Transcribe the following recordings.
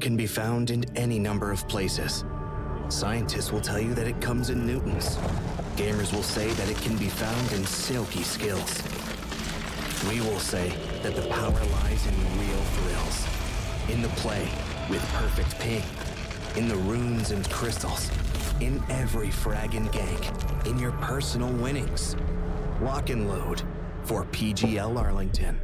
can be found in any number of places. Scientists will tell you that it comes in newtons. Gamers will say that it can be found in silky skills. We will say that the power lies in real thrills. In the play with perfect ping. In the runes and crystals. In every frag and gank. In your personal winnings. Lock and load for PGL Arlington.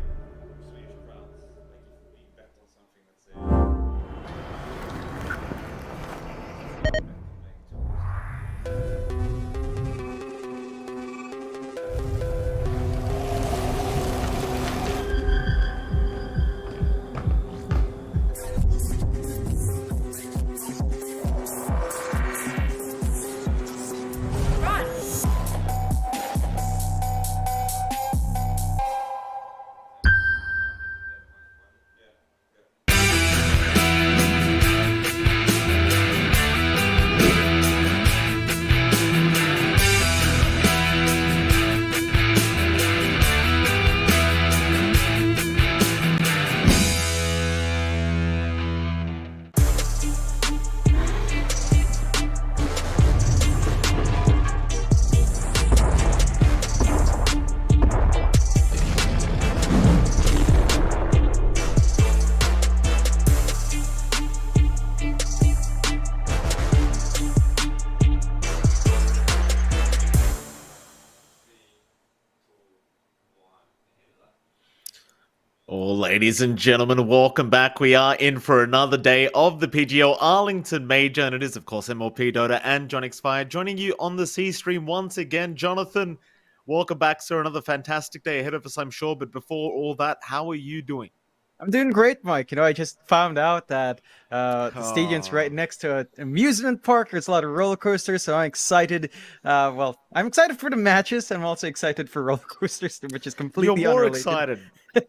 Ladies and gentlemen, welcome back. We are in for another day of the PGL Arlington Major, and it is, of course, MLP Dota and John Xfire joining you on the C stream once again. Jonathan, welcome back, sir. Another fantastic day ahead of us, I'm sure. But before all that, how are you doing? I'm doing great, Mike. I just found out that the stadium's right next to an amusement park. There's a lot of roller coasters, so I'm excited. I'm excited for the matches. I'm also excited for roller coasters, which is completely You're more unrelated. excited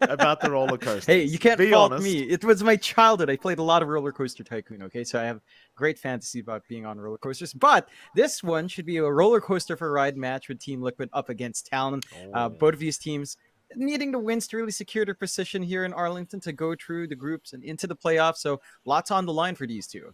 about the roller coasters. Hey, you can't Be fault honest. me. It was my childhood. I played a lot of Roller Coaster Tycoon, okay? So I have great fantasy about being on roller coasters. But this one should be a roller coaster for a ride match with Team Liquid up against Talon. Both of these teams needing the wins to really secure their position here in Arlington to go through the groups and into the playoffs. So lots on the line for these two.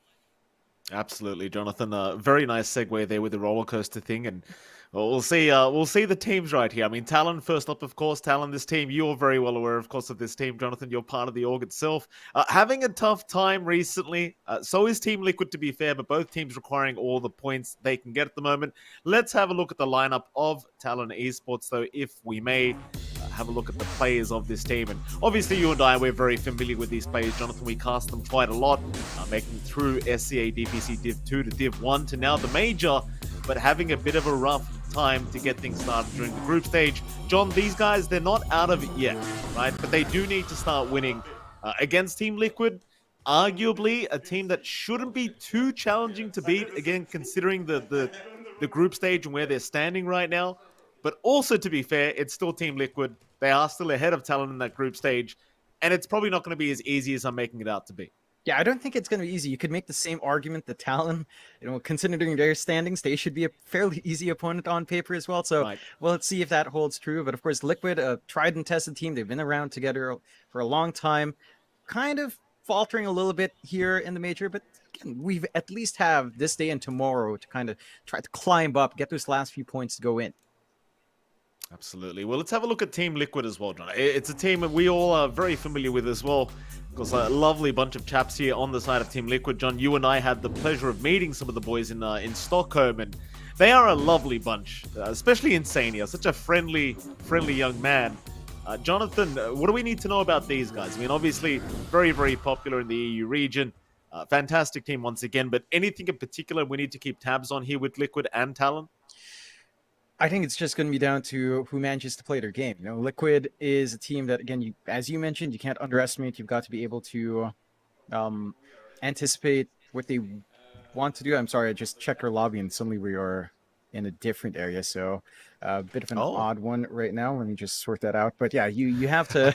Absolutely, Jonathan. Very nice segue there with the roller coaster thing, and we'll see the teams right here. I mean, Talon first up, of course. Talon, this team, you're very well aware, of course, of this team, Jonathan. You're part of the org itself. Having a tough time recently. So is Team Liquid, to be fair, but both teams requiring all the points they can get at the moment. Let's have a look at the lineup of Talon Esports, though, if we may. Have a look at the players of this team. And obviously you and I, we're very familiar with these players, Jonathan. We cast them quite a lot, making them through SCA, DPC, Div 2 to Div 1 to now the Major, but having a bit of a rough time to get things started during the group stage. John, these guys, they're not out of it yet, right? But they do need to start winning against Team Liquid. Arguably a team that shouldn't be too challenging to beat, again, considering the group stage and where they're standing right now. But also, to be fair, it's still Team Liquid. They are still ahead of Talon in that group stage. And it's probably not going to be as easy as I'm making it out to be. Yeah, I don't think it's going to be easy. You could make the same argument that Talon, considering their standings, they should be a fairly easy opponent on paper as well. So, right. Well, let's see if that holds true. But of course, Liquid, a tried and tested team. They've been around together for a long time. Kind of faltering a little bit here in the Major. But again, we've at least have this day and tomorrow to kind of try to climb up, get those last few points to go in. Absolutely. Well, let's have a look at Team Liquid as well, John. It's a team that we all are very familiar with as well. Of course, a lovely bunch of chaps here on the side of Team Liquid. John, you and I had the pleasure of meeting some of the boys in Stockholm, and they are a lovely bunch, especially Insania, such a friendly young man. Jonathan, what do we need to know about these guys? I mean, obviously, very, very popular in the EU region. Fantastic team once again, but anything in particular we need to keep tabs on here with Liquid and Talon? I think it's just going to be down to who manages to play their game. Liquid is a team that, again, as you mentioned, you can't underestimate. You've got to be able to anticipate what they want to do. I'm sorry, I just checked our lobby and suddenly we are in a different area. So a bit of an odd one right now. Let me just sort that out. But yeah, you have to...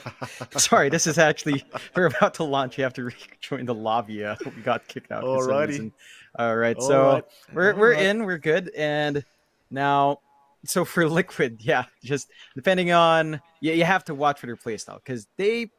Sorry, this is actually... We're about to launch. You have to rejoin the lobby. We got kicked out for some reason. All right, so we're in. We're good. And now... So for Liquid, yeah, just depending on... you have to watch for their playstyle because they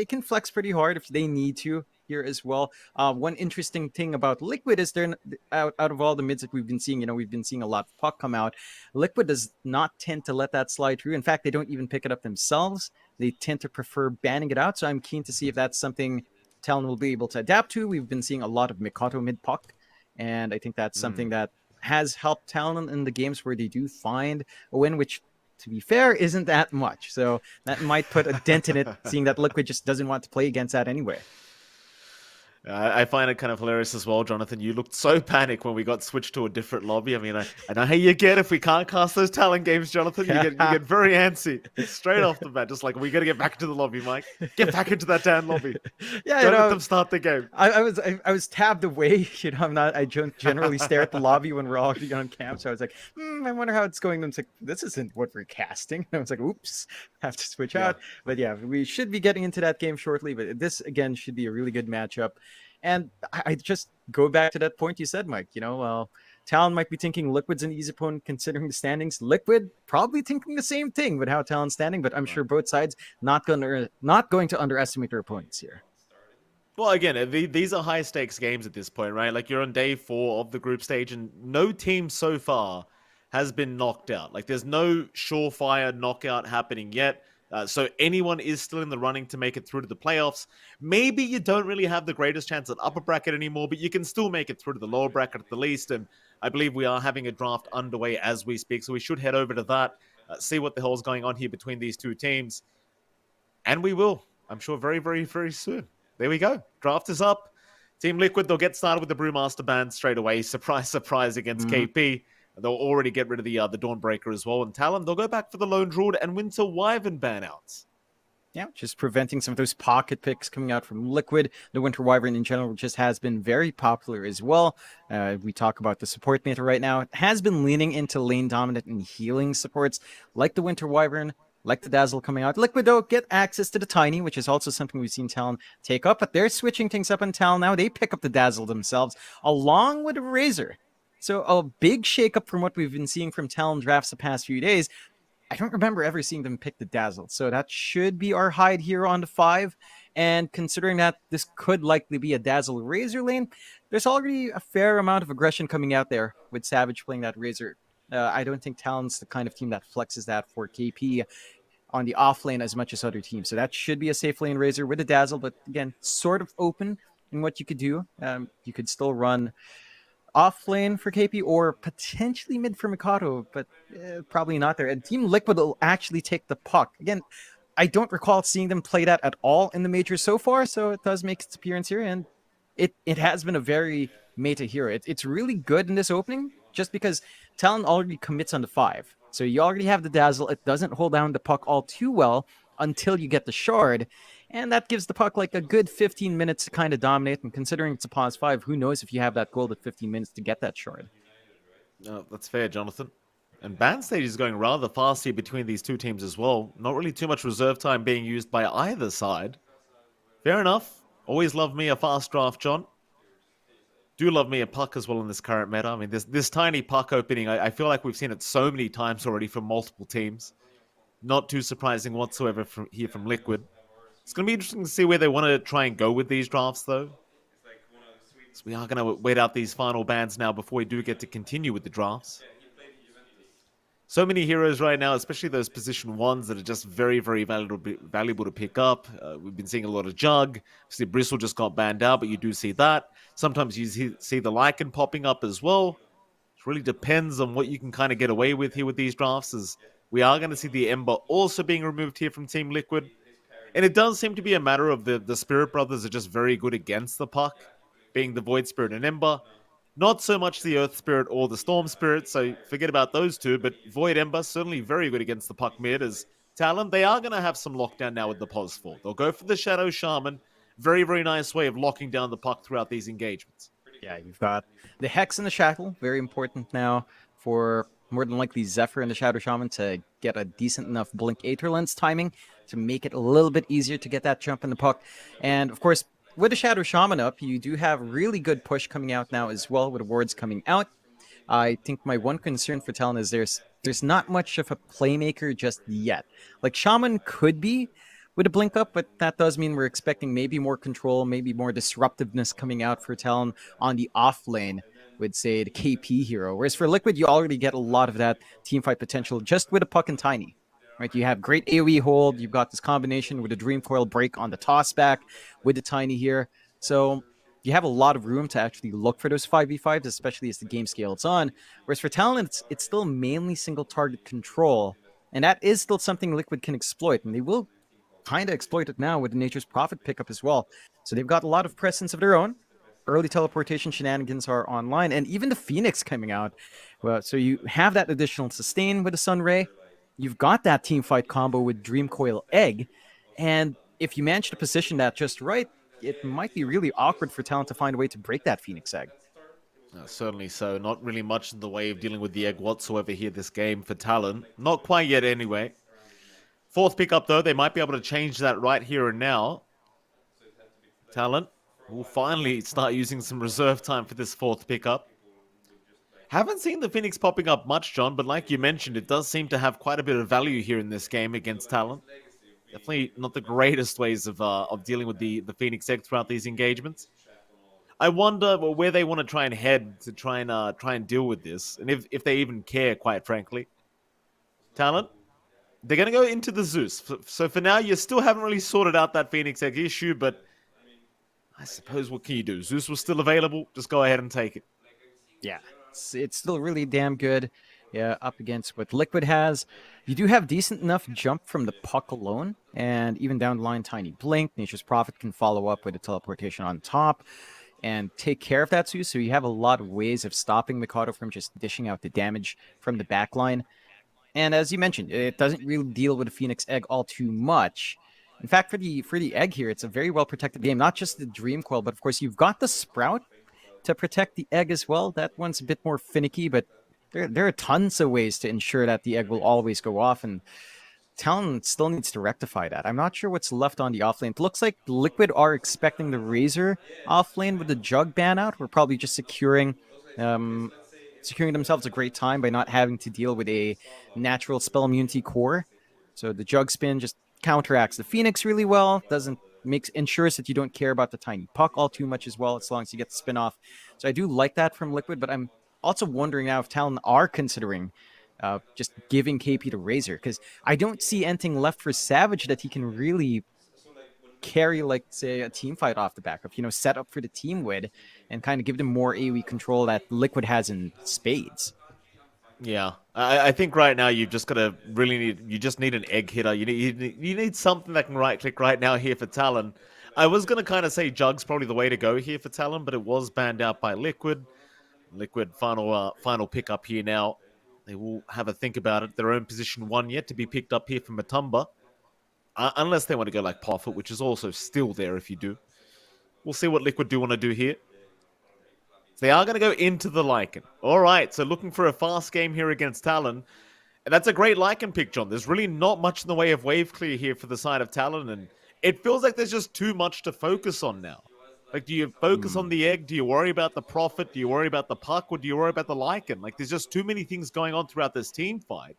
can flex pretty hard if they need to. here as well. One interesting thing about Liquid is they're out of all the mids that we've been seeing, we've been seeing a lot of puck come out. Liquid does not tend to let that slide through. In fact, they don't even pick it up themselves. They tend to prefer banning it out. So I'm keen to see if that's something Talon will be able to adapt to. We've been seeing a lot of Mikoto mid puck, and I think that's something that has helped Talon in the games where they do find a win, which, to be fair, isn't that much. So that might put a dent in it, seeing that Liquid just doesn't want to play against that anyway. I find it kind of hilarious as well, Jonathan. You looked so panicked when we got switched to a different lobby. I mean, I know how you get if we can't cast those Talon games, Jonathan. You get very antsy straight off the bat. Just like, we got to get back to the lobby, Mike. Get back into that damn lobby. Yeah, Don't let them start the game. I was tabbed away. I don't generally stare at the lobby when we're all on camp. So I was like, I wonder how it's going. And it's like, this isn't what we're casting. And I was like, oops, have to switch out. But yeah, we should be getting into that game shortly. But this again should be a really good matchup. And I just go back to that point you said, Mike. Talon might be thinking Liquid's an easy opponent considering the standings. Liquid probably thinking the same thing with how Talon's standing, but I'm sure both sides not going to underestimate their opponents here. Well, again, these are high stakes games at this point, right? Like, you're on day 4 of the group stage, and no team so far has been knocked out. Like, there's no surefire knockout happening yet. So anyone is still in the running to make it through to the playoffs. Maybe you don't really have the greatest chance at upper bracket anymore, but you can still make it through to the lower bracket at the least. And I believe we are having a draft underway as we speak, so we should head over to that, see what the hell's going on here between these two teams. And we will, I'm sure, very, very, very soon. There we go. Draft is up. Team Liquid, they'll get started with the Brewmaster band straight away. Surprise, surprise against KP. They'll already get rid of the Dawnbreaker as well. And Talon, they'll go back for the Lone Druid and Winter Wyvern ban-outs. Yeah, just preventing some of those pocket picks coming out from Liquid. The Winter Wyvern in general just has been very popular as well. We talk about the support meta right now. It has been leaning into lane dominant and healing supports like the Winter Wyvern, like the Dazzle coming out. Liquid, though, get access to the Tiny, which is also something we've seen Talon take up. But they're switching things up in Talon now. They pick up the Dazzle themselves, along with a Razor. So a big shakeup from what we've been seeing from Talon drafts the past few days. I don't remember ever seeing them pick the Dazzle. So that should be our hide here on the 5. And considering that this could likely be a Dazzle Razor lane, there's already a fair amount of aggression coming out there with Savage playing that Razor. I don't think Talon's the kind of team that flexes that for KP on the off lane as much as other teams. So that should be a safe lane Razor with a Dazzle, but again, sort of open in what you could do. You could still run off lane for KP or potentially mid for Mikado, but probably not there. And Team Liquid will actually take the puck. Again, I don't recall seeing them play that at all in the majors so far, so it does make its appearance here, and it has been a very meta hero. It's really good in this opening, just because Talon already commits on the 5. So you already have the Dazzle. It doesn't hold down the puck all too well until you get the Shard. And that gives the puck like a good 15 minutes to kind of dominate. And considering it's a pause 5, who knows if you have that gold at 15 minutes to get that Shard. No, that's fair, Jonathan. And ban stage is going rather fast here between these two teams as well. Not really too much reserve time being used by either side. Fair enough. Always love me a fast draft, John. Do love me a puck as well in this current meta. I mean, this tiny puck opening, I feel like we've seen it so many times already from multiple teams. Not too surprising whatsoever from Liquid. It's going to be interesting to see where they want to try and go with these drafts, though. So we are going to wait out these final bans now before we do get to continue with the drafts. So many heroes right now, especially those position 1s that are just very, very valuable to pick up. We've been seeing a lot of Jug. See, Bristle just got banned out, but you do see that. Sometimes you see the Lycan popping up as well. It really depends on what you can kind of get away with here with these drafts, as we are going to see the Ember also being removed here from Team Liquid. And it does seem to be a matter of the Spirit Brothers are just very good against the puck, being the Void Spirit and Ember. Not so much the Earth Spirit or the Storm Spirit, so forget about those two, but Void Ember certainly very good against the puck mid. As Talon, they are going to have some lockdown now with the Pos 4. They'll go for the Shadow Shaman. Very, very nice way of locking down the puck throughout these engagements. Yeah, you've got the Hex and the Shackle, very important now for more than likely Zephyr and the Shadow Shaman to get a decent enough Blink Aether Lens timing to make it a little bit easier to get that jump in the puck. And of course, with the Shadow Shaman up, you do have really good push coming out now as well with wards coming out. I think my one concern for Talon is there's not much of a playmaker just yet. Like Shaman could be with a blink up, but that does mean we're expecting maybe more control, maybe more disruptiveness coming out for Talon on the off lane with, say, the KP hero. Whereas for Liquid, you already get a lot of that teamfight potential just with a Puck and Tiny. Right, you have great AoE hold. You've got this combination with a Dream Coil break on the toss back with the Tiny here. So you have a lot of room to actually look for those 5v5s, especially as the game scales on. Whereas for Talon, it's still mainly single target control. And that is still something Liquid can exploit. And they will kind of exploit it now with the Nature's Prophet pickup as well. So they've got a lot of presence of their own. Early teleportation shenanigans are online. And even the Phoenix coming out. Well, so you have that additional sustain with the Sunray. You've got that team fight combo with Dream Coil Egg. And if you manage to position that just right, it might be really awkward for Talon to find a way to break that Phoenix Egg. Certainly so. Not really much in the way of dealing with the egg whatsoever here this game for Talon. Not quite yet anyway. Fourth pickup though, they might be able to change that right here and now. Talon will finally start using some reserve time for this fourth pickup. Haven't seen the Phoenix popping up much, John, but like you mentioned, it does seem to have quite a bit of value here in this game against Talon. Definitely not the greatest ways of dealing with the Phoenix Egg throughout these engagements. I wonder where they want to try and head to try and deal with this, and if they even care, quite frankly. Talon, they're going to go into the Zeus. So for now, you still haven't really sorted out that Phoenix Egg issue, but I suppose what can you do? Zeus was still available. Just go ahead and take it. Yeah, it's still really damn good. Yeah, up against what Liquid has. You do have decent enough jump from the Puck alone, and even down the line, Tiny Blink. Nature's Prophet can follow up with a teleportation on top and take care of that Zeus. So you have a lot of ways of stopping Mikado from just dishing out the damage from the backline. And as you mentioned, it doesn't really deal with the Phoenix Egg all too much. In fact, for the egg here, it's a very well protected game. Not just the Dream Coil, but of course you've got the Sprout to protect the egg as well. That one's a bit more finicky, but there are tons of ways to ensure that the egg will always go off, and Talon still needs to rectify that. I'm not sure what's left on the offlane. It looks like Liquid are expecting the Razor offlane with the Jug ban out. We're probably just securing themselves a great time by not having to deal with a natural spell immunity core. So the Jug spin just counteracts the Phoenix really well. Ensures that you don't care about the Tiny Puck all too much as well, as long as you get the spin off. So I do like that from Liquid, but I'm also wondering now if Talon are considering just giving KP to Razor, because I don't see anything left for Savage that he can really carry, like, say, a team fight off the back of, set up for the team with, and kind of give them more AoE control that Liquid has in spades. Yeah, I think right now you've just got to you just need an egg hitter. You need something that can right click right now here for Talon. I was going to kind of say Jug's probably the way to go here for Talon, but it was banned out by Liquid. Liquid final pickup here now. They will have a think about it. Their own position 1 yet to be picked up here from Matumba. Unless they want to go like Parfoot, which is also still there if you do. We'll see what Liquid do want to do here. They are going to go into the Lycan. All right, so looking for a fast game here against Talon. And that's a great Lycan pick, John. There's really not much in the way of wave clear here for the side of Talon, and it feels like there's just too much to focus on now. Like, do you focus on the egg? Do you worry about the Prophet? Do you worry about the Puck? Or do you worry about the Lycan? Like, there's just too many things going on throughout this team fight.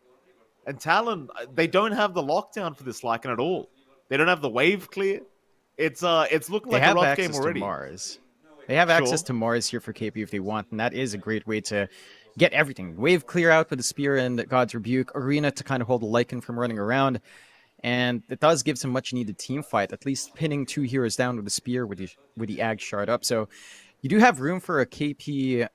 And Talon, they don't have the lockdown for this Lycan at all. They don't have the wave clear. It's looking like a rough game already. Mars. They have access to Mars here for KP if they want, and that is a great way to get everything. Wave clear out with the Spear and God's Rebuke. Arena to kind of hold the Lycan from running around. And it does give some much-needed team fight, at least pinning 2 heroes down with the Spear with the Ag shard up. So you do have room for a KP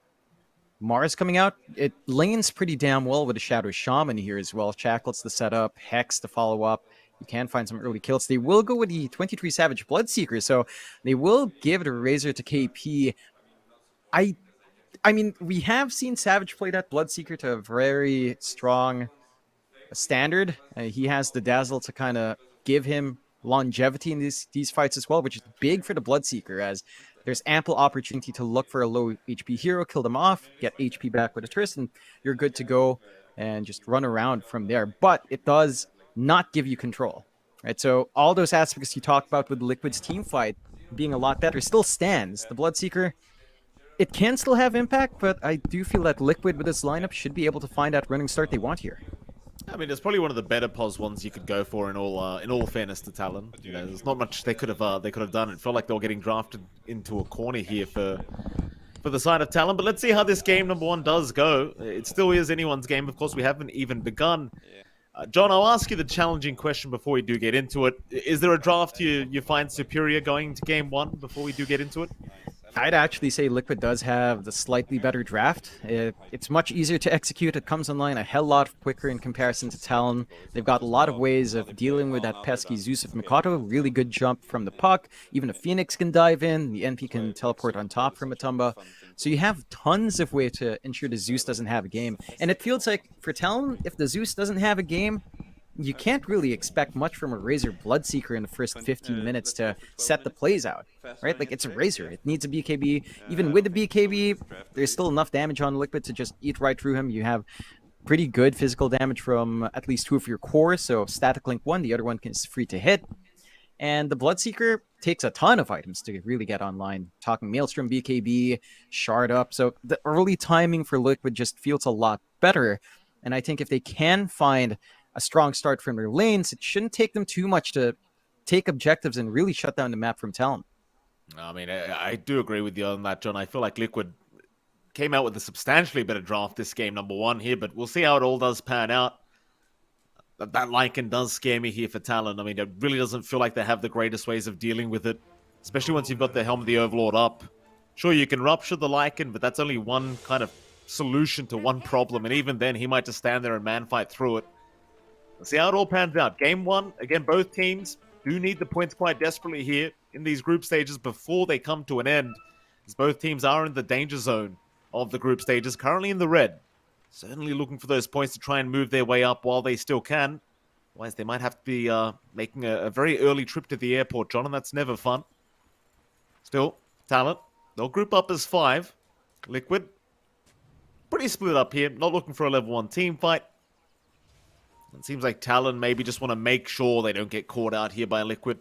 Mars coming out. It lanes pretty damn well with a Shadow Shaman here as well. Chaclet's the setup, Hex to follow up. You can find some early kills. They will go with the 23 Savage Bloodseeker, so they will give it a Razor to KP. I mean, we have seen Savage play that Bloodseeker to a very strong standard. He has the Dazzle to kind of give him longevity in these fights as well, which is big for the Bloodseeker, as there's ample opportunity to look for a low HP hero, kill them off, get HP back with a Trist, and you're good to go and just run around from there. But it does not give you control, right? So all those aspects you talked about with Liquid's team fight being a lot better still stands. The Bloodseeker, it can still have impact, but I do feel that Liquid with this lineup should be able to find that running start they want here. I mean, it's probably one of the better pos ones you could go for in all fairness to Talon. You know, there's not much they could have done. It felt like they were getting drafted into a corner here for the side of Talon. But let's see how this game number 1 does go. It still is anyone's game. Of course, we haven't even begun. John, I'll ask you the challenging question before we do get into it. Is there a draft you find superior going to game 1 before we do get into it? I'd actually say Liquid does have the slightly better draft. It's much easier to execute. It comes online a hell lot quicker in comparison to Talon. They've got a lot of ways of dealing with that pesky Zeus of Mikoto. Really good jump from the puck. Even a Phoenix can dive in. The NP can teleport on top from Matumba. So you have tons of way to ensure the Zeus doesn't have a game. And it feels like for Talon, if the Zeus doesn't have a game, you can't really expect much from a Razor Bloodseeker in the first 15 minutes to set the plays out, right? Like, it's a Razor. It needs a BKB. Even with the BKB, there's still enough damage on Liquid to just eat right through him. You have pretty good physical damage from at least 2 of your cores, so Static Link 1, the other one is free to hit. And the Bloodseeker takes a ton of items to really get online. Talking Maelstrom, BKB, Shard Up. So the early timing for Liquid just feels a lot better. And I think if they can find a strong start from their lanes, it shouldn't take them too much to take objectives and really shut down the map from Talon. I mean, I do agree with you on that, John. I feel like Liquid came out with a substantially better draft this game number 1 here, but we'll see how it all does pan out. That Lycan does scare me here for Talon. I mean, it really doesn't feel like they have the greatest ways of dealing with it, especially once you've got the Helm of the Overlord up. Sure, you can rupture the Lycan, but that's only one kind of solution to one problem, and even then, he might just stand there and man-fight through it. Let's see how it all pans out. Game 1, again, both teams do need the points quite desperately here in these group stages before they come to an end, as both teams are in the danger zone of the group stages, currently in the red. Certainly looking for those points to try and move their way up while they still can. Otherwise, they might have to be making a very early trip to the airport, John, and that's never fun. Still, Talon, they'll group up as 5. Liquid, pretty split up here, not looking for a level 1 team fight. It seems like Talon maybe just want to make sure they don't get caught out here by Liquid.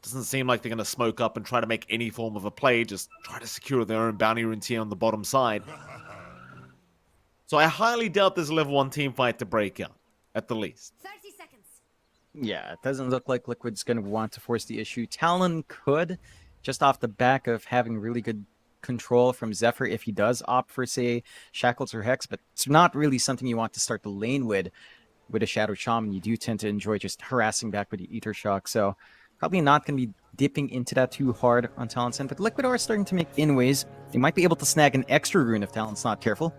Doesn't seem like they're going to smoke up and try to make any form of a play, just try to secure their own bounty runes here on the bottom side. So I highly doubt there's a level 1 team fight to break out, at the least. 30 seconds. Yeah, it doesn't look like Liquid's going to want to force the issue. Talon could, just off the back of having really good control from Zephyr if he does opt for, say, Shackles or Hex, but it's not really something you want to start the lane with a Shadow Shaman. You do tend to enjoy just harassing back with the Ether Shock, so probably not going to be dipping into that too hard on Talon's end, but Liquid are starting to make inways. They might be able to snag an extra rune if Talon's not careful.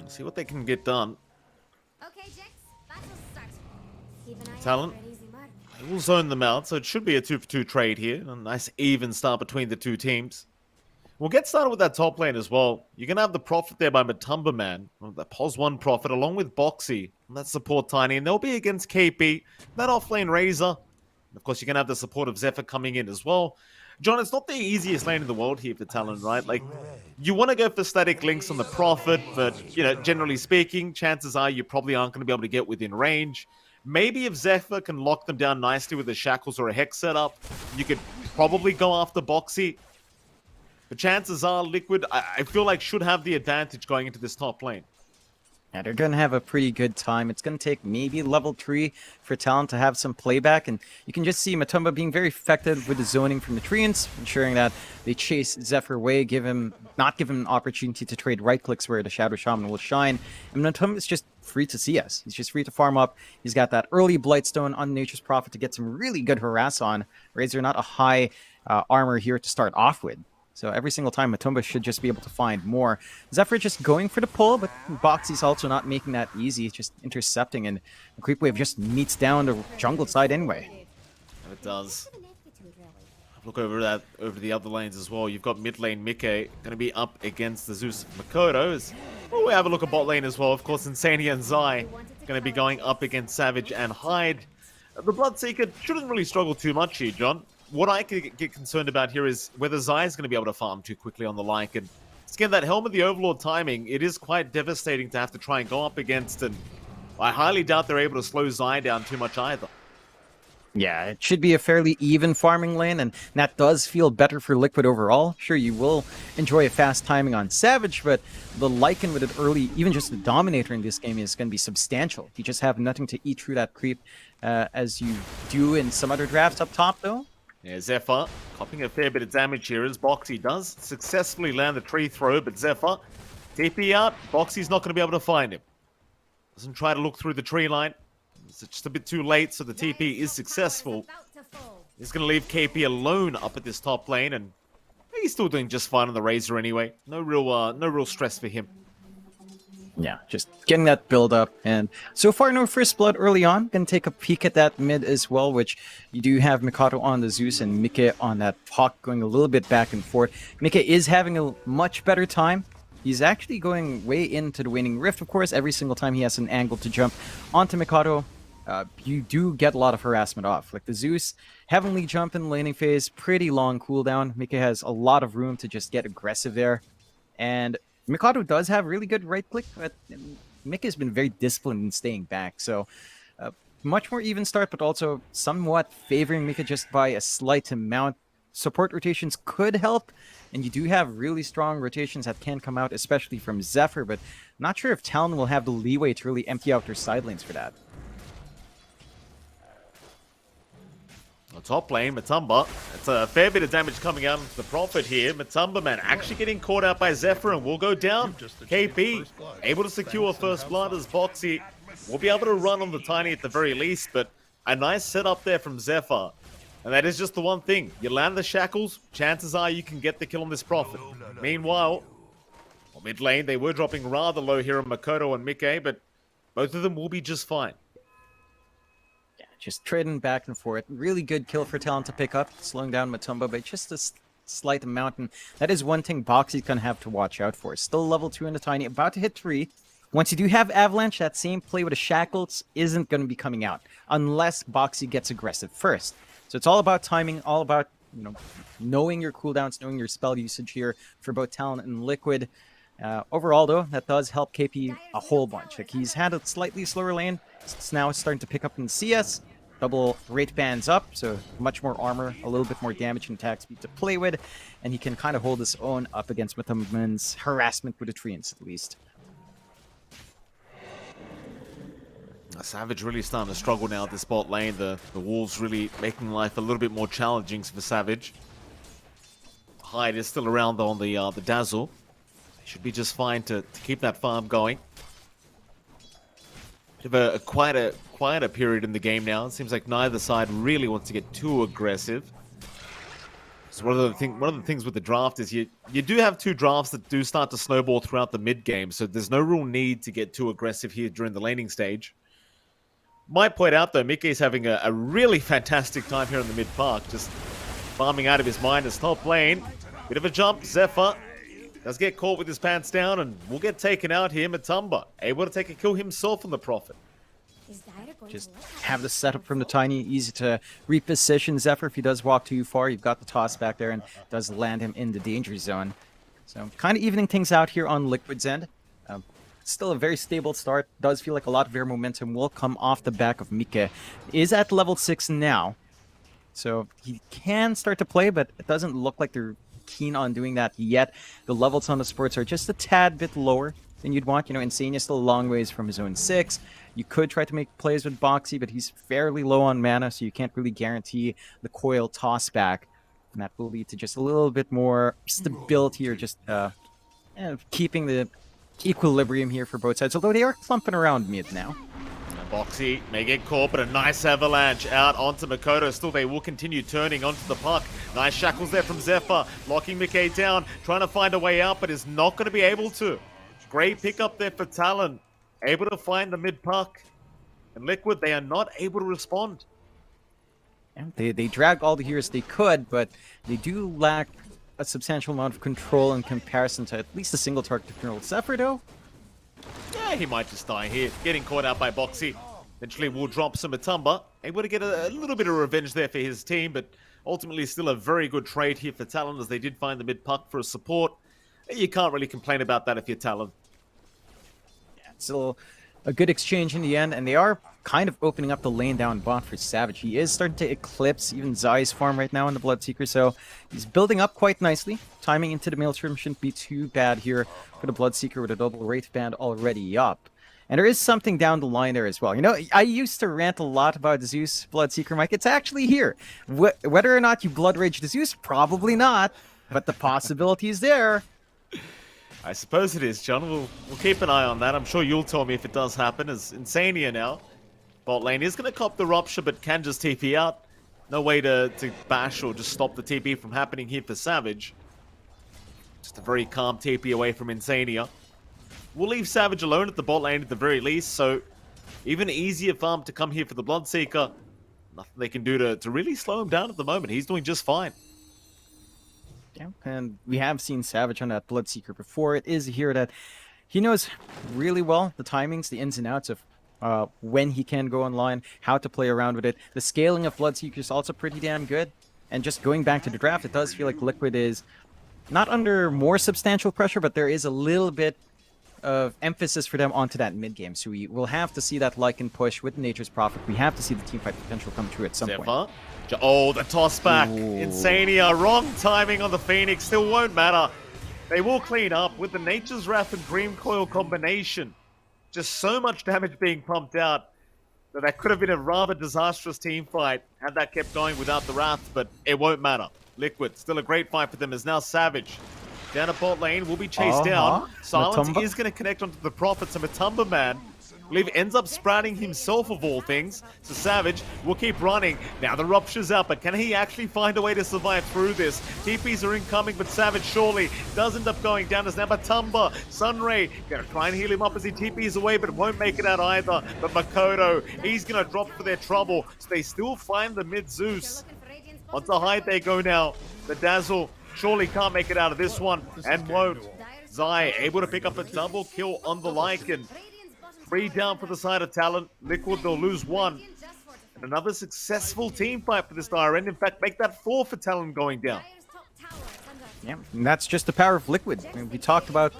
See what they can get done. Okay, Jax, battle start. Keep an eye Talon, out for an easy mark. they will zone them out, so it should be a 2-for-2 trade here. A nice even start between the two teams. We'll get started with that top lane as well. You're going to have the Prophet there by Matumba Man, the POS 1 Prophet, along with Boxy. And that support Tiny, and they'll be against KP. That offlane Razor. And of course, you're going to have the support of Zephyr coming in as well. John, it's not the easiest lane in the world here for Talon, right? Like, you want to go for static links on the Prophet, but, you know, generally speaking, chances are you probably aren't going to be able to get within range. Maybe if Zephyr can lock them down nicely with a Shackles or a Hex setup, you could probably go after Boxy. But chances are Liquid, I feel like, should have the advantage going into this top lane. Yeah, they're going to have a pretty good time. It's going to take maybe level 3 for Talon to have some playback, and you can just see Matumba being very effective with the zoning from the Treants, ensuring that they chase Zephyr away, not give him an opportunity to trade right clicks where the Shadow Shaman will shine. And Matumba is just free to CS. He's just free to farm up. He's got that early Blightstone on Nature's Prophet to get some really good harass on. Razor not a high armor here to start off with. So every single time, Matumba should just be able to find more. Zephyr just going for the pull, but Boxy's also not making that easy, just intercepting, and the creep wave just meets down the jungle side anyway. It does. Look over the other lanes as well. You've got mid lane Mikke going to be up against the Zeus Makoto. Well, we have a look at bot lane as well. Of course, Insania and Zai going to be going up against Savage and Hyde. The Bloodseeker shouldn't really struggle too much here, John. What I could get concerned about here is whether Zai is going to be able to farm too quickly on the Lycan. Again, that Helm of the Overlord timing, it is quite devastating to have to try and go up against, and I highly doubt they're able to slow Zai down too much either. Yeah, it should be a fairly even farming lane, and that does feel better for Liquid overall. Sure, you will enjoy a fast timing on Savage, but the Lycan with it early, even just the Dominator in this game, is going to be substantial. You just have nothing to eat through that creep, as you do in some other drafts up top, though. Yeah, Zephyr copping a fair bit of damage here as Boxy does successfully land the tree throw, but Zephyr, TP out, Boxy's not going to be able to find him. Doesn't try to look through the tree line. It's just a bit too late, so the TP is successful. He's going to leave KP alone up at this top lane, and he's still doing just fine on the Razor anyway. No real stress for him. Yeah, just getting that build up, and so far no first blood early on. Gonna take a peek at that mid as well, which you do have Mikado on the Zeus and Mike on that Puck going a little bit back and forth. Mike is having a much better time. He's actually going way into the Waning Rift, of course. Every single time he has an angle to jump onto Mikado, you do get a lot of harassment off. Like the Zeus, Heavenly Jump in the laning phase, pretty long cooldown. Mika has a lot of room to just get aggressive there. And Mikado does have really good right click, but Mika has been very disciplined in staying back. So much more even start, but also somewhat favoring Mika just by a slight amount. Support rotations could help, and you do have really strong rotations that can come out, especially from Zephyr, but not sure if Talon will have the leeway to really empty out their side lanes for that. On top lane, Matumba. It's a fair bit of damage coming out of the Prophet here. Matumba, man, actually getting caught out by Zephyr and will go down. KP able to secure first blood as Boxy will be able to run on the Tiny at the very least, but a nice setup there from Zephyr. And that is just the one thing. You land the shackles, chances are you can get the kill on this Prophet. Meanwhile, on mid lane, they were dropping rather low here on Makoto and Mike, but both of them will be just fine. Yeah, just trading back and forth. Really good kill for Talon to pick up, slowing down Matumba by just a slight amount. And that is one thing Boxy's going to have to watch out for. Still level 2 in the Tiny, about to hit 3. Once you do have Avalanche, that same play with the Shackles isn't going to be coming out unless Boxy gets aggressive first. So it's all about timing, all about, knowing your cooldowns, knowing your spell usage here for both Talon and Liquid. Overall, though, that does help KP a whole bunch. Like, he's had a slightly slower lane. It's now starting to pick up in CS. Double rate bands up, so much more armor, a little bit more damage and attack speed to play with. And he can kind of hold his own up against Matumba's harassment with the treants, at least. Savage really starting to struggle now at the spot lane. The Wolves really making life a little bit more challenging for Savage. Hyde is still around though on the Dazzle. Should be just fine to keep that farm going. Bit of a quieter period in the game now. It seems like neither side really wants to get too aggressive. So one of the things with the draft is you do have two drafts that do start to snowball throughout the mid game. So there's no real need to get too aggressive here during the laning stage. Might point out, though, Mickey's having a really fantastic time here in the mid-park, just farming out of his mind as top lane. Bit of a jump, Zephyr does get caught with his pants down and will get taken out here. Matumba able to take a kill himself on the Prophet. Just have the setup from the Tiny, easy to reposition Zephyr. If he does walk too far, you've got the toss back there and does land him in the danger zone. So kind of evening things out here on Liquid's end. Still a very stable start. Does feel like a lot of their momentum will come off the back of Mike. Is at level 6 now. So he can start to play, but it doesn't look like they're keen on doing that yet. The levels on the sports are just a tad bit lower than you'd want. Insane is still a long ways from his own 6. You could try to make plays with Boxy, but he's fairly low on mana, so you can't really guarantee the coil toss back. And that will lead to just a little bit more stability or just keeping the equilibrium here for both sides, although they are clumping around mid now. Boxy may get caught, but a nice avalanche out onto Makoto. Still, they will continue turning onto the puck. Nice shackles there from Zephyr, locking McKay down, trying to find a way out, but is not going to be able to. Great pickup there for Talon, able to find the mid-puck. And Liquid, they are not able to respond. Yeah, they drag all the heroes they could, but they do lack a substantial amount of control in comparison to at least a single target control. Zephyr, though? Yeah, he might just die here. Getting caught out by Boxy. Eventually will drop some Matumba. Able to get a little bit of revenge there for his team, but ultimately still a very good trade here for Talon as they did find the mid-puck for a support. You can't really complain about that if you're Talon. Yeah, still a good exchange in the end, and they are kind of opening up the lane down bot for Savage. He is starting to eclipse even Zai's farm right now in the Bloodseeker, so he's building up quite nicely. Timing into the Maelstrom shouldn't be too bad here for the Bloodseeker with a double Wraith Band already up. And there is something down the line there as well. You know, I used to rant a lot about the Zeus Bloodseeker, Mike. It's actually here. Whether or not you Blood Rage the Zeus, probably not. But the possibility is there. I suppose it is, John. We'll keep an eye on that. I'm sure you'll tell me if it does happen. As Insania now, bot lane is going to cop the Rupture, but can just TP out. No way to bash or just stop the TP from happening here for Savage. Just a very calm TP away from Insania. We'll leave Savage alone at the bot lane at the very least, so even easier farm to come here for the Bloodseeker. Nothing they can do to really slow him down at the moment. He's doing just fine. Yeah, and we have seen Savage on that Bloodseeker before. It is a hero that he knows really well the timings, the ins and outs of when he can go online, how to play around with it. The scaling of Bloodseeker is also pretty damn good. And just going back to the draft, it does feel like Liquid is not under more substantial pressure, but there is a little bit of emphasis for them onto that mid game. So we will have to see that Lycan push with Nature's Prophet. We have to see the teamfight potential come true at some point. Oh, the toss back. Ooh. Insania. Wrong timing on the Phoenix. Still won't matter. They will clean up with the Nature's Wrath and Dream Coil combination. Just so much damage being pumped out that could have been a rather disastrous team fight had that kept going without the Wrath, but it won't matter. Liquid, still a great fight for them, is now Savage. Down at bot lane, will be chased down. Silence Matumba. is going to connect onto the Prophets, and Matumba Man, I believe, ends up sprouting himself of all things. So Savage will keep running. Now the Rupture's out, but can he actually find a way to survive through this? TPs are incoming, but Savage surely does end up going down. As now Matumba, Sunray, going to try and heal him up as he TPs away, but won't make it out either. But Makoto, he's going to drop for their trouble. So they still find the mid Zeus. Onto hide they go now. The Dazzle surely can't make it out of this one, and won't. Zai able to pick up a double kill on the Lycan. 3 down for the side of Talon. Liquid, they'll lose 1. And another successful team fight for this dire end. In fact, make that 4 for Talon going down. Yeah, and that's just the power of Liquid. I mean, we talked about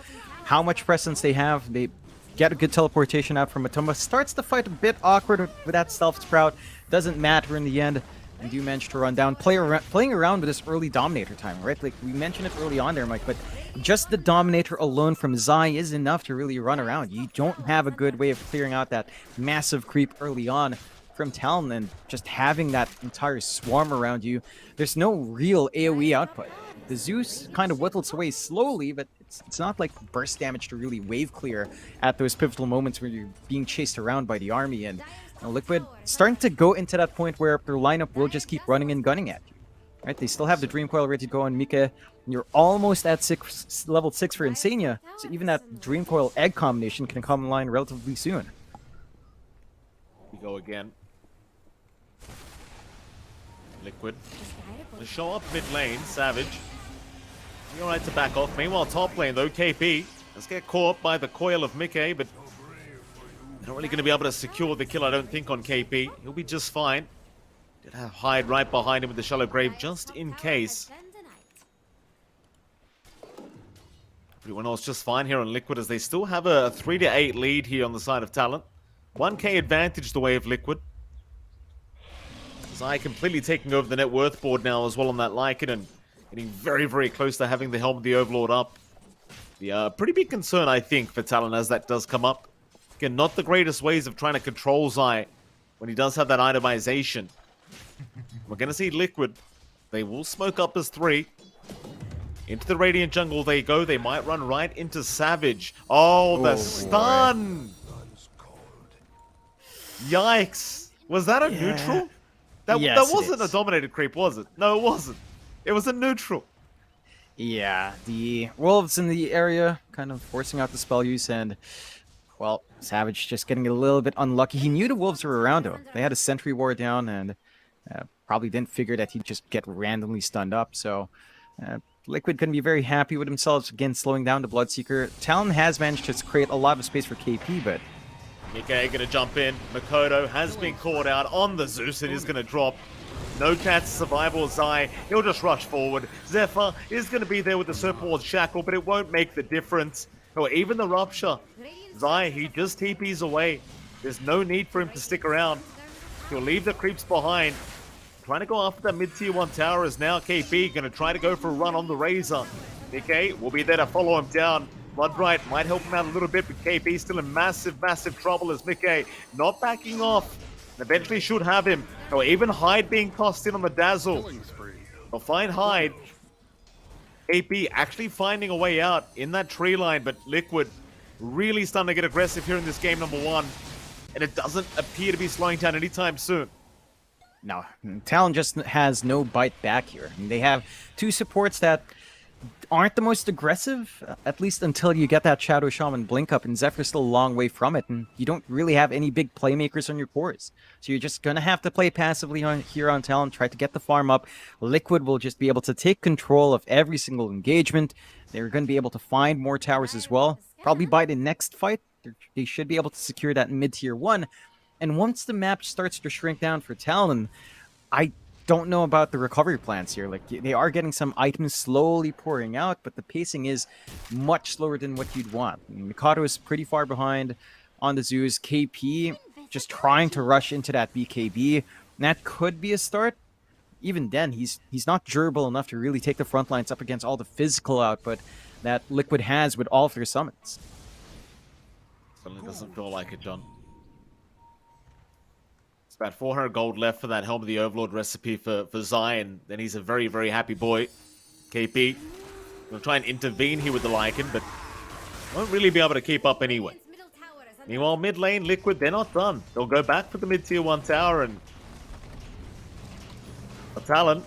how much presence they have. They get a good teleportation out from Matumba. Starts the fight a bit awkward with that Stealth Sprout. Doesn't matter in the end. And do manage to run down, playing around with this early Dominator time, right? Like, we mentioned it early on there, Mike, but just the Dominator alone from Zai is enough to really run around. You don't have a good way of clearing out that massive creep early on from Talon, and just having that entire swarm around you, there's no real AoE output. The Zeus kind of whittles away slowly, but it's not like burst damage to really wave clear at those pivotal moments where you're being chased around by the army. And Liquid starting to go into that point where their lineup will just keep running and gunning at you. Right? They still have the Dream Coil ready to go on Mika, and you're almost at level 6 for Insania, so even that Dream Coil egg combination can come online relatively soon. We go again. Liquid. To show up mid lane, Savage. He's alright to back off. Meanwhile, top lane though, KP. Let's get caught by the coil of Mickey, but they're not really going to be able to secure the kill, I don't think, on KP. He'll be just fine. Did have hide right behind him with the shallow grave, just in case. Everyone else just fine here on Liquid, as they still have a 3-8 lead here on the side of Talon. 1k advantage the way of Liquid. Zai completely taking over the net worth board now as well on that Lycan, and getting very, very close to having the Helm of the Overlord up. The pretty big concern, I think, for Talon as that does come up. Again, not the greatest ways of trying to control Zai when he does have that itemization. We're going to see Liquid. They will smoke up as 3. Into the Radiant Jungle they go. They might run right into Savage. Oh, the stun! Yikes. Was that a neutral? That wasn't a dominated creep, was it? No, it wasn't. It was a neutral. Yeah, the Wolves in the area kind of forcing out the spell use, and well, Savage just getting a little bit unlucky. He knew the Wolves were around him. They had a Sentry Ward down, and probably didn't figure that he'd just get randomly stunned up. So Liquid couldn't be very happy with themselves, again slowing down the Bloodseeker. Talon has managed to create a lot of space for KP, but Nikkei gonna jump in. Makoto has been caught out on the Zeus and is gonna drop. No chance of survival. Zai, he'll just rush forward. Zephyr is gonna be there with the Serpent Ward Shackle, but it won't make the difference. Or even the Rupture. Zai, he just TPs away. There's no need for him to stick around. He'll leave the creeps behind. Trying to go after that mid-tier 1 tower is now KP. Going to try to go for a run on the Razor. Mickey will be there to follow him down. Bloodbright might help him out a little bit, but KP still in massive, massive trouble as Mickey not backing off. Eventually should have him. Or even Hyde being tossed in on the Dazzle. They'll find Hyde. KP actually finding a way out in that tree line, but Liquid really starting to get aggressive here in this game number 1. And it doesn't appear to be slowing down anytime soon. No, Talon just has no bite back here. I mean, they have 2 supports that aren't the most aggressive, at least until you get that Shadow Shaman blink up, and Zephyr's still a long way from it, and you don't really have any big playmakers on your cores. So you're just going to have to play passively here on Talon, try to get the farm up. Liquid will just be able to take control of every single engagement. They're going to be able to find more towers as well. Probably by the next fight, they should be able to secure that mid-tier 1. And once the map starts to shrink down for Talon, I don't know about the recovery plans here. Like, they are getting some items slowly pouring out, but the pacing is much slower than what you'd want. I mean, Mikado is pretty far behind on the Zeus. KP just trying to rush into that BKB. And that could be a start. Even then, he's not durable enough to really take the front lines up against all the physical output that Liquid has with all of their summons. Certainly doesn't feel like it, John. It's about 400 gold left for that Helm of the Overlord recipe for Zion. Then he's a very, very happy boy. KP will try and intervene here with the Lycan, but won't really be able to keep up anyway. Meanwhile, mid lane, Liquid, they're not done. They'll go back for the mid-tier 1 tower, and Talon,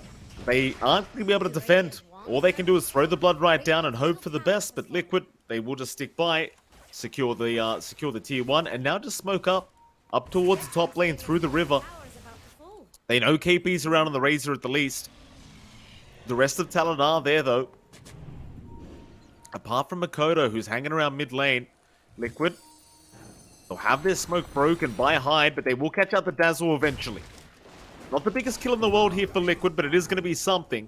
they aren't going to be able to defend. All they can do is throw the blood right down and hope for the best, but Liquid, they will just stick by, secure the tier 1, and now just smoke up towards the top lane through the river. They know KP's around on the Razor at the least. The rest of Talon are there, though. Apart from Makoto, who's hanging around mid lane, Liquid, they'll have their smoke broken by Hyde, but they will catch out the Dazzle eventually. Not the biggest kill in the world here for Liquid, but it is going to be something.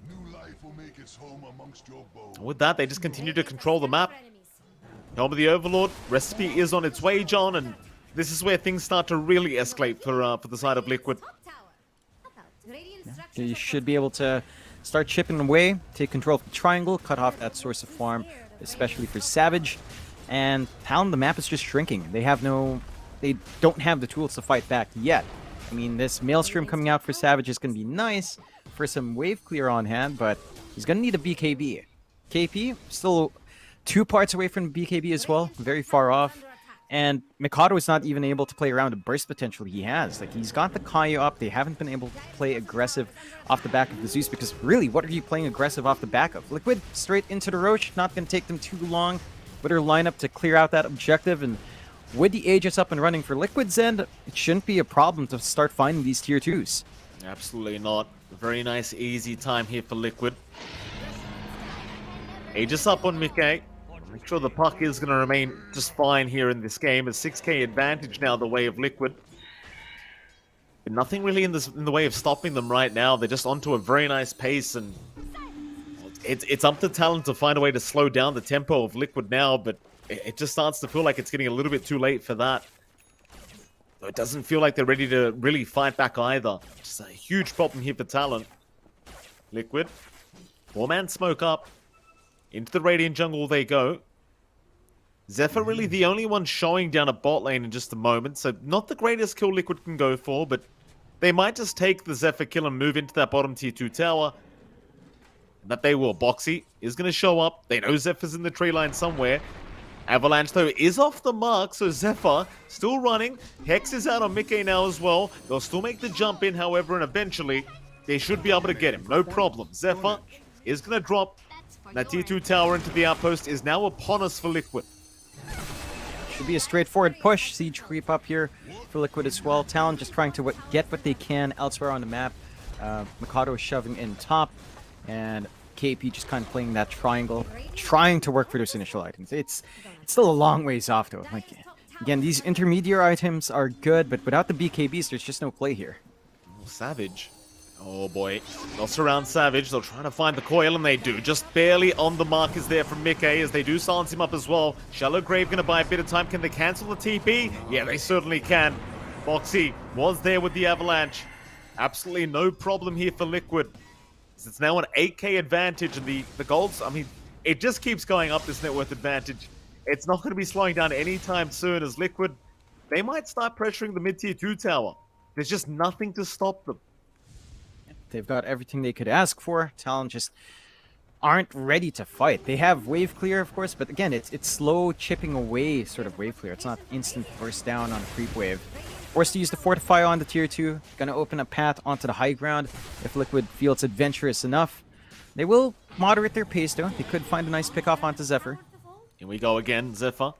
With that, they just continue to control the map. Helm of the Overlord, recipe is on its way, John, and this is where things start to really escalate for the side of Liquid. Yeah, you should be able to start chipping away, take control of the triangle, cut off that source of farm, especially for Savage. And Talon, the map is just shrinking. They don't have the tools to fight back yet. I mean, this Maelstrom coming out for Savage is going to be nice for some wave clear on hand, but he's going to need a BKB. KP, still 2 parts away from BKB as well, very far off. And Mikado is not even able to play around the burst potential he has. Like, he's got the Kaio up. They haven't been able to play aggressive off the back of the Zeus, because really, what are you playing aggressive off the back of? Liquid, straight into the Roche, not going to take them too long with her lineup to clear out that objective. And with the Aegis up and running for Liquid's end, it shouldn't be a problem to start finding these tier 2s. Absolutely not. A very nice, easy time here for Liquid. Aegis up on Mickey. Make sure the puck is going to remain just fine here in this game. A 6k advantage now the way of Liquid. But nothing really in the way of stopping them right now. They're just onto a very nice pace, and it's up to Talon to find a way to slow down the tempo of Liquid now, but it just starts to feel like it's getting a little bit too late for that. It doesn't feel like they're ready to really fight back either. Just a huge problem here for Talon. Liquid, 4-man smoke up. Into the Radiant jungle they go. Zephyr really the only one showing down a bot lane in just a moment, so not the greatest kill Liquid can go for, but they might just take the Zephyr kill and move into that bottom tier 2 tower. That they will. Boxy is going to show up. They know Zephyr's in the tree line somewhere. Avalanche, though, is off the mark, so Zephyr still running. Hex is out on Mickey now as well. They'll still make the jump in, however, and eventually they should be able to get him. No problem. Zephyr is going to drop. That tier 2 tower into the outpost is now upon us for Liquid. Should be a straightforward push. Siege creep up here for Liquid as well. Talon just trying to get what they can elsewhere on the map. Mikado shoving in top, and KP just kind of playing that triangle, trying to work for those initial items. It's still a long ways off though. Like, again, these intermediate items are good, but without the BKBs, there's just no play here. Oh, Savage. Oh boy, they'll surround Savage, they'll try to find the coil, and they do. Just barely on the mark is there from Mickey, as they do silence him up as well. Shallow Grave gonna buy a bit of time. Can they cancel the TP? Yeah, they certainly can. Boxy was there with the Avalanche. Absolutely no problem here for Liquid. It's now an 8k advantage, and the golds, I mean, it just keeps going up, this net worth advantage. It's not going to be slowing down anytime soon, as Liquid, they might start pressuring the mid-tier 2 tower. There's just nothing to stop them. They've got everything they could ask for. Talon just aren't ready to fight. They have wave clear, of course, but again, it's slow chipping away sort of wave clear. It's not instant burst down on a creep wave. Forced to use the Fortify on the tier 2. Gonna open a path onto the high ground if Liquid feels adventurous enough. They will moderate their pace though. They could find a nice pick off onto Zephyr. Here we go again, Zephyr.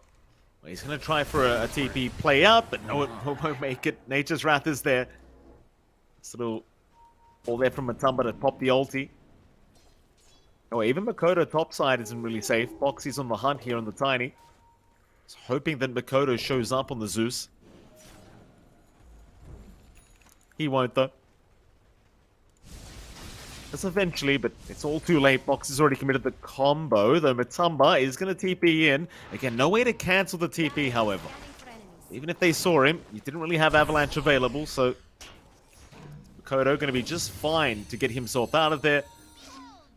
He's gonna try for a TP play out, but no, it won't make it. Nature's Wrath is there. This little all there from Matumba to pop the ulti. Oh, even Makoto topside isn't really safe. Boxy's on the hunt here on the Tiny. He's hoping that Makoto shows up on the Zeus. He won't though. That's eventually, but it's all too late. Boxy's already committed the combo, though Matumba is going to TP in. Again, no way to cancel the TP, however. Even if they saw him, he didn't really have Avalanche available, so Makoto going to be just fine to get himself out of there.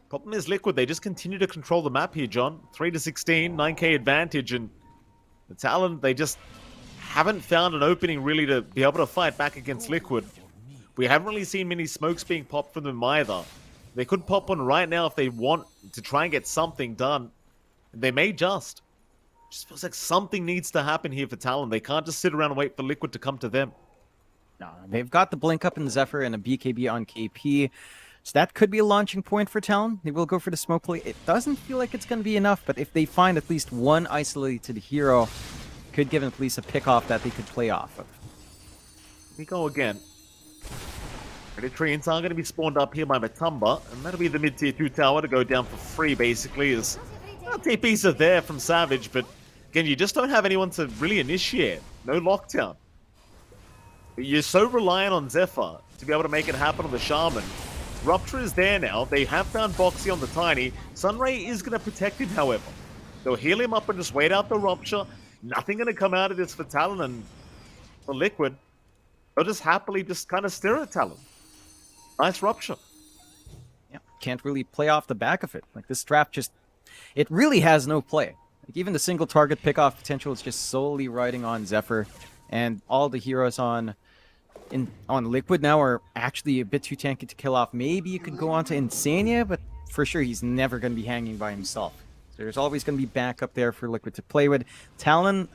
Problem is Liquid, they just continue to control the map here, John. 3-16, 9k advantage, and the Talon, they just haven't found an opening really to be able to fight back against Liquid. We haven't really seen many smokes being popped from them either. They could pop one right now if they want to try and get something done. They may just. Just feels like something needs to happen here for Talon. They can't just sit around and wait for Liquid to come to them. No, they've got the blink up in Zephyr and a BKB on KP. So that could be a launching point for Talon. They will go for the smoke play. It doesn't feel like it's going to be enough, but if they find at least one isolated hero, could give them at least a pick off that they could play off of. Here we go again. Treants are going to be spawned up here by Matumba, and that'll be the mid-tier 2 tower to go down for free, basically, as well, TPs are there from Savage, but again, you just don't have anyone to really initiate. No lockdown. You're so reliant on Zephyr to be able to make it happen on the Shaman. Rupture is there now. They have found Boxy on the Tiny. Sunray is going to protect him, however. They'll heal him up and just wait out the Rupture. Nothing going to come out of this for Talon and for Liquid. They'll just happily just kind of stare at Talon. Nice Rupture. Yeah, can't really play off the back of it. Like, this draft just, it really has no play. Like, even the single target pick-off potential is just solely riding on Zephyr, and all the heroes on Liquid now are actually a bit too tanky to kill off. Maybe you could go on to Insania, but for sure he's never going to be hanging by himself. So there's always going to be backup there for Liquid to play with. Talon,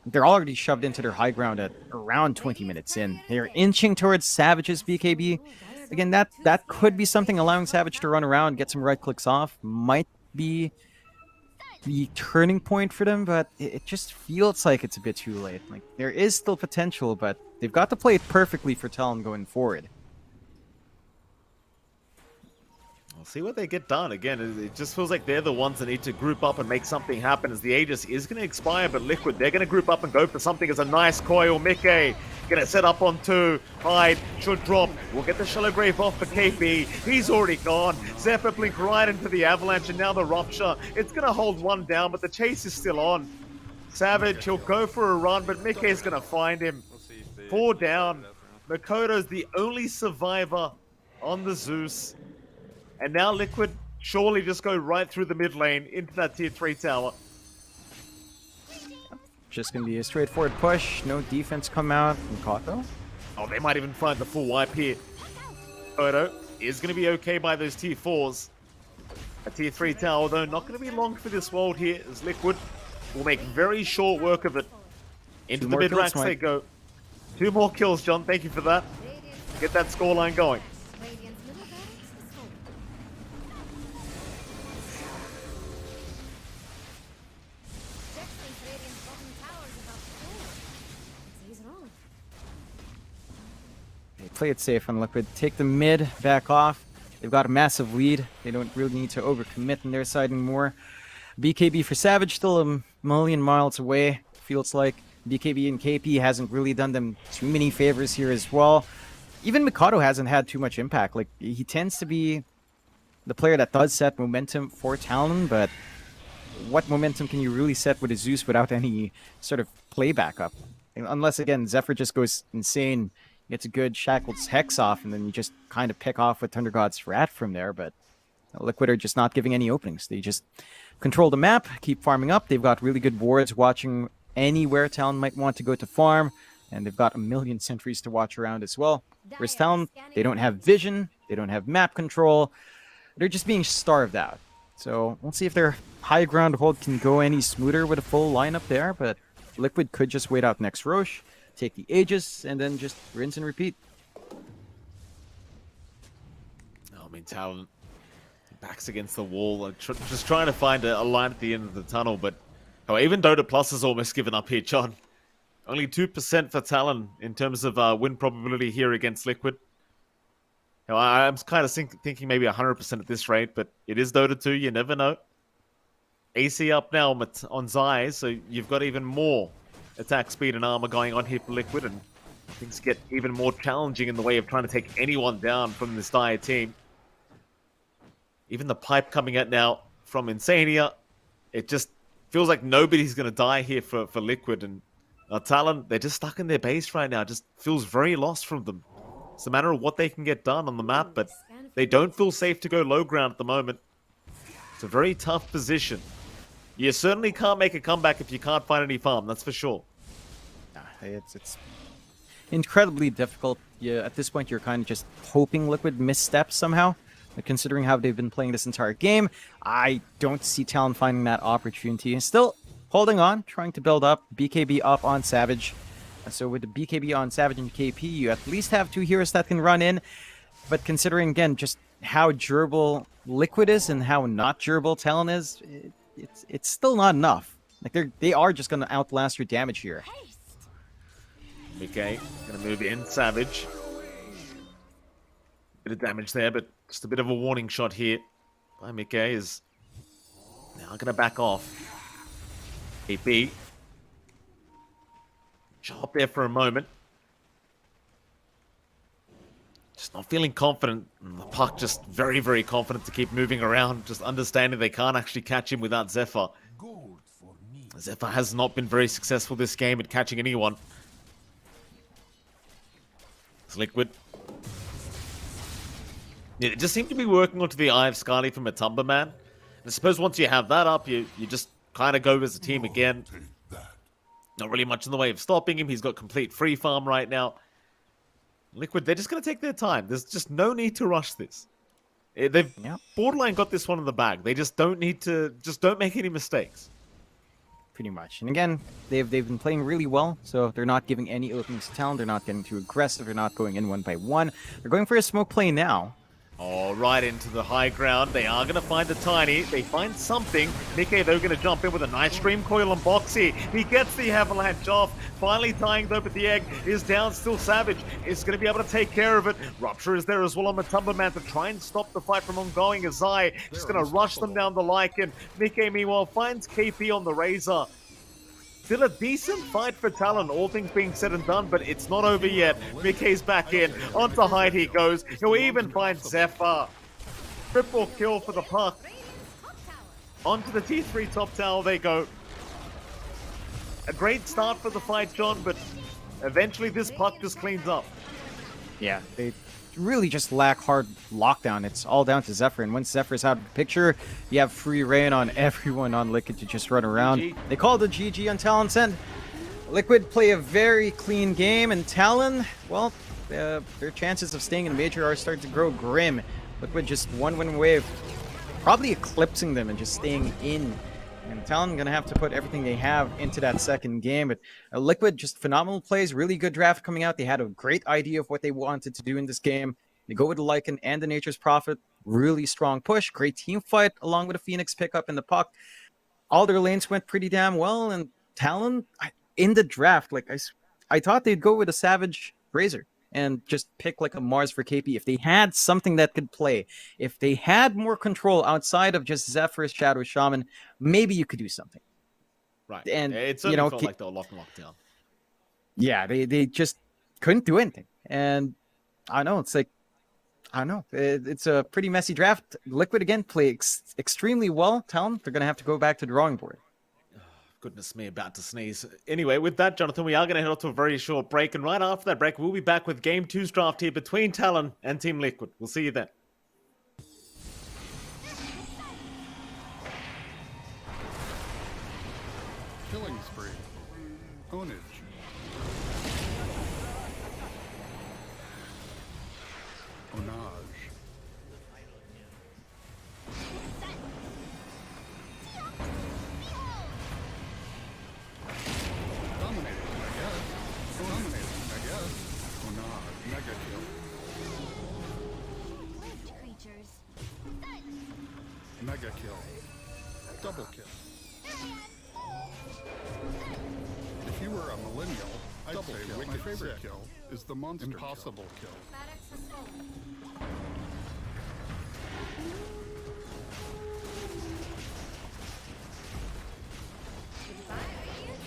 they're already shoved into their high ground at around 20 minutes in. They're inching towards Savage's BKB. Again, that could be something, allowing Savage to run around, get some right clicks off. Might be the turning point for them, but it just feels like it's a bit too late. Like, there is still potential, but they've got to play it perfectly for Talon going forward. We'll see what they get done. Again, it just feels like they're the ones that need to group up and make something happen, as the Aegis is going to expire, but Liquid, they're going to group up and go for something as a nice coil. Mickey going to set up on 2. Hyde should drop. We'll get the Shallow Grave off for KP. He's already gone. Zephyr blink right into the Avalanche, and now the Rupture. It's going to hold one down, but the chase is still on. Savage, he'll go for a run, but Mickey's going to find him. 4 down. Makoto's the only survivor on the Zeus. And now Liquid surely just go right through the mid lane into that tier 3 tower. Just going to be a straightforward push. No defense come out from Kato. Oh, they might even find the full wipe here. Makoto is going to be okay by those tier 4s. A tier 3 tower, though, not going to be long for this world here, as Liquid will make very short work of it. Into the mid racks they go. 2 more kills, John. Thank you for that. Get that scoreline going. Play it safe on Liquid. Take the mid, back off. They've got a massive lead. They don't really need to overcommit on their side anymore. BKB for Savage still a million miles away, feels like. BKB and KP hasn't really done them too many favors here as well. even Mikado hasn't had too much impact. Like, he tends to be the player that does set momentum for Talon, but what momentum can you really set with a Zeus without any sort of play backup? Unless, again, Zephyr just goes insane, gets a good Shackled's Hex off, and then you just kind of pick off with Thunder God's Wrath from there, but Liquid are just not giving any openings. They just control the map, keep farming up. They've got really good wards watching anywhere Talon might want to go to farm, and they've got a million sentries to watch around as well. Whereas Talon, they don't have vision, they don't have map control, they're just being starved out. So we'll see if their high ground hold can go any smoother with a full lineup there, but Liquid could just wait out next Roche, take the Aegis, and then just rinse and repeat. I mean, Talon backs against the wall, just trying to find a line at the end of the tunnel, but even Dota Plus has almost given up here, John. Only 2% for Talon in terms of win probability here against Liquid. I'm kind of thinking maybe 100% at this rate, but it is Dota 2, you never know. AC up now on Zai, so you've got even more attack speed and armor going on here for Liquid, and things get even more challenging in the way of trying to take anyone down from this dire team. Even the pipe coming out now from Insania, it just feels like nobody's going to die here for Liquid, and Talon, they're just stuck in their base right now. Just feels very lost from them. It's a matter of what they can get done on the map, but they don't feel safe to go low ground at the moment. It's a very tough position. You certainly can't make a comeback if you can't find any farm, that's for sure. It's incredibly difficult. Yeah, at this point, you're kind of just hoping Liquid missteps somehow. But considering how they've been playing this entire game, I don't see Talon finding that opportunity. Still holding on, trying to build up. BKB up on Savage. So with the BKB on Savage and KP, you at least have two heroes that can run in. But considering, again, just how durable Liquid is and how not durable Talon is, it's still not enough. Like, they are just going to outlast your damage here. Okay, gonna move in. Savage. Bit of damage there, but just a bit of a warning shot here by Mickey is now gonna back off. AP. Chop there for a moment. Just not feeling confident. And the puck just very, very confident to keep moving around. Just understanding they can't actually catch him without Zephyr. Zephyr has not been very successful this game at catching anyone. It's Liquid. Yeah, it just seemed to be working onto the Eye of Scarly from a Tumber Man. I suppose once you have that up, you just kind of go as a team again. Not really much in the way of stopping him. He's got complete free farm right now. Liquid, they're just going to take their time. There's just no need to rush this. They've borderline got this one in the bag. They just don't need to, just don't make any mistakes. Pretty much. And again, they've been playing really well, so they're not giving any openings to Talon. They're not getting too aggressive. They're not going in one by one. They're going for a smoke play now. Oh, right into the high ground. They are going to find the Tiny. They find something. Nikkei, they're going to jump in with a nice stream coil on Boxy. He gets the avalanche off. Finally tying though, but the egg is down. Still Savage is going to be able to take care of it. Rupture is there as well on the Tumberman to try and stop the fight from ongoing. As Zai just going to rush them down the Lycan. Nikkei, meanwhile, finds KP on the Razor. Still a decent fight for Talon, all things being said and done, but it's not over yet. Mickey's back in. Onto height he goes. He'll even find Zephyr. Triple kill for the puck. Onto the T3 top tower they go. A great start for the fight, John, but eventually this puck just cleans up. Yeah, they really just lack hard lockdown. It's all down to Zephyr, and once Zephyr's out of the picture, you have free reign on everyone on Liquid to just run around. GG. They call the GG on Talon's end. Liquid play a very clean game, and Talon, well, their chances of staying in Major are starting to grow grim. Liquid just one win away of probably eclipsing them and just staying in. And Talon going to have to put everything they have into that second game. But Liquid, just phenomenal plays, really good draft coming out. They had a great idea of what they wanted to do in this game. They go with the Lycan and the Nature's Prophet. Really strong push, great team fight, along with a Phoenix pickup in the puck. All their lanes went pretty damn well. And Talon, in the draft, like I thought they'd go with a Savage Razor and just pick like a Mars for KP. If they had something that could play, if they had more control outside of just Zephyr's Shadow Shaman, maybe you could do something. Right. And it certainly felt like they were locked down. Yeah, they just couldn't do anything. And I know it's like I don't know. It's a pretty messy draft. Liquid again play extremely well. Talon, they're gonna have to go back to the drawing board. Goodness me, about to sneeze. Anyway, with that, Jonathan, we are going to head off to a very short break. And right after that break, we'll be back with Game 2's draft here between Talon and Team Liquid. We'll see you then. Killing spree. Ownage. Onage. Dominating, I guess. Dominating, I guess. Onage. Mega kill. Lift creatures. Mega kill. Double kill. If you were a millennial, I'd say my favorite kill is the monster impossible kill. Maddox has fallen. Goodbye, Radiant.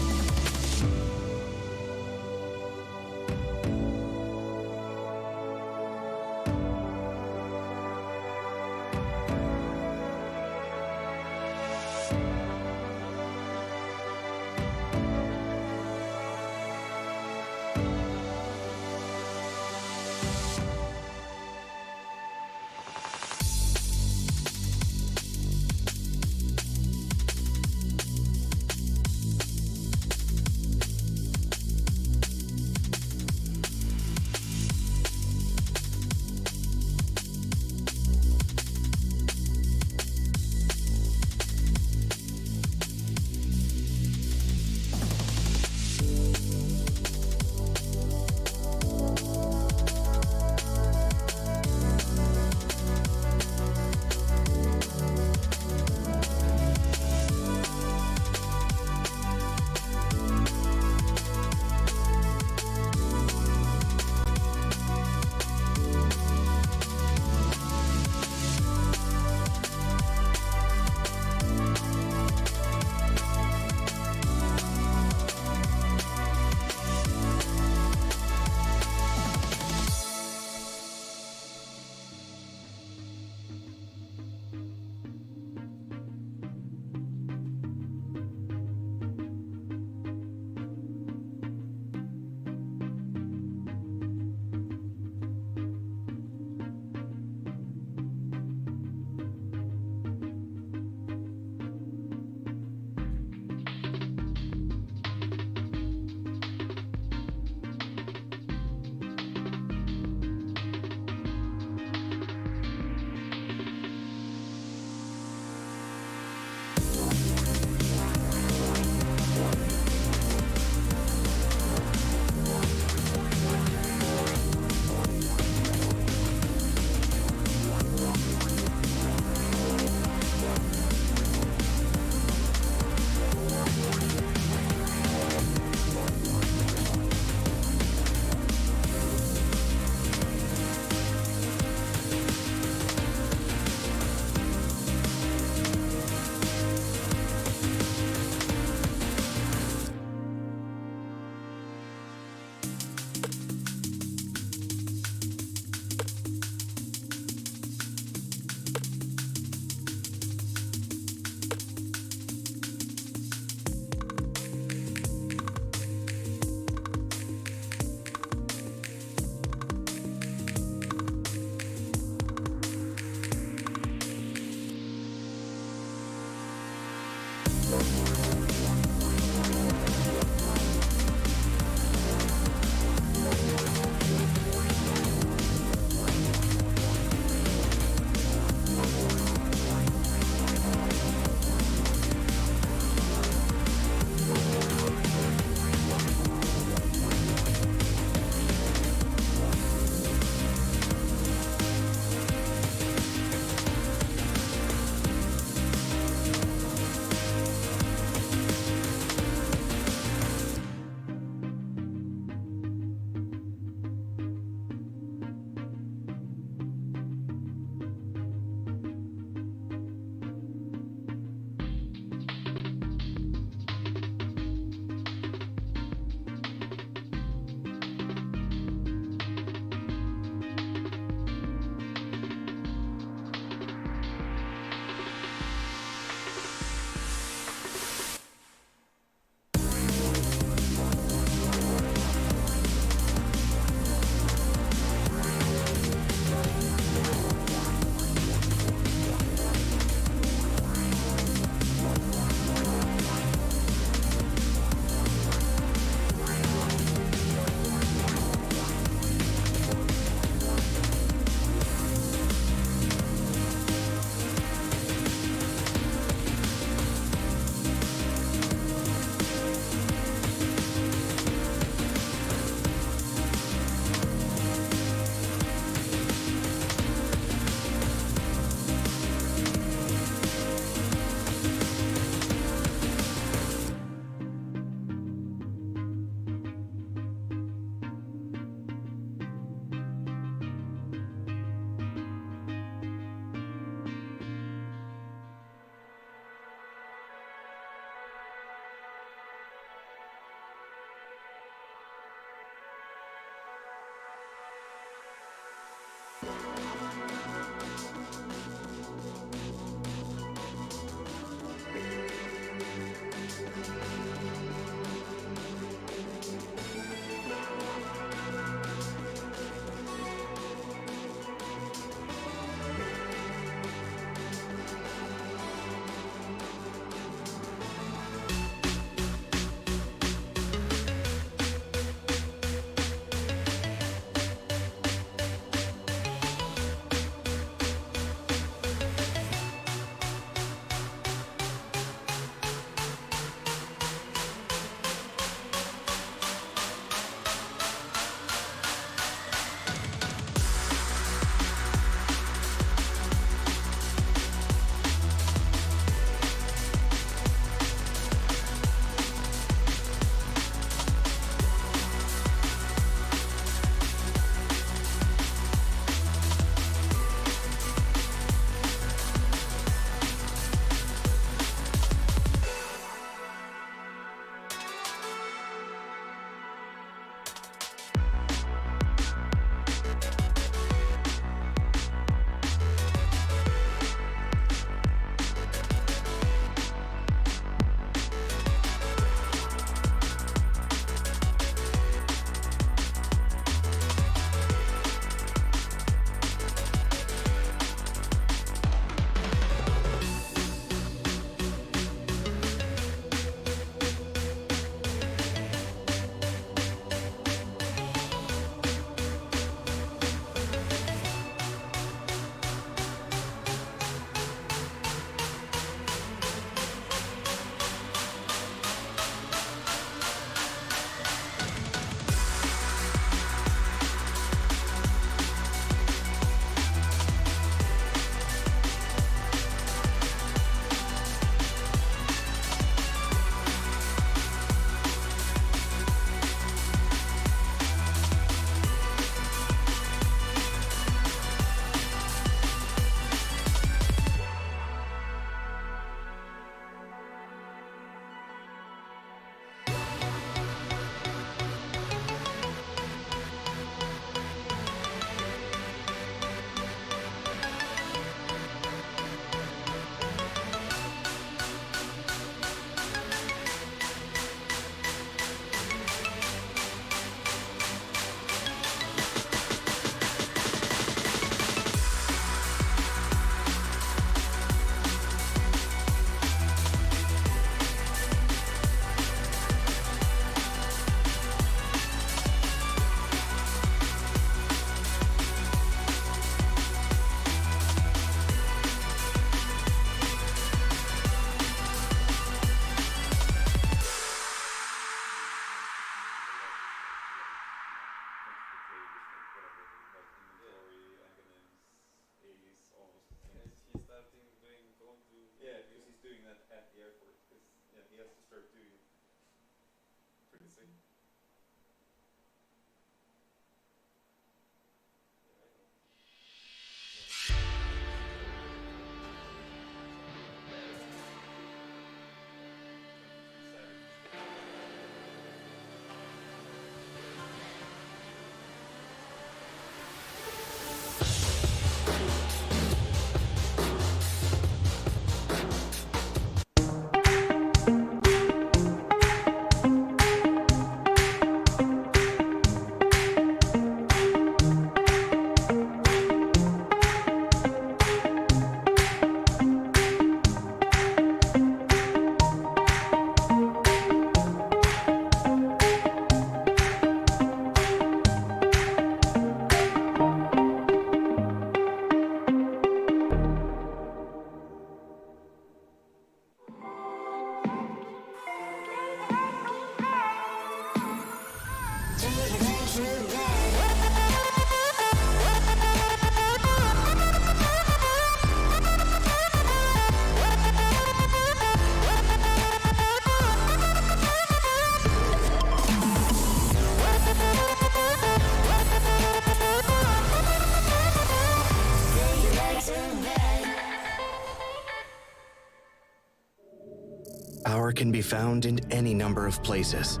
Power can be found in any number of places.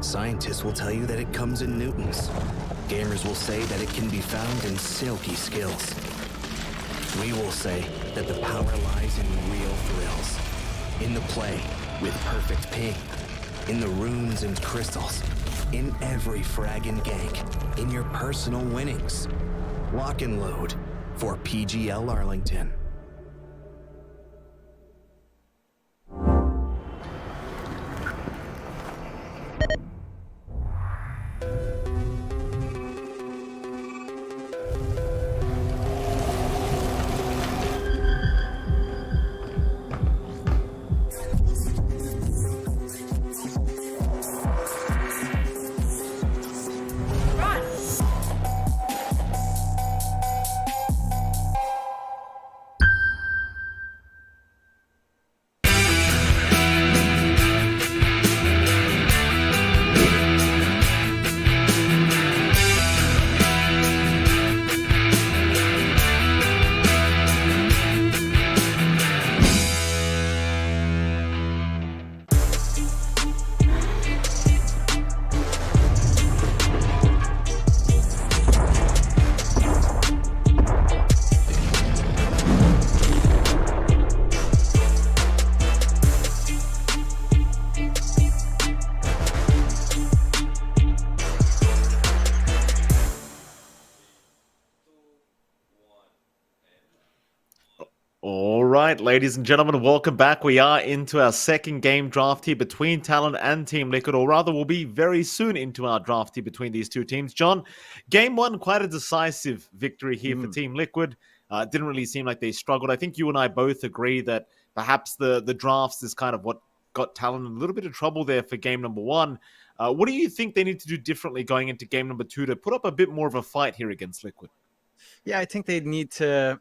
Scientists will tell you that it comes in newtons. Gamers will say that it can be found in silky skills. We will say that the power lies in real thrills. In the play with perfect ping. In the runes and crystals. In every frag and gank. In your personal winnings. Lock and load for PGL Arlington. All right, ladies and gentlemen, welcome back. We are into our second game draft here between Talon and Team Liquid, or rather we'll be very soon into our draft here between these two teams. John, game one, quite a decisive victory here for Team Liquid. Didn't really seem like they struggled. I think you and I both agree that perhaps the drafts is kind of what got Talon in a little bit of trouble there for game number one. What do you think they need to do differently going into game number two to put up a bit more of a fight here against Liquid? Yeah, I think they need to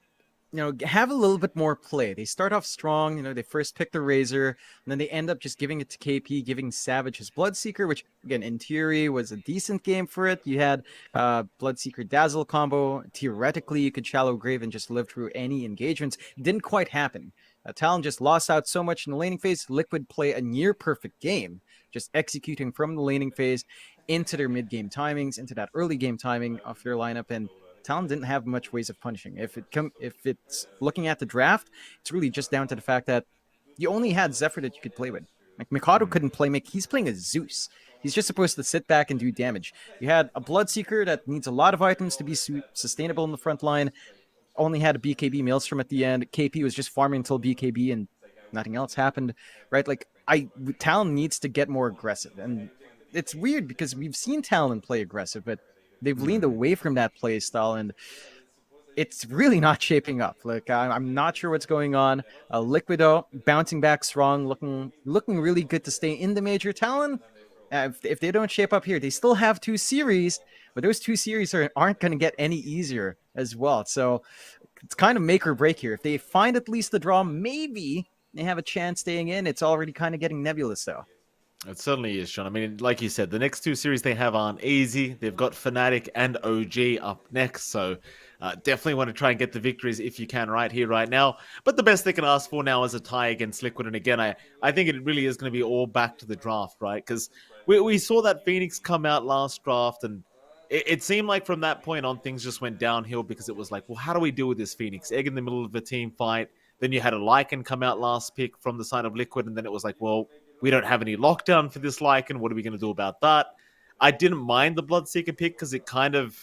have a little bit more play. They start off strong, they first pick the Razor, and then they end up just giving it to KP, giving Savage his Bloodseeker, which, again, in theory was a decent game for it. You had Bloodseeker Dazzle combo. Theoretically, you could Shallow Grave and just live through any engagements. Didn't quite happen. Talon just lost out so much in the laning phase. Liquid play a near-perfect game, just executing from the laning phase into their mid-game timings, into that early game timing of their lineup, and Talon didn't have much ways of punishing. If it's looking at the draft, it's really just down to the fact that you only had Zephyr that you could play with. Like Mikado couldn't play. He's playing a Zeus. He's just supposed to sit back and do damage. You had a Bloodseeker that needs a lot of items to be sustainable in the front line. Only had a BKB Maelstrom at the end. KP was just farming until BKB and nothing else happened, right? Like Talon needs to get more aggressive, and it's weird because we've seen Talon play aggressive, but they've leaned away from that play style, and it's really not shaping up. Like I'm not sure what's going on. Liquido bouncing back strong, looking really good to stay in the major. Talon, if they don't shape up here, they still have 2 series, but those 2 series aren't going to get any easier as well. So it's kind of make or break here. If they find at least the draw, maybe they have a chance staying in. It's already kind of getting nebulous though. It certainly is, Sean. I mean, like you said, the next 2 series they have aren't easy. They've got Fnatic and OG up next, so definitely want to try and get the victories if you can right here, right now. But the best they can ask for now is a tie against Liquid, and again, I think it really is going to be all back to the draft, right? Because we saw that Phoenix come out last draft, and it seemed like from that point on, things just went downhill because it was like, well, how do we deal with this Phoenix? Egg in the middle of a team fight. Then you had a Lycan come out last pick from the side of Liquid, and then it was like, well, we don't have any lockdown for this Lycan. What are we going to do about that? I didn't mind the Bloodseeker pick because it kind of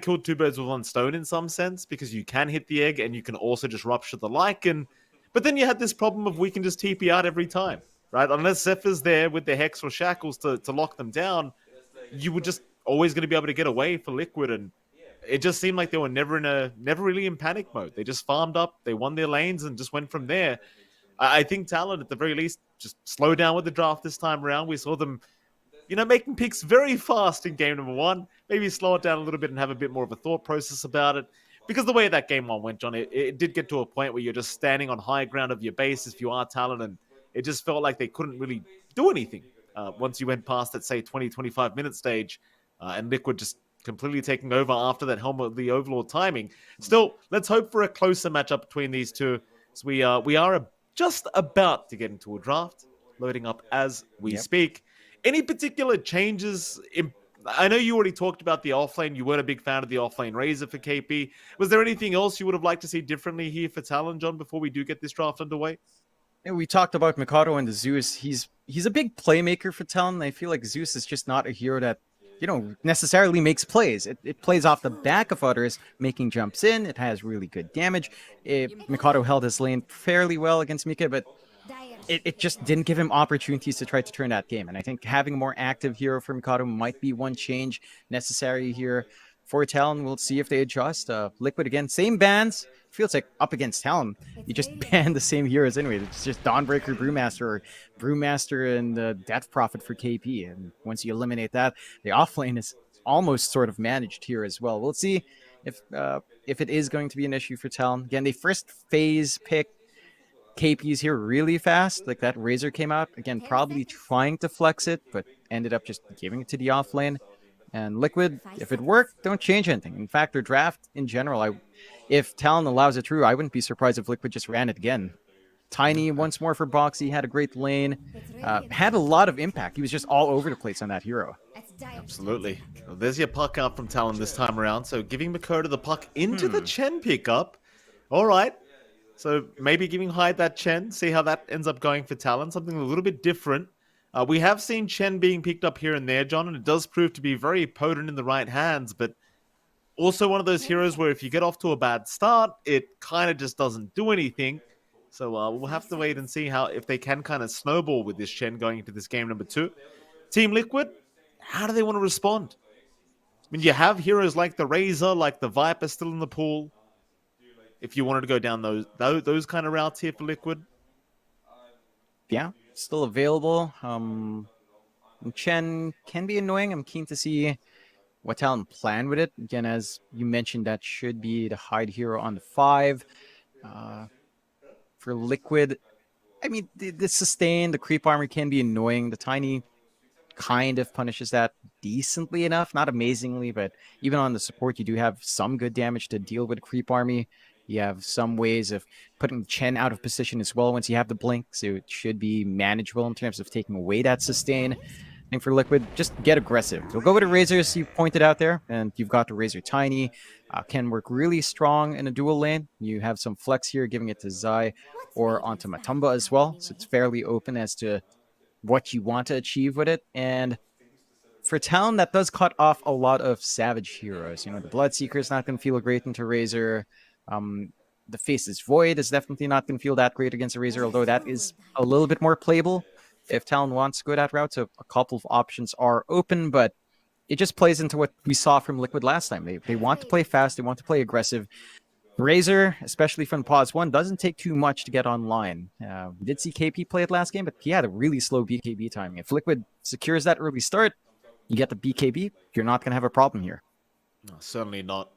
killed 2 birds with 1 stone in some sense, because you can hit the egg and you can also just rupture the Lycan. But then you had this problem of we can just TP out every time, right? Unless Zephyr's there with the Hex or Shackles to lock them down, you were just always going to be able to get away for Liquid, and it just seemed like they were never really in panic mode. They just farmed up, they won their lanes and just went from there. I think Talon, at the very least, just slow down with the draft this time around. We saw them, making picks very fast in game number 1. Maybe slow it down a little bit and have a bit more of a thought process about it. Because the way that game 1 went, John, it did get to a point where you're just standing on high ground of your base if you are Talon, and it just felt like they couldn't really do anything once you went past that, say, 20, 25-minute stage, and Liquid just completely taking over after that Helm of the Overlord timing. Still, let's hope for a closer matchup between these two. So we are just about to get into a draft, loading up as we speak. Any particular changes? I know you already talked about the offlane. You weren't a big fan of the offlane Razor for KP. Was there anything else you would have liked to see differently here for Talon, John, before we do get this draft underway? And we talked about Mikado and the Zeus. He's a big playmaker for Talon. I feel like Zeus is just not a hero that, necessarily makes plays. It plays off the back of others, making jumps in. It has really good damage. Mikado held his lane fairly well against Mika, but it just didn't give him opportunities to try to turn that game. And I think having a more active hero for Mikado might be one change necessary here for Talon. We'll see if they adjust. Liquid again, same bans. Feels like up against Talon, you just ban the same heroes anyway. It's just Dawnbreaker, Brewmaster, or Brewmaster and Death Prophet for KP. And once you eliminate that, the offlane is almost sort of managed here as well. We'll see if it is going to be an issue for Talon. Again, they first phase pick KP's here really fast. Like that Razor came out. Again, probably trying to flex it, but ended up just giving it to the offlane. And Liquid, if it worked, don't change anything. In fact, their draft in general, if Talon allows it through, I wouldn't be surprised if Liquid just ran it again. Tiny once more for Boxy, had a great lane, had a lot of impact. He was just all over the place on that hero. Absolutely. Well, there's your puck out from Talon this time around. So giving Makota the puck into the Chen pickup. All right. So maybe giving Hyde that Chen, see how that ends up going for Talon. Something a little bit different. We have seen Chen being picked up here and there, John, and it does prove to be very potent in the right hands, but also one of those heroes where if you get off to a bad start, it kind of just doesn't do anything. So we'll have to wait and see if they can kind of snowball with this Chen going into this game number 2. Team Liquid, how do they want to respond? I mean, you have heroes like the Razor, like the Viper still in the pool. If you wanted to go down those kind of routes here for Liquid. Yeah, still available. Chen can be annoying. I'm keen to see what Talon plan with it. Again, as you mentioned, that should be the Hyde hero on the 5. For Liquid, I mean, the sustain, the creep armor can be annoying. The Tiny kind of punishes that decently enough. Not amazingly, but even on the support, you do have some good damage to deal with creep army. You have some ways of putting Chen out of position as well once you have the blink, so it should be manageable in terms of taking away that sustain. I think for Liquid, just get aggressive. So go with the Razors you pointed out there, and you've got the Razor Tiny. Can work really strong in a dual lane. You have some flex here, giving it to Zai or onto Matumba as well, so it's fairly open as to what you want to achieve with it. And for Talon, that does cut off a lot of Savage heroes. The Bloodseeker is not going to feel great into Razor. The Faceless Void is definitely not going to feel that great against a Razor, although that is a little bit more playable if Talon wants to go that route. So a couple of options are open, but it just plays into what we saw from Liquid last time. They want to play fast, they want to play aggressive. Razor, especially from Pause 1, doesn't take too much to get online. We did see KP play it last game, but he had a really slow BKB timing. If Liquid secures that early start, you get the BKB, you're not going to have a problem here. No, certainly not.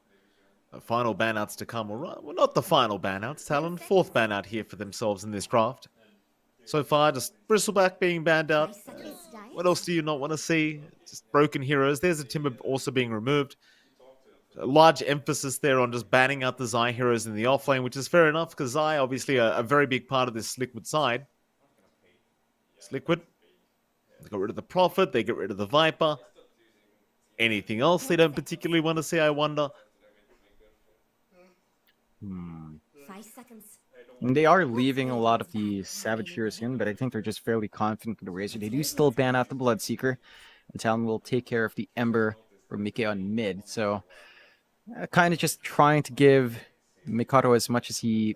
Final banouts to come. Well, not the final banouts, Talon. 4th banout here for themselves in this draft. So far, just Bristleback being banned out. What else do you not want to see? Just broken heroes. There's a Timber also being removed. A large emphasis there on just banning out the Zai heroes in the offlane, which is fair enough, because Zai obviously a very big part of this Liquid side. It's Liquid. They got rid of the Prophet. They get rid of the Viper. Anything else they don't particularly want to see, I wonder? 5 seconds. And they are leaving a lot of the Savage heroes in, but I think they're just fairly confident with the Razor. They do still ban out the Bloodseeker, and Talon will take care of the Ember or Mickey on mid. So kind of just trying to give Mikado as much as he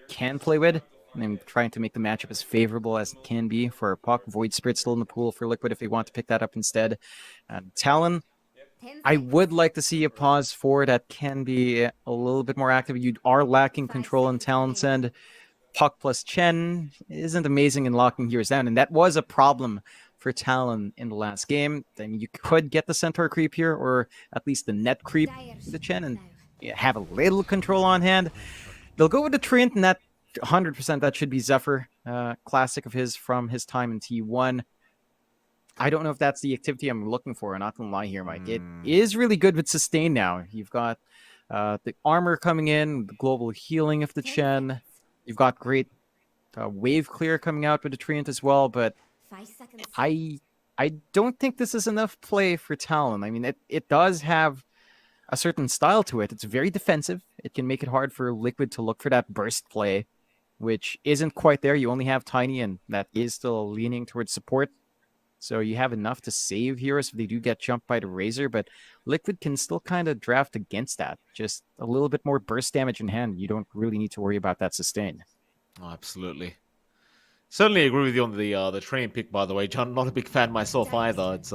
can play with, and trying to make the matchup as favorable as it can be for Puck. Void Spirit still in the pool for Liquid if they want to pick that up instead. Talon, I would like to see a pause 4 that can be a little bit more active. You are lacking control on Talon's end. Puck plus Chen isn't amazing in locking heroes down, and that was a problem for Talon in the last game. Then you could get the Centaur creep here, or at least the net creep with the Chen, and have a little control on hand. They'll go with the Treant, and that 100% that should be Zephyr, classic of his from his time in T1. I don't know if that's the activity I'm looking for. I'm not going to lie here, Mike. It is really good with sustain now. You've got the armor coming in, the global healing of the Chen. You've got great wave clear coming out with the Treant as well, but 5 seconds. I I don't think this is enough play for Talon. I mean, it does have a certain style to it. It's very defensive. It can make it hard for Liquid to look for that burst play, which isn't quite there. You only have Tiny, and that is still leaning towards support. So you have enough to save heroes if they do get jumped by the Razor, but Liquid can still kind of draft against that. Just a little bit more burst damage in hand. You don't really need to worry about that sustain. Oh, absolutely. Certainly agree with you on the train pick, by the way, John. Not a big fan myself either. It's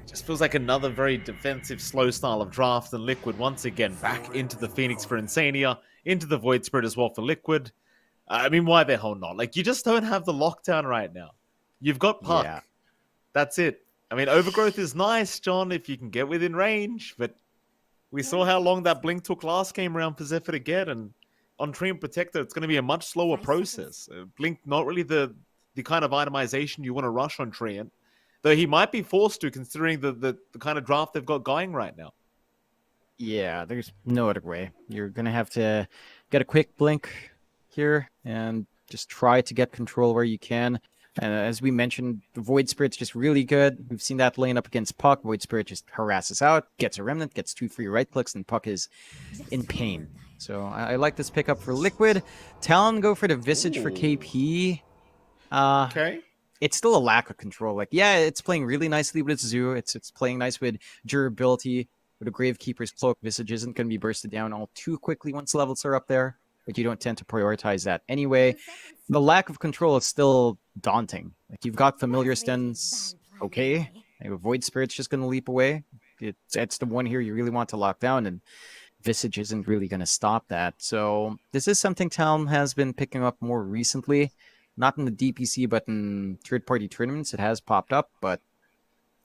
just feels like another very defensive, slow style of draft, and Liquid once again back into the Phoenix for Insania, into the Void Spirit as well for Liquid. I mean, why the hell not? Like, you just don't have the lockdown right now. You've got Puck. Yeah. That's it. I mean, Overgrowth is nice, John, if you can get within range, but we saw how long that Blink took last game around for Zephyr to get, and on Treant Protector, it's going to be a much slower process. Blink, not really the kind of itemization you want to rush on Treant, though he might be forced to, considering the kind of draft they've got going right now. Yeah, there's no other way. You're going to have to get a quick blink here and just try to get control where you can. And as we mentioned, the Void Spirit's just really good. We've seen that lane up against Puck. Void Spirit just harasses out, gets a Remnant, gets 2 free right clicks, and Puck is in pain. So I like this pickup for Liquid. Talon go for the Visage for KP. Okay. It's still a lack of control. Like, yeah, it's playing really nicely with its Zoo. It's playing nice with durability. With a Gravekeeper's Cloak, Visage isn't going to be bursted down all too quickly once levels are up there. But you don't tend to prioritize that anyway. The lack of control is still daunting. Like, you've got Familiar Stuns, okay. Like, Void Spirit's just going to leap away. It's the one here you really want to lock down, and Visage isn't really going to stop that. So this is something Talon has been picking up more recently. Not in the DPC, but in third-party tournaments. It has popped up, but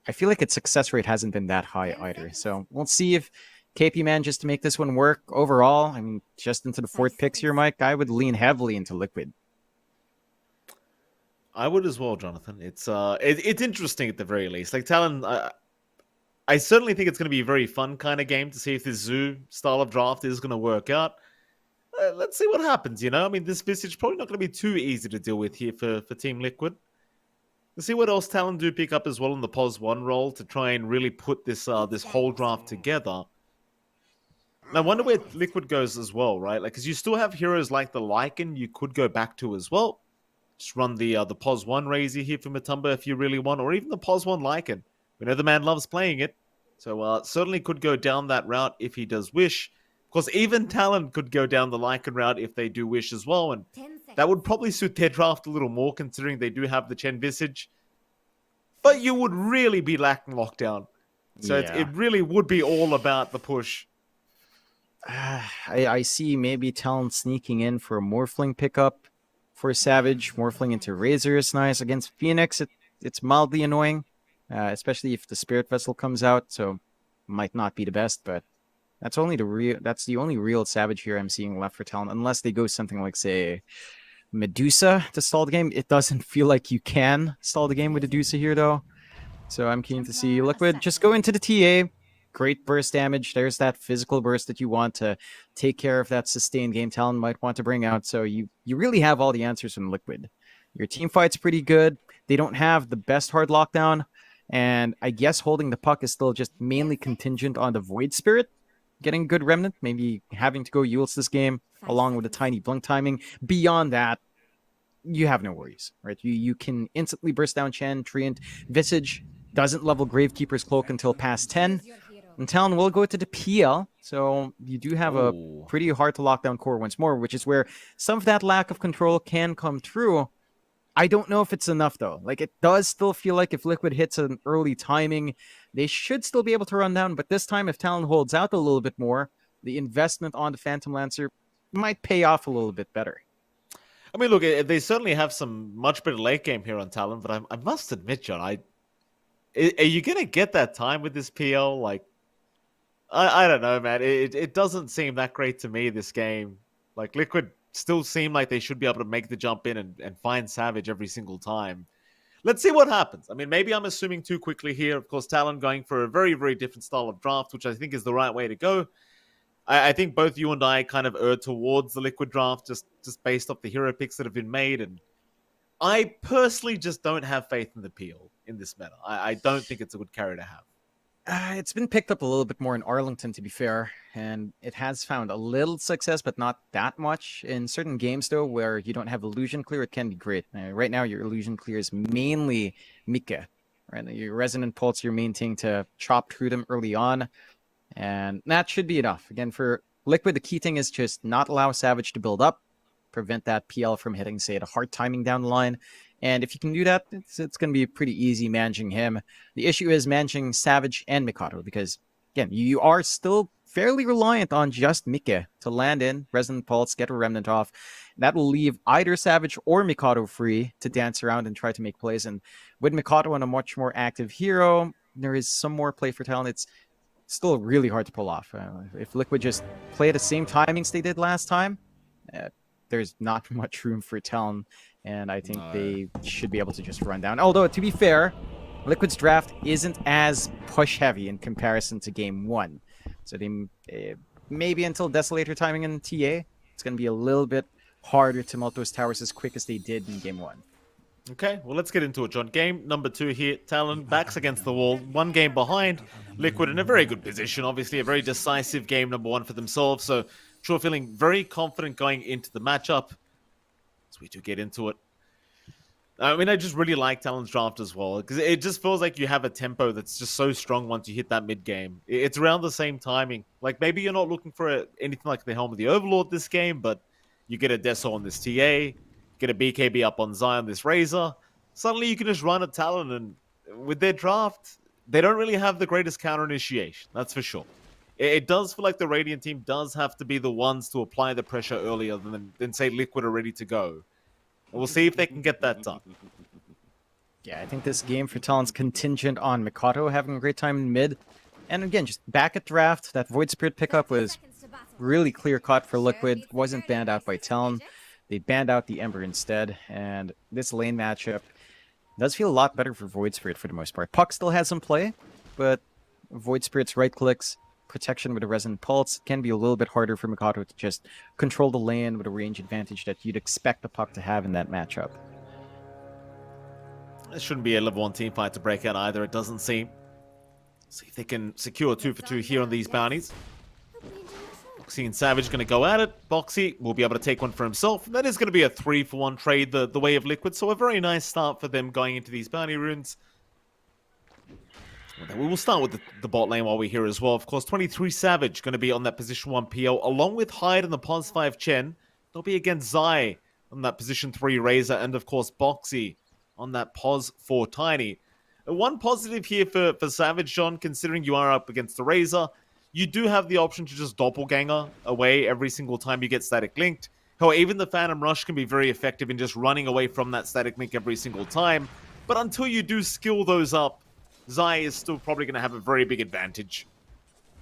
I feel like its success rate hasn't been that high either. So we'll see if KP manages to make this one work. Overall, I mean, just into the 4th picks here, Mike, I would lean heavily into Liquid. I would as well, Jonathan. It's interesting at the very least. Like, Talon, I certainly think it's going to be a very fun kind of game to see if this Zoo style of draft is going to work out. Let's see what happens, you know? I mean, this Visage probably not going to be too easy to deal with here for Team Liquid. Let's see what else Talon do pick up as well in the POS 1 role to try and really put this whole draft together. Now, I wonder where Liquid goes as well, right? Like, because you still have heroes like the Lycan you could go back to as well. Just run the POS 1 Razor here for Matumba if you really want, or even the POS 1 Lycan. We know the man loves playing it, so certainly could go down that route if he does wish. Of course, even Talon could go down the Lycan route if they do wish as well, and that would probably suit their draft a little more, considering they do have the Chen Visage. But you would really be lacking lockdown. So Yeah. it really would be all about the push. I see maybe Talon sneaking in for a Morphling pickup for Savage. Morphling into Razor is nice. Against Phoenix, it's mildly annoying, especially if the Spirit Vessel comes out, so might not be the best, but that's the only real Savage here I'm seeing left for Talon, unless they go something like, say, Medusa to stall the game. It doesn't feel like you can stall the game with Medusa here, though. So I'm keen to see Liquid just go into the TA. Great burst damage. There's that physical burst that you want to take care of that sustained game Talon might want to bring out. So you really have all the answers from Liquid. Your team fight's pretty good. They don't have the best hard lockdown. And I guess holding the puck is still just mainly contingent on the Void Spirit getting good Remnant, maybe having to go Yules this game, along with a tiny blink timing. Beyond that, you have no worries, right? You can instantly burst down Chen, Treant. Visage doesn't level Gravekeeper's Cloak until past 10. And Talon will go to the PL, so you do have a pretty hard to lock down core once more, which is where some of that lack of control can come through. I don't know if it's enough, though. Like, it does still feel like if Liquid hits an early timing, they should still be able to run down. But this time, if Talon holds out a little bit more, the investment on the Phantom Lancer might pay off a little bit better. I mean, look, they certainly have some much better late game here on Talon, but I must admit, John, are you going to get that time with this PL? Like, I don't know, man. It doesn't seem that great to me, this game. Like, Liquid still seem like they should be able to make the jump in and find Savage every single time. Let's see what happens. I mean, maybe I'm assuming too quickly here. Of course, Talon going for a very, very different style of draft, which I think is the right way to go. I think both you and I kind of err towards the Liquid draft, just based off the hero picks that have been made. And I personally just don't have faith in the PL in this meta. I don't think it's a good carry to have. It's been picked up a little bit more in Arlington, to be fair, and it has found a little success, but not that much. In certain games, though, where you don't have illusion clear, it can be great. Right now, your illusion clear is mainly Mika. Right, your resonant pulse, your main thing to chop through them early on, and that should be enough. Again, for Liquid, the key thing is just not allow Savage to build up, prevent that PL from hitting, say, at a hard timing down the line. And if you can do that, it's going to be pretty easy managing him. The issue is managing Savage and Mikado, because, again, you are still fairly reliant on just Mika to land in, Resonant Pulse, get a Remnant off. That will leave either Savage or Mikado free to dance around and try to make plays. And with Mikado on a much more active hero, there is some more play for Talon. It's still really hard to pull off. If Liquid just play the same timings they did last time, there's not much room for Talon, and I think they should be able to just run down. Although, to be fair, Liquid's draft isn't as push-heavy in comparison to Game 1. So they maybe until Desolator timing in TA, it's going to be a little bit harder to melt those towers as quick as they did in Game 1. Okay, well, let's get into it, John. Game number 2 here. Talon backs against the wall. 1 game behind. Liquid in a very good position. Obviously, a very decisive game number 1 for themselves. So, sure, feeling very confident going into the matchup. As we do get into it. I mean, I just really like Talon's draft as well, because it just feels like you have a tempo that's just so strong once you hit that mid game. It's around the same timing. Like, maybe you're not looking for anything like the Helm of the Overlord this game, but you get a Deso on this TA, get a BKB up on Zion, this Razor. Suddenly you can just run a Talon, and with their draft, they don't really have the greatest counter initiation, that's for sure. It does feel like the Radiant team does have to be the ones to apply the pressure earlier than say, Liquid are ready to go. And we'll see if they can get that done. Yeah, I think this game for Talon's contingent on Mikado having a great time in mid. And again, just back at draft, that Void Spirit pickup was really clear-cut for Liquid. Wasn't banned out by Talon. They banned out the Ember instead. And this lane matchup does feel a lot better for Void Spirit for the most part. Puck still has some play, but Void Spirit's right clicks, protection with a Resonant Pulse can be a little bit harder for Mikado to just control the lane with a range advantage that you'd expect the Puck to have in that matchup. This shouldn't be a level 1 team fight to break out either, it doesn't seem. See if they can secure 2 for 2 here on these bounties. Boxy and Savage going to go at it. Boxy will be able to take one for himself. That is going to be a 3-for-1 trade the way of Liquid, so a very nice start for them going into these bounty runes. We will start with the bot lane while we're here as well. Of course, 23 Savage going to be on that position 1 PO, along with Hyde and the Pos 5 Chen. They'll be against Zai on that position 3 Razor, and of course Boxy on that Pos 4 Tiny. One positive here for Savage, John, considering you are up against the Razor, you do have the option to just doppelganger away every single time you get static linked. However, even the Phantom Rush can be very effective in just running away from that static link every single time. But until you do skill those up, Zai is still probably going to have a very big advantage.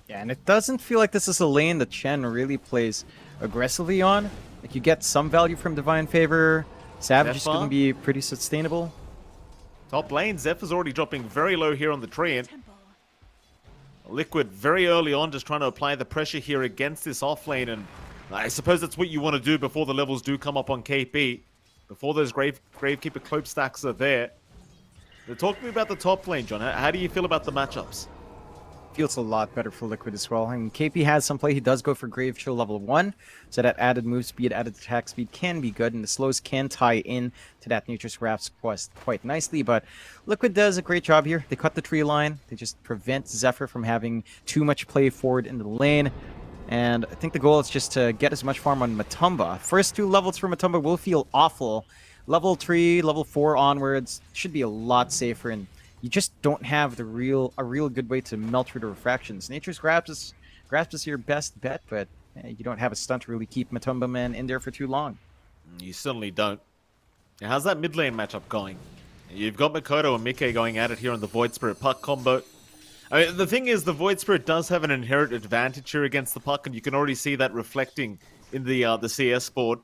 Yeah, and it doesn't feel like this is a lane that Chen really plays aggressively on. Like, you get some value from Divine Favor. Savage is going to be pretty sustainable. Top lane, Zephyr's already dropping very low here on the tree. And Liquid very early on just trying to apply the pressure here against this off lane. And I suppose that's what you want to do before the levels do come up on KP. Before those Gravekeeper Cloak stacks are there. Talk to me about the top lane, John. How do you feel about the matchups? Feels a lot better for Liquid as well. I mean, KP has some play. He does go for Grave Chill level 1, so that added move speed, added attack speed can be good, and the slows can tie in to that Nature's Wrath quite nicely, but Liquid does a great job here. They cut the tree line. They just prevent Zephyr from having too much play forward in the lane, and I think the goal is just to get as much farm on Matumba. First 2 levels for Matumba will feel awful. Level 3, level 4 onwards should be a lot safer, and you just don't have a real good way to melt through the refractions. Nature's Grasp is your best bet, but you don't have a stunt to really keep Matumba Man in there for too long. You certainly don't. Now, how's that mid lane matchup going? You've got Makoto and Mike going at it here on the Void Spirit Puck combo. I mean, the thing is, the Void Spirit does have an inherent advantage here against the Puck, and you can already see that reflecting in the CS board.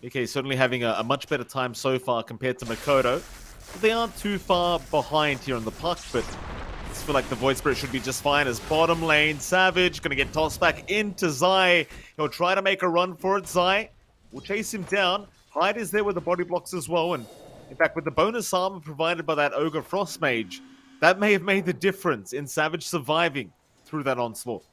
Okay, certainly having a much better time so far compared to Makoto. But they aren't too far behind here on the Puck, but I just feel like the Void Spirit should be just fine as bottom lane. Savage going to get tossed back into Zai. He'll try to make a run for it. Zai will chase him down. Hyde is there with the body blocks as well, and In fact, with the bonus armor provided by that Ogre Frost Mage, that may have made the difference in Savage surviving through that onslaught.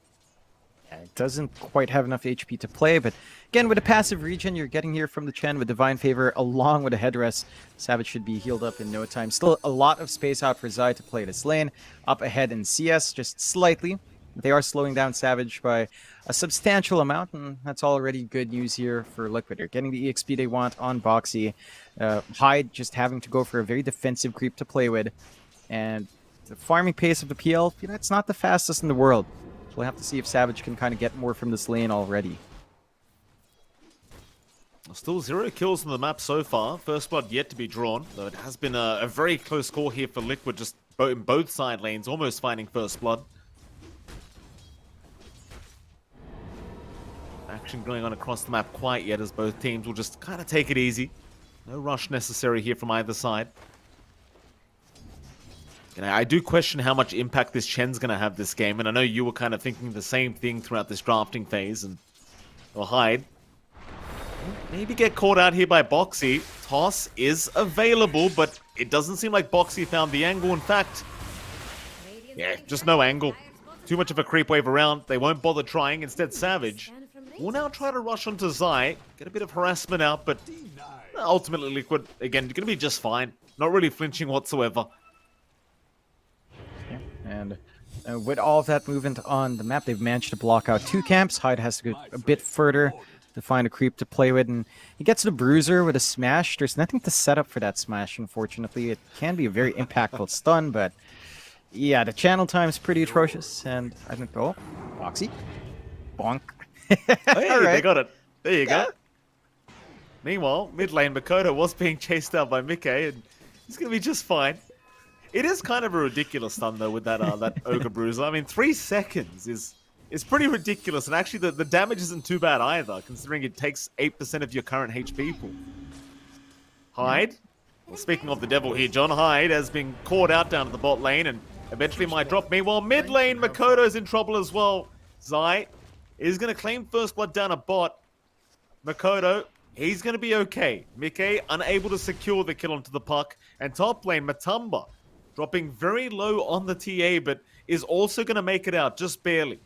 Yeah, it doesn't quite have enough HP to play, but again, with a passive regen you're getting here from the Chen with Divine Favor along with a headrest, Savage should be healed up in no time. Still a lot of space out for Zai to play this lane. Up ahead in CS, just slightly. They are slowing down Savage by a substantial amount, and that's already good news here for Liquid. They're getting the EXP they want on Boxy. Hyde just having to go for a very defensive creep to play with. And the farming pace of the PL, it's not the fastest in the world. So we'll have to see if Savage can kind of get more from this lane already. Still 0 kills on the map so far. First blood yet to be drawn, though it has been a very close call here for Liquid, just in both side lanes, almost finding first blood. Action going on across the map quite yet, as both teams will just kind of take it easy. No rush necessary here from either side. And I do question how much impact this Chen's going to have this game, and I know you were kind of thinking the same thing throughout this drafting phase, and or Hyde. Maybe get caught out here by Boxy. Toss is available, but it doesn't seem like Boxy found the angle. In fact, yeah, just no angle. Too much of a creep wave around. They won't bother trying. Instead, Savage will now try to rush onto Zai. Get a bit of harassment out, but ultimately Liquid, again, going to be just fine. Not really flinching whatsoever. And with all of that movement on the map, they've managed to block out 2 camps. Hyde has to go a bit further to find a creep to play with, and he gets the Bruiser with a smash. There's nothing to set up for that smash, unfortunately. It can be a very impactful stun, but yeah, the channel time is pretty atrocious, and I think, oh, Boxy. Bonk. Hey, right. They got it. There you go. Meanwhile, mid lane, Makoto was being chased out by Mickey, and he's going to be just fine. It is kind of a ridiculous stun, though, with that that Ogre Bruiser. I mean, 3 seconds is pretty ridiculous, and actually the damage isn't too bad either, considering it takes 8% of your current HP pool. Hyde. Well, speaking of the devil here, John Hyde has been caught out down at the bot lane, and eventually might drop. Meanwhile, mid lane, Makoto's in trouble as well. Zai is going to claim first blood down a bot. Makoto, he's going to be okay. Mickey unable to secure the kill onto the puck, and top lane, Matumba, dropping very low on the TA, but is also going to make it out, just barely.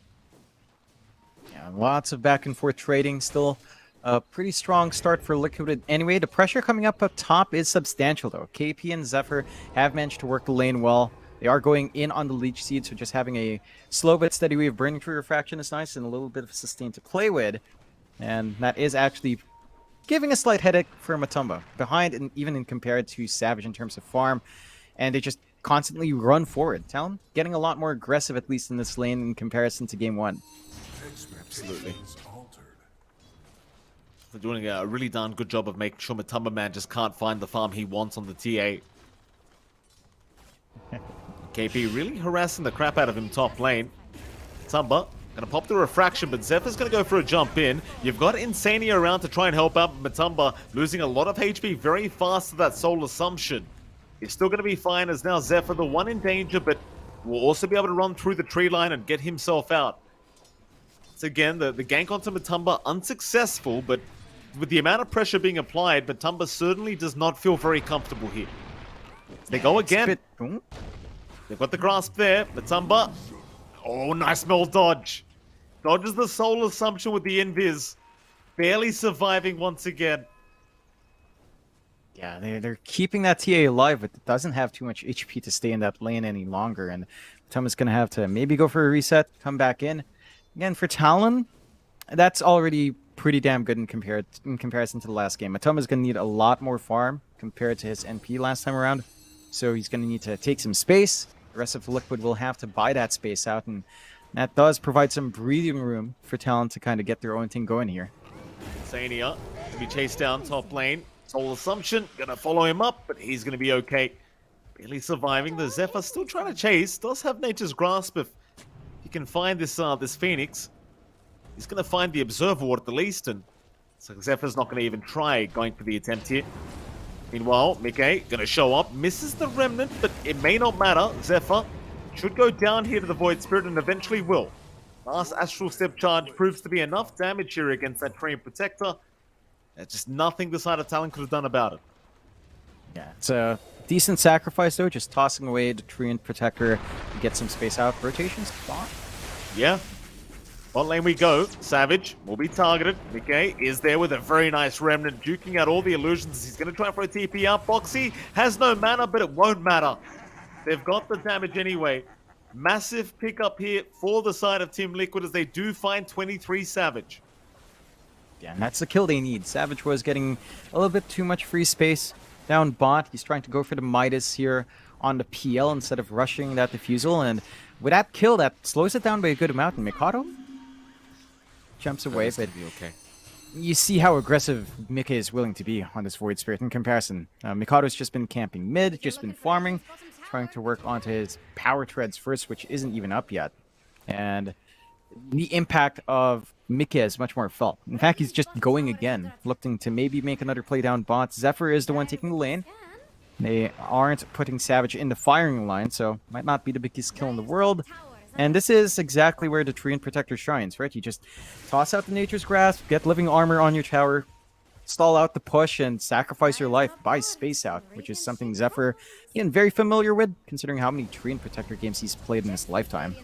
Yeah, lots of back and forth trading. Still a pretty strong start for Liquid. Anyway, the pressure coming up top is substantial, though. KP and Zephyr have managed to work the lane well. They are going in on the Leech Seed, so just having a slow but steady way of burning through Refraction is nice, and a little bit of sustain to play with. And that is actually giving a slight headache for Matumba. Behind, and even in compared to Savage in terms of farm. And they just constantly run forward. Talon getting a lot more aggressive, at least in this lane, in comparison to Game 1. Absolutely. They're doing a really darn good job of making sure Matumba Man just can't find the farm he wants on the TA. KP really harassing the crap out of him top lane. Matumba gonna pop the refraction, but Zephyr's gonna go for a jump in. You've got Insania around to try and help out, but Matumba losing a lot of HP very fast to that Soul Assumption. He's still gonna be fine, as now Zephyr the one in danger, but will also be able to run through the tree line and get himself out. So again, the gank onto Matumba unsuccessful, but with the amount of pressure being applied, Matumba certainly does not feel very comfortable here. They go again. They've got the grasp there. Matumba. Oh, nice mill dodge. Dodges the Soul Assumption with the Invis. Barely surviving once again. Yeah, they're keeping that TA alive, but it doesn't have too much HP to stay in that lane any longer. And Matumba's going to have to maybe go for a reset, come back in. Again, for Talon, that's already pretty damn good in comparison to the last game. Matumba's going to need a lot more farm compared to his NP last time around. So he's going to need to take some space. The rest of the Liquid will have to buy that space out, and that does provide some breathing room for Talon to kind of get their own thing going here. Sania to be chased down top lane. Soul Assumption gonna follow him up, but he's gonna be okay. Barely surviving. The Zephyr still trying to chase. Does have Nature's Grasp if he can find this this Phoenix. He's gonna find the Observer Ward at the least, and so Zephyr's not gonna even try going for the attempt here. Meanwhile, Mickey gonna show up, misses the Remnant, but it may not matter. Zephyr should go down here to the Void Spirit and eventually will. Last Astral Step Charge proves to be enough damage here against that Train Protector. Just nothing the side of Talon could have done about it. Yeah, it's a decent sacrifice though, just tossing away the Treant Protector to get some space out. Rotations spot. Yeah. Bot lane we go. Savage will be targeted. Nikkei is there with a very nice Remnant, duking out all the illusions. He's going to try for a TP up. Boxy has no mana, but it won't matter. They've got the damage anyway. Massive pickup here for the side of Team Liquid as they do find 23 Savage. Yeah, and that's the kill they need. Savage was getting a little bit too much free space down bot. He's trying to go for the Midas here on the PL instead of rushing that defusal. And with that kill, that slows it down by a good amount. And Mikado jumps away, but okay. you see how aggressive Mika is willing to be on this Void Spirit in comparison. Mikado's just been camping mid, just been farming, trying to work onto his power treads first, which isn't even up yet. And the impact of Mika is much more felt. In fact, he's just going again, looking to maybe make another play down bot. Zephyr is the one taking the lane. They aren't putting Savage in the firing line, so might not be the biggest kill in the world. And this is exactly where the Treant Protector shines, right? You just toss out the Nature's Grasp, get living armor on your tower, stall out the push, and sacrifice your life, buy space out, which is something Zephyr, again, very familiar with, considering how many Treant Protector games he's played in his lifetime.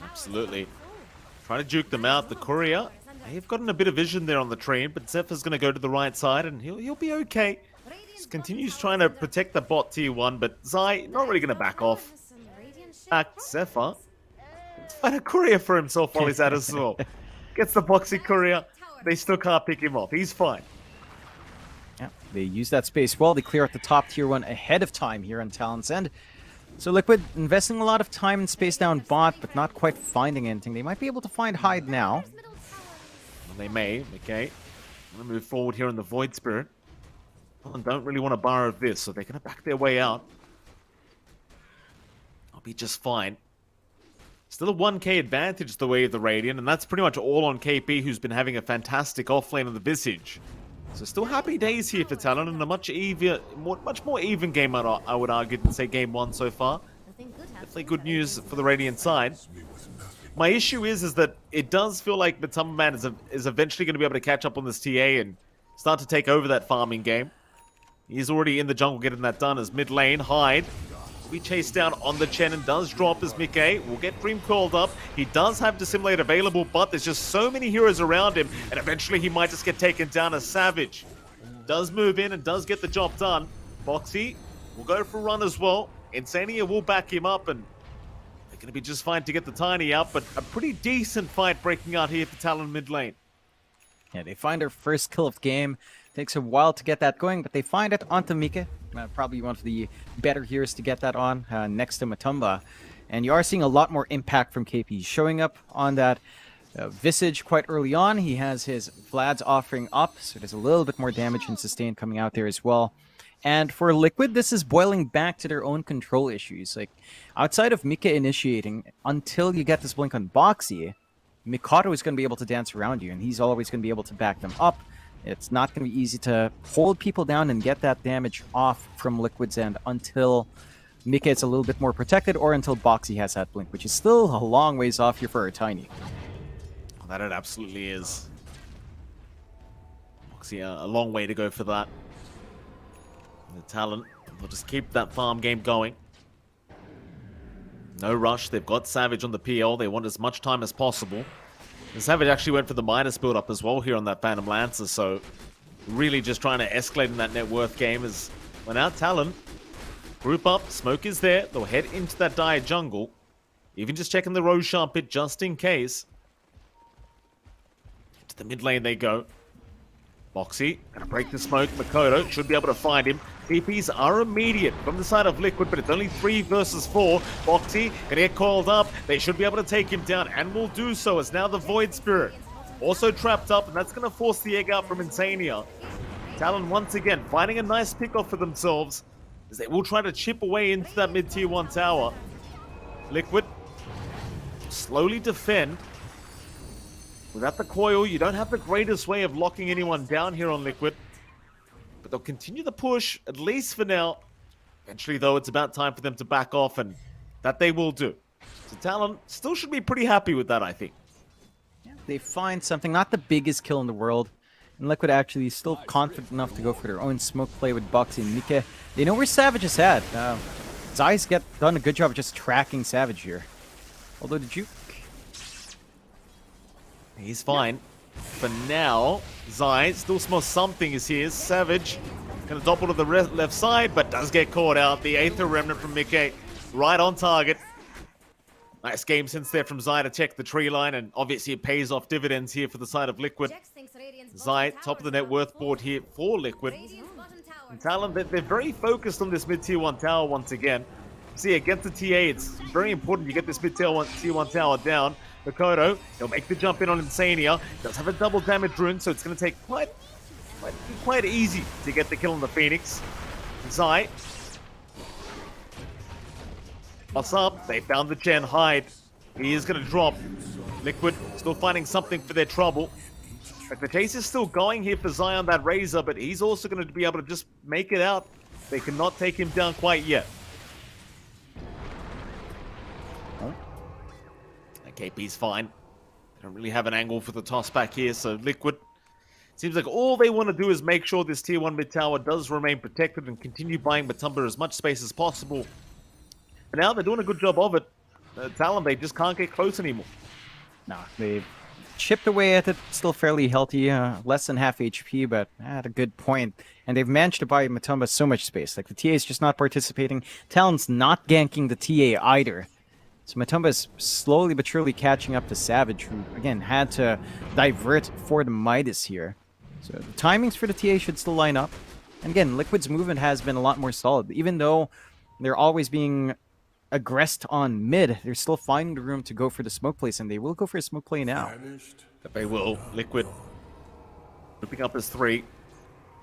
Absolutely. Trying to juke them out. The courier, they've gotten a bit of vision there on the train, but Zephyr's going to go to the right side, and he'll be okay. Just continues trying to protect the bot tier 1, but Zai not really going to back off. In fact, Zephyr, let's find a courier for himself while he's at as well. Gets the boxy courier. They still can't pick him off. He's fine. Yeah, they use that space well. They clear out the top tier 1 ahead of time here on Talon's end. So Liquid investing a lot of time and space down bot, but not quite finding anything. They might be able to find Hyde now. Well, they may. Okay. I'm going to move forward here in the Void Spirit. Well, don't really want to borrow this, so they're going to back their way out. I'll be just fine. Still a 1k advantage the way of the Radiant, and that's pretty much all on KP, who's been having a fantastic offlane on the Visage. So still happy days here for Talon, and a much more even game, I would argue, than say game 1 so far. Definitely good news for the Radiant side. My issue is that it does feel like Matumbaman is eventually going to be able to catch up on this TA and start to take over that farming game. He's already in the jungle getting that done as mid lane. Hyde will be chased down on the Chen and does drop as Mickey will get Dream called up. He does have Dissimulate available, but there's just so many heroes around him, and eventually he might just get taken down as Savage. Does move in and does get the job done. Boxy will go for a run as well. Insania will back him up, and they're going to be just fine to get the Tiny out, but a pretty decent fight breaking out here for Talon mid lane. Yeah, they find their first kill of the game. Takes a while to get that going, but they find it onto Mika. Probably one of the better heroes to get that on next to Matumba. And you are seeing a lot more impact from KP. Showing up on that Visage quite early on. He has his Vlad's offering up, so there's a little bit more damage and sustain coming out there as well. And for Liquid, this is boiling back to their own control issues. Like, outside of Mika initiating, until you get this blink on Boxy, Mikado is going to be able to dance around you, and he's always going to be able to back them up. It's not going to be easy to hold people down and get that damage off from Liquid's end until Mika is a little bit more protected or until Boxy has that blink, which is still a long ways off here for a Tiny. Oh, that it absolutely is. Boxy, a long way to go for that. The Talon will just keep that farm game going. No rush. They've got Savage on the PL. They want as much time as possible. And Savage actually went for the Midas build-up as well here on that Phantom Lancer, so really just trying to escalate in that net worth game as when out Talon. Group up, smoke is there. They'll head into that dire jungle. Even just checking the Roshan pit just in case. To the mid lane they go. Boxy, gonna break the smoke. Makoto should be able to find him. TPs are immediate from the side of Liquid, but it's only 3 versus 4. Boxy gonna get called up. They should be able to take him down, and will do so as now the Void Spirit also trapped up, and that's gonna force the egg out from Insania. Talon once again finding a nice pickoff for themselves as they will try to chip away into that mid-tier 1 tower. Liquid slowly defend. Without the coil, you don't have the greatest way of locking anyone down here on Liquid. But they'll continue the push, at least for now. Eventually, though, it's about time for them to back off, and that they will do. So Talon still should be pretty happy with that, I think. Yeah, they find something, not the biggest kill in the world. And Liquid actually still confident enough to go for their own smoke play with Boxy and Mike. They know where Savage is at. Zai's done a good job of just tracking Savage here. Although the juke... He's fine. For now, Zai still smells something as he is. Savage gonna double to the left side, but does get caught out. The Aether Remnant from Mike right on target. Nice game sense there from Zai to check the tree line, and obviously it pays off dividends here for the side of Liquid. Zai, top of the net worth board here for Liquid. And Talon, they're very focused on this mid-tier 1 tower once again. See, against the TA, it's very important you get this mid-tier 1 tower down. Makoto, he'll make the jump in on Insania. Does have a double damage rune, so it's going to take quite easy to get the kill on the Phoenix. Zai. What's up? They found the Gen hide. He is going to drop. Liquid still finding something for their trouble. But the chase is still going here for Zai on that Razor, but he's also going to be able to just make it out. They cannot take him down quite yet. KP's fine. They don't really have an angle for the toss back here, so Liquid seems like all they want to do is make sure this tier 1 mid tower does remain protected and continue buying Matumba as much space as possible. But now they're doing a good job of it. Talon, they just can't get close anymore. Nah, they've chipped away at it, still fairly healthy, less than half HP, but at a good point. And they've managed to buy Matumba so much space. Like, the TA is just not participating. Talon's not ganking the TA either. So Matumba is slowly but surely catching up to Savage, who, again, had to divert for the Midas here. So the timings for the TA should still line up. And again, Liquid's movement has been a lot more solid. Even though they're always being aggressed on mid, they're still finding the room to go for the smoke plays, and they will go for a smoke play now. But they will. Liquid ripping up as 3.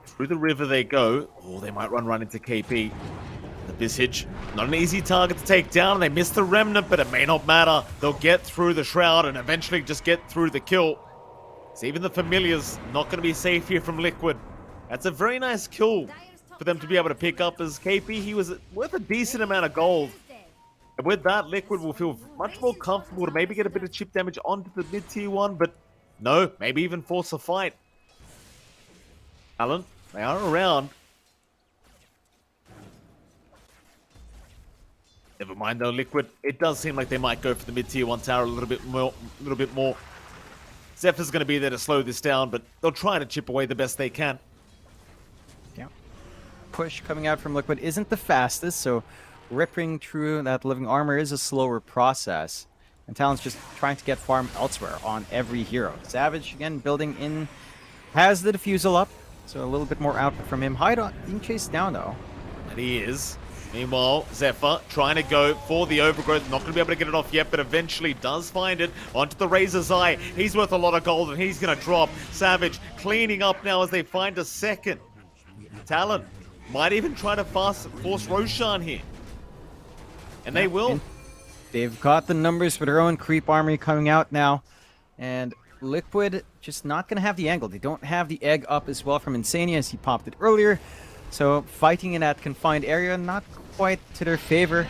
Through the river they go. Oh, they might run into KP. The Visage, not an easy target to take down. They miss the Remnant, but it may not matter. They'll get through the Shroud and eventually just get through the kill. So even the Familiars not going to be safe here from Liquid. That's a very nice kill for them to be able to pick up, as KP, he was worth a decent amount of gold. And with that, Liquid will feel much more comfortable to maybe get a bit of chip damage onto the mid-tier 1, but no, maybe even force a fight. Talon, they are around. Never mind though, Liquid. It does seem like they might go for the mid-tier 1 tower a little bit more. Zephyr's going to be there to slow this down, but they'll try to chip away the best they can. Yeah. Push coming out from Liquid isn't the fastest, so ripping through that living armor is a slower process. And Talon's just trying to get farm elsewhere on every hero. Savage, again, building in, has the defusal up, so a little bit more output from him. Hyde being chased down, though. And he is. Meanwhile, Zephyr trying to go for the overgrowth. Not going to be able to get it off yet, but eventually does find it. Onto the Razor's Eye. He's worth a lot of gold, and he's going to drop. Savage cleaning up now as they find a second. Talon might even try to force Roshan here. And they will. And they've got the numbers for their own creep army coming out now. And Liquid just not going to have the angle. They don't have the egg up as well from Insania as he popped it earlier. So fighting in that confined area, not quite to their favor.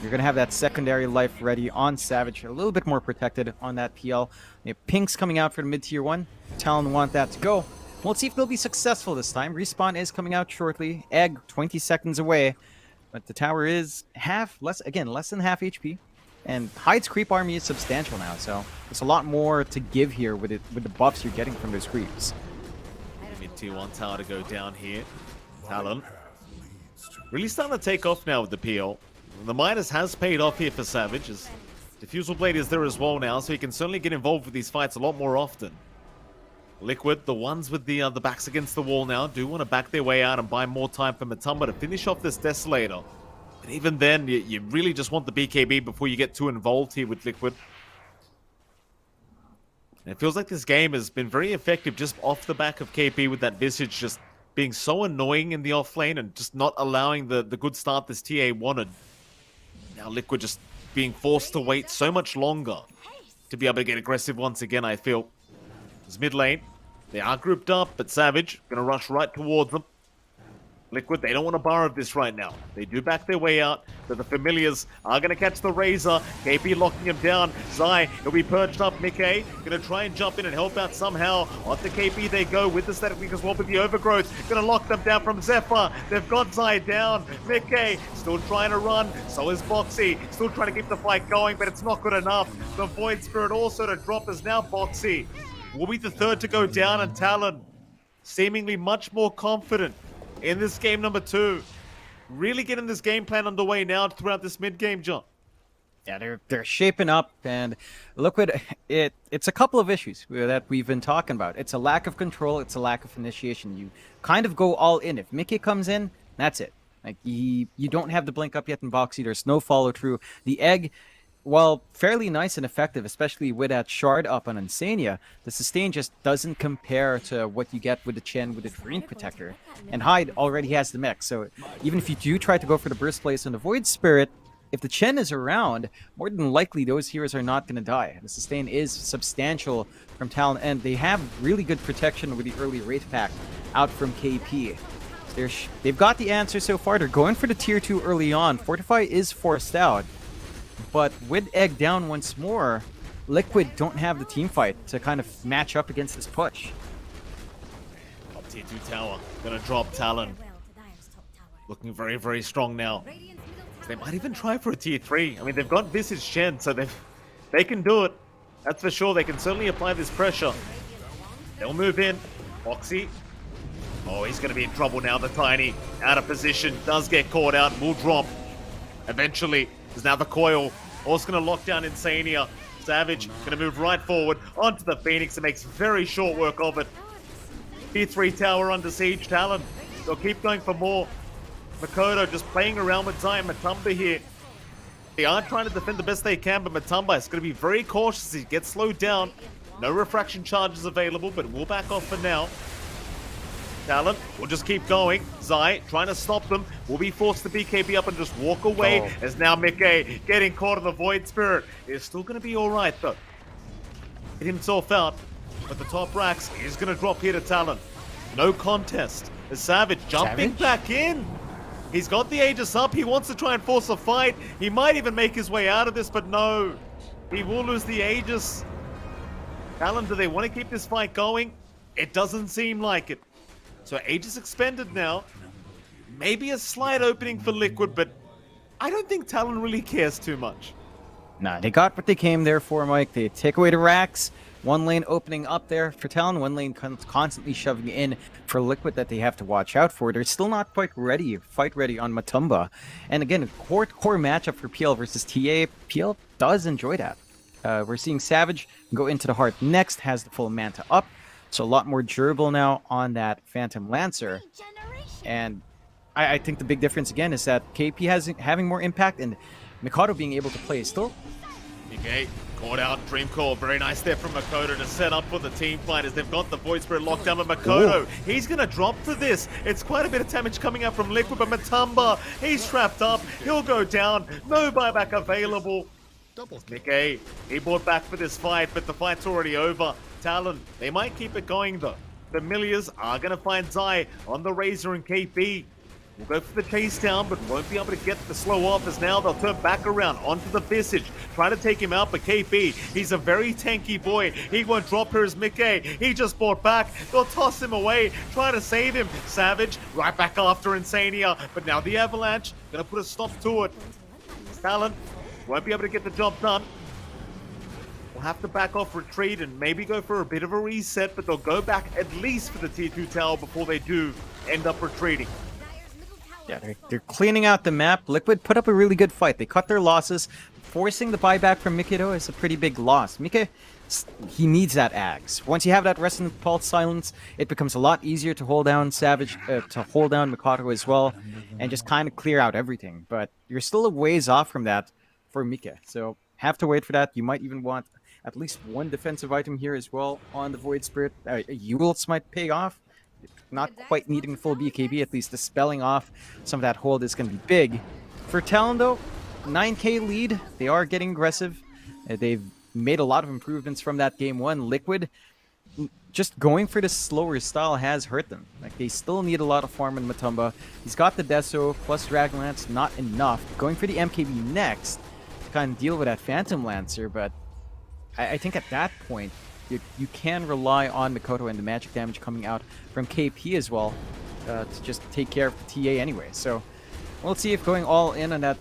You're going to have that secondary life ready on Savage, a little bit more protected on that PL. They have Pinks coming out for the mid-tier 1. Talon want that to go. We'll see if they'll be successful this time. Respawn is coming out shortly. Egg 20 seconds away. But the tower is less than half HP. And Hyde's creep army is substantial now, so there's a lot more to give here with the buffs you're getting from those creeps. Mid-tier 1 tower to go down here. Talon really starting to take off now with the PL. The Midas has paid off here for Savage, as Diffusal Blade is there as well now, so he can certainly get involved with these fights a lot more often. Liquid, the ones with the backs against the wall now, do want to back their way out and buy more time for Matumba to finish off this Desolator. But even then, you really just want the BKB before you get too involved here with Liquid. And it feels like this game has been very effective just off the back of KP with that Visage just being so annoying in the off lane and just not allowing the good start this TA wanted. Now Liquid just being forced to wait so much longer to be able to get aggressive once again, I feel. It's mid lane. They are grouped up, but Savage going to rush right towards them. Liquid, they don't want to borrow this right now. They do back their way out, but the familiars are going to catch the Razor. KP locking him down. Zai, he'll be perched up. Mickey going to try and jump in and help out somehow. Onto KP they go with the static link as well with the overgrowth. Going to lock them down from Zephyr. They've got Zai down. Mickey still trying to run. So is Boxy. Still trying to keep the fight going, but it's not good enough. The Void Spirit also to drop is now Boxy. Will be the third to go down, and Talon seemingly much more confident in this game number 2. Really getting this game plan underway now throughout this mid-game, John. Yeah, they're shaping up, and Liquid, it's a couple of issues that we've been talking about. It's a lack of control, it's a lack of initiation. You kind of go all in. If Mickey comes in, that's it. Like, you don't have the blink up yet in Boxy. There's no follow-through. The egg, while fairly nice and effective, especially with that shard up on Insania, the sustain just doesn't compare to what you get with the Chen with the Green Protector. And Hyde already has the mech, so even if you do try to go for the Burst Place on the Void Spirit, if the Chen is around, more than likely those heroes are not going to die. The sustain is substantial from Talon, and they have really good protection with the early Wraith Pack out from KP. They've got the answer so far. They're going for the tier 2 early on. Fortify is forced out. But with Egg down once more, Liquid don't have the team fight to kind of match up against this push. Top tier 2 tower. Gonna drop Talon. Looking very, very strong now. They might even try for a tier 3. I mean, they've got Visage Shen, so they can do it. That's for sure. They can certainly apply this pressure. They'll move in. Boxy. Oh, he's gonna be in trouble now. The Tiny out of position. Does get caught out. Will drop. Eventually. There's now the coil. Also going to lock down Insania. Savage going to move right forward onto the Phoenix. It makes very short work of it. Tier 3 tower under siege. Talon. They'll keep going for more. Makoto just playing around with Zai and Matumba here. They are trying to defend the best they can, but Matumba is going to be very cautious as he gets slowed down. No refraction charges available, but we'll back off for now. Talon will just keep going. Zai trying to stop them. Will be forced to BKB up and just walk away. As now Mickey getting caught in the Void Spirit. Is still going to be alright though. Get himself out. But the top racks is going to drop here to Talon. No contest. As Savage jumping back in. He's got the Aegis up. He wants to try and force a fight. He might even make his way out of this, but no. He will lose the Aegis. Talon, do they want to keep this fight going? It doesn't seem like it. So Aegis expended now. Maybe a slight opening for Liquid, but I don't think Talon really cares too much. Nah, they got what they came there for, Mike. They take away the racks. One lane opening up there for Talon. One lane constantly shoving in for Liquid that they have to watch out for. They're still not quite ready, fight ready on Matumba. And again, a core matchup for PL versus TA. PL does enjoy that. We're seeing Savage go into the heart next, has the full Manta up. So a lot more durable now on that Phantom Lancer. And I think the big difference again is that KP having more impact and Mikado being able to play still. Okay, caught out Dream Core. Very nice there from Makoto to set up for the team fight as they've got the Void Spirit locked down. But Makoto, he's going to drop for this. It's quite a bit of damage coming out from Liquid, but Matumba, he's trapped up. He'll go down. No buyback available. Mickey, he bought back for this fight, but the fight's already over. Talon, they might keep it going though. Familiars are going to find Zai on the Razor and KP. We'll go for the chase down, but won't be able to get the slow off as now they'll turn back around onto the Visage. Trying to take him out, but KP, he's a very tanky boy. He won't drop here as Mickey. He just bought back. They'll toss him away, try to save him. Savage, right back after Insania. But now the Avalanche, going to put a stop to it. Talon won't be able to get the job done. We'll have to back off, retreat, and maybe go for a bit of a reset, but they'll go back at least for the tier 2 tower before they do end up retreating. Yeah, they're cleaning out the map. Liquid put up a really good fight. They cut their losses. Forcing the buyback from Mikado is a pretty big loss. Mika, he needs that Axe. Once you have that Resonant Pulse Silence, it becomes a lot easier to hold down Savage, to hold down Mikado as well, and just kind of clear out everything. But you're still a ways off from that for Mika, so have to wait for that. You might even want at least one defensive item here as well on the Void Spirit. Eul's might pay off. Not quite needing full BKB, at least dispelling off some of that hold is going to be big. For Talon though, 9k lead, they are getting aggressive. They've made a lot of improvements from that game one. Liquid, just going for the slower style has hurt them. Like, they still need a lot of farm in Matumba. He's got the Deso plus Dragonlance, not enough. Going for the MKB next to kind of deal with that Phantom Lancer, but I think at that point, you can rely on Mikoto and the magic damage coming out from KP as well to just take care of the TA anyway. So we'll see if going all in on that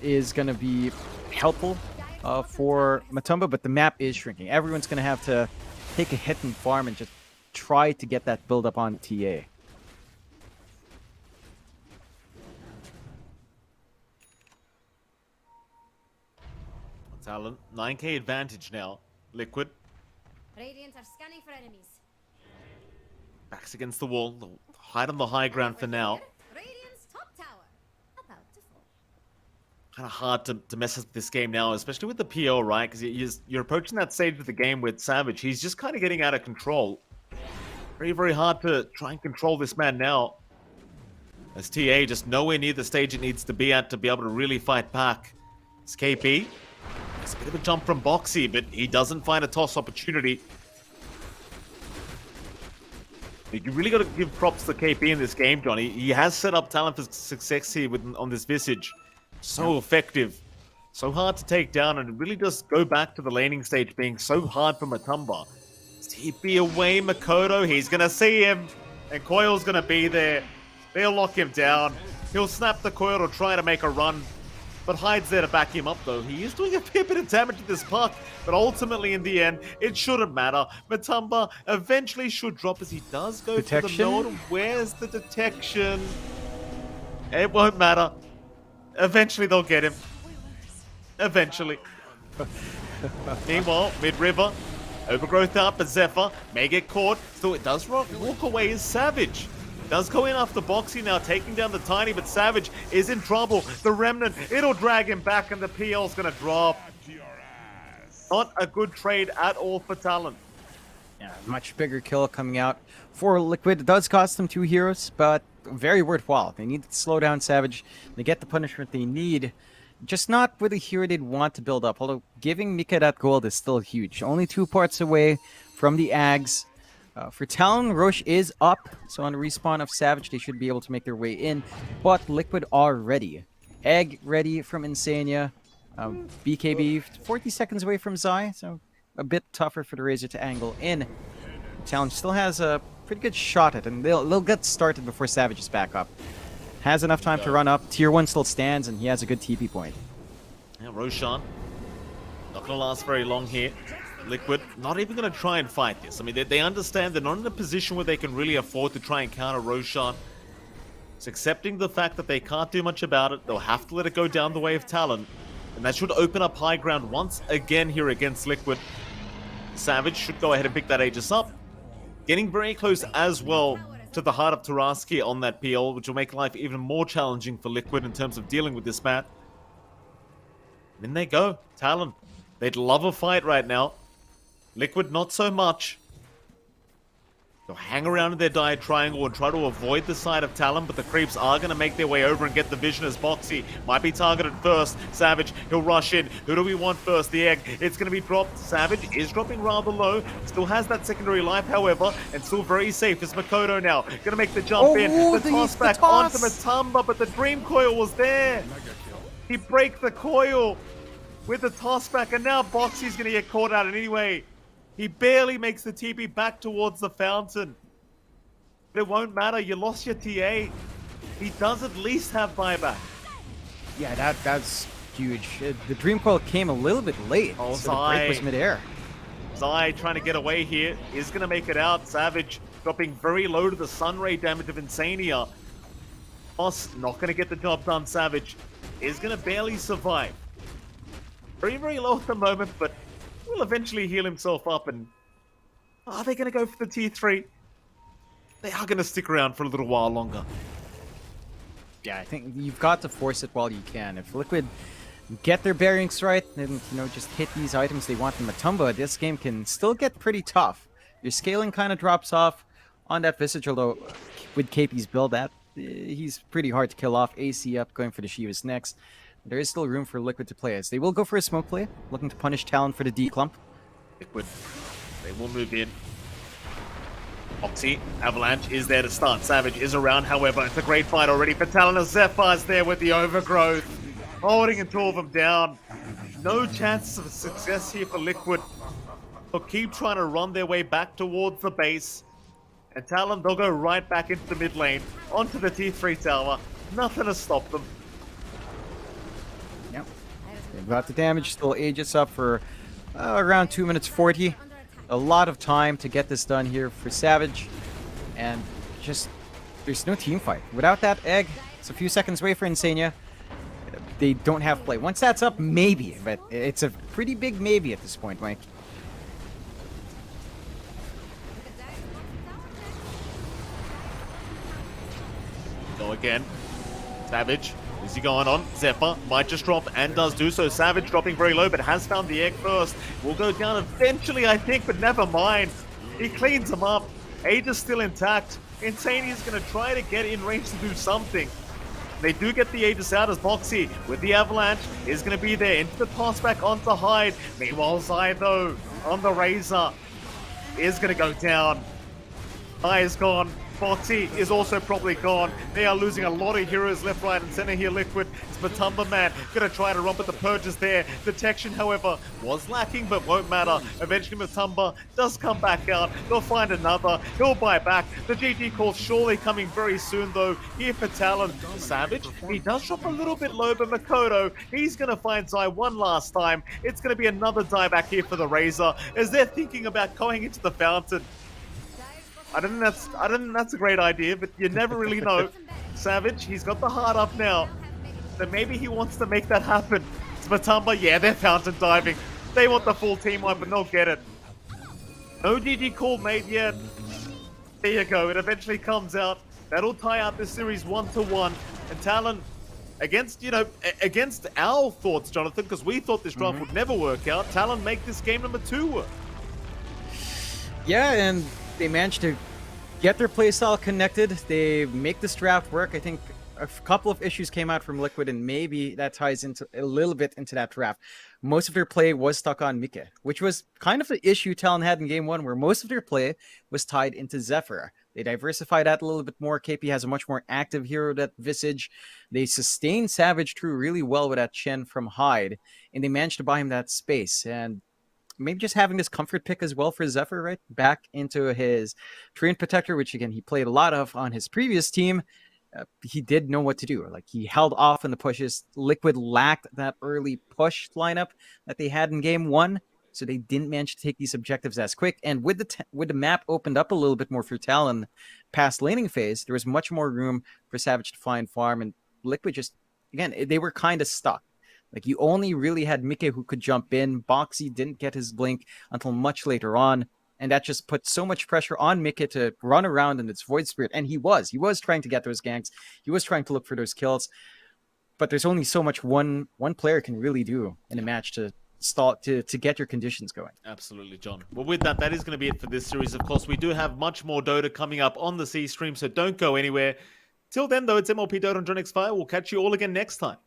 is going to be helpful for Matumba, but the map is shrinking. Everyone's going to have to take a hit and farm and just try to get that build up on TA. Talon, 9k advantage now. Liquid, Radiant are scanning for enemies. backs against the wall. They'll hide on the high ground for now. Radiant's top tower about to fall. Kind of hard to mess up this game now, especially with the PO, right? Because you're approaching that stage of the game with Savage. He's just kind of getting out of control. Very, very hard to try and control this man now. As TA just nowhere near the stage it needs to be at to be able to really fight back. It's KP. It's a bit of a jump from Boxy, but he doesn't find a toss opportunity. You really got to give props to KP in this game, Johnny. He has set up Talon for success here on this Visage. So effective. So hard to take down, and it really does go back to the laning stage being so hard for Matumba. TP away, Mikoto. He's going to see him, and Coil's going to be there. They'll lock him down. He'll snap the coil to try to make a run, but hides there to back him up, though. He is doing a fair bit of damage to this puck, but ultimately, in the end, it shouldn't matter. Matumba eventually should drop as he does go for the node. Where's the detection? It won't matter. Eventually, they'll get him. Eventually. Meanwhile, mid-river, Overgrowth out, but Zephyr may get caught. Still, it does walk away as Savage. Does go in after Boxy now, taking down the Tiny, but Savage is in trouble. The Remnant, it'll drag him back, and the PL's going to drop. Not a good trade at all for Talon. Yeah, much bigger kill coming out for Liquid. It does cost them 2 heroes, but very worthwhile. They need to slow down Savage. They get the punishment they need. Just not with a hero they'd want to build up. Although giving Mika that gold is still huge. Only 2 parts away from the Ags. For Talon, Roche is up. So on the respawn of Savage, they should be able to make their way in. But Liquid are ready. Egg ready from Insania. BKB 40 seconds away from Zai. So a bit tougher for the Razor to angle in. Talon still has a pretty good shot at it. And they'll get started before Savage is back up. Has enough time to run up. Tier 1 still stands, and he has a good TP point. Yeah, Roshan, not going to last very long here. Liquid, not even going to try and fight this. I mean, they understand they're not in a position where they can really afford to try and counter Roshan. It's accepting the fact that they can't do much about it. They'll have to let it go down the way of Talon. And that should open up high ground once again here against Liquid. Savage should go ahead and pick that Aegis up. Getting very close as well to the heart of Taraski on that PL, which will make life even more challenging for Liquid in terms of dealing with this man. And in they go, Talon. They'd love a fight right now. Liquid, not so much. They'll hang around in their dive triangle and try to avoid the side of Talon, but the creeps are going to make their way over and get the vision as Boxy might be targeted first. Savage, he'll rush in. Who do we want first? The egg. It's going to be dropped. Savage is dropping rather low. Still has that secondary life, however, and still very safe. It's Mikoto now. Going to make the jump in. The toss back onto Matumba, but the Dream Coil was there. He break the coil with the toss back, and now Boxy's going to get caught out anyway. He barely makes the TP back towards the fountain. But it won't matter. You lost your TA. He does at least have buyback. Yeah, that's huge. The Dream Coil came a little bit late. Oh, so the break was midair. Zai trying to get away here. Is going to make it out. Savage dropping very low to the Sunray damage of Insania. Boss not going to get the job done. Savage is going to barely survive. Very, very low at the moment, but will eventually heal himself up. And are they going to go for the tier 3? They are going to stick around for a little while longer. Yeah, I think you've got to force it while you can. If Liquid get their bearings right and just hit these items they want in Matumba, this game can still get pretty tough. Your scaling kind of drops off on that Visage, although with KP's build, he's pretty hard to kill off. AC up, going for the Shivas next. There is still room for Liquid to play as. They will go for a smoke play, looking to punish Talon for the D clump. Liquid, they will move in. Foxy, Avalanche is there to start. Savage is around, however, it's a great fight already for Talon. As Zephyr's there with the overgrowth, holding two of them down. No chances of success here for Liquid. They'll keep trying to run their way back towards the base. And Talon, they'll go right back into the mid lane, onto the T3 tower. Nothing to stop them. Yep. They've got the damage, still Aegis up for around 2 minutes 40. A lot of time to get this done here for Savage. And just, there's no team fight. Without that egg, it's a few seconds away for Insania. They don't have play. Once that's up, maybe. But it's a pretty big maybe at this point, Mike. Go again. Savage. Is he going on? Zephyr might just drop and does do so. Savage dropping very low, but has found the egg first. Will go down eventually, I think, but never mind. He cleans him up. Aegis still intact. Insania is going to try to get in range to do something. They do get the Aegis out as Boxy with the Avalanche is going to be there into the toss back onto Hyde. Meanwhile, Zai, though, on the Razor is going to go down. Zai is gone. Boxy is also probably gone. They are losing a lot of heroes left, right, and center here. Liquid. It's Matumba Man gonna try to run, but the purge is there. Detection, however, was lacking, but won't matter. Eventually, Matumba does come back out. They'll find another. He'll buy back. The GG call surely coming very soon, though. Here for Talon. Savage, he does drop a little bit low, but Makoto, he's gonna find Zai one last time. It's gonna be another die back here for the Razor as they're thinking about going into the fountain. I don't think that's a great idea, but you never really know. Savage, he's got the heart up now. So maybe he wants to make that happen. It's Matumba, yeah, they're fountain diving. They want the full team wipe, but they'll get it. No GG call made yet. There you go, it eventually comes out. That'll tie out this series 1-1. And Talon, against our thoughts, Jonathan, because we thought this draft would never work out, Talon make this game number 2 work. Yeah, and they managed to get their playstyle connected. They make this draft work. I think a couple of issues came out from Liquid, and maybe that ties into a little bit into that draft. Most of their play was stuck on Mike, which was kind of the issue Talon had in game 1, where most of their play was tied into Zephyr. They diversified that a little bit more. KP has a much more active hero, that Visage. They sustained Savage True really well with that Chen from Hyde, and they managed to buy him that space. And maybe just having this comfort pick as well for Zephyr, right? Back into his Treant Protector, which again, he played a lot of on his previous team. He did know what to do. Like, he held off in the pushes. Liquid lacked that early push lineup that they had in game 1, so they didn't manage to take these objectives as quick. And with the map opened up a little bit more for Talon past laning phase, there was much more room for Savage to find farm, and Liquid just, again, they were kind of stuck. Like, you only really had Mike who could jump in. Boxy didn't get his blink until much later on. And that just put so much pressure on Mike to run around in its Void Spirit. And he was trying to get those ganks. He was trying to look for those kills. But there's only so much one player can really do in a match to get your conditions going. Absolutely, John. Well, with that is going to be it for this series. Of course, we do have much more Dota coming up on the C stream, so don't go anywhere. Till then, though, it's MLP Dota on Dronix Fire. We'll catch you all again next time.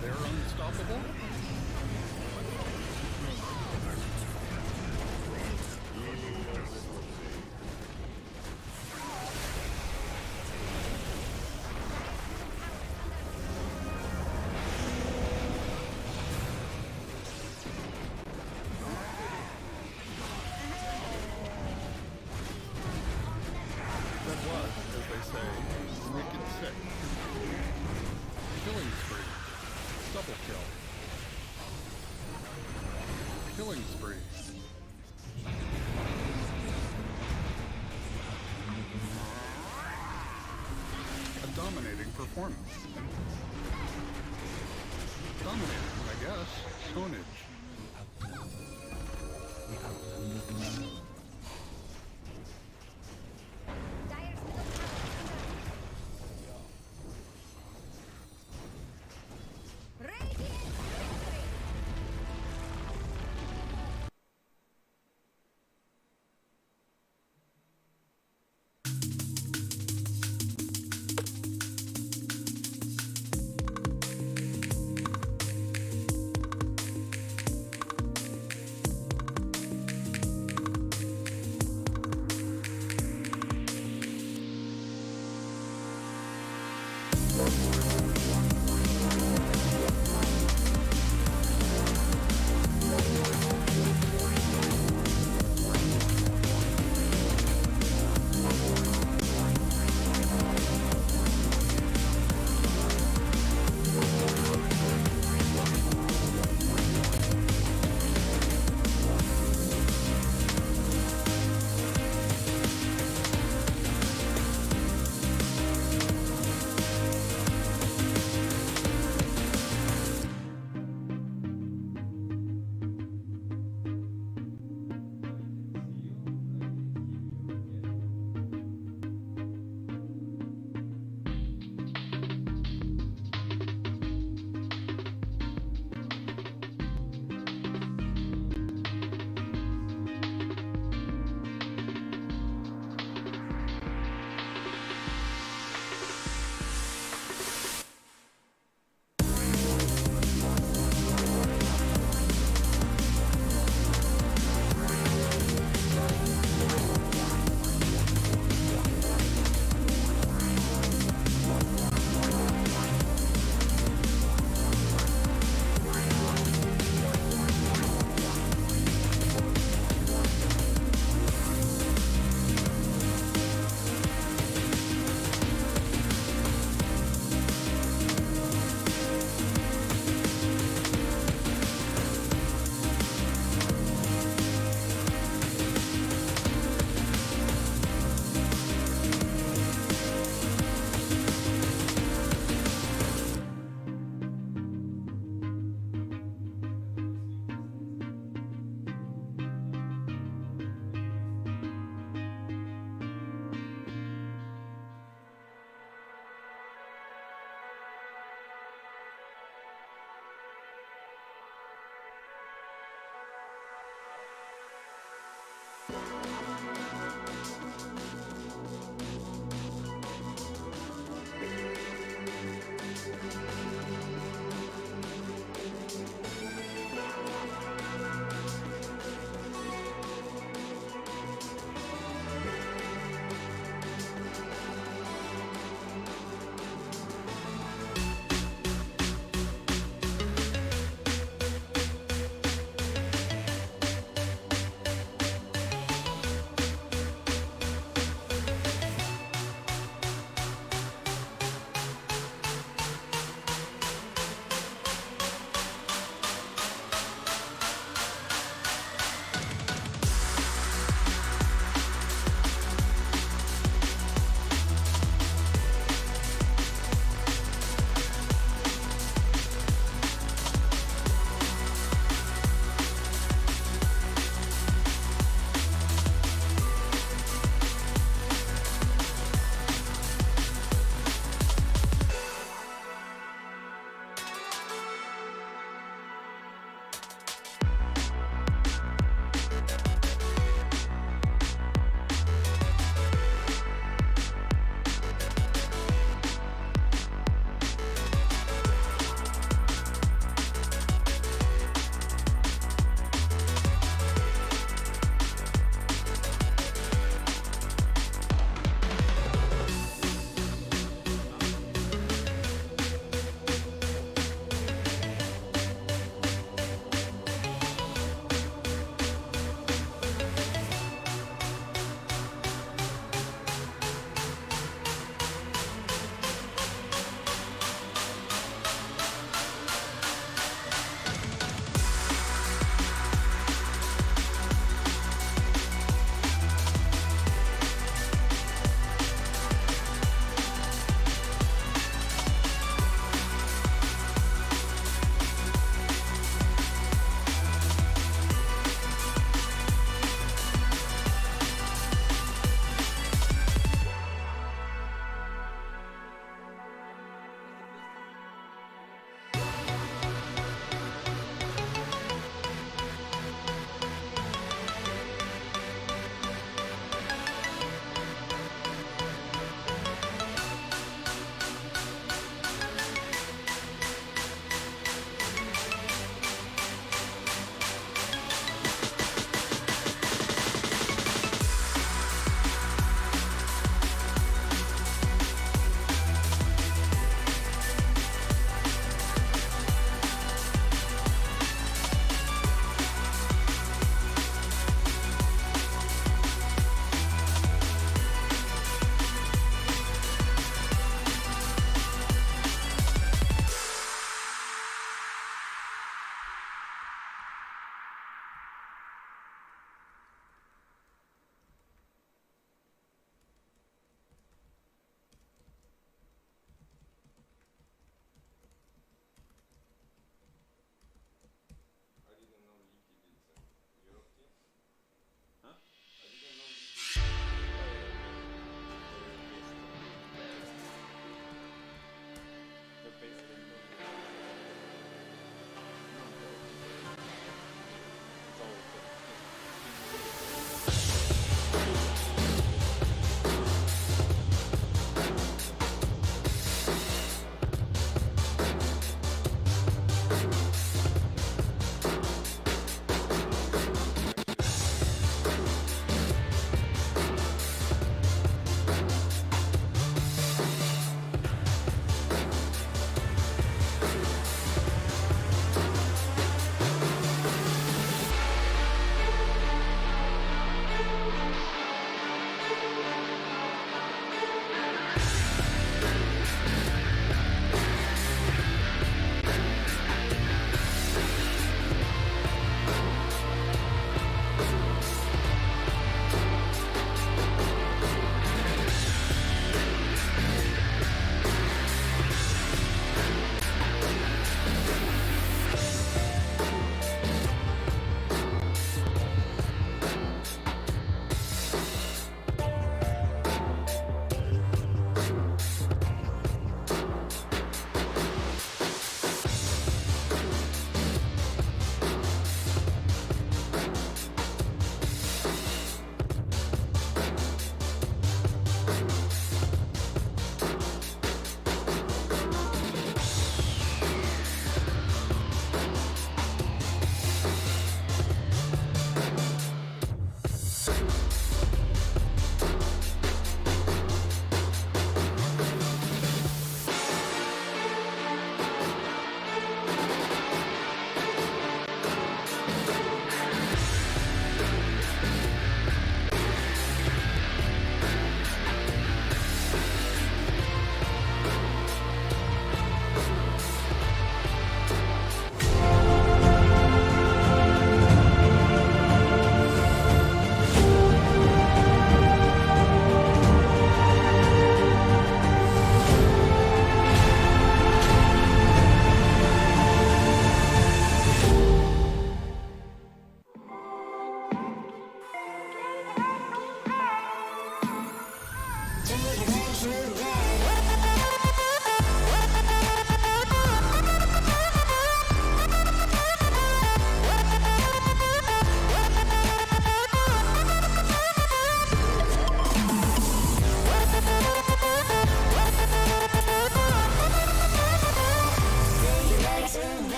They're unstoppable. That was, as they say, wicked sick. Killing spree. Double kill. Killing spree. A dominating performance. Dominating, I guess. Tonnage.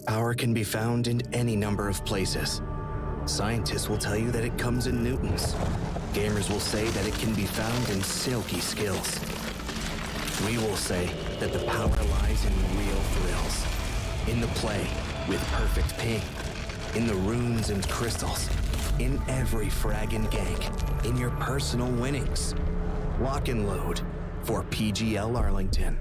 Power can be found in any number of places. Scientists will tell you that it comes in newtons. Gamers will say that it can be found in silky skills. We will say that the power lies in real thrills. In the play with perfect ping. In the runes and crystals. In every frag and gank. In your personal winnings. Lock and load for PGL Arlington.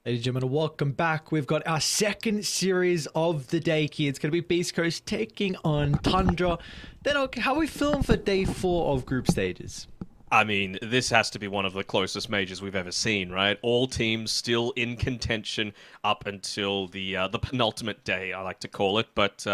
Ladies and gentlemen, welcome back. We've got our second series of the day here. It's going to be Beast Coast taking on Tundra. Then, okay, how are we feeling for day 4 of group stages? I mean, this has to be one of the closest majors we've ever seen, right? All teams still in contention up until the penultimate day, I like to call it. But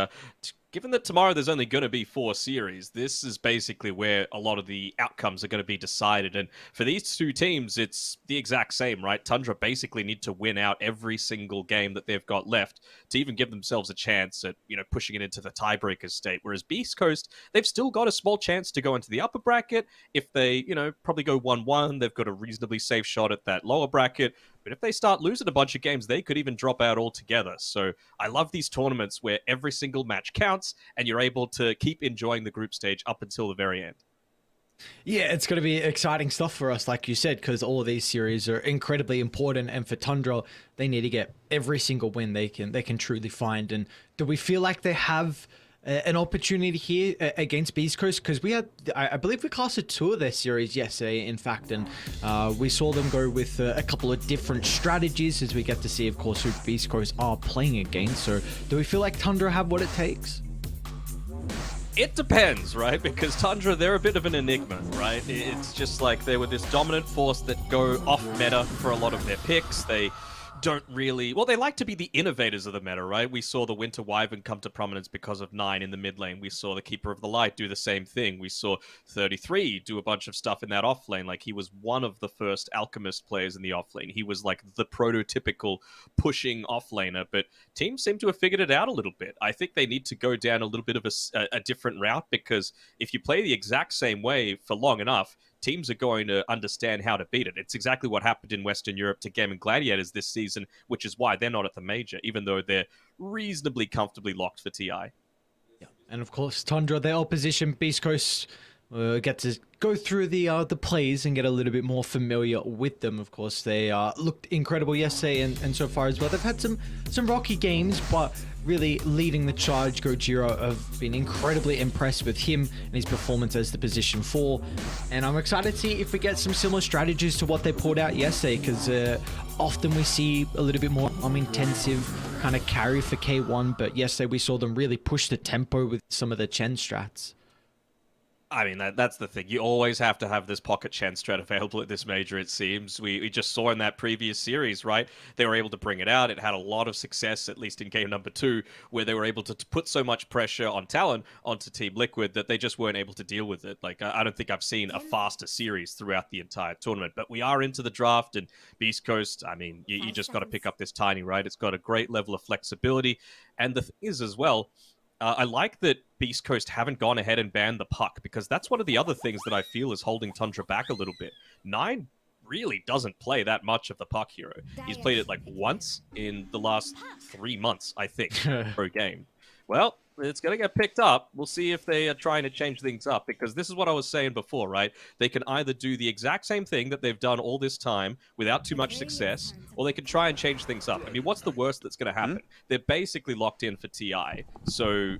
given that tomorrow there's only going to be 4 series, this is basically where a lot of the outcomes are going to be decided. And for these two teams, it's the exact same, right? Tundra basically need to win out every single game that they've got left to even give themselves a chance at, pushing it into the tiebreaker state. Whereas Beast Coast, they've still got a small chance to go into the upper bracket. If they, probably go 1-1, they've got a reasonably safe shot at that lower bracket. But if they start losing a bunch of games, they could even drop out altogether. So I love these tournaments where every single match counts and you're able to keep enjoying the group stage up until the very end. Yeah, it's going to be exciting stuff for us, like you said, because all of these series are incredibly important. And for Tundra, they need to get every single win they can truly find. And do we feel like they have an opportunity here against Beast Coast? Because we had, I believe we casted 2 of their series yesterday, in fact, and we saw them go with a couple of different strategies as we get to see, of course, who Beast Coast are playing against. So do we feel like Tundra have what it takes? It depends, right? Because Tundra, they're a bit of an enigma, right? It's just like they were this dominant force that go off meta for a lot of their picks. They don't really... Well, they like to be the innovators of the meta, right? We saw the Winter Wyvern come to prominence because of 9 in the mid lane. We saw the Keeper of the Light do the same thing. We saw 33 do a bunch of stuff in that off lane. Like, he was one of the first Alchemist players in the off lane. He was like the prototypical pushing off laner, but teams seem to have figured it out a little bit. I think they need to go down a little bit of a different route, because if you play the exact same way for long enough, teams are going to understand how to beat it. It's exactly what happened in Western Europe to Gaming Gladiators this season, which is why they're not at the major, even though they're reasonably comfortably locked for TI. Yeah. And of course, Tundra, their opposition, Beast Coast, get to go through the plays and get a little bit more familiar with them. Of course, they looked incredible yesterday and so far as well. They've had some rocky games, but really leading the charge, Gojira, have been incredibly impressed with him and his performance as the position 4. And I'm excited to see if we get some similar strategies to what they pulled out yesterday, because often we see a little bit more intensive kind of carry for K1, but yesterday we saw them really push the tempo with some of the Chen strats. I mean, that's the thing. You always have to have this pocket Chen strat available at this major, it seems. We just saw in that previous series, right? They were able to bring it out. It had a lot of success, at least in game number 2, where they were able to put so much pressure on Talon, onto Team Liquid, that they just weren't able to deal with it. Like, I don't think I've seen a faster series throughout the entire tournament. But we are into the draft, and Beast Coast, I mean, you just got to pick up this tiny, right? It's got a great level of flexibility. And the thing is, as well, I like that Beast Coast haven't gone ahead and banned the puck, because that's one of the other things that I feel is holding Tundra back a little bit. 9 really doesn't play that much of the puck hero. He's played it like once in the last 3 months, I think, per game. Well, it's going to get picked up. We'll see if they are trying to change things up, because this is what I was saying before, right? They can either do the exact same thing that they've done all this time without too much success, or they can try and change things up. I mean, what's the worst that's going to happen? They're basically locked in for TI, so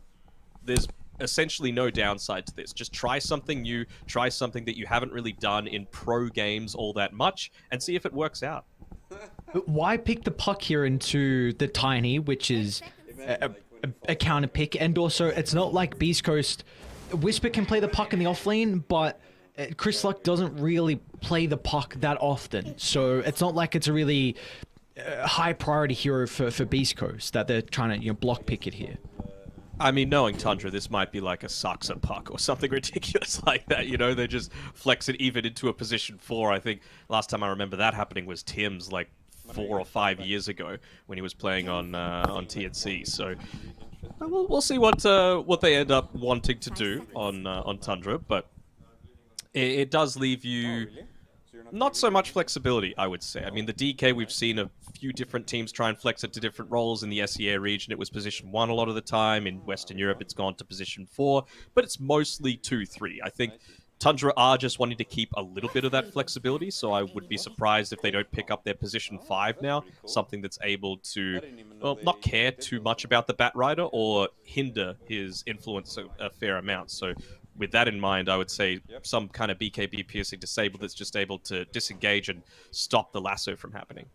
there's essentially no downside to this. Just try something new, try something that you haven't really done in pro games all that much, and see if it works out. Why pick the puck here into the Tiny, which is a counter pick, and also it's not like Beast Coast. Whisper can play the puck in the offlane, but Chris Luck doesn't really play the puck that often, so it's not like it's a really high priority hero for Beast Coast that they're trying to block pick it here. I mean, knowing Tundra, this might be like a Saxa puck or something ridiculous like that, They just flex it even into a position 4. I think last time I remember that happening was Tim's, like 4 or 5 years ago when he was playing on TNC. So we'll see what they end up wanting to do on Tundra, but it does leave you not so much flexibility, I would say. I mean, the DK, we've seen a few different teams try and flex it to different roles. In the SEA region, it was position 1 a lot of the time. In Western Europe, it's gone to position 4, but it's mostly 2-3. I think Tundra are just wanting to keep a little bit of that flexibility, so I would be surprised if they don't pick up their position 5 now, something that's able to, well, not care too much about the Bat Rider or hinder his influence a fair amount. So with that in mind, I would say some kind of BKB piercing disable that's just able to disengage and stop the lasso from happening.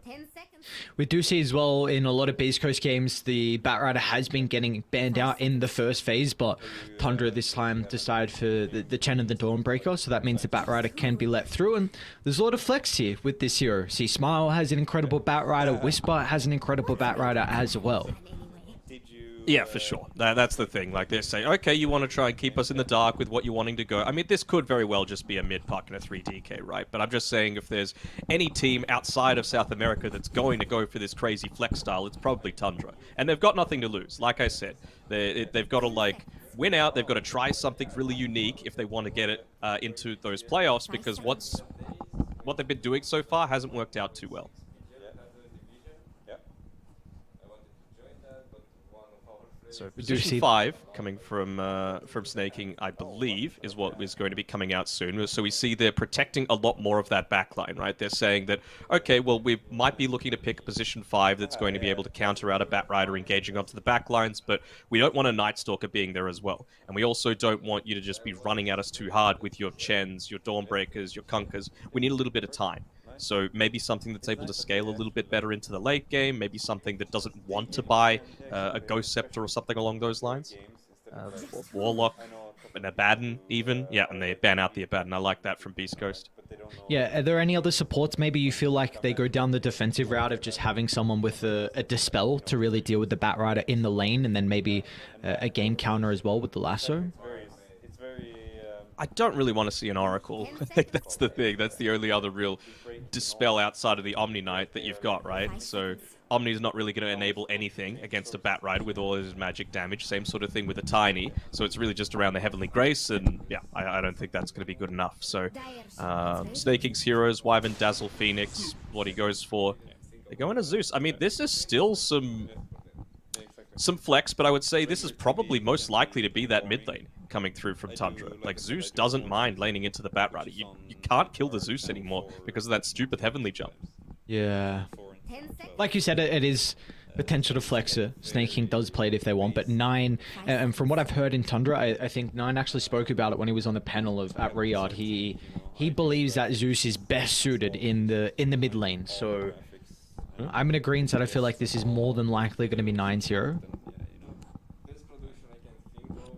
10 seconds. We do see as well in a lot of Beast Coast games, the Bat Rider has been getting banned out in the first phase, but Tundra this time decided for the Chen and the Dawnbreaker, so that means the Bat Rider can be let through, and there's a lot of flex here with this hero. See, Smile has an incredible Bat Rider, Whisper has an incredible Bat Rider as well. Yeah, for sure. That's the thing. Like, they say, okay, you want to try and keep us in the dark with what you're wanting to go. I mean, this could very well just be a mid puck and a 3DK, right? But I'm just saying, if there's any team outside of South America that's going to go for this crazy flex style, it's probably Tundra. And they've got nothing to lose. Like I said, they've got to, like, win out. They've got to try something really unique if they want to get it into those playoffs, because what they've been doing so far hasn't worked out too well. So position 5 coming from Snaking, I believe, is what is going to be coming out soon. So we see they're protecting a lot more of that backline, right? They're saying that, okay, well, we might be looking to pick a position 5 that's going to be able to counter out a Bat Rider engaging onto the backlines, but we don't want a Night Stalker being there as well. And we also don't want you to just be running at us too hard with your Chens, your Dawnbreakers, your Kunkers. We need a little bit of time. So maybe something that's able to scale a little bit better into the late game, maybe something that doesn't want to buy a Ghost Scepter or something along those lines. Warlock, an Abaddon even. Yeah, and they ban out the Abaddon. I like that from Beast Coast. Yeah, are there any other supports? Maybe you feel like they go down the defensive route of just having someone with a Dispel to really deal with the Bat Rider in the lane, and then maybe a game counter as well with the Lasso? I don't really want to see an Oracle. I think that's the thing. That's the only other real Dispel outside of the Omni Knight that you've got, right? So Omni's not really going to enable anything against a Bat Rider with all his magic damage. Same sort of thing with a Tiny. So it's really just around the Heavenly Grace, and yeah, I don't think that's going to be good enough. So Snaking's heroes, Wyvern, Dazzle, Phoenix, what he goes for. They're going to Zeus. I mean, this is still some flex, but I would say this is probably most likely to be that mid lane coming through from Tundra. Like, Zeus doesn't mind laning into the Bat Rider. You can't kill the Zeus anymore because of that stupid Heavenly jump. Yeah. Like you said, it is potential to flex it. Snaking does play it if they want, but 9, and from what I've heard in Tundra, I think 9 actually spoke about it when he was on the panel at Riyadh. He believes that Zeus is best suited in the mid lane, so I'm in agreement that I feel like this is more than likely going to be 9-0.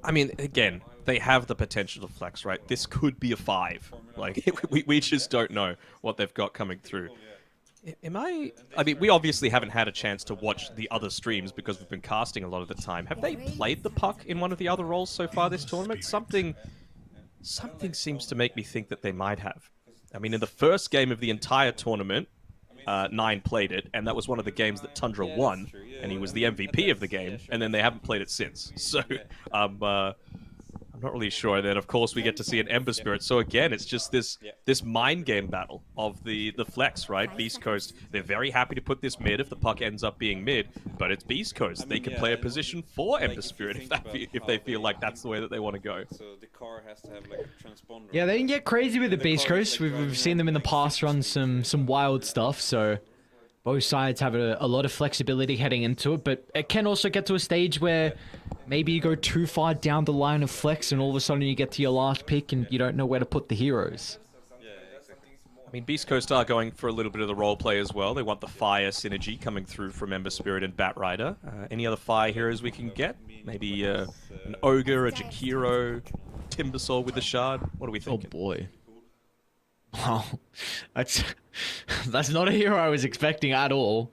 I mean, again, they have the potential to flex, right? This could be a 5. Like, we just don't know what they've got coming through. I mean, we obviously haven't had a chance to watch the other streams because we've been casting a lot of the time. Have they played the puck in one of the other roles so far this tournament? Something seems to make me think that they might have. I mean, in the first game of the entire tournament, 9 played it, and that was one of the games that Tundra won, and he was the MVP of the game, and then they haven't played it since. So I'm I'm not really sure. And then, of course, we get to see an Ember Spirit. So again, it's just this mind game battle of the flex, right? Beast Coast, they're very happy to put this mid if the puck ends up being mid, but it's Beast Coast. They can play a position for Ember Spirit if they feel like that's the way that they want to go. So the car has to have like a transponder. Yeah, they can get crazy with the Beast Coast. We've seen them in the past run some wild stuff, so both sides have a lot of flexibility heading into it, but it can also get to a stage where maybe you go too far down the line of flex and all of a sudden you get to your last pick and you don't know where to put the heroes. I mean, Beast Coast are going for a little bit of the role play as well. They want the fire synergy coming through from Ember Spirit and Bat Rider. Any other fire heroes we can get? Maybe an Ogre, a Jakiro, Timbersaw with the Shard? What are we thinking? Oh boy. Wow. That's not a hero I was expecting at all.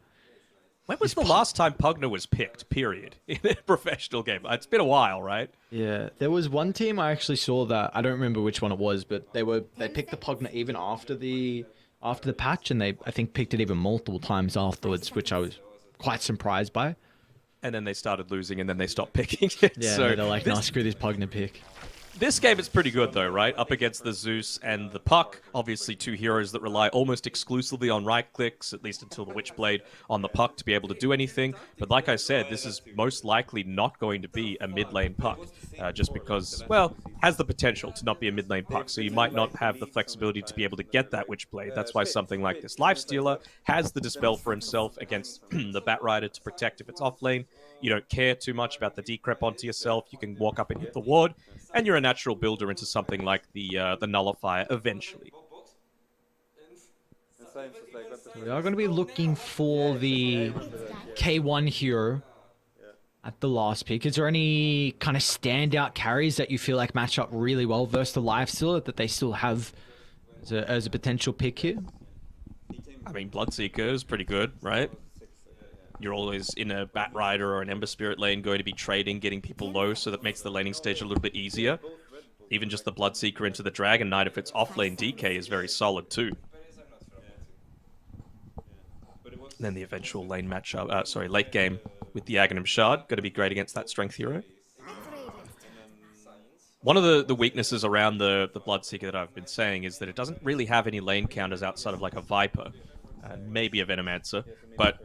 When was the last time Pugna was picked, period, in a professional game? It's been a while, right? Yeah, there was one team I actually saw that, I don't remember which one it was, but they picked the Pugna even after the patch, and I think picked it even multiple times afterwards, which I was quite surprised by. And then they started losing, and then they stopped picking it. Yeah, so they're like, nah, screw this Pugna pick. This game is pretty good, though, right? Up against the Zeus and the Puck. Obviously, two heroes that rely almost exclusively on right clicks, at least until the Witchblade on the Puck to be able to do anything. But like I said, this is most likely not going to be a mid-lane Puck, just because, well, has the potential to not be a mid-lane Puck. So you might not have the flexibility to be able to get that Witchblade. That's why something like this Lifestealer has the Dispel for himself against the Bat Rider to protect if it's off lane. You don't care too much about the decrep onto yourself. You can walk up and hit the ward, and you're a natural builder into something like the Nullifier eventually. We are going to be looking for the K1 hero at the last pick. Is there any kind of standout carries that you feel like match up really well versus the Lifestealer that they still have as a potential pick here? I mean, Bloodseeker is pretty good, right? You're always in a Bat Rider or an Ember Spirit lane going to be trading, getting people low, so that makes the laning stage a little bit easier. Even just the Bloodseeker into the Dragon Knight, if it's off-lane DK, is very solid too. And then the eventual lane matchup, late game with the Aghanim Shard, going to be great against that strength hero. One of the weaknesses around the Bloodseeker that I've been saying is that it doesn't really have any lane counters outside of like a Viper, maybe a Venomancer, but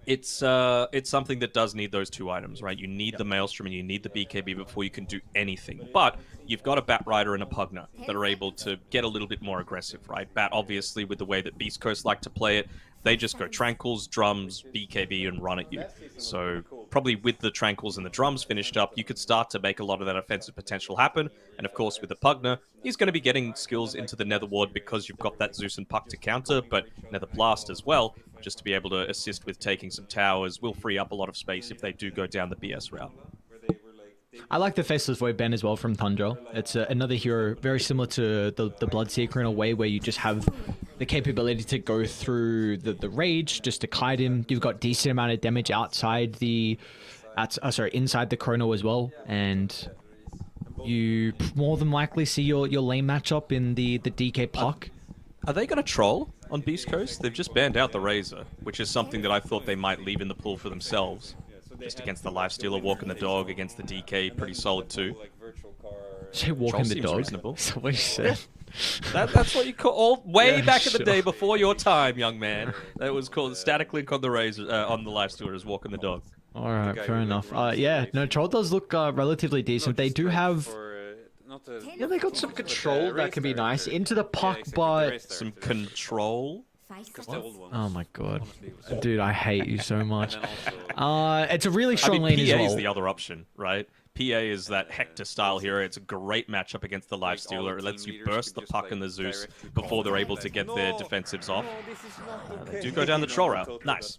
it's something that does need those two items, right? You need the Maelstrom and you need the BKB before you can do anything. But you've got a Bat Rider and a Pugna that are able to get a little bit more aggressive, right? Bat, obviously, with the way that Beast Coast like to play it, they just go Tranquils, Drums, BKB, and run at you. So probably with the Tranquils and the Drums finished up, you could start to make a lot of that offensive potential happen. And of course, with the Pugna, he's going to be getting skills into the Nether Ward because you've got that Zeus and Puck to counter, but Nether Blast as well, just to be able to assist with taking some towers, will free up a lot of space if they do go down the BS route. I like the Faceless Void Ben as well from Tundra. It's another hero very similar to the Bloodseeker in a way where you just have the capability to go through the rage just to kite him. You've got decent amount of damage inside the chrono as well, and you more than likely see your lane matchup in the DK Puck. Are they going to troll on Beast Coast? They've just banned out the Razor, which is something that I thought they might leave in the pool for themselves. Just against the Lifestealer, walking the dog, against the DK, pretty solid too. Say walking the dog? Reasonable. That's what you said. That's what you call way back in the day before your time, young man. That was called Static Link on the Razor, on the Lifestealer as walking the dog. All right, fair enough. Yeah, no, Troll does look relatively decent. They do have... Yeah, they got some control that can be nice. Into the Puck, but... Some control? Oh my god. Dude, I hate you so much. It's a really strong lane as well. PA is the other option, right? PA is that Hector-style hero. It's a great matchup against the Lifestealer. It lets you burst the Puck and the Zeus before they're able to get their defensives off. They do go down the troll route. Nice.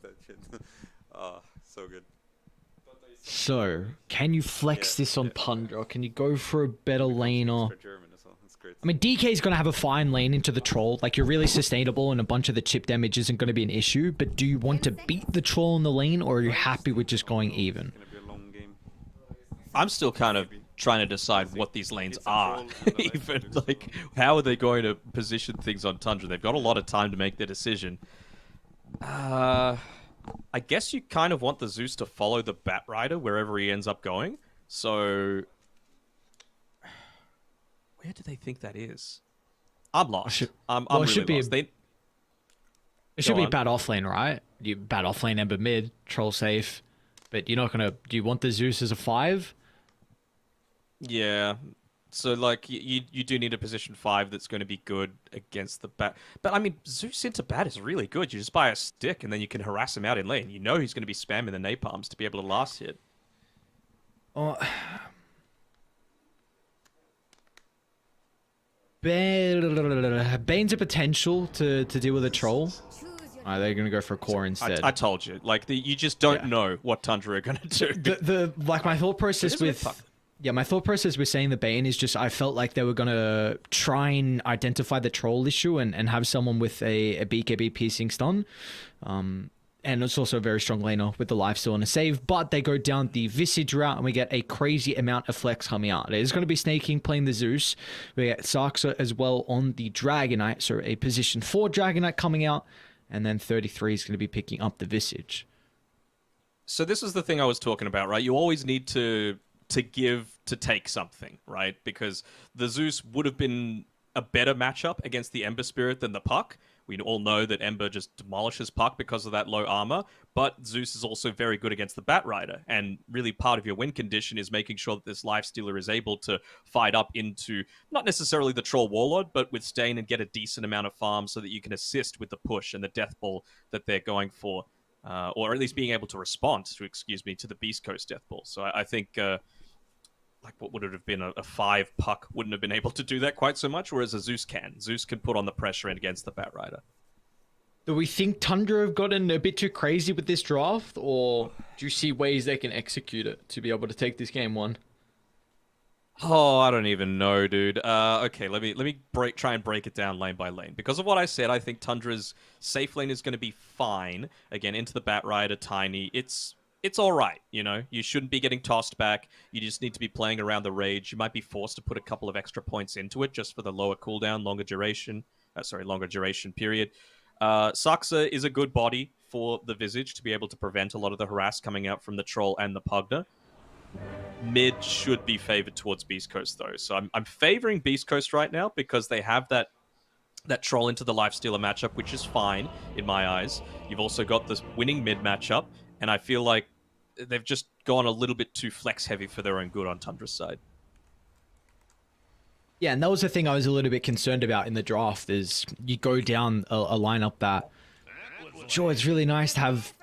So good. So, can you flex this on Tundra? Can you go for a better lane or... I mean, DK's going to have a fine lane into the troll. Like, you're really sustainable and a bunch of the chip damage isn't going to be an issue. But do you want to beat the troll in the lane or are you happy with just going even? I'm still kind of trying to decide what these lanes are. Even, like, how are they going to position things on Tundra? They've got a lot of time to make their decision. I guess you kind of want the Zeus to follow the Bat Rider wherever he ends up going. So... Where do they think that is? I'm lost. I'm well, it really should be lost. It should Go be on. bad offlane, right? You bad offlane, Ember mid, troll safe. But you're not gonna. Do you want the Zeus as a 5? Yeah. So like you do need a position 5 that's going to be good against the bat. But I mean, Zeus into bat is really good. You just buy a stick and then you can harass him out in lane. You know he's going to be spamming the napalms to be able to last hit. Oh. Bane's a potential to deal with a troll. Alright, they're gonna go for a core instead. I told you, like you just don't know what Tundra are gonna do. My thought process It is a bit with fucked. my thought process with saying the Bane is just I felt like they were gonna try and identify the troll issue and have someone with a BKB piercing stun. And it's also a very strong laner with the lifesteal and a save, but they go down the Visage route and we get a crazy amount of flex coming out. There's going to be snaking playing the Zeus. We get Saxa as well on the Dragonite, so a position 4 Dragonite coming out, and then 33 is going to be picking up the Visage. So this is the thing I was talking about, right? You always need to give to take something, right? Because the Zeus would have been a better matchup against the Ember Spirit than the Puck. We all know that Ember just demolishes Puck because of that low armor, but Zeus is also very good against the Batrider, and really part of your win condition is making sure that this Lifestealer is able to fight up into, not necessarily the Troll Warlord, but withstand and get a decent amount of farm so that you can assist with the push and the death ball that they're going for, or at least being able to respond to, to the Beast Coast death ball. So I think... like what would it have been a 5 Puck wouldn't have been able to do that quite so much, whereas a Zeus can. Zeus can put on the pressure against the Batrider. Do we think Tundra have gotten a bit too crazy with this draft, or do you see ways they can execute it to be able to take this game 1? Oh, I don't even know, dude. Okay, let me try and break it down lane by lane. Because of what I said, I think Tundra's safe lane is going to be fine. Again, into the Batrider, Tiny. It's all right, you know? You shouldn't be getting tossed back. You just need to be playing around the rage. You might be forced to put a couple of extra points into it just for the lower cooldown, longer duration period. Saxa is a good body for the Visage to be able to prevent a lot of the harass coming out from the Troll and the Pugna. Mid should be favored towards Beast Coast, though. So I'm favoring Beast Coast right now because they have that Troll into the Lifestealer matchup, which is fine in my eyes. You've also got this winning mid matchup, and I feel like they've just gone a little bit too flex heavy for their own good on Tundra's side. Yeah, and that was the thing I was a little bit concerned about in the draft is you go down a lineup that, sure, it's really nice to have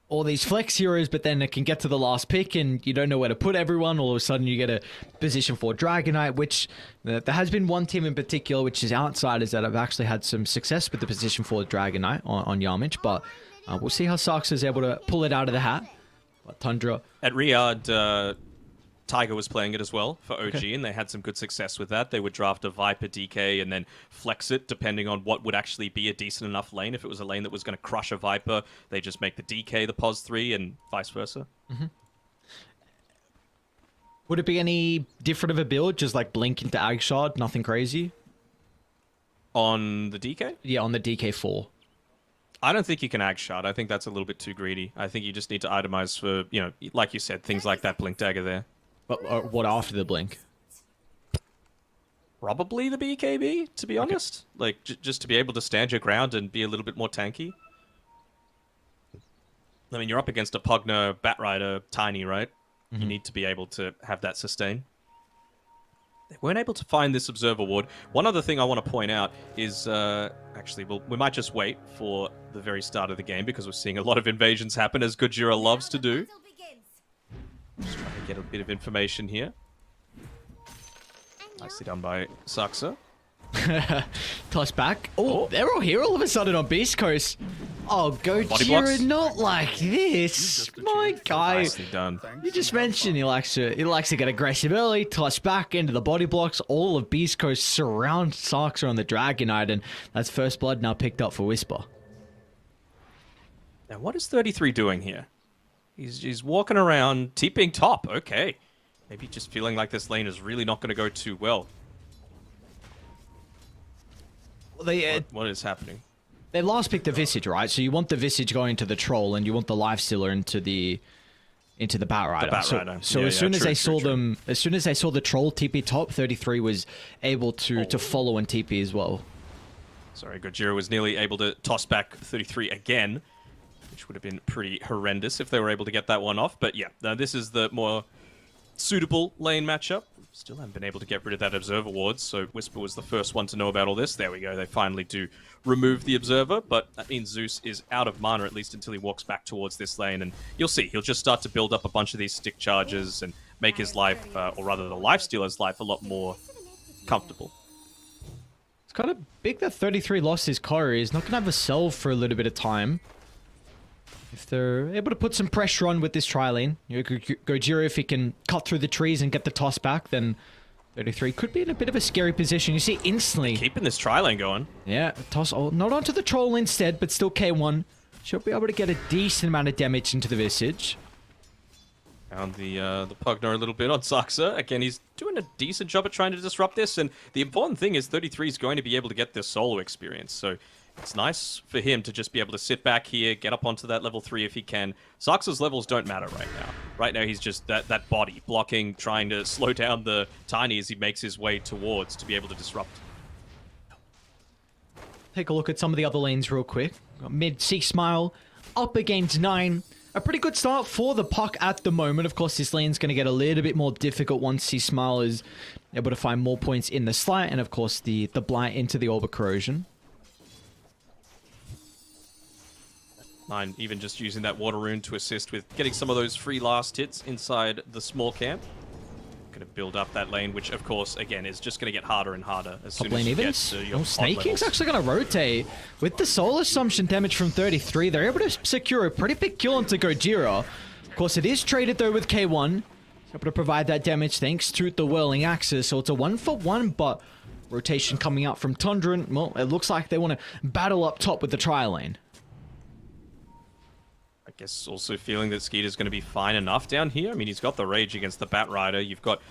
all these flex heroes, but then it can get to the last pick and you don't know where to put everyone. All of a sudden you get a position for Dragonite, which there has been one team in particular, which is Outsiders, that have actually had some success with the position for Dragonite on Yarmich, but we'll see how Sox is able to pull it out of the hat. But Tundra... At Riyadh, Tiger was playing it as well for OG, and they had some good success with that. They would draft a Viper DK and then flex it depending on what would actually be a decent enough lane. If it was a lane that was going to crush a Viper, they just make the DK the POS 3 and vice versa. Mm-hmm. Would it be any different of a build? Just like blink into Agshard, nothing crazy? On the DK? Yeah, on the DK4. I don't think you can Agshard. I think that's a little bit too greedy. I think you just need to itemize for, you know, like you said, things like that Blink Dagger there. But what after the blink? Probably the BKB, to be honest. Like, just to be able to stand your ground and be a little bit more tanky. I mean, you're up against a Pugna, Batrider, Tiny, right? Mm-hmm. You need to be able to have that sustain. They weren't able to find this Observer Ward. One other thing I want to point out is, actually, we might just wait for the very start of the game because we're seeing a lot of invasions happen, as Gojira loves to do. Just trying to get a bit of information here. Nicely done by Saxa. Toss back. Oh, they're all here all of a sudden on Beast Coast. Oh, Gojira, not like this. My guy. Nicely done. You just mentioned he likes to get aggressive early, toss back into the body blocks. All of Beast Coast surround Saxa on the Dragonite, and that's first blood now picked up for Whisper. Now, what is 33 doing here? He's walking around, TPing top. Okay. Maybe just feeling like this lane is really not going to go too well. What is happening? They last picked the Visage, right? So you want the Visage going to the Troll, and you want the Lifestealer into the into the Batrider. Batrider. So Yeah, as soon as true, they true, saw true. them, as soon as they saw the troll TP top, 33 was able to follow and TP as well. Sorry, Gojira was nearly able to toss back 33 again, which would have been pretty horrendous if they were able to get that one off. But yeah, this is the more suitable lane matchup. Still haven't been able to get rid of that Observer ward, so Whisper was the first one to know about all this. There we go, they finally do remove the Observer, but that means Zeus is out of mana, at least until he walks back towards this lane, and you'll see, he'll just start to build up a bunch of these stick charges and make his life, or rather the lifestealer's life, a lot more comfortable. It's kind of big that 33 lost his core. He's not going to have a sell for a little bit of time. If they're able to put some pressure on with this tri-lane, Gojira, if he can cut through the trees and get the toss back, then 33 could be in a bit of a scary position. You see instantly... Keeping this tri-lane going. Yeah, toss, not onto the troll instead, but still K1. Should be able to get a decent amount of damage into the Visage. Found the Pugner a little bit on Saxa. Again, he's doing a decent job at trying to disrupt this, and the important thing is 33 is going to be able to get this solo experience, so it's nice for him to just be able to sit back here, get up onto that level 3 if he can. Saxa's levels don't matter right now. Right now, he's just that body, blocking, trying to slow down the Tiny as he makes his way towards to be able to disrupt. Take a look at some of the other lanes real quick. Got mid, C-Smile, up against 9. A pretty good start for the Puck at the moment. Of course, this lane's going to get a little bit more difficult once C-Smile is able to find more points in the Slight, and of course, the Blight into the Orb of Corrosion. 9 even just using that water rune to assist with getting some of those free last hits inside the small camp. Going to build up that lane, which of course, again, is just going to get harder and harder as Top soon lane as you get evens. to your odd Snaking's levels. actually going to rotate. With the Soul Assumption damage from 33, they're able to secure a pretty big kill onto Gojira. Of course, it is traded though with K1. Able to provide that damage thanks to the Whirling Axis. So it's a 1-for-1, but rotation coming out from Tundra. And, well, it looks like they want to battle up top with the tri-lane. I guess also feeling that Skeeter's going to be fine enough down here. I mean, he's got the Rage against the Batrider. You've got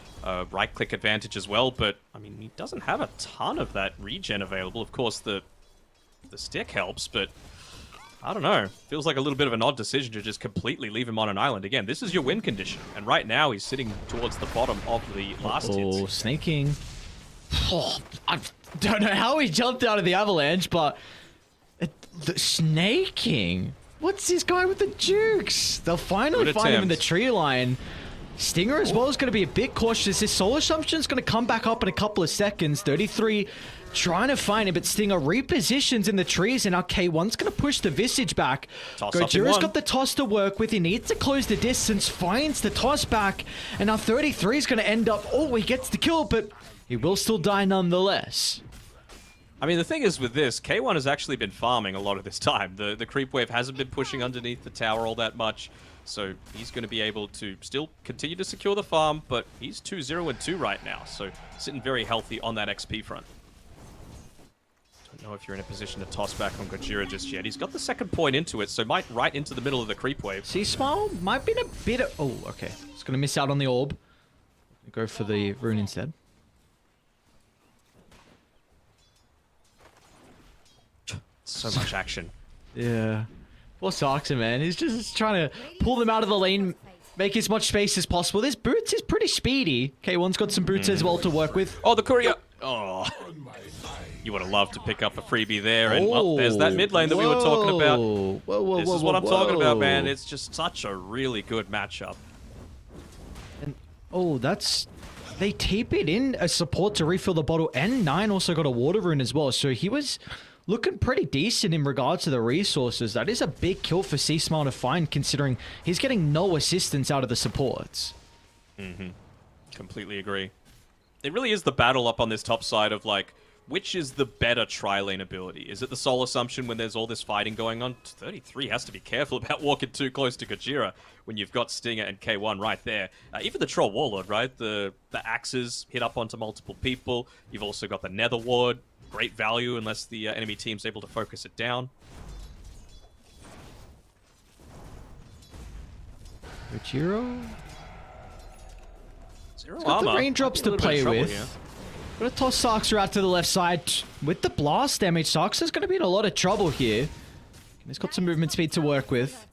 right-click advantage as well, but, I mean, he doesn't have a ton of that regen available. Of course, the stick helps, but I don't know. Feels like a little bit of an odd decision to just completely leave him on an island. Again, this is your win condition, and right now he's sitting towards the bottom of the last Oh, hit. snaking. Oh, I don't know how he jumped out of the avalanche, but the snaking. What's this guy with the jukes? They'll finally Good find him in the attempt. tree line. Stinger as well is going to be a bit cautious. His Soul Assumption is going to come back up in a couple of seconds. 33 trying to find him, but Stinger repositions in the trees, and now K1's going to push the Visage back. Toss up in Gojira's one. got the toss to work with. He needs to close the distance, finds the toss back, and now 33 is going to end up... Oh, he gets the kill, but he will still die nonetheless. I mean, the thing is with this, K1 has actually been farming a lot of this time. The creep wave hasn't been pushing underneath the tower all that much, so he's going to be able to still continue to secure the farm, but he's 2-0-2 right now, so sitting very healthy on that XP front. Don't know if you're in a position to toss back on Gojira just yet. He's got the second point into it, so might right into the middle of the creep wave. C-Smile might be in a bit of... Oh, okay. He's going to miss out on the orb. Go for the rune instead. So much action. Yeah. Poor Saxa, man. He's just trying to pull them out of the lane, make as much space as possible. This Boots is pretty speedy. K1's got some Boots as well to work with. Oh, the courier! Oh. You would have loved to pick up a freebie there, and well, there's that mid lane that we were talking about. Whoa, This is what I'm talking about, man. It's just such a really good matchup. And, oh, that's... They TP'd in a support to refill the bottle, and 9 also got a water rune as well, so he was looking pretty decent in regards to the resources. That is a big kill for C-Smile to find, considering he's getting no assistance out of the supports. Completely agree. It really is the battle up on this top side of, like, which is the better tri-lane ability? Is it the Soul Assumption when there's all this fighting going on? 33 has to be careful about walking too close to Gojira when you've got Stinger and K1 right there. Even the Troll Warlord, right? The axes hit up onto multiple people. You've also got the Nether Ward. Great value unless the enemy team's able to focus it down. Gojira? Zero He's got the armor. raindrops Might be a to little bit of play trouble with. here. Gonna toss Saxa out to the left side. With the blast damage, Saxa's gonna be in a lot of trouble here. He's got some movement speed to work with.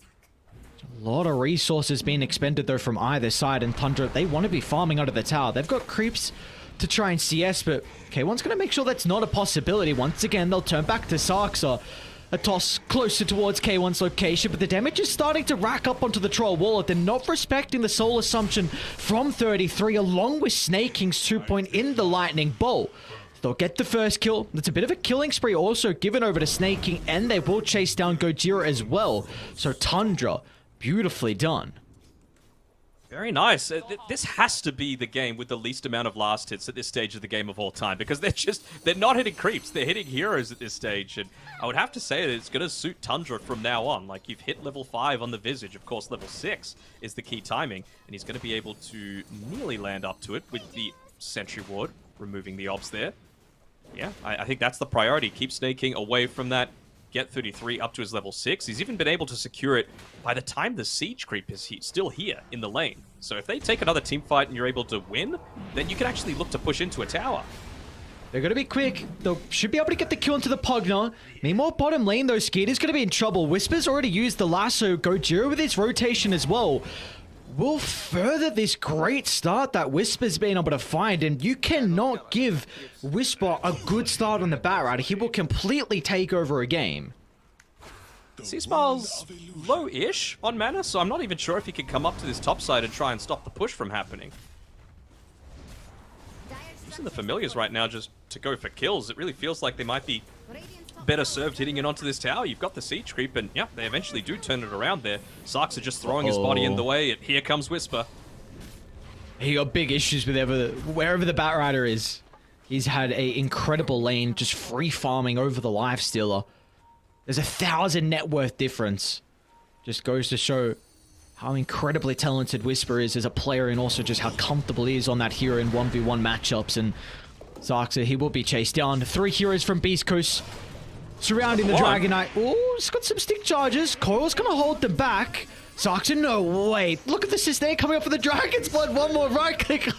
A lot of resources being expended though from either side, and Tundra, they want to be farming under the tower. They've got creeps to try and CS, but K1's going to make sure that's not a possibility. Once again, they'll turn back to Sarksa. A toss closer towards K1's location, but the damage is starting to rack up onto the Troll Wallet. They're not respecting the Soul Assumption from 33, along with Snaking's 2-point in the Lightning Bolt. They'll get the first kill. It's a bit of a killing spree also given over to Snaking, and they will chase down Gojira as well. So Tundra, beautifully done. Very nice. This has to be the game with the least amount of last hits at this stage of the game of all time, because they're not hitting creeps, they're hitting heroes at this stage, and I would have to say that it's going to suit Tundra from now on. Like, you've hit level 5 on the Visage, of course level 6 is the key timing, and he's going to be able to nearly land up to it with the Sentry Ward, removing the obs there. Yeah, I think that's the priority. Keep Snaking away from that. Get 33 up to his level 6. He's even been able to secure it by the time the siege creep is still here in the lane. So if they take another team fight and you're able to win, then you can actually look to push into a tower. They're going to be quick. They should be able to get the kill into the Pugna. Meanwhile, bottom lane, though, Skeeter's going to be in trouble. Whisper's already used the lasso. Gojira with his rotation as well will further this great start that Whisper's been able to find, and you cannot give Whisper a good start on the bat rider. He will completely take over a game. C-Smile's low-ish on mana, so I'm not even sure if he can come up to this top side and try and stop the push from happening. Using the familiars right now just to go for kills, it really feels like they might be better served hitting it onto this tower. You've got the siege creep, and yeah, they eventually do turn it around there. Sarksa just throwing his body in the way, and here comes Whisper. He got big issues with wherever the Batrider is. He's had an incredible lane, just free farming over the Lifestealer. There's 1,000 net worth difference. Just goes to show how incredibly talented Whisper is as a player, and also just how comfortable he is on that hero in 1v1 matchups. And Sarksa, he will be chased down. 3 heroes from Beast Coast surrounding the Dragon Knight. Oh, he's got some stick charges. Coil's gonna hold them back. Sarksa, no, wait. Look at the Sustain coming up for the Dragon's Blood. One more right click.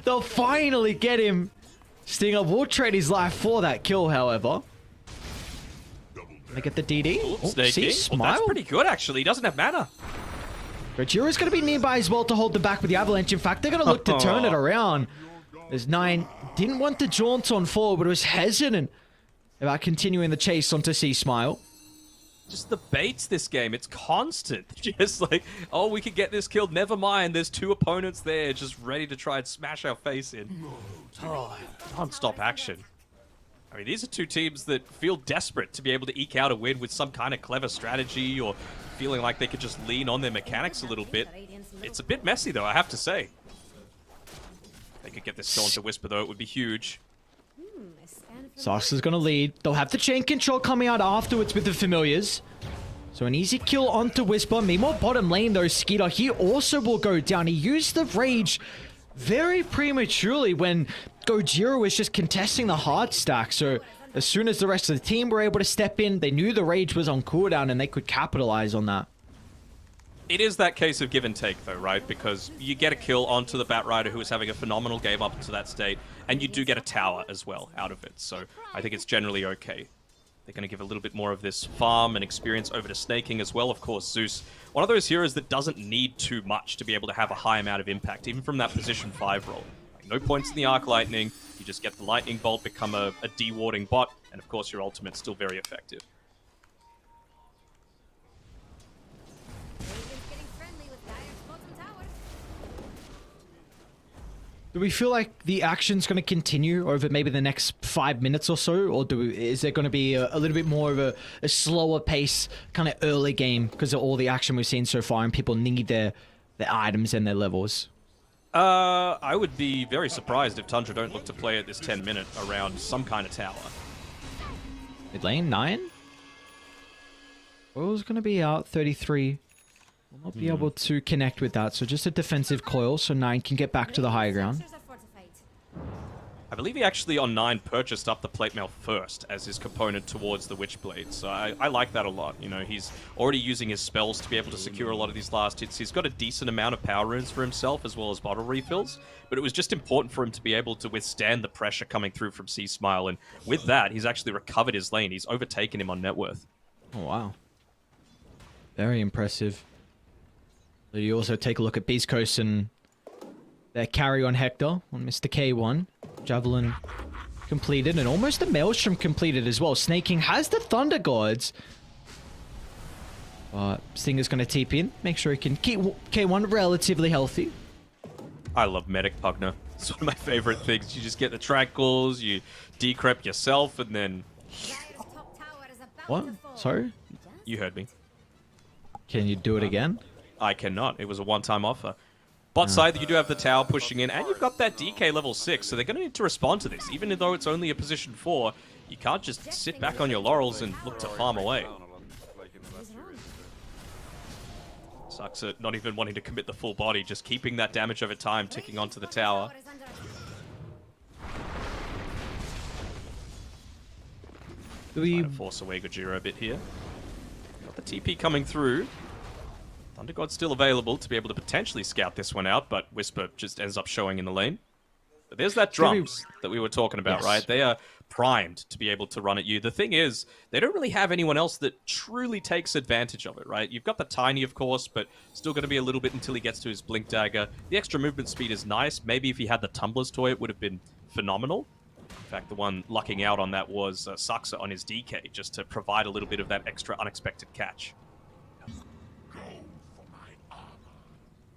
They'll finally get him. Stinger will trade his life for that kill, however. They get the DD. Oh, see, Smile. Well, that's pretty good, actually. He doesn't have mana. Gojira's going to be nearby as well to hold them back with the Avalanche. In fact, they're going to look to turn it around. As 9 didn't want to jaunt on forward, but was hesitant about continuing the chase onto C-Smile. Just the baits this game, it's constant. Just like, oh, we could get this killed, never mind, there's 2 opponents there just ready to try and smash our face in. Oh, non-stop action. I mean, these are 2 teams that feel desperate to be able to eke out a win with some kind of clever strategy, or feeling like they could just lean on their mechanics a little bit. It's a bit messy though, I have to say. They could get this going to Whisper though, it would be huge. Sarksa's gonna lead. They'll have the chain control coming out afterwards with the familiars. So an easy kill onto Whisper. Meanwhile, bottom lane though, Skeeter, he also will go down. He used the rage very prematurely when Gojira was just contesting the hard stack. So as soon as the rest of the team were able to step in, they knew the rage was on cooldown and they could capitalize on that. It is that case of give and take though, right? Because you get a kill onto the Batrider who is having a phenomenal game up to that state, and you do get a tower as well out of it. So I think it's generally okay. They're going to give a little bit more of this farm and experience over to Snaking as well. Of course, Zeus, one of those heroes that doesn't need too much to be able to have a high amount of impact, even from that position 5 role. Like, no points in the Arc Lightning, you just get the Lightning Bolt, become a de-warding bot, and of course your ultimate's still very effective. Do we feel like the action's going to continue over maybe the next 5 minutes or so? Or is there going to be a little bit more of a slower pace kind of early game because of all the action we've seen so far and people need their items and their levels? I would be very surprised if Tundra don't look to play at this 10-minute around some kind of tower. Mid lane, 9? Coil's going to be out, 33. Will not be able to connect with that, so just a defensive coil, so 9 can get back to the high ground. I believe he actually, on 9, purchased up the plate mail first as his component towards the Witchblade, so I like that a lot. You know, he's already using his spells to be able to secure a lot of these last hits. He's got a decent amount of power runes for himself, as well as bottle refills, but it was just important for him to be able to withstand the pressure coming through from C-Smile, and with that, he's actually recovered his lane. He's overtaken him on net worth. Oh, wow. Very impressive. You also take a look at Beast Coast and their carry on Hector on Mr. K1. Javelin completed and almost the Maelstrom completed as well. Snaking has the Thunder Gods. Stinger's going to TP in, make sure he can keep K1 relatively healthy. I love Medic Pugner. It's one of my favorite things. You just get the tranquils, you decrep yourself, and then... What? Sorry? You heard me. Can you do it again? I cannot. It was a one-time offer. Bot side, you do have the tower pushing in, and you've got that DK level 6, so they're going to need to respond to this. Even though it's only a position 4, you can't just sit back on your laurels and look to farm away. Sucks at not even wanting to commit the full body, just keeping that damage over time, ticking onto the tower. Trying to force away Gojira a bit here. Got the TP coming through. Thunder God's still available to be able to potentially scout this one out, but Whisper just ends up showing in the lane. But there's that drums that we were talking about, Yes. right? They are primed to be able to run at you. The thing is, they don't really have anyone else that truly takes advantage of it, right? You've got the Tiny, of course, but still going to be a little bit until he gets to his Blink Dagger. The extra movement speed is nice. Maybe if he had the Tumbler's Toy, it would have been phenomenal. In fact, the one lucking out on that was Saxa on his DK, just to provide a little bit of that extra unexpected catch.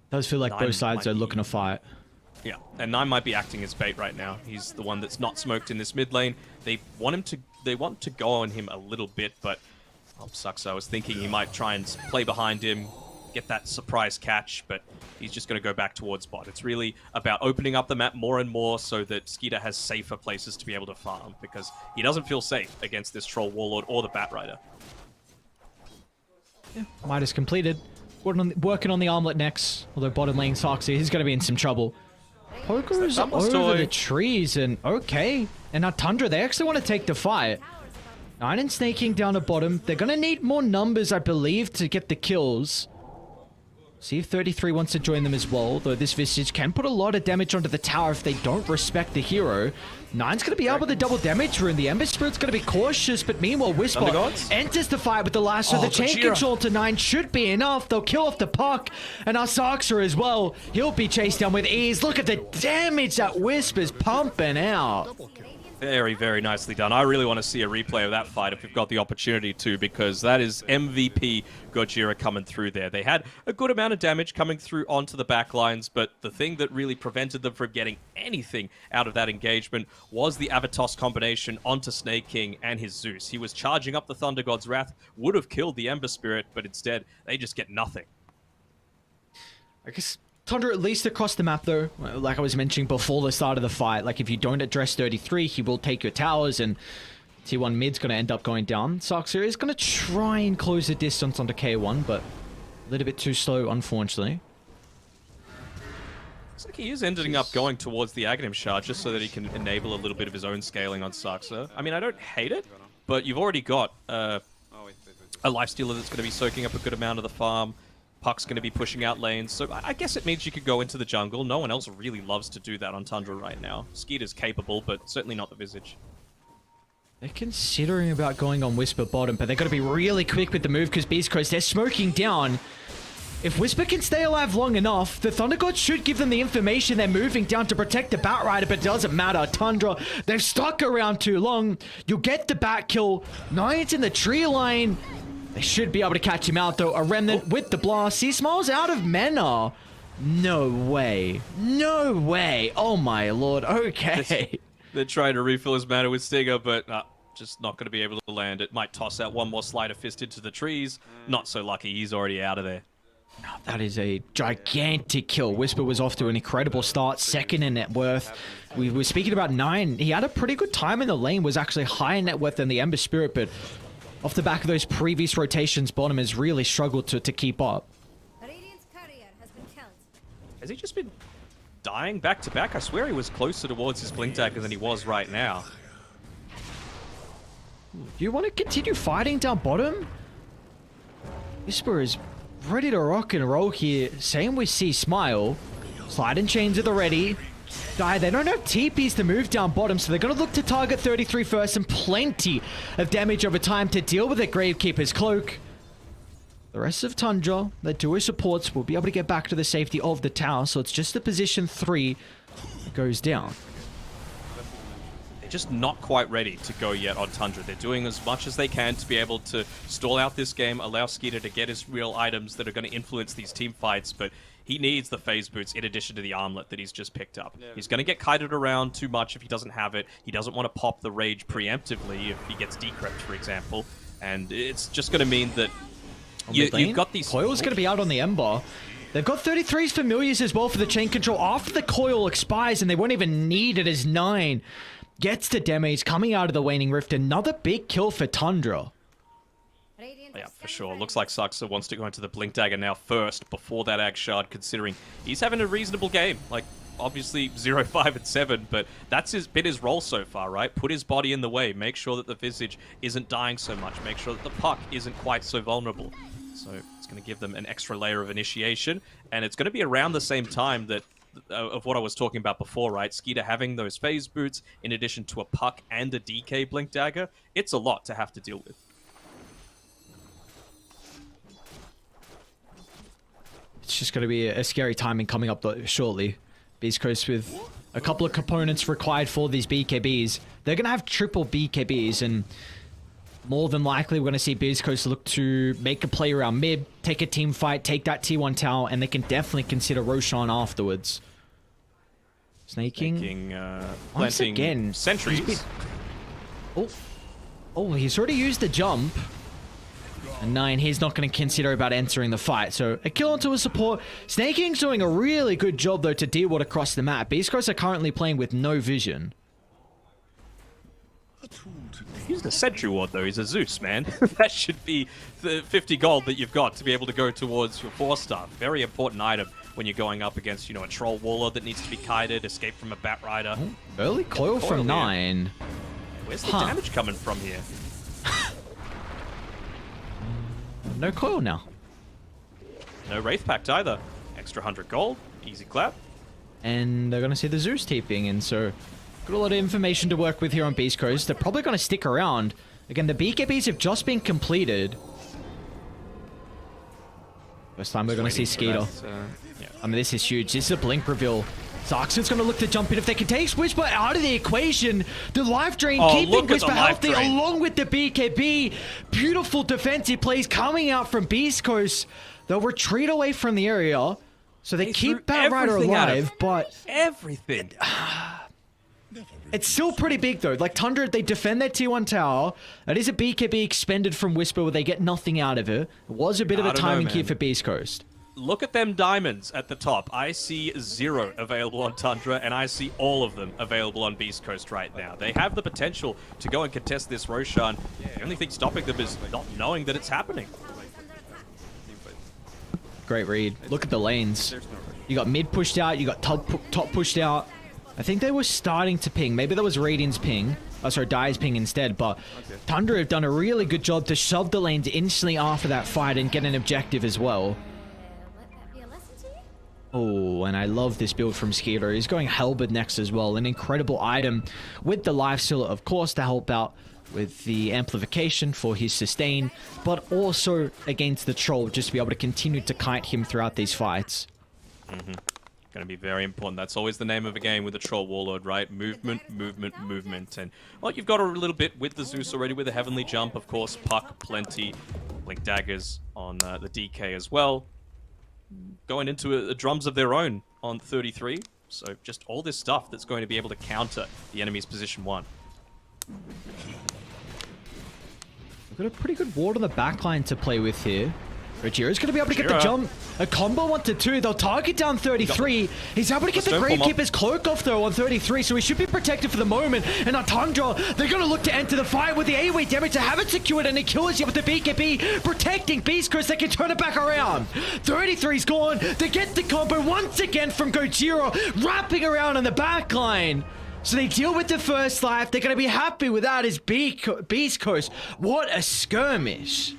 Does feel like both sides are looking to fight. Yeah, and 9 might be acting as bait right now. He's the one that's not smoked in this mid lane. They want to go on him a little bit, but sucks. I was thinking he might try and play behind him, get that surprise catch, but he's just going to go back towards bot. It's really about opening up the map more and more so that Skeeter has safer places to be able to farm, because he doesn't feel safe against this Troll Warlord or the Bat Rider. Yeah, Midas completed. Working on the armlet next, although bottom lane Soxy, he's going to be in some trouble. Poker's over the trees, and okay. And now Tundra, they actually want to take the fight. 9 and snaking down the bottom. They're going to need more numbers, I believe, to get the kills. See if 33 wants to join them as well, though this Visage can put a lot of damage onto the tower if they don't respect the hero. 9's going to be able to double damage rune. The Ember Spirit's going to be cautious, but meanwhile Whisper enters the fight with the last, so the chain control to 9 should be enough. They'll kill off the puck, and Asaxa as well. He'll be chased down with ease. Look at the damage that Whisper's pumping out. Very, very nicely done. I really want to see a replay of that fight if we've got the opportunity to, because that is MVP Gojira coming through there. They had a good amount of damage coming through onto the backlines, but the thing that really prevented them from getting anything out of that engagement was the Avatos combination onto Snake King and his Zeus. He was charging up the Thunder God's Wrath, would have killed the Ember Spirit, but instead they just get nothing. I guess Tundra at least across the map though, like I was mentioning before the start of the fight, like if you don't address 33, he will take your towers and T1 mid's going to end up going down. Soxer is going to try and close the distance onto K1, but a little bit too slow, unfortunately. Looks like he is ending up going towards the Aghanim Shard just so that he can enable a little bit of his own scaling on Saxa. I mean, I don't hate it, but you've already got a Lifestealer that's going to be soaking up a good amount of the farm. Puck's going to be pushing out lanes, so I guess it means you could go into the jungle. No one else really loves to do that on Tundra right now. Skeeter's capable, but certainly not the Visage. They're considering about going on Whisper bottom, but they've got to be really quick with the move because Beast Coast, they're smoking down. If Whisper can stay alive long enough, the Thunder God should give them the information they're moving down to protect the Bat Rider, but it doesn't matter. Tundra, they've stuck around too long. You'll get the Bat kill. Nine's in the tree line. They should be able to catch him out, though. A Remnant with the blast. He smiles out of mana. No way. No way. Oh, my lord. Okay. They're trying to refill his mana with Stinger, but just not going to be able to land it. Might toss out one more Slider Fist into the trees. Not so lucky. He's already out of there. That is a gigantic kill. Whisper was off to an incredible start, second in net worth. We were speaking about 9. He had a pretty good time in the lane, was actually higher in net worth than the Ember Spirit, but off the back of those previous rotations, Bottom has really struggled to keep up. Radiant's courier has been killed. Has he just been dying back to back? I swear he was closer towards his Blink Dagger than he was right now. You want to continue fighting down bottom? Whisper is ready to rock and roll here. Same with C Smile. Slide and chains at the ready. They don't have TPs to move down bottom, so they're going to look to target 33 first and plenty of damage over time to deal with the Gravekeeper's Cloak. The rest of Tundra, the duo supports, will be able to get back to the safety of the tower, so it's just the position 3 that goes down. They're just not quite ready to go yet on Tundra. They're doing as much as they can to be able to stall out this game, allow Skeeter to get his real items that are going to influence these team fights, but he needs the phase boots in addition to the armlet that he's just picked up. Yeah. He's going to get kited around too much if he doesn't have it. He doesn't want to pop the rage preemptively if he gets decrypt, for example, and it's just going to mean that you've got these... Coil's going to be out on the Ember. They've got 33's familiars as well for the chain control after the coil expires, and they won't even need it as 9 gets the damage coming out of the waning rift. Another big kill for Tundra. Yeah, for sure. Looks like Saxa wants to go into the Blink Dagger now first before that Ag Shard, considering he's having a reasonable game. Like, obviously 0, 5, and 7, but that's been his role so far, right? Put his body in the way, make sure that the Visage isn't dying so much, make sure that the puck isn't quite so vulnerable. So it's going to give them an extra layer of initiation, and it's going to be around the same time that of what I was talking about before, right? Skeeter having those phase boots in addition to a puck and a DK Blink Dagger. It's a lot to have to deal with. It's just going to be a scary timing coming up shortly. Beast Coast with a couple of components required for these BKBs. They're going to have triple BKBs, and more than likely, we're going to see Beast Coast look to make a play around mid, take a team fight, take that T1 tower, and they can definitely consider Roshan afterwards. Snaking. Once again. Sentries. Oh, he's already used the jump. And 9, he's not going to consider about entering the fight. So a kill onto a support. Snaking's doing a really good job, though, to deal with across the map. Beast Coast are currently playing with no vision. He's a Sentry Ward, though. He's a Zeus, man. That should be the 50 gold that you've got to be able to go towards your 4-star. Very important item when you're going up against, you know, a Troll Warlord that needs to be kited, escape from a Bat Rider. Oh, early coil from 9. Where's the damage coming from here? No coil now. No Wraith Pact either. Extra 100 gold. Easy clap. And they're going to see the Zeus TPing in, so got a lot of information to work with here on Beast Coast. They're probably going to stick around. Again, the BKBs have just been completed. First time we're going to see Skeeter. Yeah. I mean, this is huge. This is a blink reveal. Zaxxon's going to look to jump in. If they can take Whisper out of the equation, the life drain keeping Whisper healthy along with the BKB. Beautiful defensive plays coming out from Beast Coast. They'll retreat away from the area, so they keep Bat Rider alive, but everything. It's still pretty big, though. Like, Tundra, they defend their T1 tower. That is a BKB expended from Whisper where they get nothing out of it. It was a bit of a timing key for Beast Coast. Look at them diamonds at the top. I see 0 available on Tundra, and I see all of them available on Beast Coast right now. They have the potential to go and contest this Roshan. The only thing stopping them is not knowing that it's happening. Great read. Look at the lanes. You got mid pushed out, you got top pushed out. I think they were starting to ping. Maybe that was Radiant's ping. Oh, sorry, Dye's ping instead. But Tundra have done a really good job to shove the lanes instantly after that fight and get an objective as well. Oh, and I love this build from Skeeter. He's going Halberd next as well. An incredible item with the life steal, of course, to help out with the amplification for his sustain, but also against the troll, just to be able to continue to kite him throughout these fights. Going to be very important. That's always the name of a game with a Troll Warlord, right? Movement, movement, movement. And, well, you've got a little bit with the Zeus already, with a Heavenly Jump, of course. Puck, plenty. Blink Daggers on the DK as well. Going into drums of their own on 33. So just all this stuff that's going to be able to counter the enemy's position 1. We've got a pretty good ward on the backline to play with here. Rogero's going to be able to get the jump. A combo 1-2. They'll target down 33. He's able to get the Gravekeeper's cloak off, though, on 33, so he should be protected for the moment. And now Tundra, they're going to look to enter the fight with the AoE damage to have it secured, and it kills you with the BKB protecting Beast Coast. They can turn it back around. 33's gone. They get the combo once again from Gojira, wrapping around on the back line. So they deal with the first life. They're going to be happy with that as Beast Coast. What a skirmish.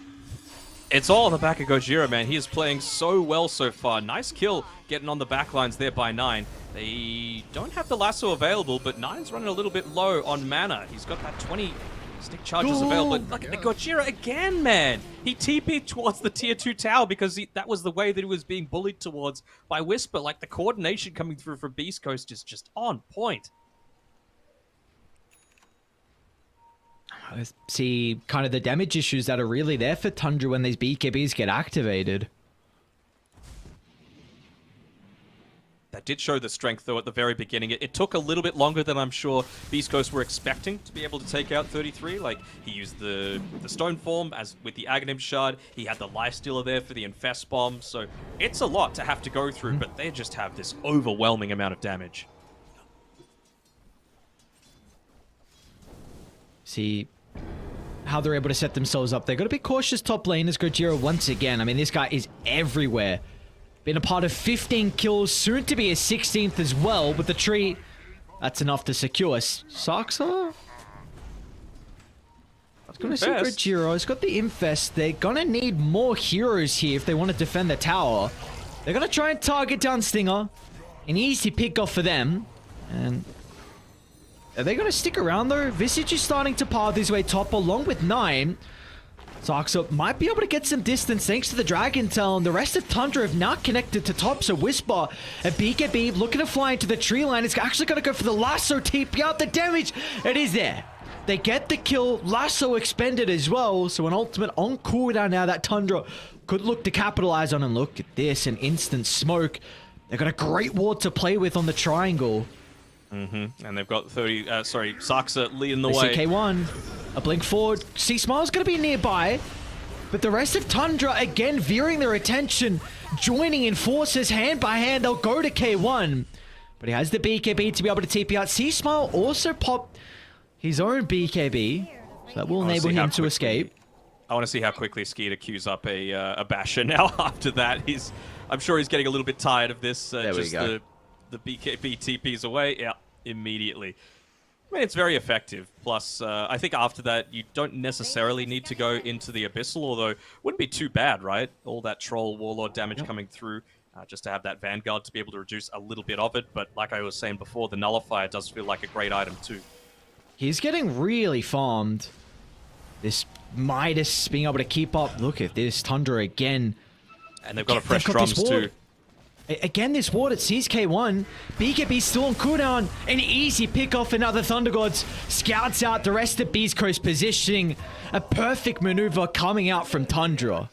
It's all on the back of Gojira, man. He is playing so well so far. Nice kill getting on the backlines there by 9. They don't have the lasso available, but 9's running a little bit low on mana. He's got that 20 Stick charges available. Look at the Gojira again, man. He TP'd towards the tier 2 tower because that was the way that he was being bullied towards by Whisper. Like, the coordination coming through from Beast Coast is just on point. I see kind of the damage issues that are really there for Tundra when these BKBs get activated. That did show the strength, though, at the very beginning. It took a little bit longer than I'm sure Beast Coast were expecting to be able to take out 33. Like, he used the Stone Form as with the Aghanim Shard. He had the Lifestealer there for the Infest Bomb. So it's a lot to have to go through, but they just have this overwhelming amount of damage. See how they're able to set themselves up. They've got to be cautious top lane as Gojira once again. I mean, this guy is everywhere. Been a part of 15 kills, soon to be a 16th as well, with the tree. That's enough to secure. Saxa? It's going to see Gojira. He's got the Infest. They're going to need more heroes here if they want to defend the tower. They're going to try and target down Stinger. An easy pick off for them. And are they going to stick around though? Visage is starting to path his way top along with 9. Saxa might be able to get some distance thanks to the Dragon Talon. The rest of Tundra have now connected to top, so Whisper and BKB looking to fly into the tree line. It's actually going to go for the lasso, TP out the damage. It is there. They get the kill, lasso expended as well, so an ultimate on cooldown now that Tundra could look to capitalize on. And look at this, an instant smoke. They've got a great ward to play with on the triangle. And they've got Saxa leading the way. K1, a blink forward. C-Smile's going to be nearby, but the rest of Tundra again veering their attention, joining in forces hand by hand. They'll go to K1, but he has the BKB to be able to TP out. C-Smile also popped his own BKB, so that will enable him to escape. I want to see how quickly Skeeter queues up a basher now. After that, I'm sure he's getting a little bit tired of this. There we go. The BKB TPs away, yeah, immediately. I mean, it's very effective. Plus, I think after that, you don't necessarily need to go into the Abyssal, although wouldn't be too bad, right? All that Troll Warlord damage coming through, just to have that Vanguard to be able to reduce a little bit of it. But like I was saying before, the Nullifier does feel like a great item too. He's getting really farmed. This Midas being able to keep up. Look at this, Tundra again. And they've got a fresh drums too. Again, this ward, it sees K1. BKB still on cooldown. An easy pick off another Thunder Gods. Scouts out the rest of Beast Coast positioning. A perfect maneuver coming out from Tundra.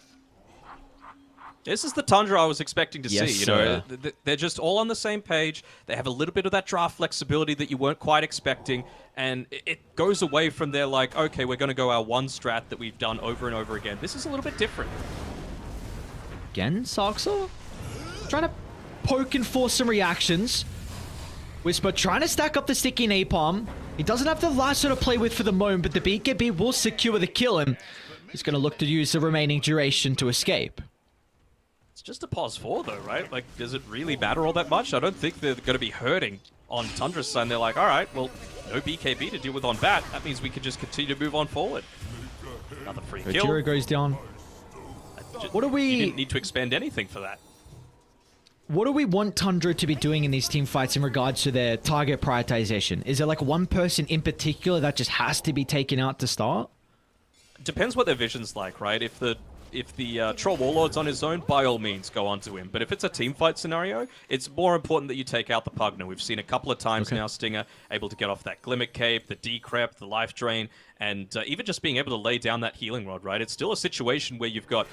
This is the Tundra I was expecting to see. You know, sir. They're just all on the same page. They have a little bit of that draft flexibility that you weren't quite expecting. And it goes away from their like, okay, we're going to go our one strat that we've done over and over again. This is a little bit different. Again, Saxa? Trying to poke and force some reactions. Whisper trying to stack up the sticky napalm. He doesn't have the lasso to play with for the moment, but the BKB will secure the kill, and he's going to look to use the remaining duration to escape. It's just a pause 4 though, right? Like, does it really matter all that much? I don't think they're going to be hurting on Tundra's side. They're like, all right, well, no BKB to deal with on bat. That means we can just continue to move on forward. Another free kill. Gojira goes down. What do we... You didn't need to expend anything for that. What do we want Tundra to be doing in these team fights in regards to their target prioritization? Is there like one person in particular that just has to be taken out to start? Depends what their vision's like, right? If the Troll Warlord's on his own, by all means, go onto him. But if it's a team fight scenario, it's more important that you take out the Pugner. We've seen a couple of times now Stinger able to get off that Glimmer Cape, the Decrep, the Life Drain, and even just being able to lay down that Healing Rod, right? It's still a situation where you've got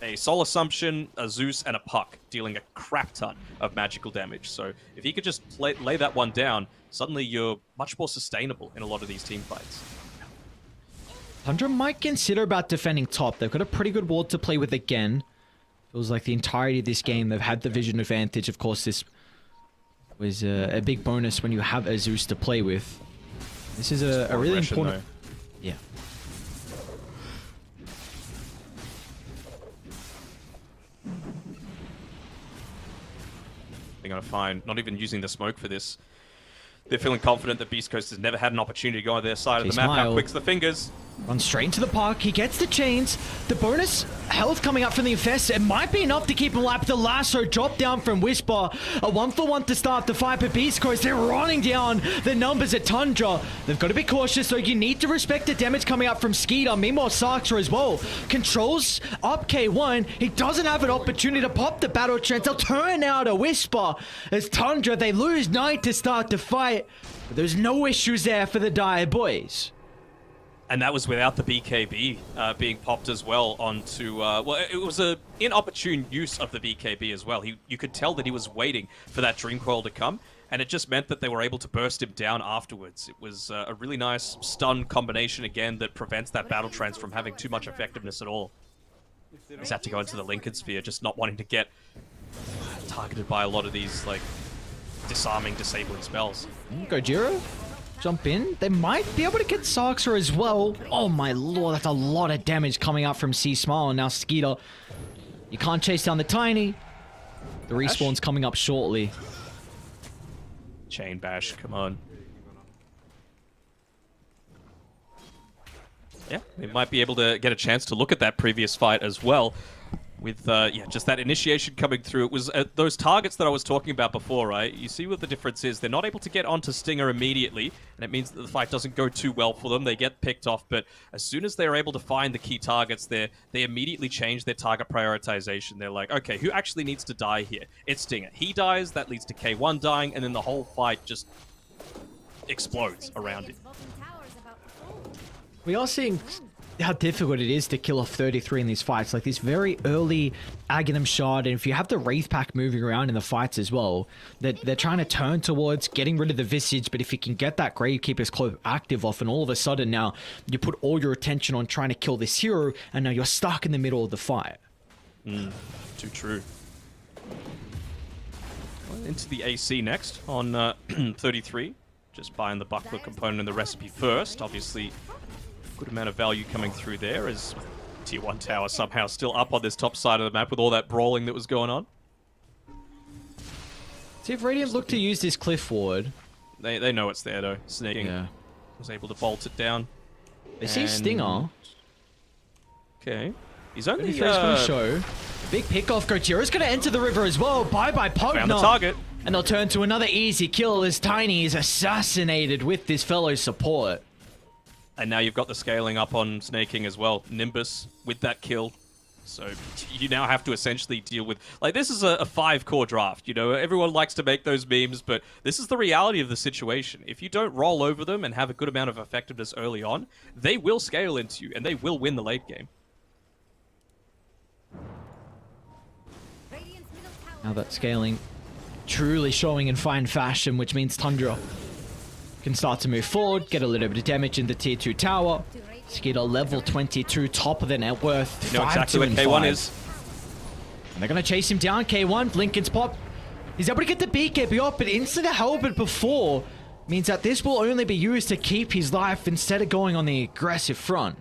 a Soul Assumption, a Zeus, and a Puck, dealing a crap ton of magical damage. So if he could just lay that one down, suddenly you're much more sustainable in a lot of these team fights. Tundra might consider about defending top. They've got a pretty good ward to play with again. Feels like the entirety of this game, they've had the vision advantage. Of course, this was a big bonus when you have a Zeus to play with. This is a really important... Though. Yeah. They're going to find, not even using the smoke for this. They're feeling confident that Beast Coast has never had an opportunity to go on their side of the map. How quick's the fingers? Runs straight into the park. He gets the chains. The bonus health coming up from the Infest. It might be enough to keep him alive. The lasso drop down from Whisper. A 1-for-1 to start the fight. But Beast Coast, they're running down the numbers at Tundra. They've got to be cautious, so you need to respect the damage coming up from Skeeter. Meanwhile, Sarksa as well controls up K1. He doesn't have an opportunity to pop the battle trance. They'll turn out a Whisper as Tundra, they lose 9 to start the fight. But there's no issues there for the Dire boys. And that was without the BKB being popped as well onto... well, it was an inopportune use of the BKB as well. You could tell that he was waiting for that Dream Coil to come, and it just meant that they were able to burst him down afterwards. It was a really nice stun combination, again, that prevents that Battle Trance from having too much effectiveness at all. He's had to go into the Lincoln Sphere, just not wanting to get targeted by a lot of these, like, disarming, disabling spells. Gojira? Jump in. They might be able to get Sarksa as well. Oh my lord, that's a lot of damage coming out from C-Smile. And now Skeeter. You can't chase down the Tiny. The respawn's coming up shortly. Chain bash, come on. Yeah, we might be able to get a chance to look at that previous fight as well. With, yeah, just that initiation coming through. It was those targets that I was talking about before, right? You see what the difference is. They're not able to get onto Stinger immediately, and it means that the fight doesn't go too well for them. They get picked off, but as soon as they're able to find the key targets, they immediately change their target prioritization. They're like, okay, who actually needs to die here? It's Stinger. He dies, that leads to K1 dying, and then the whole fight just explodes around it. We are seeing how difficult it is to kill off 33 in these fights. Like this very early Aghanim Shard, and if you have the Wraith Pack moving around in the fights as well, they're trying to turn towards getting rid of the Visage, but if you can get that Gravekeeper's Cloak active off, and all of a sudden now you put all your attention on trying to kill this hero, and now you're stuck in the middle of the fight. Too true. Well, into the AC next on 33. Just buying the buckler component and the recipe first. Obviously, good amount of value coming through there as Tier 1 tower somehow still up on this top side of the map with all that brawling that was going on. See if Radiant look to use this cliff ward. They know it's there though. Snaking was able to bolt it down. They see Stinger. Okay. He's only first going to show. Big pick off. Gojira's going to enter the river as well. Bye-bye Pugna. Found the target. And they'll turn to another easy kill as Tiny is assassinated with this fellow support. And now you've got the scaling up on Snaking as well. Nimbus with that kill. So you now have to essentially deal with... Like, this is a 5-core draft, you know? Everyone likes to make those memes, but this is the reality of the situation. If you don't roll over them and have a good amount of effectiveness early on, they will scale into you, and they will win the late game. Now that scaling truly showing in fine fashion, which means Tundra can start to move forward, get a little bit of damage in the tier 2 tower. Skeeter level 22, top of the net worth. You know exactly what K1 is. And they're going to chase him down. K1, Lincoln's pop. He's able to get the BKB off, but instant Halberd before means that this will only be used to keep his life instead of going on the aggressive front.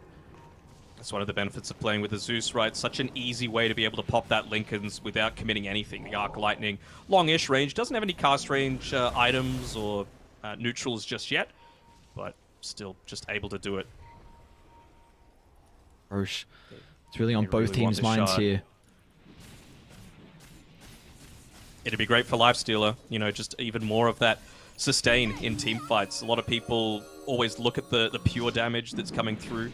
That's one of the benefits of playing with the Zeus, right? Such an easy way to be able to pop that Lincoln's without committing anything. The Arc Lightning, long-ish range, doesn't have any cast range items or neutrals just yet, but still just able to do it. Roche, it's really on both teams' minds here. It'd be great for Lifestealer, you know, just even more of that sustain in team fights. A lot of people always look at the pure damage that's coming through.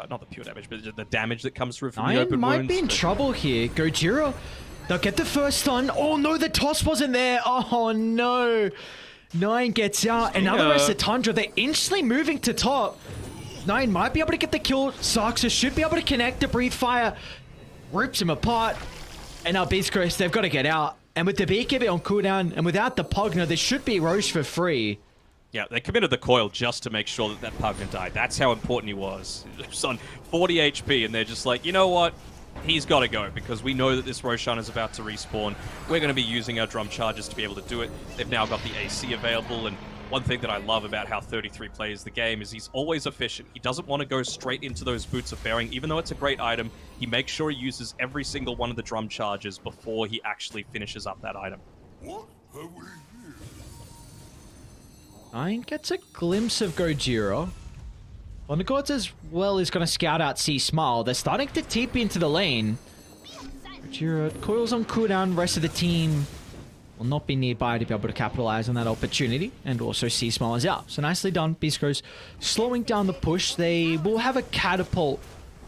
Not the pure damage, but the damage that comes through from the open wounds. Might be in trouble here. Gojira, they'll get the first stun. Oh no, the toss wasn't there. Oh no. 9 gets out, and now the rest of Tundra, they're instantly moving to top. 9 might be able to get the kill. Sarksa should be able to connect to Breathe Fire. Rips him apart. And now Beast Coast, they've got to get out. And with the BKB on cooldown, and without the Pugna, there should be Roche for free. Yeah, they committed the coil just to make sure that Pugna died. That's how important he was. He was on 40 HP, and they're just like, you know what? He's got to go, because we know that this Roshan is about to respawn. We're going to be using our drum charges to be able to do it. They've now got the AC available, and one thing that I love about how 33 plays the game is he's always efficient. He doesn't want to go straight into those Boots of Bearing, even though it's a great item. He makes sure he uses every single one of the drum charges before he actually finishes up that item. What have we here? 9 gets a glimpse of Gojira. Thundergods as well is going to scout out C Smile. They're starting to TP into the lane. Gojira coils on cooldown. Rest of the team will not be nearby to be able to capitalize on that opportunity. And also C Smile is out. So nicely done. beastcoast slowing down the push. They will have a catapult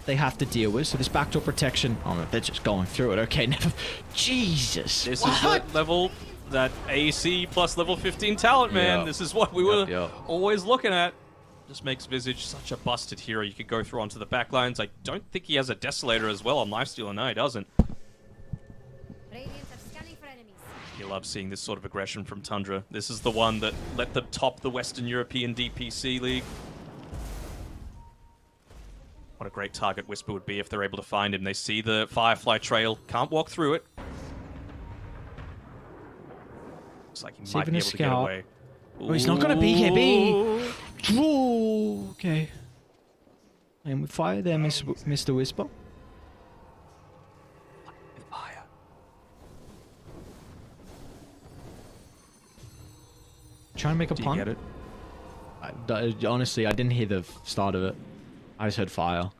they have to deal with. So this backdoor protection. Oh, they're just going through it. Okay, never. Jesus. This is that level, that AC plus level 15 talent, man. Yeah. This is what we were always looking at. Just makes Visage such a busted hero. You could go through onto the back lines. I don't think he has a Desolator as well on Lifestealer. No, he doesn't. Radiant are scanning for enemies. You love seeing this sort of aggression from Tundra. This is the one that let them top the Western European DPC League. What a great target Whisper would be if they're able to find him. They see the Firefly trail. Can't walk through it. Looks like he might be able to get away. Oh, he's not going to be here, B. Ooh, okay. And we fire there, Mr. Whisper. Fire. Trying to make a Do pun. you get it? Honestly, I didn't hear the start of it. I just heard fire.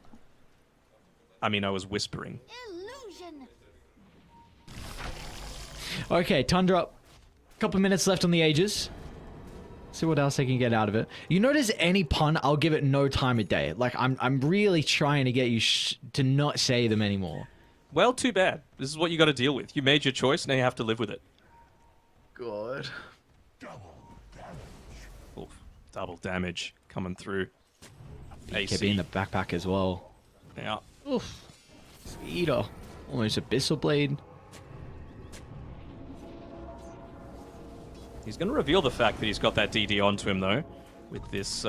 I mean, I was whispering. Illusion. Okay, Tundra. Couple minutes left on the Aegis. See what else I can get out of it. You notice any pun, I'll give it no time of day. Like, I'm really trying to get you to not say them anymore. Well, too bad. This is what you got to deal with. You made your choice, now you have to live with it. God. Oof, double damage coming through. Kept in the backpack as well. Yeah. Oof. Eater. Almost Abyssal Blade. He's going to reveal the fact that he's got that DD onto him, though, with this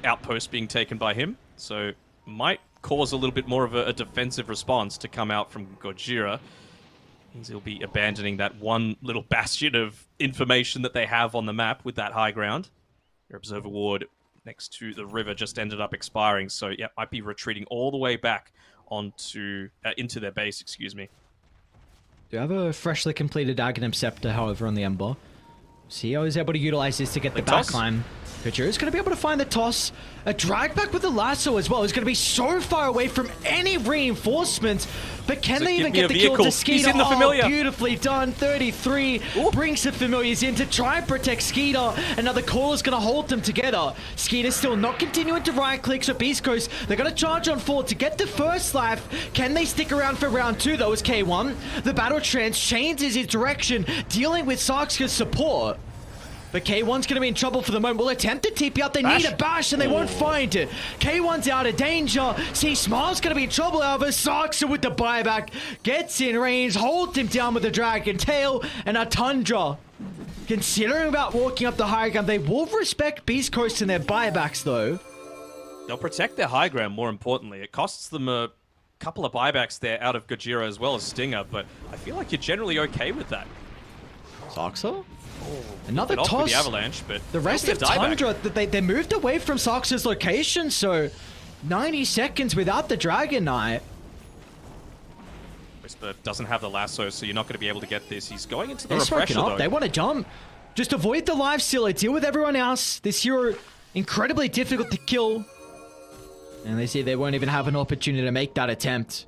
outpost being taken by him. So, might cause a little bit more of a defensive response to come out from Gojira. Means he'll be abandoning that one little bastion of information that they have on the map with that high ground. Their Observer Ward next to the river just ended up expiring, so yeah, might be retreating all the way back onto into their base, excuse me. Do you have a freshly completed Aghanim Scepter, however, on the Ember? CEO is able to utilize this to get the backline. Gojira is going to be able to find the toss. A drag back with the lasso as well is going to be so far away from any reinforcements. But can they even get the kill to Skeeter? He's in the familiar. Oh, beautifully done. 33 brings the familiars in to try and protect Skeeter. Another call is going to hold them together. Skeeter still not continuing to right click. So beastcoast, they're going to charge on forward to get the first life. Can they stick around for round 2 though as K1? The battle trance changes its direction, dealing with Sarkska's support. But K1's going to be in trouble for the moment. Will attempt to TP out. They need a bash and they won't find it. K1's out of danger. See, Smile's going to be in trouble. However, Sarkska with the buyback gets in range, holds him down with the Dragon Tail, and a Tundra. Considering about walking up the high ground, they will respect beastcoast in their buybacks though. They'll protect their high ground, more importantly. It costs them a couple of buybacks there out of Gojira as well as Stinger, but I feel like you're generally okay with that. Sarkska? Another Off with toss. the Avalanche, but The rest of Tundra, they moved away from Sarkska's location, so 90 seconds without the Dragon Knight. Whisper doesn't have the lasso, so you're not going to be able to get this. He's going into the They're refresher, smoking up. though. They want to jump. Just avoid the life stealer. Deal with everyone else. This hero, incredibly difficult to kill. And they see they won't even have an opportunity to make that attempt.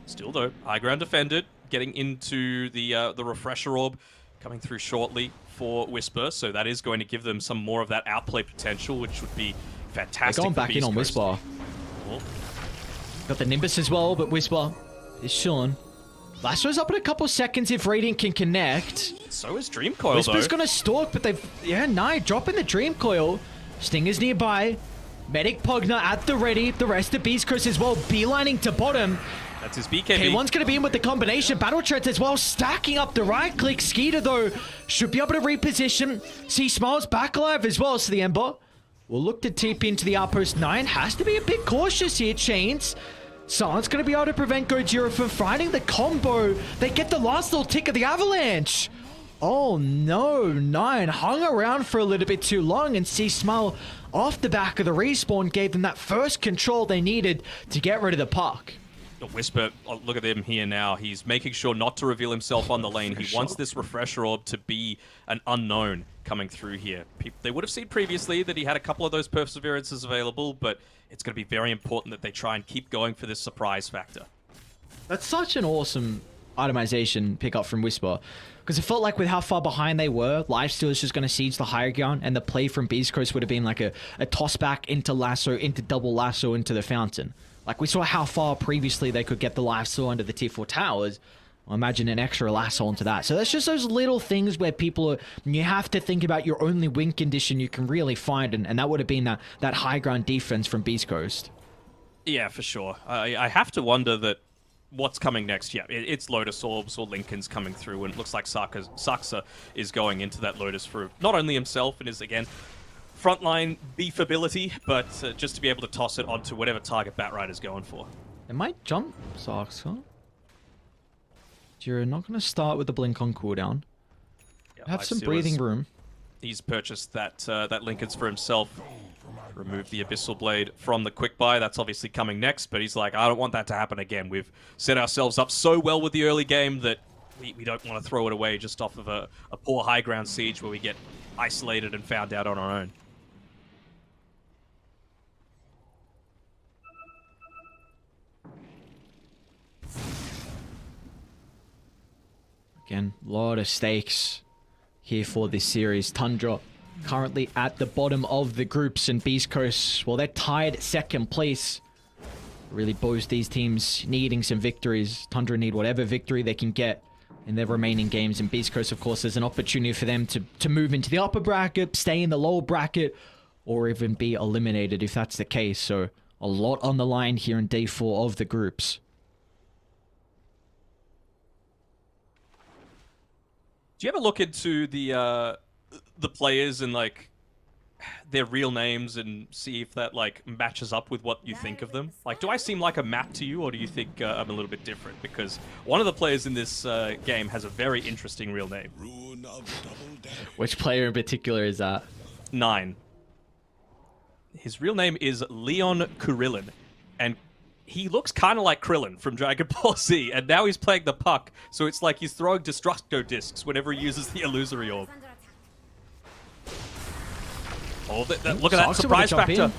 Still, though, high ground defended. Getting into the refresher orb. Coming through shortly for Whisper, so that is going to give them some more of that outplay potential, which would be fantastic. They're going back in on Whisper. Got the Nimbus as well, but Whisper is chilling. Lasso's up in a couple seconds if Radiant can connect. So is Dream Coil, Whisper's though. gonna stalk, but they've... Yeah, Knight dropping the Dream Coil. Stinger's nearby. Medic Pugner at the ready. The rest of beastcoast as well, beelining to bottom. That's his BKB. K1's going to be in with the combination. Battle Treads as well, stacking up the right click. Skeeter, though, should be able to reposition. See, Smile's back alive as well, so the Ember will look to TP into the outpost. 9 has to be a bit cautious here, Chains. Silence going to be able to prevent Gojira from finding the combo. They get the last little tick of the Avalanche. Oh, no. 9 hung around for a little bit too long, and see Smile off the back of the respawn gave them that first control they needed to get rid of the puck. Whisper, oh, look at him here now. He's making sure not to reveal himself on the lane. He wants this refresher orb to be an unknown coming through here. They would have seen previously that he had a couple of those perseverances available, but it's going to be very important that they try and keep going for this surprise factor. That's such an awesome itemization pickup from Whisper. Because it felt like with how far behind they were, Lifesteal is just going to siege the higher ground, and the play from Beast Coast would have been like a toss back into lasso, into double lasso, into the fountain. Like we saw how far previously they could get the Lifesteal under the tier 4 towers. Well, imagine an extra lasso onto that. So that's just those little things where people are, you have to think about your only win condition you can really find, and that would have been that high ground defense from Beast Coast. Yeah, for sure. I have to wonder that what's coming next. Yeah, it's Lotus Orbs or Lincoln's coming through, and it looks like Saksa is going into that Lotus for not only himself and his, again, frontline beef ability, but just to be able to toss it onto whatever target Batrider's going for. It might jump Saksa. You're not going to start with the blink on cooldown. Yeah, Have some breathing room. He's purchased that Lincoln's for himself. Remove the Abyssal Blade from the quick buy. That's obviously coming next, but he's like, I don't want that to happen again. We've set ourselves up so well with the early game that we don't want to throw it away just off of a poor high ground siege where we get isolated and found out on our own. Again, a lot of stakes here for this series. Tundra currently at the bottom of the groups, and Beast Coast, well, they're tied second place. Really both these teams needing some victories. Tundra need whatever victory they can get in their remaining games, and Beast Coast, of course, there's an opportunity for them to move into the upper bracket, stay in the lower bracket, or even be eliminated if that's the case. So a lot on the line here in day 4 of the groups. Do you ever look into the players and like their real names and see if that like matches up with what you think of them? Like, do I seem like a map to you, or do you think I'm a little bit different? Because one of the players in this game has a very interesting real name. Which player in particular is that? 9. His real name is Leon Kurillin, and he looks kind of like Krillin from Dragon Ball Z, and now he's playing the puck, so it's like he's throwing Destructo discs whenever he uses the Illusory Orb. Oh, look at that surprise factor.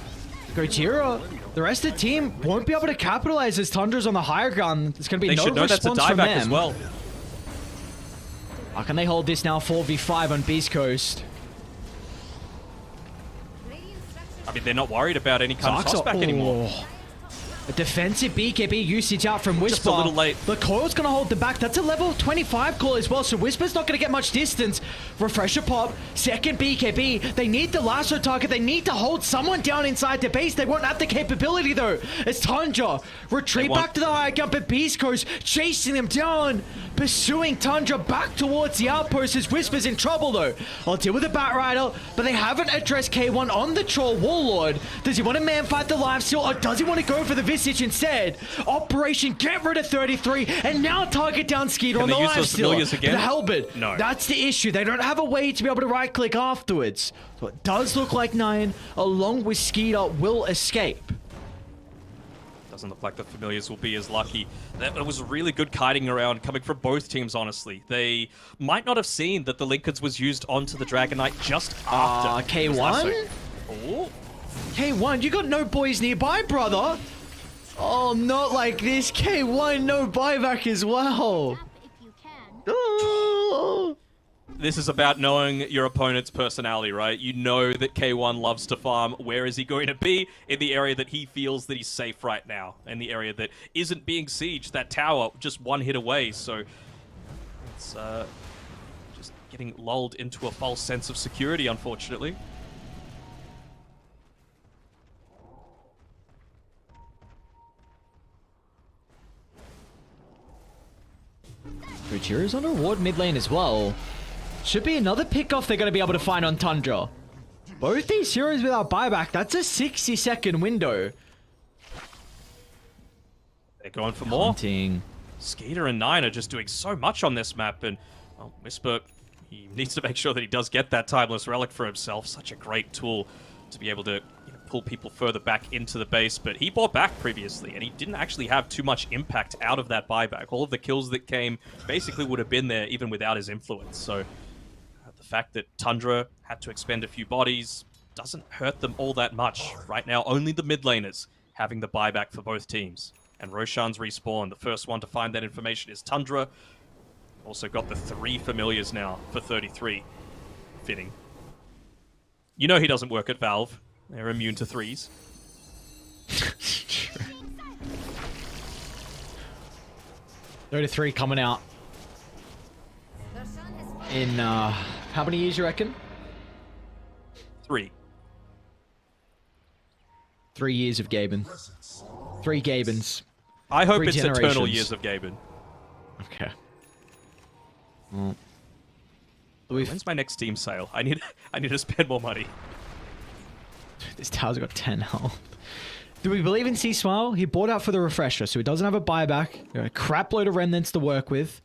Gojira, the rest of the team won't be able to capitalize as Tundra's on the higher ground. There's going to be no response from them. They should know that's a dieback as well. How can they hold this now 4v5 on Beast Coast? I mean, they're not worried about any kind of tossback anymore. A defensive BKB usage out from Whisper. Just a little late. The coil's going to hold them back. That's a level 25 coil as well, so Whisper's not going to get much distance. Refresher pop, second BKB. They need the lasso target. They need to hold someone down inside the base. They won't have the capability, though. As Tundra retreat back to the high ground, but Beast Coast chasing them down. Pursuing Tundra back towards the outpost as Whisper's in trouble, though. I'll deal with the Batrider, but they haven't addressed K1 on the Troll Warlord. Does he want to man fight the lifesteal, or does he want to go for the Visage instead? Operation get rid of 33, and now target down Skeeter on the lifesteal. The Halberd. No. That's the issue. They don't have a way to be able to right click afterwards. So it does look like 9, along with Skeeter, will escape. Doesn't look like the Familiars will be as lucky. That was really good kiting around coming from both teams, honestly. They might not have seen that the Lincolns was used onto the Dragon Knight just after. K1? Oh. K1, you got no boys nearby, brother. Oh, not like this. K1, no buyback as well. Oh. This is about knowing your opponent's personality, right? You know that K1 loves to farm. Where is he going to be? In the area that he feels that he's safe right now. In the area that isn't being sieged. That tower just one hit away. So it's just getting lulled into a false sense of security, unfortunately. Gojira's on a ward mid lane as well. Should be another pickoff they're going to be able to find on Tundra. Both these heroes without buyback, that's a 60-second window. They're going for more. Hunting. Skeeter and 9 are just doing so much on this map, and well, Whisper, he needs to make sure that he does get that Timeless Relic for himself. Such a great tool to be able to pull people further back into the base, but he bought back previously, and he didn't actually have too much impact out of that buyback. All of the kills that came basically would have been there even without his influence. So the fact that Tundra had to expend a few bodies doesn't hurt them all that much. Right now, only the mid laners having the buyback for both teams. And Roshan's respawn. The first one to find that information is Tundra. Also got the 3 familiars now for 33. Fitting. You know he doesn't work at Valve. They're immune to 3s. 33 coming out in how many years you reckon? 3. 3 years of Gaben. 3 Gabens. I hope 3 it's eternal generations. years of Gaben. Okay. When's my next team sale? I need to spend more money. This tower's got 10 health. Do we believe in C-Smile? He bought out for the refresher, so he doesn't have a buyback. Got a crap load of remnants to work with.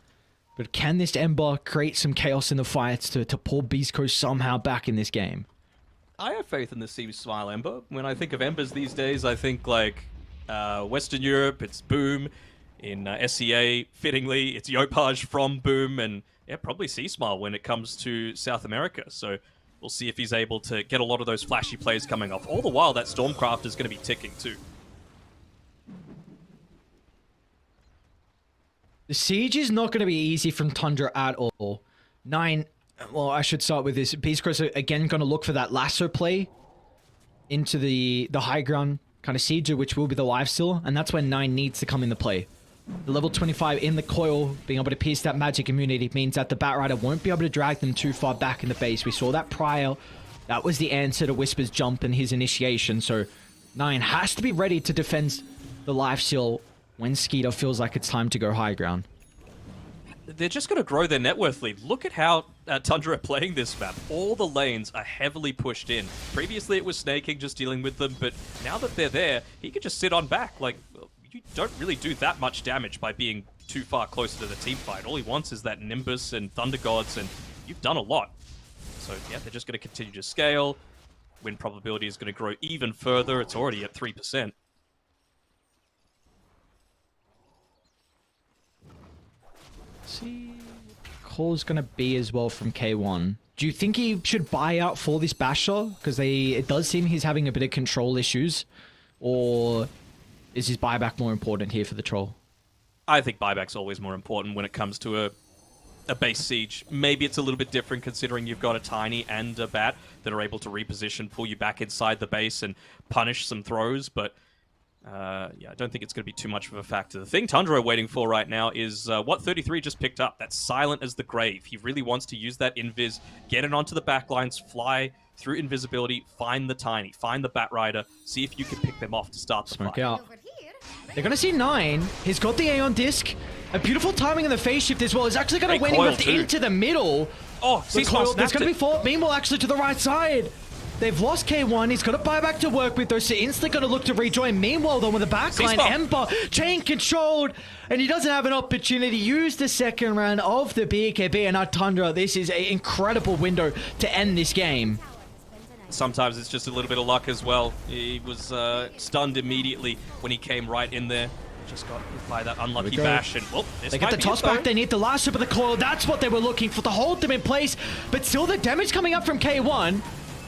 But can this Ember create some chaos in the fights to pull Beast Coast somehow back in this game? I have faith in the C-Smile Ember. When I think of Embers these days, I think like Western Europe, it's Boom. In SEA, fittingly, it's Yopaj from Boom, and yeah, probably C-Smile when it comes to South America. So we'll see if he's able to get a lot of those flashy plays coming off. All the while, that Stormcraft is going to be ticking too. The siege is not going to be easy from Tundra at all. 9, well, I should start with this. Beast Coast are again going to look for that lasso play into the high ground kind of siege, which will be the lifesteal, and that's when 9 needs to come into play. The level 25 in the coil, being able to pierce that magic immunity, means that the Batrider won't be able to drag them too far back in the base. We saw that prior. That was the answer to Whisper's jump and his initiation, so 9 has to be ready to defend the lifesteal when Skeeter feels like it's time to go high ground. They're just going to grow their net worth lead. Look at how Tundra are playing this map. All the lanes are heavily pushed in. Previously it was Snaking just dealing with them, but now that they're there, he can just sit on back. Like, you don't really do that much damage by being too far closer to the team fight. All he wants is that Nimbus and Thunder Gods, and you've done a lot. So yeah, they're just going to continue to scale. Win probability is going to grow even further. It's already at 3%. See what call's going to be as well from K1. Do you think he should buy out for this Basher? Because it does seem he's having a bit of control issues. Or is his buyback more important here for the troll? I think buyback's always more important when it comes to a base siege. Maybe it's a little bit different considering you've got a Tiny and a Bat that are able to reposition, pull you back inside the base and punish some throws, but yeah, I don't think it's going to be too much of a factor. The thing Tundra are waiting for right now is what 33 just picked up. That's silent as the grave. He really wants to use that invis, get it onto the backlines, fly through invisibility, find the Tiny, find the Batrider, see if you can pick them off to start the Smoke fight. out. They're going to see 9. He's got the Aeon Disc. A beautiful timing in the phase shift as well. He's actually going to win him into the middle. Oh, There's going to be 4. Meanwhile, actually to the right side. They've lost K1. He's got a buyback to work with, though, so instantly going to look to rejoin. Meanwhile, though, with the backline, Ember chain controlled, and he doesn't have an opportunity to use the second round of the BKB. And now Tundra, this is an incredible window to end this game. Sometimes it's just a little bit of luck as well. He was stunned immediately when he came right in there. Just got hit by that unlucky bash, and well, they get the toss back. They need the last super of the coil. That's what they were looking for, to hold them in place. But still, the damage coming up from K1.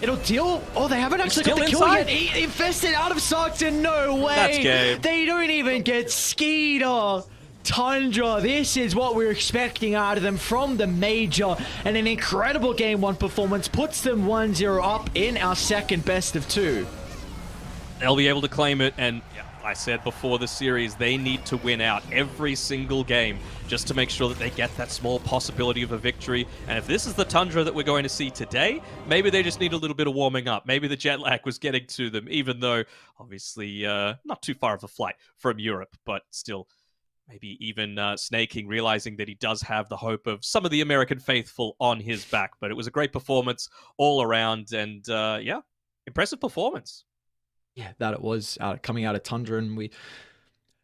It'll deal. Oh, they haven't actually got the kill yet. He infested out of socks, and no way. That's game. They don't even get Skeeter. Tundra, this is what we're expecting out of them from the major, and an incredible game 1 performance puts them 1-0 up in our second best of 2. They'll be able to claim it, and yeah, I said before the series, they need to win out every single game just to make sure that they get that small possibility of a victory. And if this is the Tundra that we're going to see today, maybe they just need a little bit of warming up. Maybe the jet lag was getting to them, even though obviously not too far of a flight from Europe, but still maybe even Snaking, realizing that he does have the hope of some of the American faithful on his back. But it was a great performance all around, and yeah, impressive performance. Yeah, that it was coming out of Tundra, and we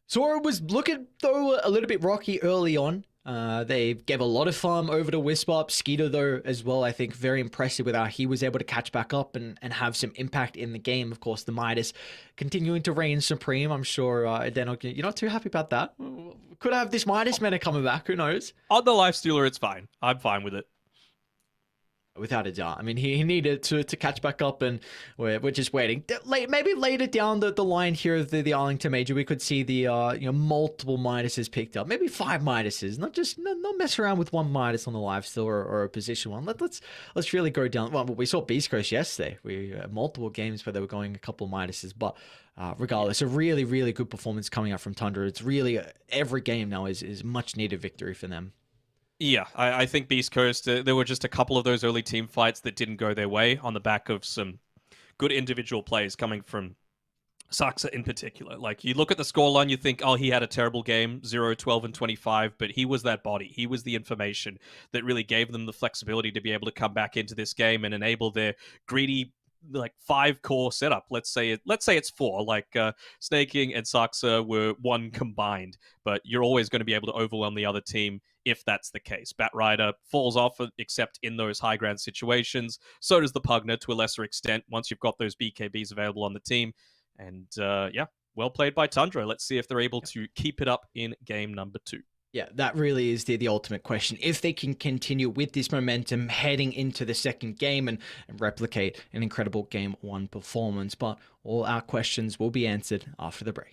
saw it was looking, though, a little bit rocky early on. They gave a lot of farm over to Whisper. Skeeter, though, as well, I think very impressive with how he was able to catch back up and have some impact in the game. Of course, the Midas continuing to reign supreme. I'm sure, Deno, you're not too happy about that. Could have this Midas meta coming back. Who knows? On the Lifestealer, it's fine. I'm fine with it. Without a doubt. I mean, he needed to catch back up, and we're just waiting. Maybe later down the line here of the Arlington Major, we could see the multiple Midases picked up. Maybe 5 Midases, not mess around with one Midas on the lifesteal or a position one. Let's really go down. Well, we saw Beast Coast yesterday. We had multiple games where they were going a couple Midases, but regardless, a really, really good performance coming out from Tundra. It's really every game now is much needed victory for them. Yeah, I think Beast Coast, there were just a couple of those early team fights that didn't go their way on the back of some good individual plays coming from Saxa in particular. Like, you look at the scoreline, you think, oh, he had a terrible game, 0, 12, and 25, but he was that body. He was the information that really gave them the flexibility to be able to come back into this game and enable their greedy, like, 5 core setup. Let's say it's 4. Like, Snaking and Saxa were 1 combined, but you're always going to be able to overwhelm the other team if that's the case. Batrider falls off except in those high ground situations. So does the Pugner to a lesser extent once you've got those BKBs available on the team. And yeah, well played by Tundra. Let's see if they're able to keep it up in game number 2. Yeah, that really is the ultimate question. If they can continue with this momentum heading into the second game and replicate an incredible game 1 performance. But all our questions will be answered after the break.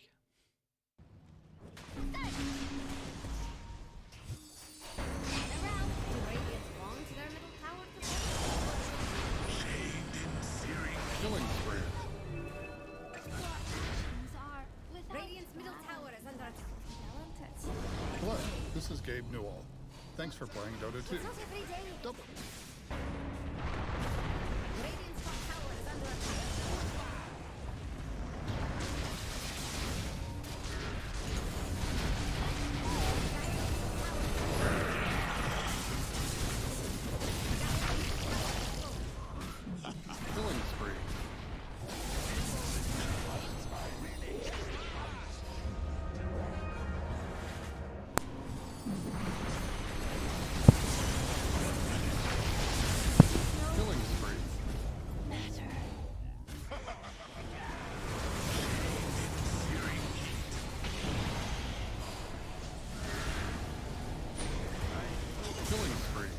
Killing spree. Radiant's middle tower is under attack. Hello, this is Gabe Newell. Thanks for playing Dota 2. It's not every day. Double. Radiant's top tower is under attack. Killing spree. Killing spree. Killing spree.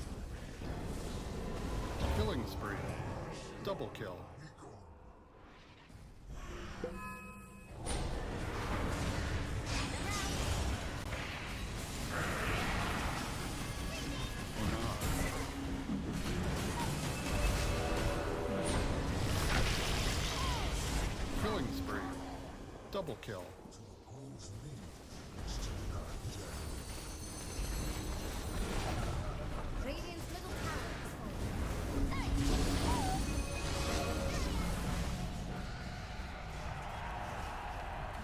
Killing spree. Double kill. Killing spree. Double kill. Radiant's middle tower is falling.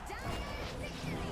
Dire victory!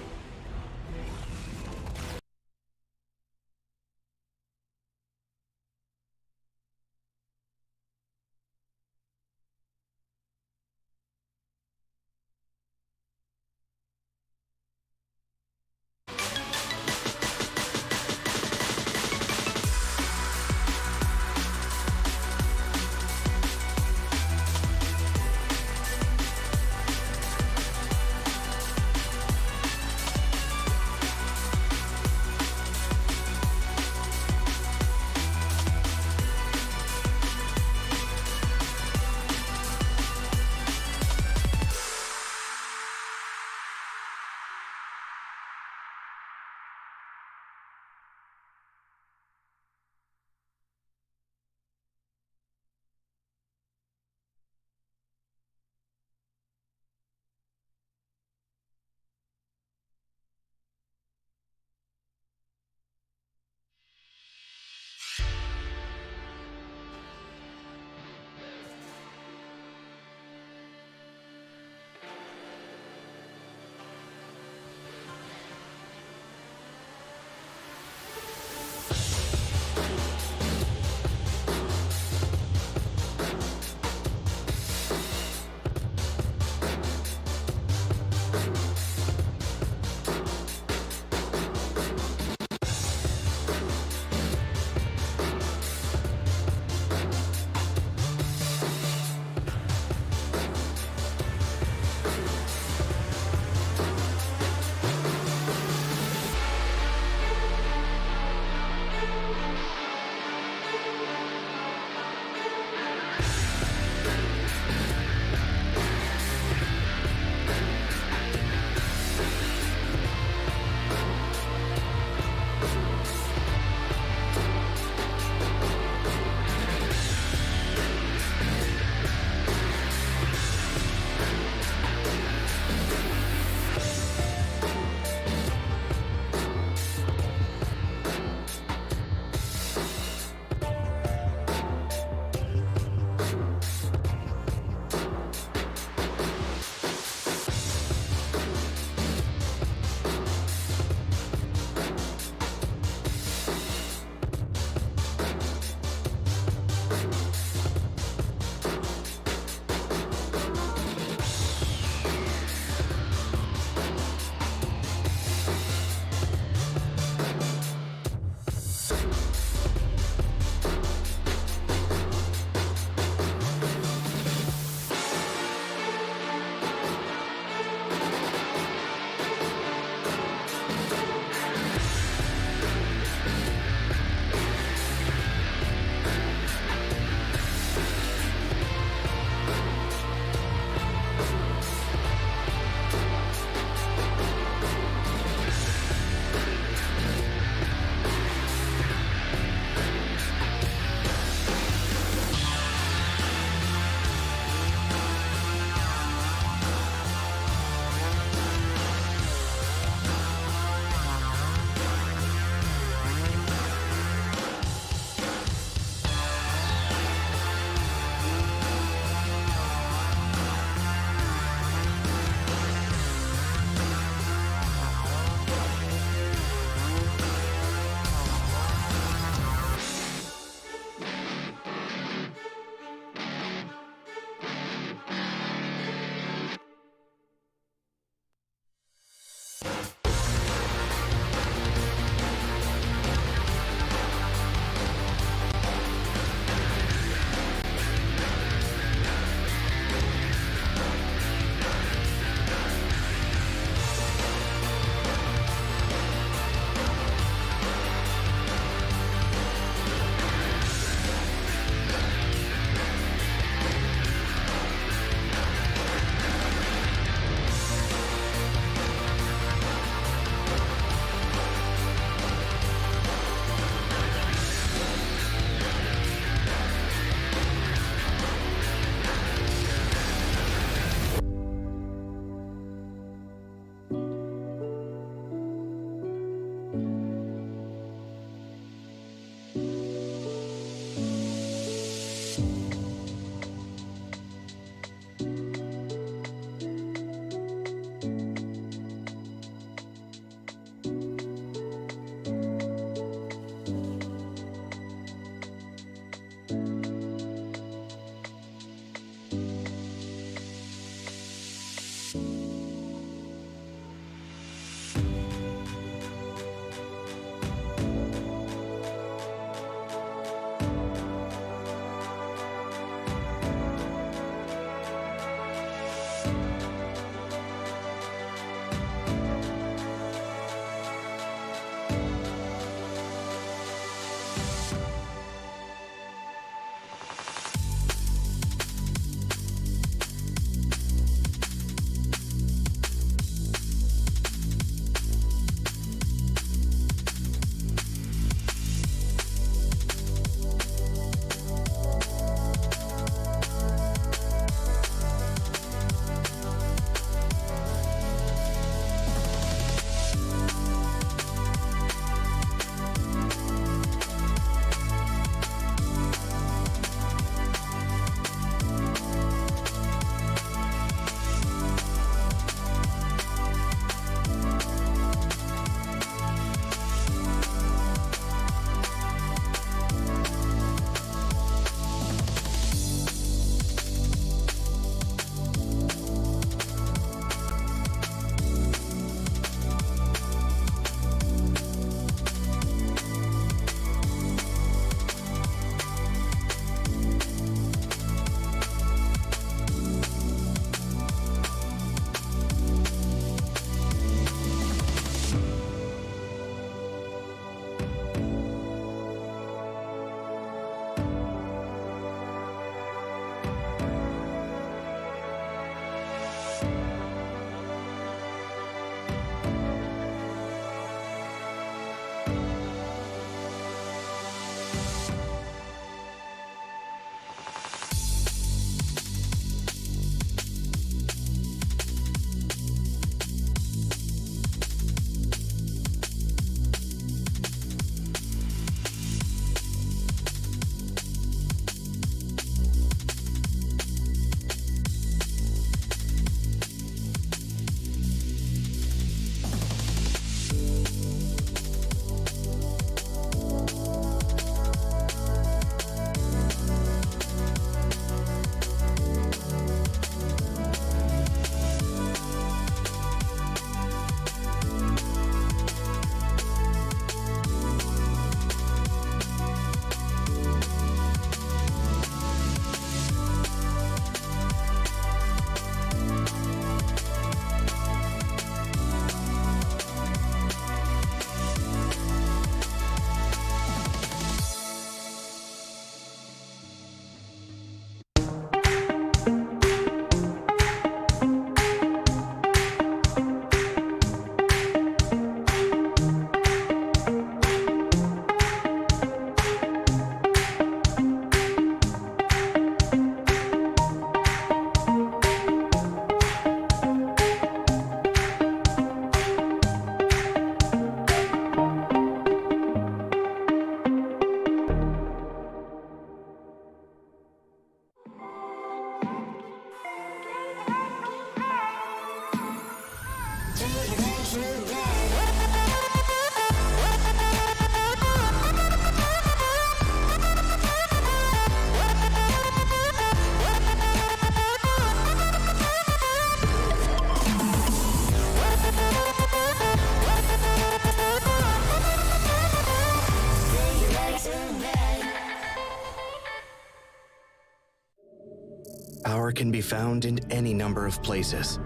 Power can be found in any number of places.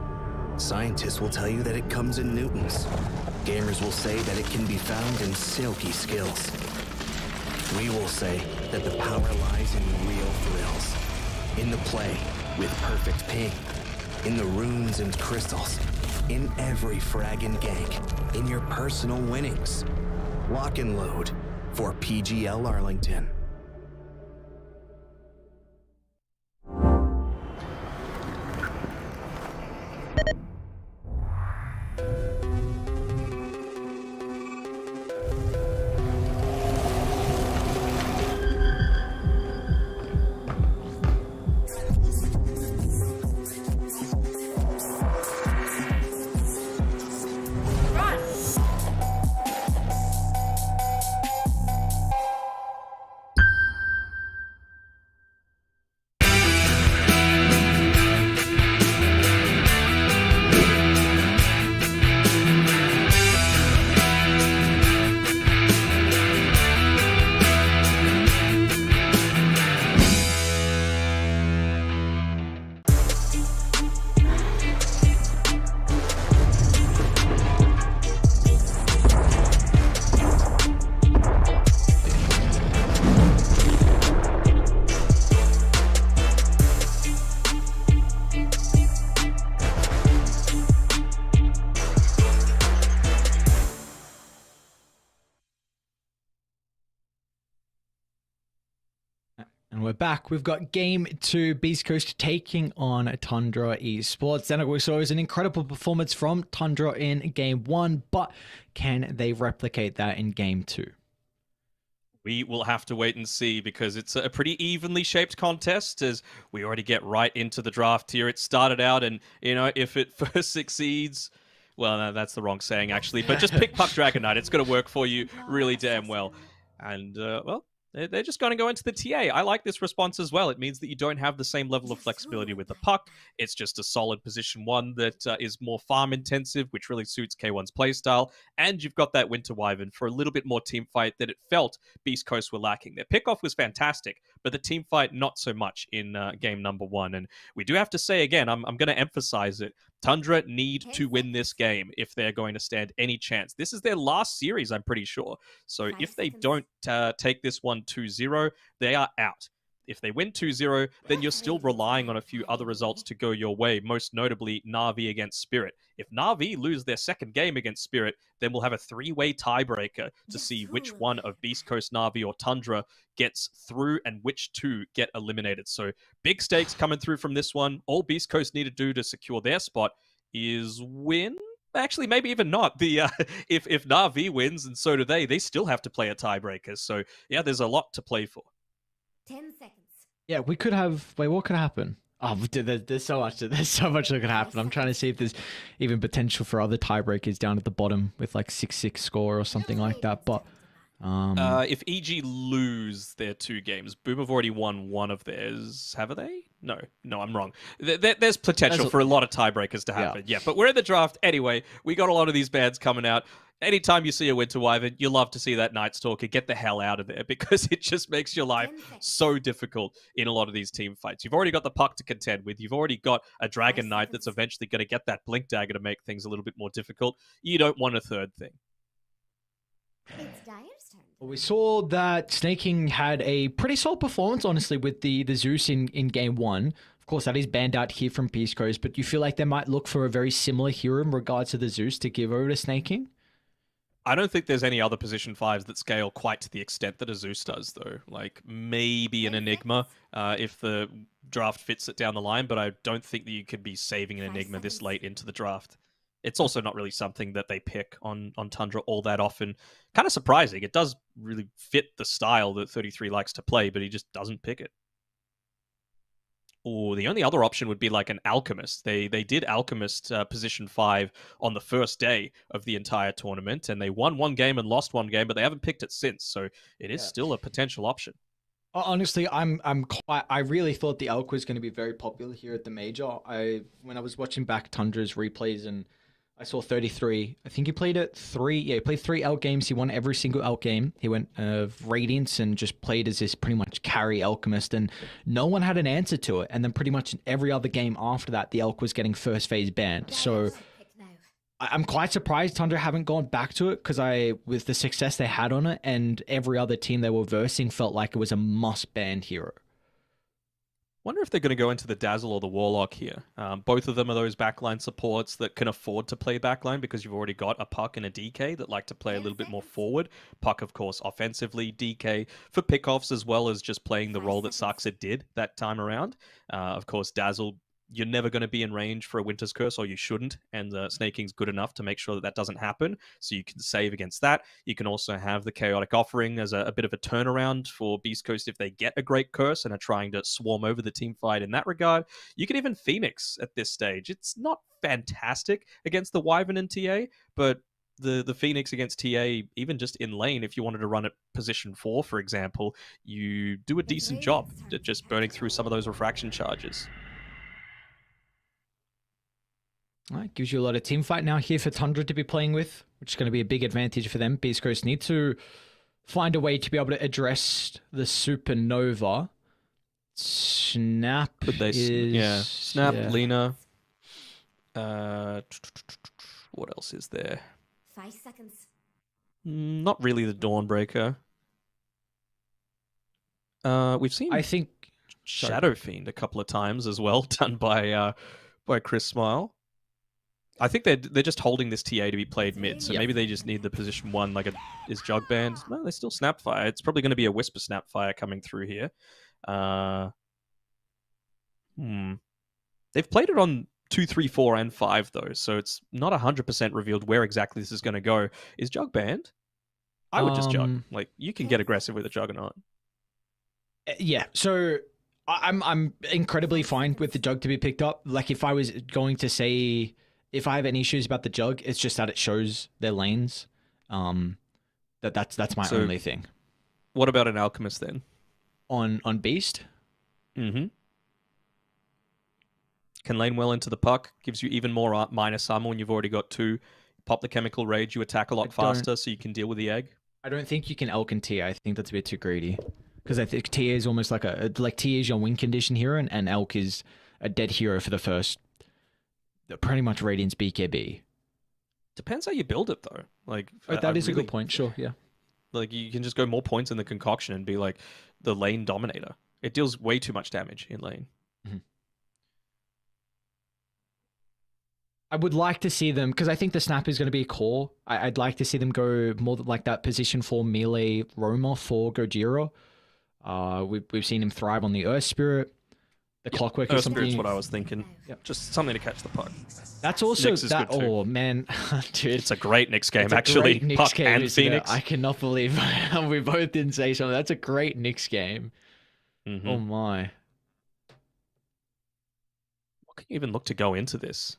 Scientists will tell you that it comes in newtons. Gamers will say that it can be found in silky skills. We will say that the power lies in real thrills. In the play with perfect ping. In the runes and crystals. In every frag and gank. In your personal winnings. Lock and load for PGL Arlington. And we're back. We've got Game 2, Beast Coast taking on Tundra Esports. Then we saw an incredible performance from Tundra in Game 1, but can they replicate that in Game 2? We will have to wait and see because it's a pretty evenly shaped contest as we already get right into the draft here. It started out and, you know, if it first succeeds... Well, no, that's the wrong saying, actually. But just pick Puck Dragon Knight. It's going to work for you really damn well. And, well... They're just going to go into the TA. I like this response as well. It means that you don't have the same level of flexibility with the puck. It's just a solid position one that is more farm intensive, which really suits K1's playstyle. And you've got that Winter Wyvern for a little bit more team fight that it felt Beast Coast were lacking. Their pickoff was fantastic, but the team fight not so much in game number 1. And we do have to say again, I'm going to emphasize it. Tundra need to win this game if they're going to stand any chance. This is their last series, I'm pretty sure. So if they don't take this one 2-0, they are out. If they win 2-0, then you're still relying on a few other results to go your way, most notably Na'Vi against Spirit. If Na'Vi lose their second game against Spirit, then we'll have a 3-way tiebreaker to see which one of Beast Coast, Na'Vi, or Tundra gets through and which two get eliminated. So big stakes coming through from this one. All Beast Coast need to do to secure their spot is win. Actually, maybe even not. If Na'Vi wins and so do they still have to play a tiebreaker. So yeah, there's a lot to play for. 10 seconds. Yeah, we could have... Wait, what could happen? Oh, there's so much that could happen. I'm trying to see if there's even potential for other tiebreakers down at the bottom with like 6-6 score or something like that. But if EG lose their 2 games, Boom have already won one of theirs. Have they? No, I'm wrong. There's potential for a lot of tiebreakers to happen. Yeah, but we're in the draft anyway. We got a lot of these bands coming out. Anytime you see a Winter Wyvern, you love to see that Night Stalker. Get the hell out of there because it just makes your life so difficult in a lot of these team fights. You've already got the Puck to contend with. You've already got a Dragon Knight that's eventually going to get that Blink Dagger to make things a little bit more difficult. You don't want a third thing. It's Dyer's turn. Well, we saw that Snaking had a pretty solid performance, honestly, with the Zeus in Game 1. Of course, that is banned out here from Beast Coast, but you feel like they might look for a very similar hero in regards to the Zeus to give over to Snaking? I don't think there's any other position 5s that scale quite to the extent that a Zeus does, though. Like, maybe an Enigma, if the draft fits it down the line, but I don't think that you could be saving an Enigma this late into the draft. It's also not really something that they pick on Tundra all that often. Kind of surprising. It does really fit the style that 33 likes to play, but he just doesn't pick it. Or the only other option would be like an Alchemist. They did Alchemist position 5 on the first day of the entire tournament, and they won 1 game and lost 1 game, but they haven't picked it since. So it is still a potential option. Honestly, I really thought the Elk was going to be very popular here at the major. When I was watching back Tundra's replays and I saw 33. I think he played it 3. Yeah, he played 3 out games. He won every single out game. He went Radiance and just played as this pretty much carry Alchemist, and no one had an answer to it. And then pretty much in every other game after that, the Elk was getting first phase banned. So I'm quite surprised Tundra haven't gone back to it, because with the success they had on it, and every other team they were versing felt like it was a must-ban hero. Wonder if they're going to go into the Dazzle or the Warlock here. Both of them are those backline supports that can afford to play backline, because you've already got a Puck and a DK that like to play a little bit more forward. Puck, of course, offensively, DK for pickoffs, as well as just playing the role that Saxa did that time around. Of course, Dazzle, you're never going to be in range for a Winter's Curse, or you shouldn't, and Snaking's good enough to make sure that that doesn't happen, so you can save against that. You can also have the Chaotic Offering as a bit of a turnaround for Beast Coast if they get a great curse and are trying to swarm over the team fight in that regard. You can even Phoenix at this stage. It's not fantastic against the Wyvern and TA, but the Phoenix against TA, even just in lane, if you wanted to run at position 4, for example, you do a decent job at just burning through some of those refraction charges. Right, gives you a lot of team fight now here for Tundra to be playing with, which is going to be a big advantage for them. Beast Coast need to find a way to be able to address the Supernova. Snap Snap, yeah. Lena. What else is there? 5 seconds. Not really the Dawnbreaker. We've seen I think Shadow Fiend a couple of times as well, done by Chris Smile. I think they're just holding this TA to be played mid, so maybe they just need the position 1, like is Jug banned? No, they still Snapfire. It's probably going to be a Whisper Snapfire coming through here. They've played it on 2, 3, 4, and 5 though, so it's not 100% revealed where exactly this is going to go. Is Jug banned? I would just Jug. Like, you can get aggressive with a Juggernaut. Yeah, so I'm incredibly fine with the Jug to be picked up. Like, if I was going to say, if I have any issues about the Jug, it's just that it shows their lanes. That's my only thing. What about an Alchemist then? On Beast? Mm-hmm. Can lane well into the Puck, gives you even more minus armor when you've already got 2. Pop the Chemical Rage, you attack a lot faster, so you can deal with the egg. I don't think you can Elk and TA. I think that's a bit too greedy. Because I think TA is almost like TA is your win condition hero, and Elk is a dead hero for the first, pretty much Radiance BKB. Depends how you build it though. Like that is a good point. Sure, yeah. Like, you can just go more points in the concoction and be like the lane dominator. It deals way too much damage in lane. Mm-hmm. I would like to see them, because I think the snap is going to be a core. I'd like to see them go more like that position 4 melee roamer for Gojira. We've seen him thrive on the Earth Spirit. The Clockwork is something. That's what I was thinking. Yep. Just something to catch the Puck. That's also that. Oh man, dude, it's a great Nyx game actually. Puck game, and Phoenix. I cannot believe we both didn't say something. That's a great Nyx game. Mm-hmm. Oh my. What can you even look to go into this?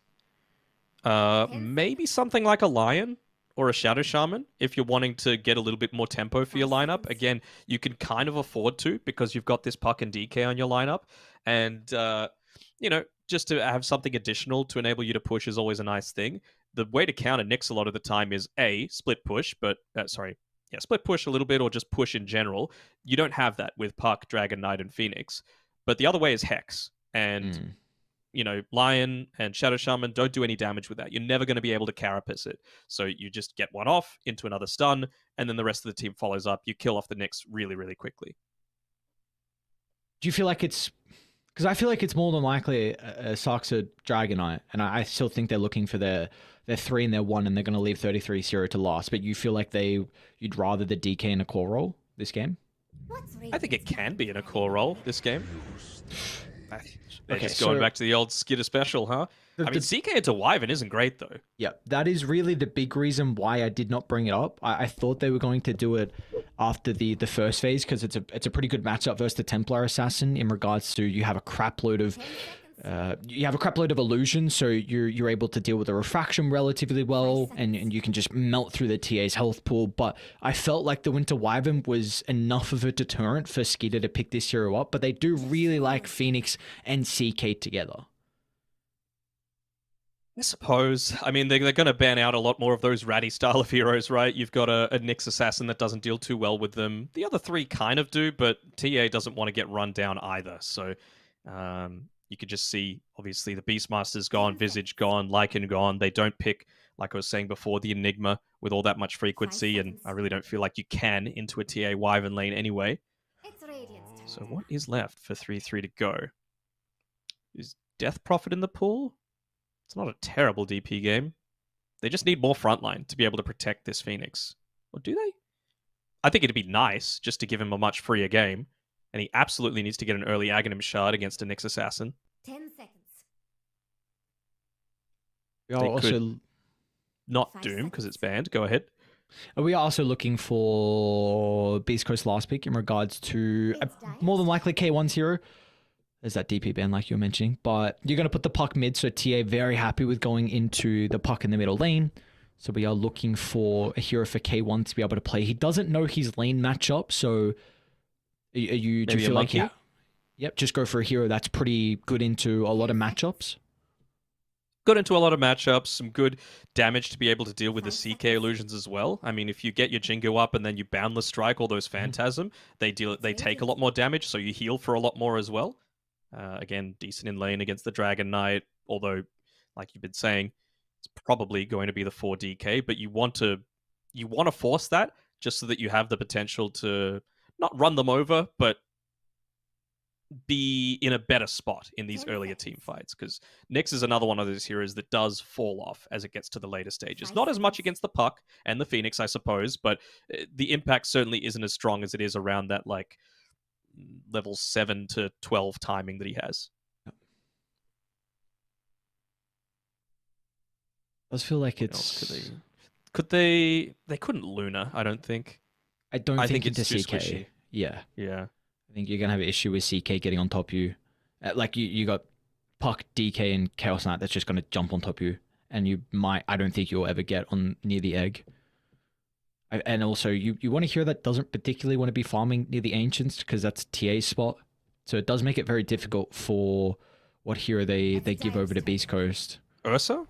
Maybe something like a Lion or a Shadow Shaman if you're wanting to get a little bit more tempo for your lineup. Again, you can kind of afford to, because you've got this Puck and DK on your lineup, and just to have something additional to enable you to push is always a nice thing. The way to counter Nyx a lot of the time is split push, split push a little bit, or just push in general. You don't have that with Puck, Dragon Knight, and Phoenix. But the other way is Hex, and Lion and Shadow Shaman don't do any damage with that. You're never going to be able to carapace it. So you just get one off into another stun, and then the rest of the team follows up. You kill off the Nyx really, really quickly. Do you feel like it's... Because I feel like it's more than likely a Saxa Dragonite, and I still think they're looking for their 3 and their 1, and they're going to leave 33-0 to last. But you feel like you'd rather the DK in a core role this game? I think it can be in a core role this game. Just going back to the old Skitter special, huh? I mean, CK into Wyvern isn't great, though. Yeah, that is really the big reason why I did not bring it up. I thought they were going to do it after the first phase, because it's a pretty good matchup versus the Templar Assassin in regards to you have a crap load of illusions, so you're able to deal with the refraction relatively well, and you can just melt through the TA's health pool. But I felt like the Winter Wyvern was enough of a deterrent for Skeeter to pick this hero up, but they do really like Phoenix and CK together. I suppose. I mean, they're going to ban out a lot more of those ratty style of heroes, right? You've got a Nyx assassin that doesn't deal too well with them. The other three kind of do, but TA doesn't want to get run down either. So you could just see, obviously, the Beastmaster's gone, Visage gone, Lycan gone. They don't pick, like I was saying before, the Enigma with all that much frequency, and I really don't feel like you can into a TA Wyvern lane anyway. It's Radiant's turn. So what is left for 3-3 to go? Is Death Prophet in the pool? It's not a terrible DP game. They just need more frontline to be able to protect this Phoenix. Or do they? I think it'd be nice just to give him a much freer game. And he absolutely needs to get an early Aghanim shard against a Nyx assassin. 10 seconds. We are They also could not Doom because it's banned. Go ahead. we are also looking for Beast Coast last pick in regards to more than likely K1's hero. There's that DP ban like you were mentioning, but you're going to put the puck mid, so TA very happy with going into the puck in the middle lane. So we are looking for a hero for K1 to be able to play. He doesn't know his lane matchup, so do you feel like yep, just go for a hero that's pretty good into a lot of matchups? Got into a lot of matchups, some good damage to be able to deal with the CK illusions as well. I mean, if you get your Jingu up and then you Boundless Strike all those Phantasm, they take a lot more damage, so you heal for a lot more as well. Again, decent in lane against the Dragon Knight, although, like you've been saying, it's probably going to be the 4 DK, but you want to force that just so that you have the potential to not run them over, but be in a better spot in these earlier team fights, because Nyx is another one of those heroes that does fall off as it gets to the later stages. Not as much against the Puck and the Phoenix, I suppose, but the impact certainly isn't as strong as it is around that like level 7 to 12 timing that he has. I just feel like What else could they couldn't Luna, I don't think. I think it's into too CK. squishy. Yeah. Yeah. I think you're going to have an issue with CK getting on top of you. Like, you got Puck, DK, and Chaos Knight that's just going to jump on top of you. And I don't think you'll ever get on near the egg. And also, you want a hero that doesn't particularly want to be farming near the Ancients, because that's TA's spot. So it does make it very difficult for what hero they give over to Beast Coast. Ursa?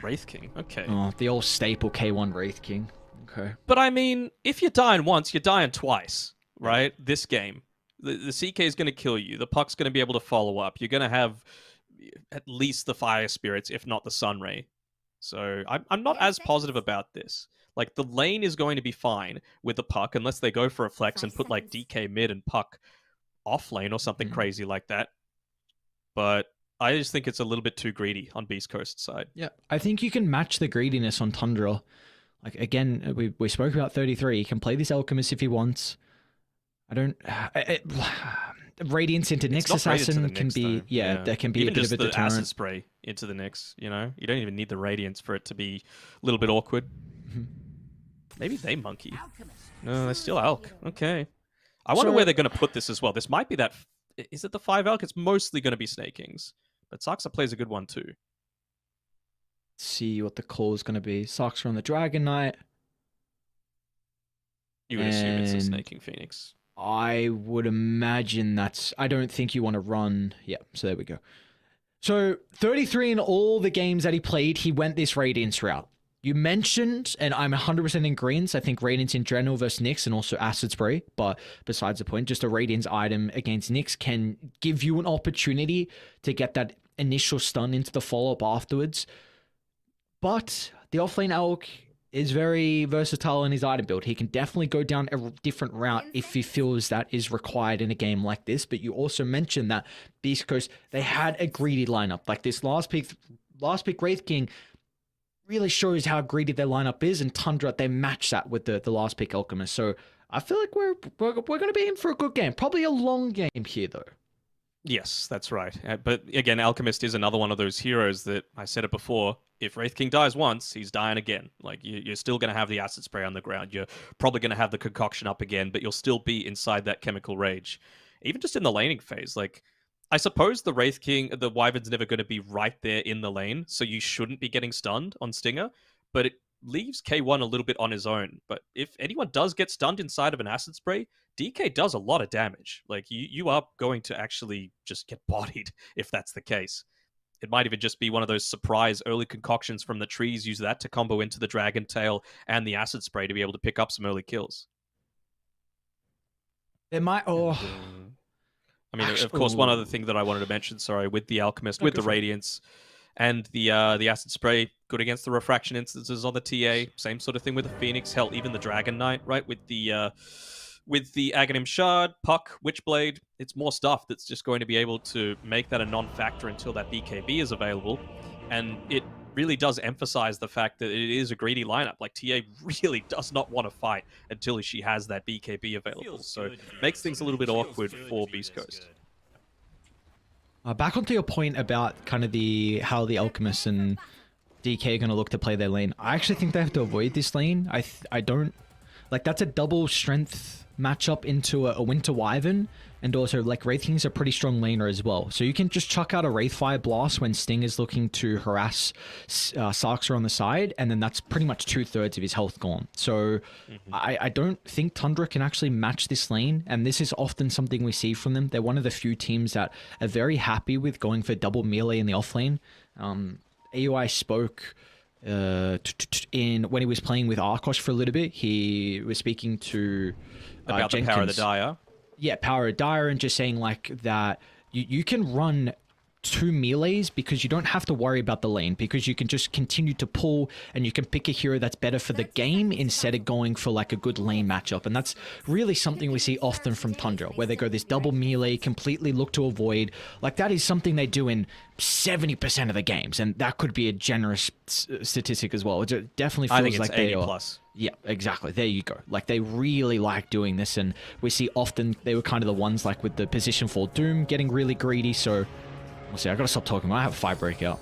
Wraith King. Okay. Oh, the old staple K1 Wraith King. Okay. But I mean, if you're dying once, you're dying twice, right? This game. The CK is going to kill you. The Puck's going to be able to follow up. You're going to have at least the Fire Spirits, if not the Sunray. So I'm not as positive about this. Like, the lane is going to be fine with the Puck, unless they go for a flex and put, like, DK mid and Puck off lane or something crazy like that. But I just think it's a little bit too greedy on Beast Coast side. Yeah, I think you can match the greediness on Tundra. Like, again, we spoke about 33. He can play this Alchemist if he wants. Radiance into Nyx Assassin can be, that can be even a bit just of a the deterrent. acid spray into the Nyx, you know? You don't even need the Radiance for it to be a little bit awkward. Maybe they monkey. No, they're still Alk. Okay. I wonder where they're going to put this as well. This might be that... Is it the 5 Alk? It's mostly going to be Snakings. But Saxa plays a good one too. See what the call is going to be. Saxa on the Dragon Knight. You would assume it's a Snaking Phoenix. I would imagine that's... I don't think you want to run... Yeah, so there we go. So 33 in all the games that he played, he went this Radiance route. You mentioned, and I'm 100% in agreement, I think Radiance in general versus Nyx and also Acid Spray, but besides the point, just a Radiance item against Nyx can give you an opportunity to get that initial stun into the follow-up afterwards. But the offlane Alk is very versatile in his item build. He can definitely go down a different route if he feels that is required in a game like this. But you also mentioned that Beast Coast, they had a greedy lineup. Like this last pick Wraith King really shows how greedy their lineup is, and Tundra, they match that with the last pick Alchemist. So I feel like we're going to be in for a good game. Probably a long game here, though. Yes, that's right. But again, Alchemist is another one of those heroes that, I said it before, if Wraith King dies once, he's dying again. Like, you're still going to have the Acid Spray on the ground. You're probably going to have the Concoction up again, but you'll still be inside that Chemical Rage. Even just in the laning phase, like, I suppose the Wraith King, the Wyvern's never going to be right there in the lane, so you shouldn't be getting stunned on Stinger, but it leaves K1 a little bit on his own. But if anyone does get stunned inside of an Acid Spray, DK does a lot of damage. Like, you are going to actually just get bodied if that's the case. It might even just be one of those surprise early concoctions from the trees. Use that to combo into the Dragon Tail and the Acid Spray to be able to pick up some early kills. There might. Oh. I mean, of course, one other thing that I wanted to mention, sorry, with the Alchemist, with the Radiance, and the Acid Spray, good against the Refraction instances on the TA. Same sort of thing with the Phoenix, hell, even the Dragon Knight, right? With the Aghanim Shard, Puck, Witchblade, it's more stuff that's just going to be able to make that a non-factor until that BKB is available. And it really does emphasize the fact that it is a greedy lineup. Like, TA really does not want to fight until she has that BKB available. So it makes things a little bit awkward for Beast Coast. Back onto your point about kind of how the Alchemist and DK are going to look to play their lane. I actually think they have to avoid this lane. I don't... Like, that's a double strength matchup into a Winter Wyvern, and also, like, Wraith King's a pretty strong laner as well. So you can just chuck out a Wraithfire Blast when Sting is looking to harass Sarkser on the side, and then that's pretty much 2/3 of his health gone. So I don't think Tundra can actually match this lane, and this is often something we see from them. They're one of the few teams that are very happy with going for double melee in the offlane. AUI spoke... when he was playing with Arkosh for a little bit, he was speaking to about Jenkins. the Power of the Dire. Yeah, Power of Dire, and just saying like that you can run 2 melees because you don't have to worry about the lane, because you can just continue to pull and you can pick a hero that's better for the game instead of going for like a good lane matchup. And that's really something we see often from Tundra, where they go this double melee, completely look to avoid. Like, that is something they do in 70% of the games, and that could be a generous statistic as well. It definitely feels I think it's like they 80 are. plus. Yeah, exactly. There you go. Like, they really like doing this, and we see often they were kind of the ones like with the position for Doom getting really greedy. So we'll see. I gotta stop talking. I have a fight breakout.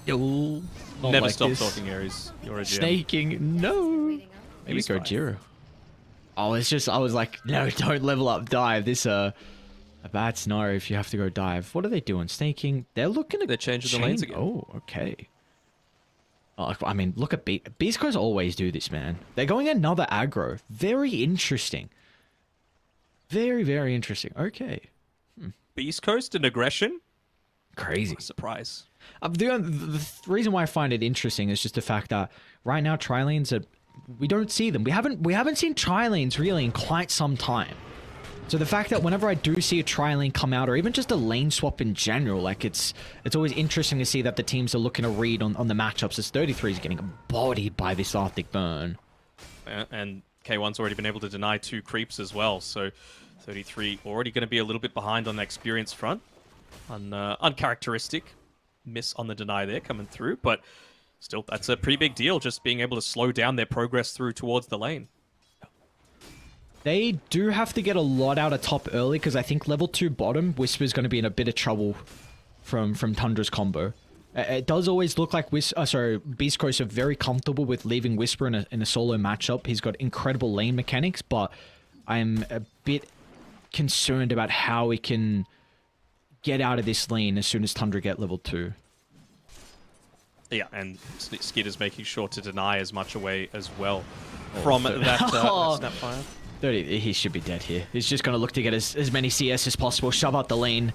Yo, Never like stop this. talking, Aries. You're a gem. Snaking. No. Maybe He's go fine. Jiro. Oh, it's just, I was like, no, don't level up dive. This a bad scenario if you have to go dive. What are they doing? Snaking. They're looking at... They're changing the lanes again. Oh, okay. Oh, I mean, look at Beast Coast always do this, man. They're going another aggro. Very interesting. Very, very interesting. Okay. Beast Coast and aggression? Crazy. Surprise. The reason why I find it interesting is just the fact that right now tri-lanes are... We don't see them. We haven't seen tri-lanes really in quite some time. So the fact that whenever I do see a tri-lane come out, or even just a lane swap in general, like it's always interesting to see that the teams are looking to read on the matchups, as 33 is getting bodied by this Arctic Burn. And K1's already been able to deny 2 creeps as well, so 33 already going to be a little bit behind on the experience front. Uncharacteristic miss on the deny there coming through, but still, that's a pretty big deal, just being able to slow down their progress through towards the lane. They do have to get a lot out of top early, because I think level 2 bottom, Whisper's going to be in a bit of trouble from Tundra's combo. It does always look like Beast Coast are very comfortable with leaving Whisper in a solo matchup. He's got incredible lane mechanics, but I'm a bit concerned about how he can get out of this lane as soon as Tundra get level 2. Yeah, and Skid is making sure to deny as much away as well from that Snapfire. 30, he should be dead here. He's just going to look to get as many CS as possible, shove out the lane.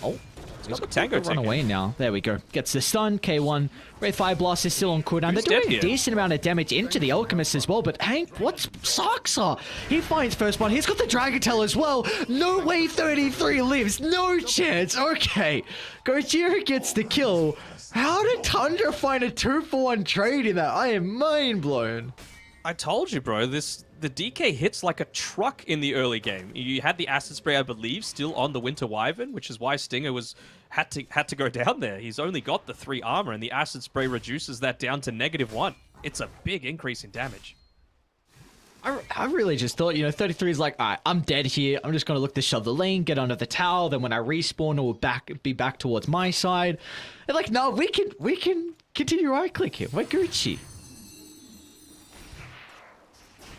Oh, he's got Tango run away now. There we go. Gets the stun. K1. Wraith Fire Blast is still on cooldown. They're doing a decent amount of damage into the Alchemist as well, but Hank, what's Sarkser? He finds first one. He's got the Dragon Tail as well. No way 33 lives. No chance. Okay. Gojira gets the kill. How did Tundra find a 2-for-1 trade in that? I am mind blown. I told you, bro. The DK hits like a truck in the early game. You had the Acid Spray, I believe, still on the Winter Wyvern, which is why Stinger had to go down there. He's only got the 3 armor, and the Acid Spray reduces that down to -1. It's a big increase in damage. I really just thought, 33 is like, all right, I'm dead here. I'm just going to look to shove the lane, get under the tower. Then when I respawn, it will be back towards my side. And like, no, we can continue right click here. We're Gucci.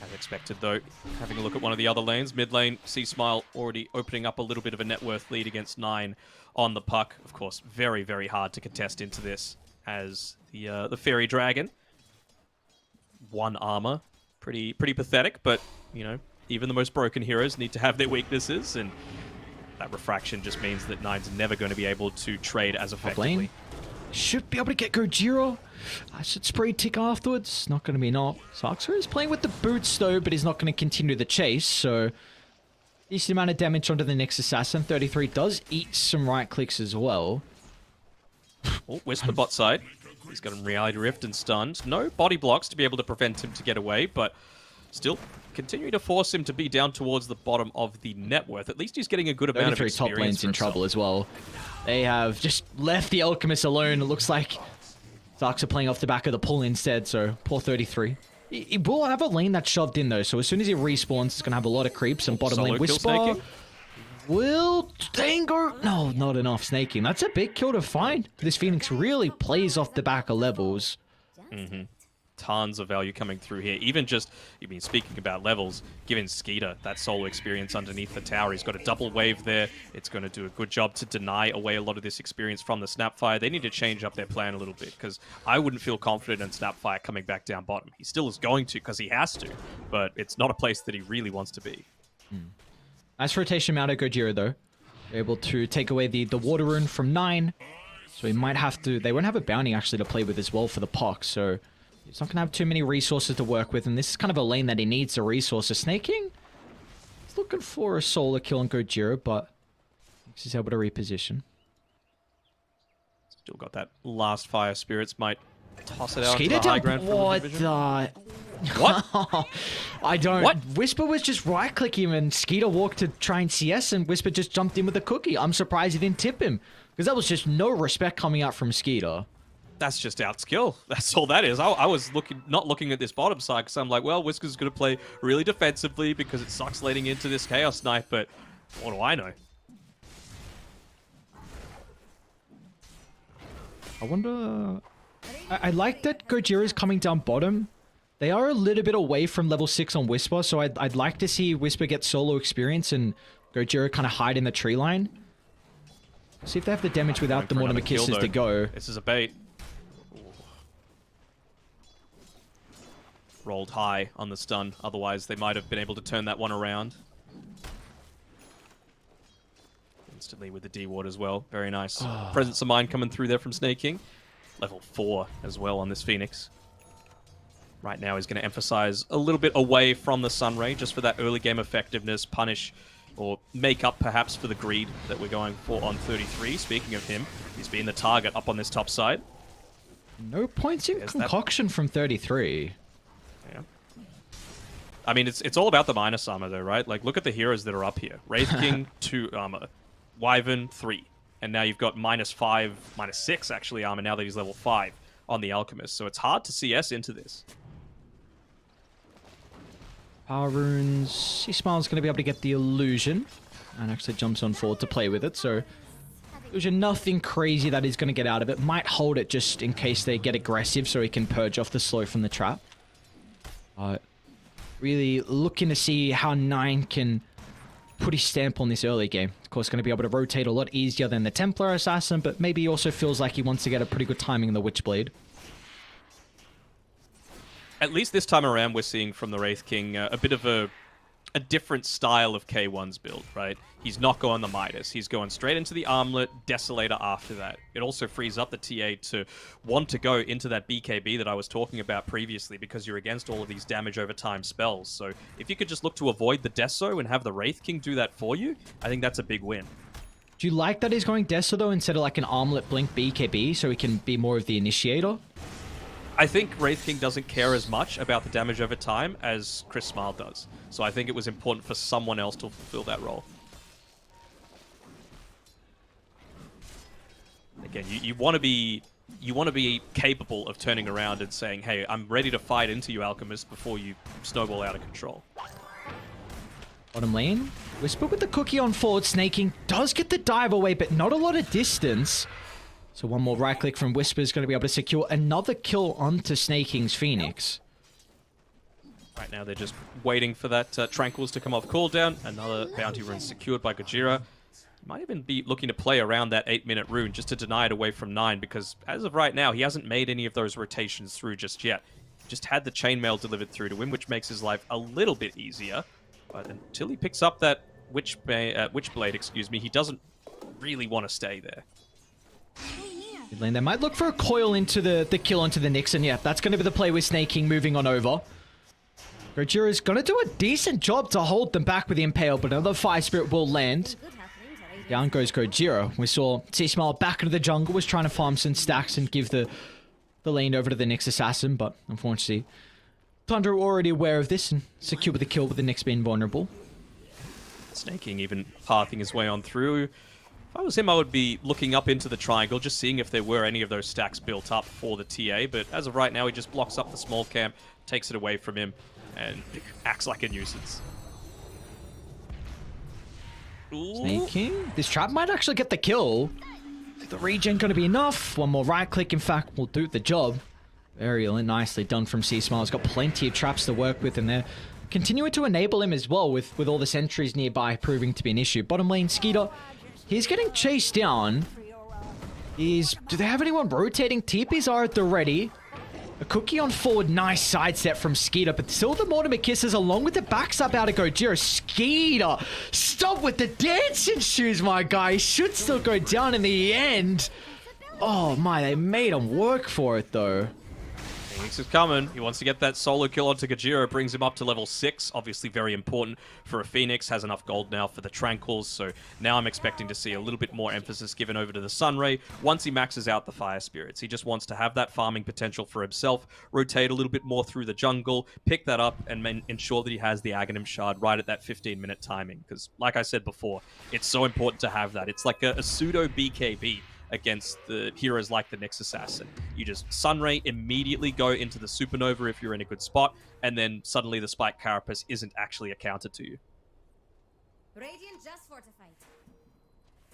As expected, though, having a look at one of the other lanes, mid lane, C-Smile already opening up a little bit of a net worth lead against 9 on the puck. Of course, very, very hard to contest into this as the Fairy Dragon. 1 armor. Pretty pathetic, but, even the most broken heroes need to have their weaknesses, and That refraction just means that Nine's never going to be able to trade as effectively. Lane. Should be able to get Gojira. I should spray tick afterwards. Not going to be enough. Saxer is playing with the boots though, but he's not going to continue the chase. So decent amount of damage onto the next assassin. 33 does eat some right clicks as well. Oh, Whisper bot side. He's got him Reality Rift and stunned. No body blocks to be able to prevent him to get away, but still continuing to force him to be down towards the bottom of the net worth. At least he's getting a good amount of experience. Top lane's in trouble as well. They have just left the Alchemist alone. It looks like Zarks are playing off the back of the pull instead, so poor 33. He will have a lane that's shoved in though, so as soon as he respawns, it's going to have a lot of creeps and bottom lane Whisper will Tango. No, not enough snaking. That's a big kill to find. This Phoenix really plays off the back of levels. Tons of value coming through here. Even just, you've been speaking about levels, giving Skeeter that solo experience underneath the tower. He's got a double wave there. It's going to do a good job to deny away a lot of this experience from the Snapfire. They need to change up their plan a little bit, because I wouldn't feel confident in Snapfire coming back down bottom. He still is going to, because he has to, but it's not a place that he really wants to be. Nice rotation out of Gojira though. They're able to take away the water rune from 9. So he might have to, they won't have a bounty actually to play with as well for the POC, so he's not going to have too many resources to work with, and this is kind of a lane that he needs the resources. Snaking, he's looking for a solo kill on Gojira, but he's able to reposition. Still got that last fire. Spirits might toss it out Skeeter to the high ground from the what division. the... What? I don't... What? Whisper was just right-clicking him, and Skeeter walked to try and CS, and Whisper just jumped in with a cookie. I'm surprised he didn't tip him, because that was just no respect coming out from Skeeter. That's just outskill. That's all that is. I was not looking at this bottom side, because I'm like, well, Whisker's going to play really defensively because it sucks leading into this Chaos Knight, but what do I know? I wonder... I like that Gojira's coming down bottom. They are a little bit away from level 6 on Whisper, so I'd like to see Whisper get solo experience and Gojira kind of hide in the tree line. See if they have the damage without the Mortimer Kisses to go. This is a bait. Ooh. Rolled high on the stun, otherwise they might have been able to turn that one around. Instantly with the D-Ward as well. Very nice. Presence of Mind coming through there from Snaking. Level 4 as well on this Phoenix. Right now he's going to emphasize a little bit away from the Sunray, just for that early game effectiveness, punish, or make up perhaps for the greed that we're going for on 33. Speaking of him, he's been the target up on this top side. No points in concoction from 33. Yeah. I mean, it's all about the minus armor though, right? Like, look at the heroes that are up here. Wraith King, 2 armor. Wyvern, 3. And now you've got -5, -6 actually armor now that he's level 5 on the Alchemist. So it's hard to CS into this. Power runes. He smiles going to be able to get the illusion and actually jumps on forward to play with it. So illusion, nothing crazy that he's going to get out of it. Might hold it just in case they get aggressive so he can purge off the slow from the trap. Really looking to see how 9 can put his stamp on this early game. Of course, going to be able to rotate a lot easier than the Templar Assassin, but maybe he also feels like he wants to get a pretty good timing in the Witchblade. At least this time around, we're seeing from the Wraith King a bit of a different style of K1's build, right? He's not going the Midas. He's going straight into the Armlet, Desolator after that. It also frees up the TA to want to go into that BKB that I was talking about previously, because you're against all of these damage over time spells. So if you could just look to avoid the Deso and have the Wraith King do that for you, I think that's a big win. Do you like that he's going Deso though, instead of like an Armlet Blink BKB, so he can be more of the initiator? I think Wraith King doesn't care as much about the damage over time as Chris Smile does. So I think it was important for someone else to fulfill that role. Again, you want to be capable of turning around and saying, hey, I'm ready to fight into you, Alchemist, before you snowball out of control. Bottom lane. Whisper with the cookie on forward. Snaking does get the dive away, but not a lot of distance. So one more right click from Whisper is going to be able to secure another kill onto Snaking's Phoenix. Right now they're just waiting for that Tranquils to come off cooldown. Another bounty rune secured by Gojira. Might even be looking to play around that 8-minute rune just to deny it away from 9, because as of right now, he hasn't made any of those rotations through just yet. Just had the chainmail delivered through to him, which makes his life a little bit easier. But until he picks up that Witchblade, excuse me, he doesn't really want to stay there. Mid lane, they might look for a coil into the kill onto the Nyx, and yeah, that's going to be the play with Snake King moving on over. Gojira's going to do a decent job to hold them back with the Impale, but another Fire Spirit will land. Down goes Gojira. We saw C-Smile back into the jungle, was trying to farm some stacks and give the lane over to the Nyx Assassin, but unfortunately, Tundra were already aware of this and secured the kill with the Nyx being vulnerable. Snake King even pathing his way on through. If I was him, I would be looking up into the triangle, just seeing if there were any of those stacks built up for the TA, but as of right now, he just blocks up the small camp, takes it away from him, and acts like a nuisance. Ooh. Snake King. This trap might actually get the kill. Is the regen going to be enough? One more right click, in fact, will do the job. Very nicely done from C-Smile. He's got plenty of traps to work with, and they're continuing to enable him as well with all the sentries nearby proving to be an issue. Bottom lane, Skeeter. He's getting chased down. Do they have anyone rotating? TPs are at the ready. A cookie on forward, nice sidestep from Skeeter, but still the Mortimer Kisses along with the backstab out of Gojira. Skeeter, stop with the dancing shoes, my guy. He should still go down in the end. Oh my, they made him work for it though. Phoenix is coming. He wants to get that solo kill onto Gojira. Brings him up to level 6. Obviously very important for a Phoenix. Has enough gold now for the Tranquils. So now I'm expecting to see a little bit more emphasis given over to the Sunray once he maxes out the Fire Spirits. He just wants to have that farming potential for himself. Rotate a little bit more through the jungle. Pick that up and ensure that he has the Aghanim Shard right at that 15-minute timing. Because like I said before, it's so important to have that. It's like a pseudo BKB against the heroes like the Nyx Assassin. You just Sunray, immediately go into the Supernova if you're in a good spot, and then suddenly the Spike Carapace isn't actually a counter to you. Radiant just fortified.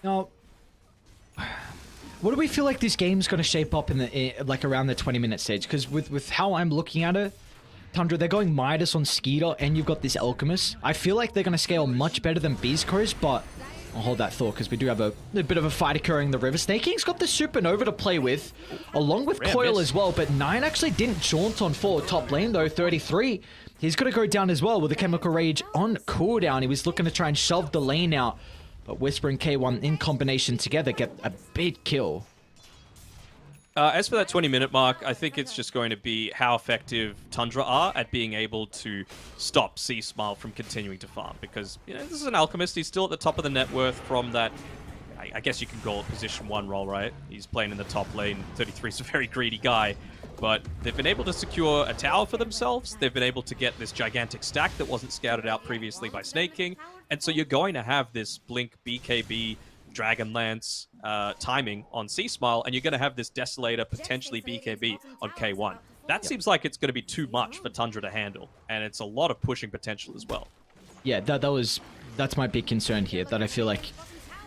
Now, what do we feel like this game's going to shape up like around the 20-minute stage? Because with how I'm looking at it, Tundra, they're going Midas on Skeeter, and you've got this Alchemist. I feel like they're going to scale much better than Beast Coast, but I'll hold that thought because we do have a bit of a fight occurring in the river. Snake King's got the Supernova to play with, along with Coil as well, but 9 actually didn't jaunt on forward top lane though. 33, he's going to go down as well with the Chemical Rage on cooldown. He was looking to try and shove the lane out, but Whisper and K1 in combination together get a big kill. As for that 20-minute mark, I think it's just going to be how effective Tundra are at being able to stop C-Smile from continuing to farm. Because, you know, this is an Alchemist. He's still at the top of the net worth from that, I guess you can call it position 1 role, right? He's playing in the top lane. 33's a very greedy guy. But they've been able to secure a tower for themselves. They've been able to get this gigantic stack that wasn't scouted out previously by Snake King. And so you're going to have this Blink, BKB, Dragonlance timing on C-Smile, and you're going to have this Desolator, potentially BKB on K1. That seems like it's going to be too much for Tundra to handle, and it's a lot of pushing potential as well. Yeah, that's my big concern here, that I feel like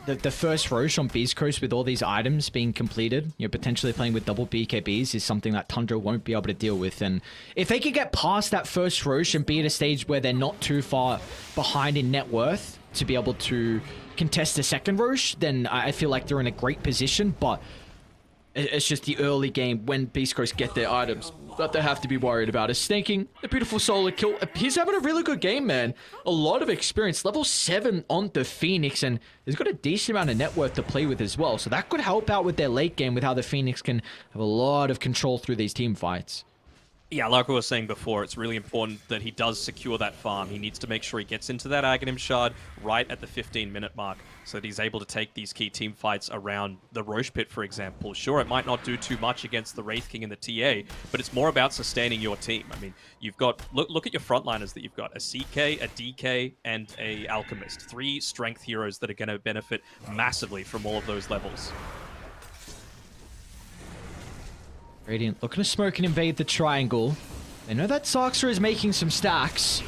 the first Roche on Beast Coast with all these items being completed, you know, potentially playing with double BKBs is something that Tundra won't be able to deal with. And if they can get past that first Roche and be at a stage where they're not too far behind in net worth to be able to contest a second Roche, then I feel like they're in a great position. But it's just the early game when Beast Coast get their items that they have to be worried about. Is Snaking, a beautiful solo kill. He's having a really good game, man. A lot of experience. Level 7 on the Phoenix, and he's got a decent amount of net worth to play with as well. So that could help out with their late game with how the Phoenix can have a lot of control through these team fights. Yeah, like I was saying before, it's really important that he does secure that farm. He needs to make sure he gets into that Aghanim Shard right at the 15-minute mark so that he's able to take these key team fights around the Roche Pit, for example. Sure, it might not do too much against the Wraith King and the TA, but it's more about sustaining your team. I mean, you've got... Look at your frontliners that you've got. A CK, a DK, and a Alchemist. 3 strength heroes that are going to benefit massively from all of those levels. Radiant looking to smoke and invade the triangle. They know that Saxra is making some stacks.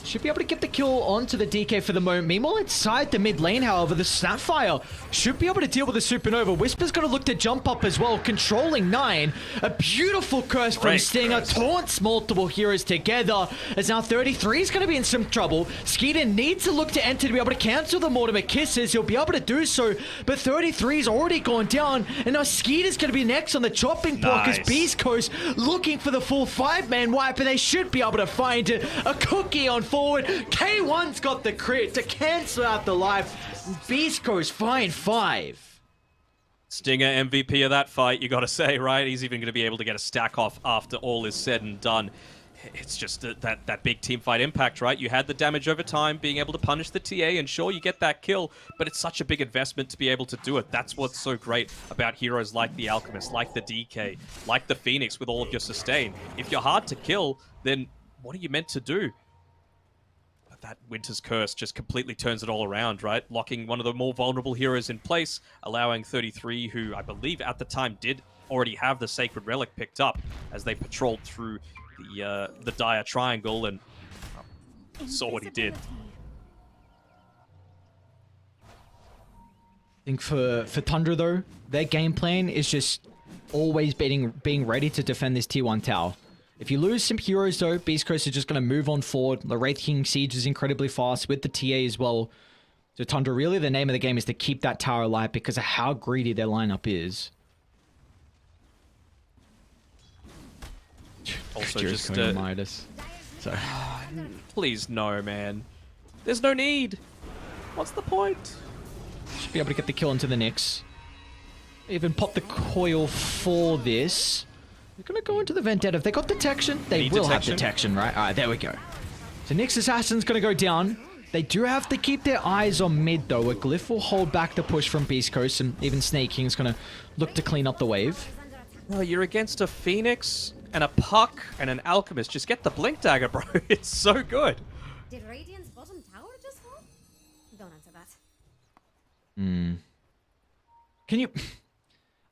Should be able to get the kill onto the DK for the moment. Meanwhile, inside the mid lane, however, the Snapfire should be able to deal with the Supernova. Whisper's going to look to jump up as well, controlling 9. A beautiful curse from Stinger. Taunts multiple heroes together, as now 33 is going to be in some trouble. Skeeter needs to look to enter to be able to cancel the Mortimer Kisses. He'll be able to do so, but 33's already gone down, and now Skeeter's going to be next on the chopping block as Beast Coast looking for the full 5-man wipe, and they should be able to find it. A cookie on forward. K1's got the crit to cancel out the life. Beast Coast find 5. Stinger MVP of that fight, you gotta say, right? He's even gonna be able to get a stack off after all is said and done. It's just that big team fight impact, right? You had the damage over time, being able to punish the TA, and sure, you get that kill, but it's such a big investment to be able to do it. That's what's so great about heroes like the Alchemist, like the DK, like the Phoenix with all of your sustain. If you're hard to kill, then what are you meant to do? But that Winter's Curse just completely turns it all around, right? Locking one of the more vulnerable heroes in place, allowing 33, who I believe at the time did already have the Sacred Relic picked up as they patrolled through the dire triangle and saw what he did. I think for Tundra though, their game plan is just always being ready to defend this tier 1 tower. If you lose some heroes though, Beast Coast is just going to move on forward. The Wraith King siege is incredibly fast with the TA as well. So Tundra, really the name of the game is to keep that tower alive because of how greedy their lineup is. Also, Just Midas. Sorry. Please no, man. There's no need. What's the point? Should be able to get the kill into the Nyx. Even pop the coil for this. They're going to go into the Vendetta. If they got detection, they will have detection, right? Alright, there we go. So Nyx Assassin's going to go down. They do have to keep their eyes on mid, though. A Glyph will hold back the push from Beast Coast, and even Snake King's going to look to clean up the wave. No, you're against a Phoenix and a Puck and an Alchemist. Just get the Blink Dagger, bro. It's so good. Did Radiant's bottom tower just fall? Don't answer that. Can you...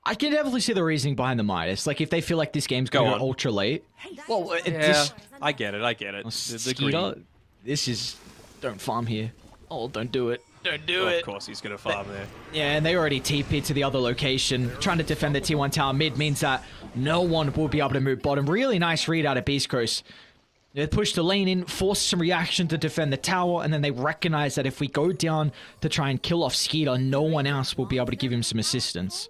I can definitely see the reasoning behind the Midas. Like, if they feel like this game's going to go ultra late. Well, I get it. Skeeter, this is... Don't farm here. Oh, don't do it. Don't do it. Of course he's going to farm there. Yeah, and they already TP'd to the other location. Trying to defend the T1 tower mid means that no one will be able to move bottom. Really nice read out of Beast Coast. They push the lane in, force some reaction to defend the tower, and then they recognize that if we go down to try and kill off Skeeter, no one else will be able to give him some assistance.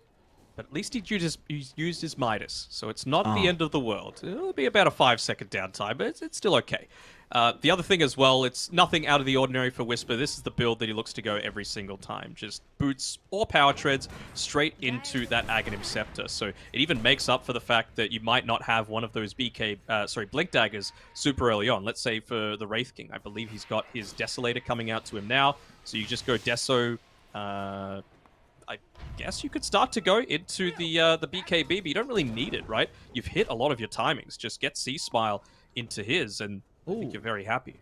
But at least he used his Midas, so it's not the end of the world. It'll be about a 5-second downtime, but it's still okay. The other thing as well, it's nothing out of the ordinary for Whisper. This is the build that he looks to go every single time. Just boots or power treads straight into that Aghanim Scepter. So it even makes up for the fact that you might not have one of those Blink Daggers super early on. Let's say for the Wraith King, I believe he's got his Desolator coming out to him now. So you just go Deso... I guess you could start to go into the BKB, but you don't really need it, right? You've hit a lot of your timings. Just get C-Smile into his, and I think you're very happy.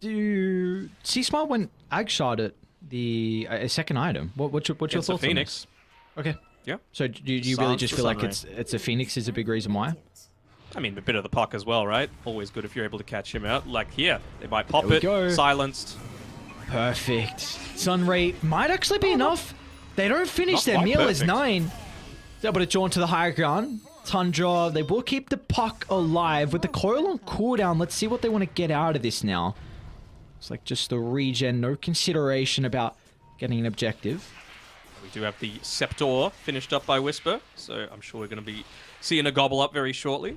Do C-Smile went Agshot at the second item? What's your thoughts on Phoenix. This? Okay. Yeah. So do you really just feel like it's a Phoenix is a big reason why? I mean, a bit of the Puck as well, right? Always good if you're able to catch him out. Like here, they might pop it, silenced. Perfect. Sunray might actually be enough. They don't finish their meal as 9. They're able to jaunt to the higher ground. Tundra, they will keep the Puck alive. With the coil on cooldown, let's see what they want to get out of this now. It's like just the regen, no consideration about getting an objective. We do have the Sceptor finished up by Whisper, so I'm sure we're going to be seeing a gobble up very shortly.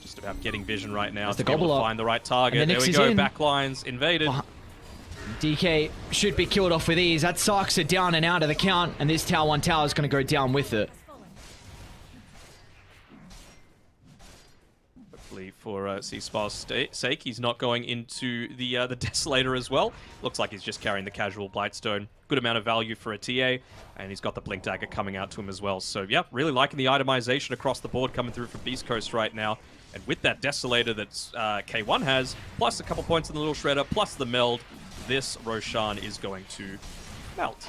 Just about getting vision right now to be able to find the right target. There we go, backlines invaded. DK should be killed off with ease. That sucks it down and out of the count, and this Tower 1 tower is going to go down with it. Hopefully for C-Spar's sake, he's not going into the Desolator as well. Looks like he's just carrying the casual Blightstone. Good amount of value for a TA, and he's got the Blink Dagger coming out to him as well. So yeah, really liking the itemization across the board coming through from Beast Coast right now. And with that Desolator that K1 has, plus a couple points in the Little Shredder, plus the meld, this Roshan is going to melt.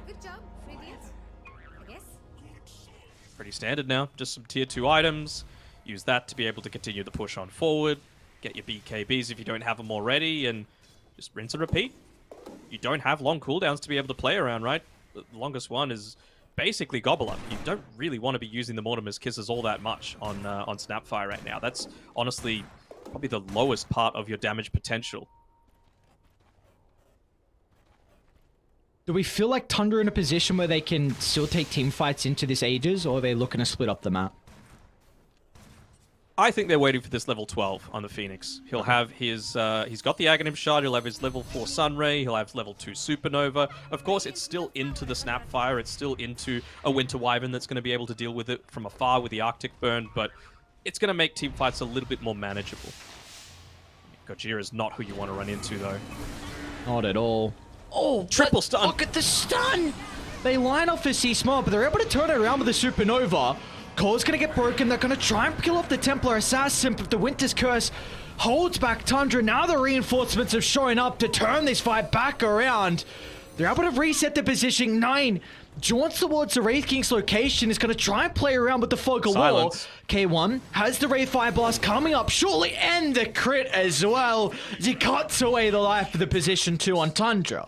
Good job, Radiant. I guess. Pretty standard now. Just some tier 2 items. Use that to be able to continue the push on forward. Get your BKBs if you don't have them already, and just rinse and repeat. You don't have long cooldowns to be able to play around, right? The longest one is basically Gobble Up. You don't really want to be using the Mortimer's Kisses all that much on Snapfire right now. That's honestly probably the lowest part of your damage potential. Do we feel like Tundra in a position where they can still take team fights into this Aegis, or are they looking to split up the map? I think they're waiting for this level 12 on the Phoenix. He'll have his, he's got the Aghanim Shard, he'll have his level 4 Sunray, he'll have level 2 Supernova. Of course, it's still into the Snapfire, it's still into a Winter Wyvern that's going to be able to deal with it from afar with the Arctic Burn, but it's going to make team fights a little bit more manageable. Gojira's not who you want to run into, though. Not at all. Oh, triple stun! Look at the stun! They line up for C-Smart, but they're able to turn it around with the Supernova. Core's gonna get broken. They're gonna try and kill off the Templar Assassin, but the Winter's Curse holds back Tundra. Now the reinforcements have shown up to turn this fight back around. They're able to reset the position. 9 jaunts towards the Wraith King's location. Is gonna try and play around with the Fog of War. K1 has the Wraith Fire Blast coming up shortly, and the crit as well. He cuts away the life for the position 2 on Tundra.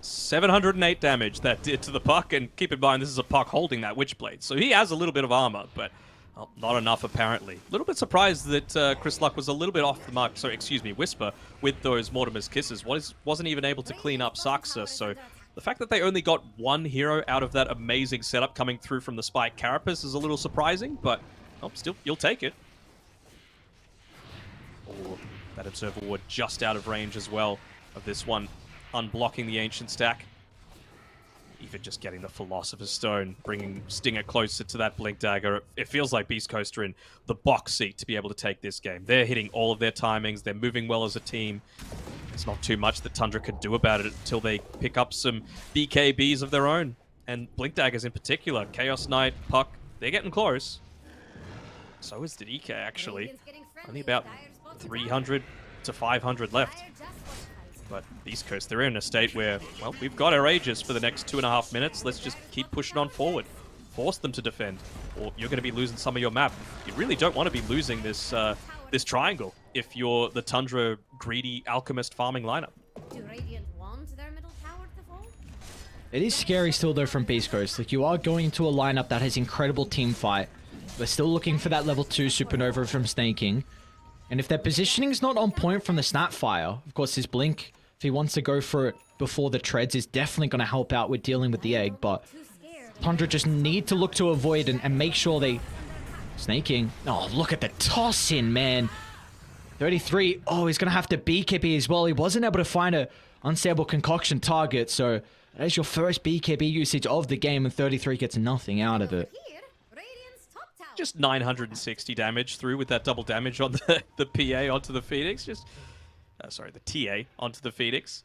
708 damage that did to the puck, and keep in mind this is a puck holding that Witchblade, so he has a little bit of armor, but not enough apparently. A little bit surprised that Chris Luck was a little bit off the mark, sorry, excuse me, Whisper, with those Mortimer's Kisses. Wasn't even able to clean up Saxa, so the fact that they only got one hero out of that amazing setup coming through from the Spike Carapace is a little surprising, but still, you'll take it. Oh, that Observer Ward just out of range as well of this one. Unblocking the Ancient Stack. Even just getting the Philosopher's Stone, bringing Stinger closer to that Blink Dagger. It feels like Beast Coast are in the box seat to be able to take this game. They're hitting all of their timings. They're moving well as a team. There's not too much that Tundra could do about it until they pick up some BKBs of their own. And Blink Daggers in particular. Chaos Knight, Puck, they're getting close. So is the DK actually. Only about 300 to 500 left. But East Coast, they're in a state where, well, we've got our Aegis for the next 2.5 minutes. Let's just keep pushing on forward. Force them to defend, or you're going to be losing some of your map. You really don't want to be losing this this triangle if you're the Tundra greedy Alchemist farming lineup. Do Radiant want their middle tower to fall? It is scary still, though, from Beast Coast. Like, you are going into a lineup that has incredible team fight. We're still looking for that level 2 Supernova from Snaking. And if their positioning is not on point from the Snapfire, of course, his Blink, if he wants to go for it before the treads, is definitely going to help out with dealing with the egg, but Tundra just need to look to avoid and make sure they... Snaking. Oh, look at the toss in, man. 33. Oh, he's going to have to BKB as well. He wasn't able to find a unstable concoction target, so that is your first BKB usage of the game, and 33 gets nothing out of it. Just 960 damage through with that double damage on the PA onto the Phoenix. Just... sorry, the TA onto the Phoenix.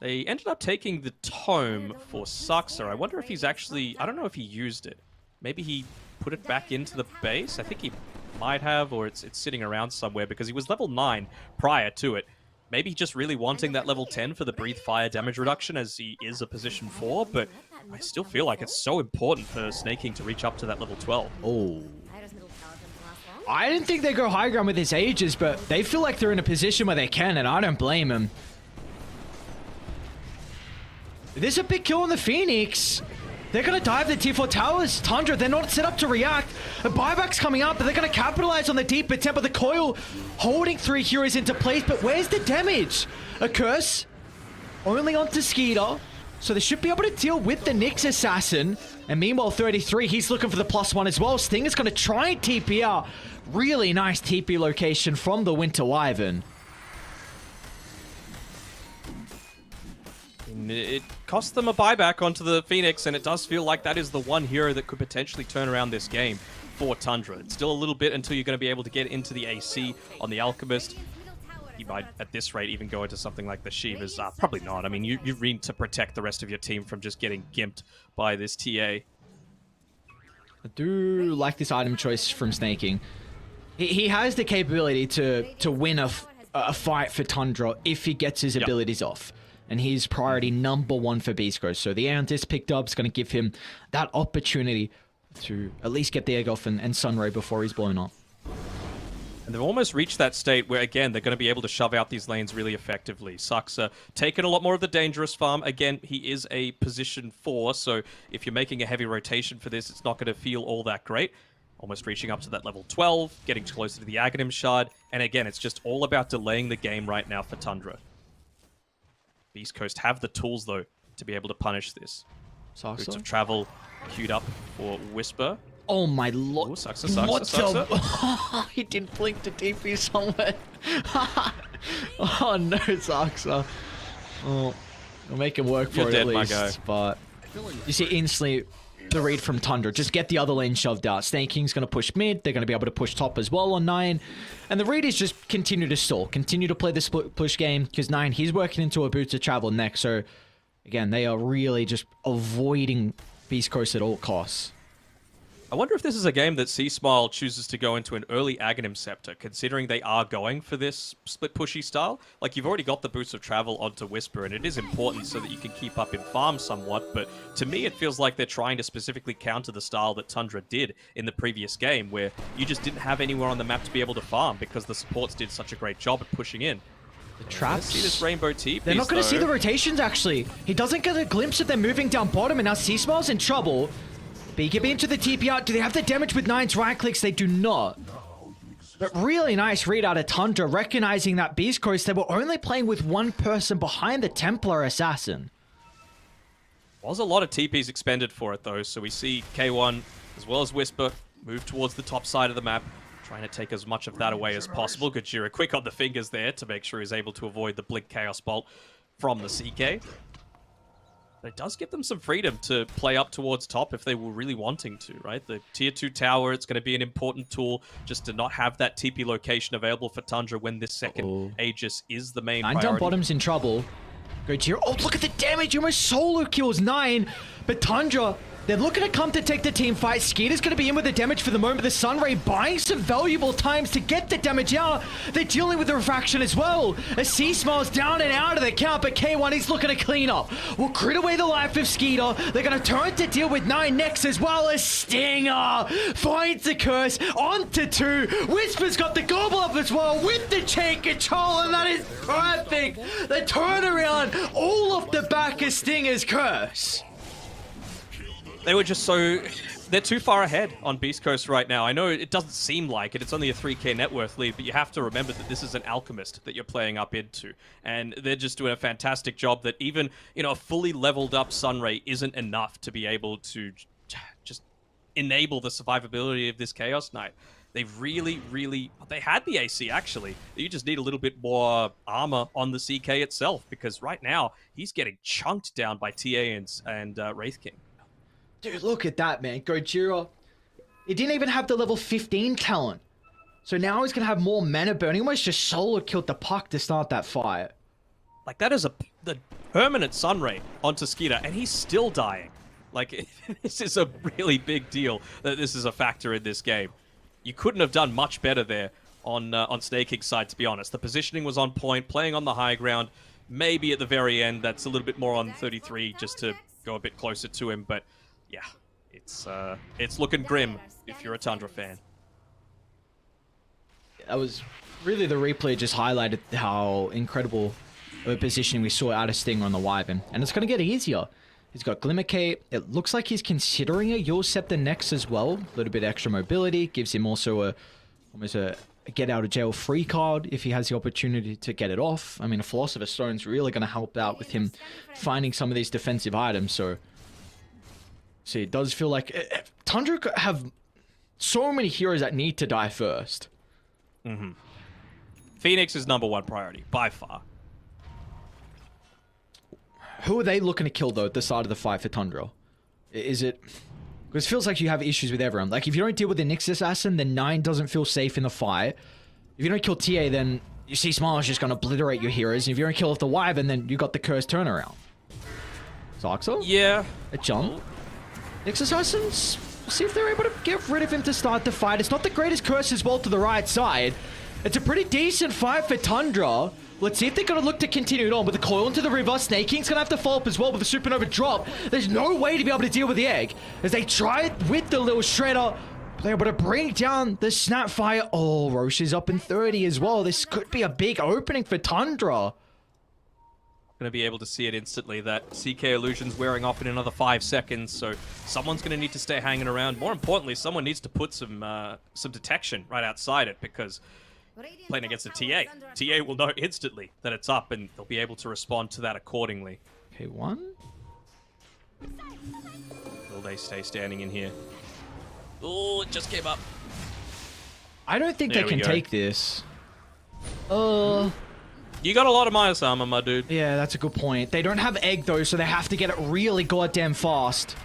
They ended up taking the Tome for Saxa. I wonder if he's actually... I don't know if he used it. Maybe he put it back into the base. I think he might have, or it's sitting around somewhere because he was level 9 prior to it. Maybe just really wanting that level 10 for the Breathe Fire damage reduction as he is a position 4, but I still feel like it's so important for Snaking to reach up to that level 12. Oh. I didn't think they'd go high ground with his Aegis, but they feel like they're in a position where they can, and I don't blame him. This is a big kill on the Phoenix. They're going to dive the T4 towers. Tundra, they're not set up to react. A buyback's coming up, but they're going to capitalize on the deep attempt of the coil, holding 3 heroes into place, but where's the damage? A curse, only onto Skeeter, so they should be able to deal with the Nyx Assassin. And meanwhile, 33, he's looking for the +1 as well. Stinger's going to try and TP out. Really nice TP location from the Winter Wyvern. It cost them a buyback onto the Phoenix, and it does feel like that is the one hero that could potentially turn around this game for Tundra. It's still a little bit until you're going to be able to get into the AC on the Alchemist. He might, at this rate, even go into something like the Shivas. Probably not. I mean, you need to protect the rest of your team from just getting gimped by this TA. I do like this item choice from Snaking. He has the capability to win a fight for Tundra if he gets his abilities off. And he's priority #1 for Beast Coast. So the Antis picked up is going to give him that opportunity to at least get the egg off and Sunray before he's blown up. And they've almost reached that state where, again, they're going to be able to shove out these lanes really effectively. Saxa taking a lot more of the dangerous farm. Again, he is a position 4, so if you're making a heavy rotation for this, it's not going to feel all that great. Almost reaching up to that level 12, getting closer to the Aghanim Shard. And again, it's just all about delaying the game right now for Tundra. Beast Coast have the tools, though, to be able to punish this. Boots of Travel queued up for Whisper. Oh my lord. Ooh, sucks, sucks, What sucks, the? sucks. He didn't blink to TP somewhere. Oh no, Saxa. Oh, we'll make him work for You're it dead, at my least. guy. But you see instantly the read from Tundra. Just get the other lane shoved out. Snake King's going to push mid. They're going to be able to push top as well on 9. And the read is just continue to stall. Continue to play the split push game. Because 9, he's working into a boot to travel next. So, again, they are really just avoiding Beast Coast at all costs. I wonder if this is a game that C-Smile chooses to go into an early Aghanim Scepter, considering they are going for this split pushy style. Like, you've already got the boots of travel onto Whisper, and it is important so that you can keep up in farm somewhat, but to me it feels like they're trying to specifically counter the style that Tundra did in the previous game, where you just didn't have anywhere on the map to be able to farm because the supports did such a great job at pushing in. The traps. See this rainbow TP. They're not going to see the rotations, actually. He doesn't get a glimpse of them moving down bottom, and now C-Smile's in trouble. BKB into the TP out. Do they have the damage with 9's right clicks? They do not. But really nice read out of Tundra, recognizing that Beast Coast, they were only playing with one person behind the Templar Assassin. Was a lot of TPs expended for it, though, so we see K1 as well as Whisper move towards the top side of the map, trying to take as much of that away as possible. Gojira quick on the fingers there to make sure he's able to avoid the Blink Chaos Bolt from the CK. But it does give them some freedom to play up towards top if they were really wanting to, right? The tier 2 tower, it's going to be an important tool just to not have that TP location available for Tundra when this second Aegis is the main 9 priority. down bottom's in trouble. Gojira, oh, look at the damage. He almost solo kills 9. But Tundra, they're looking to come to take the team fight. Skeeter's going to be in with the damage for the moment. The Sunray buying some valuable times to get the damage out. They're dealing with the refraction as well. As C-Smile's down and out of the count, but K1 is looking to clean up. Will crit away the life of Skeeter. They're going to turn to deal with 9 next as well as Stinger finds the curse onto 2. Whisper's got the gobble up as well with the chain control, and that is perfect. The turnaround all off the back of Stinger's curse. They were just so... They're too far ahead on Beast Coast right now. I know it doesn't seem like it. It's only a 3k net worth lead, but you have to remember that this is an Alchemist that you're playing up into. And they're just doing a fantastic job that even, you know, a fully leveled up Sunray isn't enough to be able to just enable the survivability of this Chaos Knight. They've really... They had the AC, actually. You just need a little bit more armor on the CK itself, because right now, he's getting chunked down by TA and Wraith King. Dude, look at that, man. Gojira. He didn't even have the level 15 talent. So now he's going to have more mana burn. He almost just solo killed the puck to start that fight. Like, that is the permanent Sunray onto Skeeter, and he's still dying. Like, this is a really big deal that this is a factor in this game. You couldn't have done much better there on Snake King's side, to be honest. The positioning was on point, playing on the high ground. Maybe at the very end, that's a little bit more on 33 just to go a bit closer to him, but... yeah, it's looking grim if you're a Tundra fan. That was really the replay just highlighted how incredible of a positioning we saw out of Stinger on the Wyvern. And it's going to get easier. He's got Glimmer Cape. It looks like he's considering a Yule Scepter next as well. A little bit extra mobility. Gives him also almost a get out of jail free card if he has the opportunity to get it off. I mean, a Philosopher's Stone's really going to help out with him finding some of these defensive items, so... see, it does feel like Tundra have so many heroes that need to die first. Mm-hmm. Phoenix is #1 priority, by far. Who are they looking to kill, though, at the start of the fight for Tundra? Is it... because it feels like you have issues with everyone. Like, if you don't deal with the Nyx Assassin, then 9 doesn't feel safe in the fight. If you don't kill TA, then you see Smile's just going to obliterate your heroes. And if you don't kill off the Wyvern, then you got the cursed turnaround. Zaxa? Yeah. A jump? Nyx Assassins, see if they're able to get rid of him to start the fight. It's not the greatest curse as well to the right side. It's a pretty decent fight for Tundra. Let's see if they're going to look to continue it on with the coil into the river. Snake King's going to have to follow up as well with the supernova drop. There's no way to be able to deal with the egg. As they try it with the little shredder, they're able to bring down the Snapfire. Oh, Roche is up in 30 as well. This could be a big opening for Tundra. Going to be able to see it instantly that CK Illusion's wearing off in another 5 seconds, so someone's going to need to stay hanging around. More importantly, someone needs to put some detection right outside it, because playing against a TA will know instantly that it's up, and they'll be able to respond to that accordingly. Okay, 1. Will they stay standing in here? Oh, it just came up. I don't think There they we can go. take this. You got a lot of minus armor, my dude. Yeah, that's a good point. They don't have egg though, so they have to get it really goddamn fast.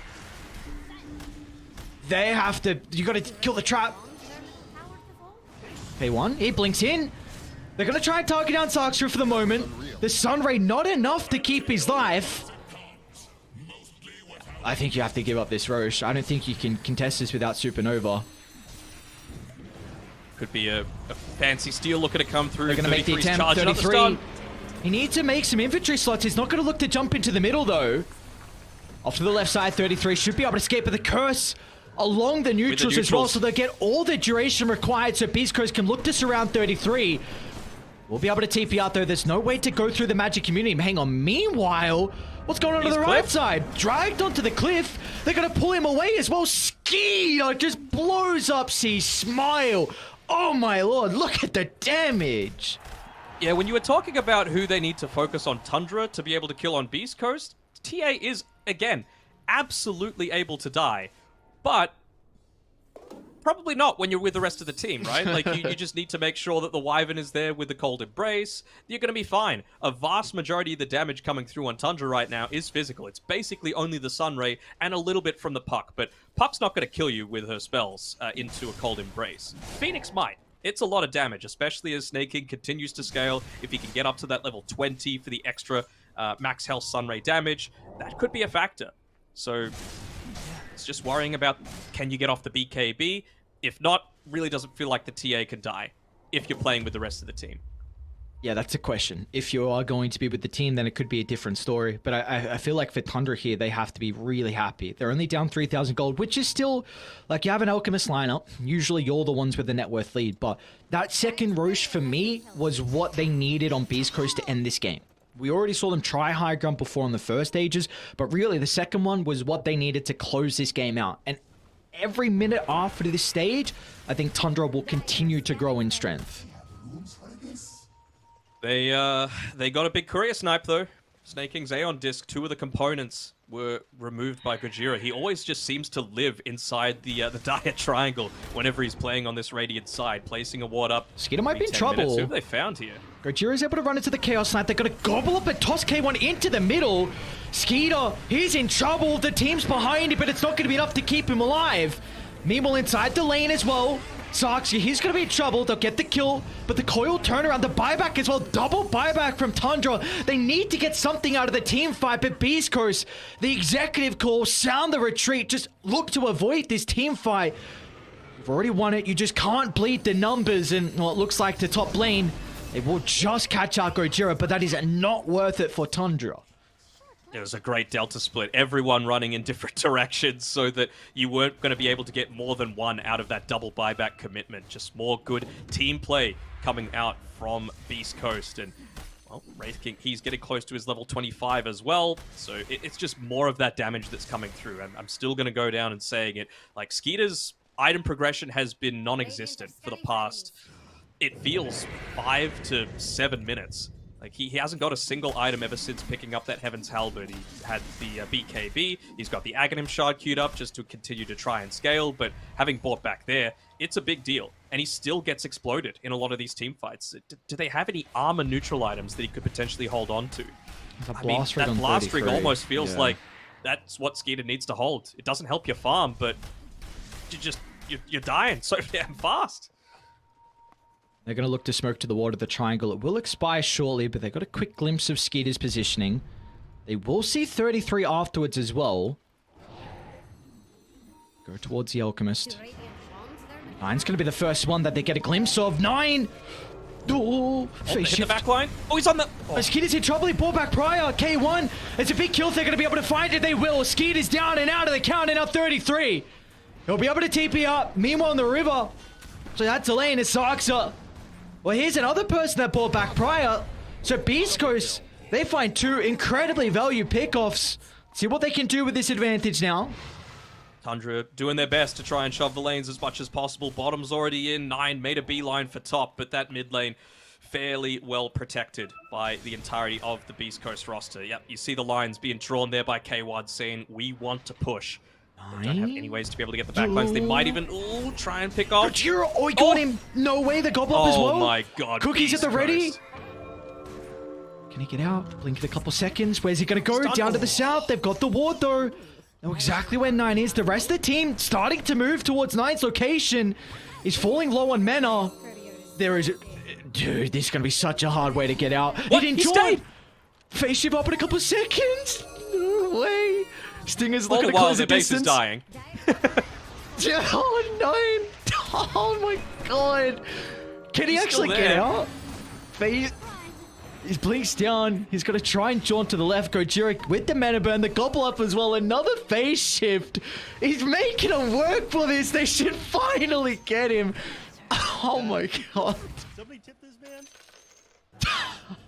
They have to. You gotta kill the trap. K1, he blinks in. They're gonna try and target down Sarkster for the moment. The Sunray not enough to keep his life. I think you have to give up this Roche. I don't think you can contest this without Supernova. Could be a fancy steal looking to come through. They're gonna make the 33's attempt. charging up the 33. stun. He needs to make some infantry slots. He's not gonna look to jump into the middle though. Off to the left side, 33 should be able to escape, but the curse along the neutrals as well, so they'll get all the duration required so Beast Coast can look to surround 33. We'll be able to TP out though. There's no way to go through the magic community. Hang on. Meanwhile, what's going on to the right side? Dragged onto the cliff. They're going to pull him away as well. Skeeter just blows up C Smile. Oh my lord, look at the damage. Yeah, when you were talking about who they need to focus on Tundra to be able to kill on Beast Coast, TA is, again, absolutely able to die. But probably not when you're with the rest of the team, right? Like, you just need to make sure that the Wyvern is there with the Cold Embrace. You're going to be fine. A vast majority of the damage coming through on Tundra right now is physical. It's basically only the Sunray and a little bit from the Puck. But Puck's not going to kill you with her spells into a Cold Embrace. Phoenix might. It's a lot of damage, especially as Snake King continues to scale. If he can get up to that level 20 for the extra max health Sunray damage, that could be a factor. So it's just worrying about, can you get off the BKB? If not, really doesn't feel like the TA can die if you're playing with the rest of the team. Yeah, that's a question. If you are going to be with the team, then it could be a different story. But I feel like for Tundra here, they have to be really happy. They're only down 3,000 gold, which is still, like, you have an Alchemist lineup. Usually you're the ones with the net worth lead. But that second Roche, for me, was what they needed on Beast Coast to end this game. We already saw them try high ground before on the first stages, but really the second one was what they needed to close this game out. And every minute after this stage, I think Tundra will continue to grow in strength. They got a big courier snipe though. Snake King's Aeon Disc, 2 of the components were removed by Gojira. He always just seems to live inside the Dire Triangle whenever he's playing on this Radiant side, placing a ward up. Skeeter might be in 10 trouble. minutes. Who have they found here? Gojira's able to run into the Chaos Knight. They're going to gobble up and toss K1 into the middle. Skeeter, he's in trouble. The team's behind him, but it's not going to be enough to keep him alive. Meanwhile, inside the lane as well, Sarks, he's going to be in trouble. They'll get the kill, but the coil turnaround, the buyback as well. Double buyback from Tundra. They need to get something out of the team fight, but Beast Coast, the executive call, sound the retreat. Just look to avoid this team fight. You've already won it. You just can't bleed the numbers, and well, it looks like the top lane, they will just catch out Gojira, but that is not worth it for Tundra. It was a great delta split, everyone running in different directions so that you weren't going to be able to get more than one out of that double buyback commitment. Just more good team play coming out from Beast Coast. And, well, Wraith King, he's getting close to his level 25 as well. So it's just more of that damage that's coming through. I'm still going to go down and saying it. Like, Skeeter's item progression has been non-existent for the past, it feels, 5 to 7 minutes. Like, he hasn't got a single item ever since picking up that Heaven's Halberd. He had the BKB, he's got the Aghanim Shard queued up just to continue to try and scale, but having bought back there, it's a big deal. And he still gets exploded in a lot of these team fights. Do they have any armor neutral items that he could potentially hold on to? I mean, that blast rig almost feels like that's what Skeeter needs to hold. It doesn't help your farm, but you're dying so damn fast. They're going to look to smoke to the ward of the triangle. It will expire shortly, but they got a quick glimpse of Skeeter's positioning. They will see 33 afterwards as well. Go towards the Alchemist. 9's going to be the first one that they get a glimpse of. 9! Oh, hit the back line. Oh, he's on the... Oh. Skeeter's in trouble. He brought back Prior. K1. It's a big kill. They're going to be able to find it. They will. Skeeter's down and out of the count, and now 33. He'll be able to TP up. Meanwhile, in the river. So that's Elaine. It's Sarksa. Well, here's another person that brought back Prior. So Beast Coast, they find 2 incredibly valued pickoffs. See what they can do with this advantage now. Tundra doing their best to try and shove the lanes as much as possible. Bottom's already in. 9 made a beeline for top, but that mid lane fairly well protected by the entirety of the Beast Coast roster. Yep, you see the lines being drawn there by K1 saying, we want to push. They don't have any ways to be able to get the backlines. They might even try and pick off. Gojira, oh, he got him. No way, the gobble up as well. Oh my god. Cookies at the ready. Beast Can he get out? Blink in a couple seconds. Where's he going to go? Down to the south. They've got the ward, though. Know exactly where 9 is. The rest of the team starting to move towards 9's location. He's falling low on mana. There is... Dude, this is going to be such a hard way to get out. What? He didn't He join. stayed. Face shift up in a couple seconds. No way. Stinger's All looking the to while close their the base is distance. dying. Oh, 9. Oh my god. Can he He's actually still get there. out? He's blinks down. He's got to try and jaunt to the left. Gojira with the mana burn, the gobble up as well. Another phase shift. He's making it work for this. They should finally get him. Oh my god. Somebody tip this man?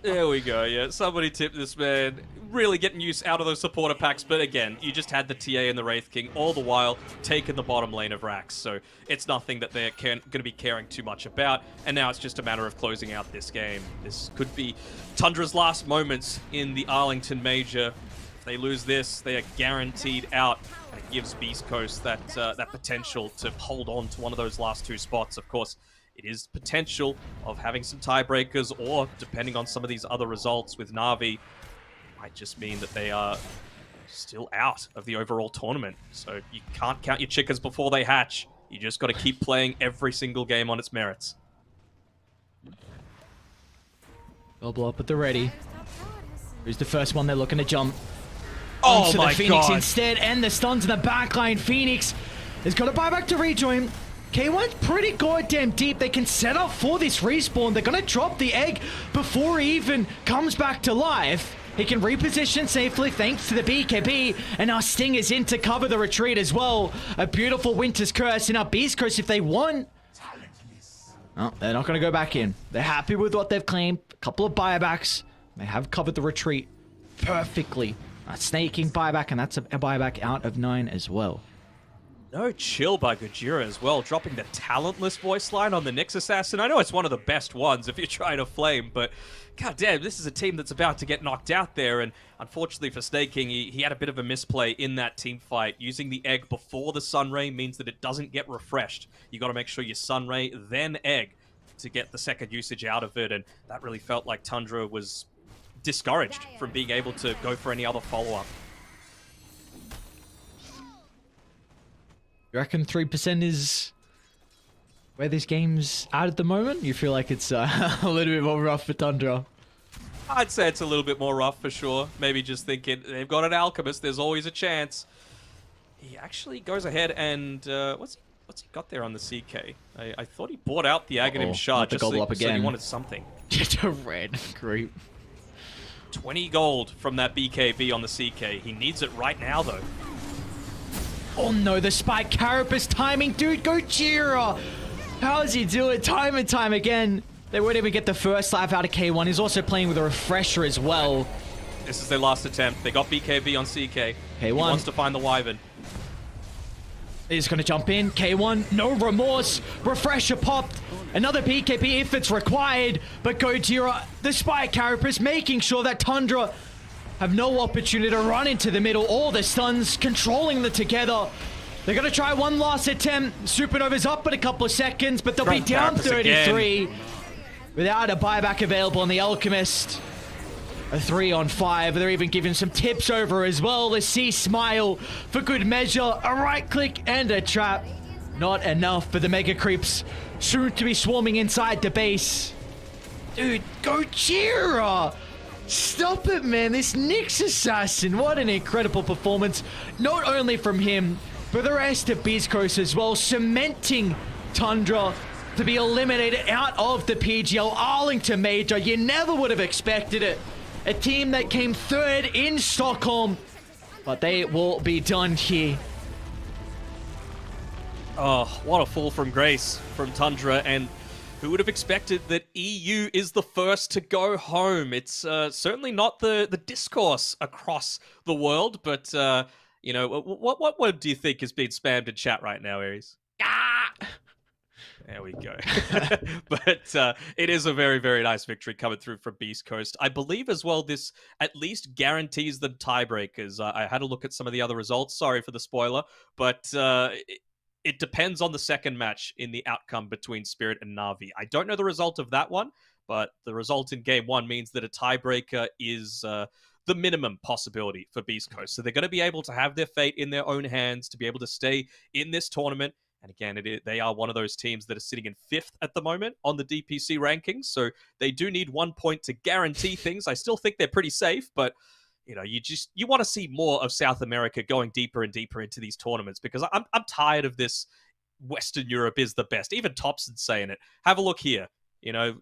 There we go, yeah. Somebody tip this man. Really getting use out of those supporter packs, but again, you just had the TA and the Wraith King all the while taking the bottom lane of Rax, so it's nothing that they're going to be caring too much about, and now it's just a matter of closing out this game. This could be Tundra's last moments in the Arlington Major. If they lose this, they are guaranteed out, and it gives Beast Coast that potential to hold on to one of those last 2 spots. Of course, it is potential of having some tiebreakers, or depending on some of these other results with Na'Vi, might just mean that they are still out of the overall tournament. So you can't count your chickens before they hatch. You just got to keep playing every single game on its merits. Gobble up at the ready. Who's the first one they're looking to jump? Oh Onto my the Phoenix god! instead, and the stuns in the backline. Phoenix has got to buy back to rejoin. K1's pretty goddamn deep. They can set up for this respawn. They're going to drop the egg before he even comes back to life. He can reposition safely thanks to the BKB, and now Sting is in to cover the retreat as well. A beautiful Winter's Curse, and now Beast Coast, if they want... Oh, they're not going to go back in. They're happy with what they've claimed. A couple of buybacks. They have covered the retreat perfectly. A snaking buyback, and that's a buyback out of 9 as well. No chill by Gojira as well, dropping the talentless voice line on the Nyx Assassin. I know it's one of the best ones if you're trying to flame, but goddamn, this is a team that's about to get knocked out there, and unfortunately for Snaking, he had a bit of a misplay in that team fight. Using the egg before the Sunray means that it doesn't get refreshed. You got to make sure you Sunray, then egg to get the second usage out of it, and that really felt like Tundra was discouraged from being able to go for any other follow-up. You reckon 3% is where this game's at the moment? You feel like it's a little bit more rough for Tundra? I'd say it's a little bit more rough for sure. Maybe just thinking they've got an Alchemist, there's always a chance. He actually goes ahead and what's he got there on the CK? I thought he bought out the Aghanim Shard just so he wanted something. Just a red creep. 20 gold from that BKB on the CK. He needs it right now though. Oh no, the spike carapace timing, dude, Gojira! How does he do it time and time again? They won't even get the first life out of K1. He's also playing with a refresher as well. This is their last attempt. They got BKB on CK. K1 He wants to find the Wyvern. He's gonna jump in. K1, no remorse. Refresher popped. Another BKB if it's required. But Gojira, the spike carapace, making sure that Tundra have no opportunity to run into the middle. All the stuns, controlling them together. They're going to try one last attempt. Supernova's up in a couple of seconds, but they'll be down 33. Again. Without a buyback available on the Alchemist. A 3-on-5. They're even giving some tips over as well. The C smile for good measure. A right click and a trap. Not enough for the Mega Creeps. Soon to be swarming inside the base. Dude, Gojira! Stop it, man. This Nyx Assassin. What an incredible performance. Not only from him, but the rest of Beast Coast as well. Cementing Tundra to be eliminated out of the PGL Arlington Major. You never would have expected it. A team that came third in Stockholm. But they will be done here. Oh, what a fall from grace from Tundra, and who would have expected that EU is the first to go home? It's certainly not the discourse across the world, but you know, what word do you think is being spammed in chat right now, Aries? There we go. But it is a very, very nice victory coming through from Beast Coast. I believe as well this at least guarantees them tiebreakers. I had a look at some of the other results. Sorry for the spoiler, but it depends on the second match in the outcome between Spirit and Na'Vi. I don't know the result of that one, but the result in game one means that a tiebreaker is the minimum possibility for Beast Coast. So they're going to be able to have their fate in their own hands to be able to stay in this tournament. And again, they are one of those teams that are sitting in 5th at the moment on the DPC rankings. So they do need 1 point to guarantee things. I still think they're pretty safe, but you know, you want to see more of South America going deeper and deeper into these tournaments, because I'm tired of this Western Europe is the best. Even Thompson's saying it. Have a look here. You know,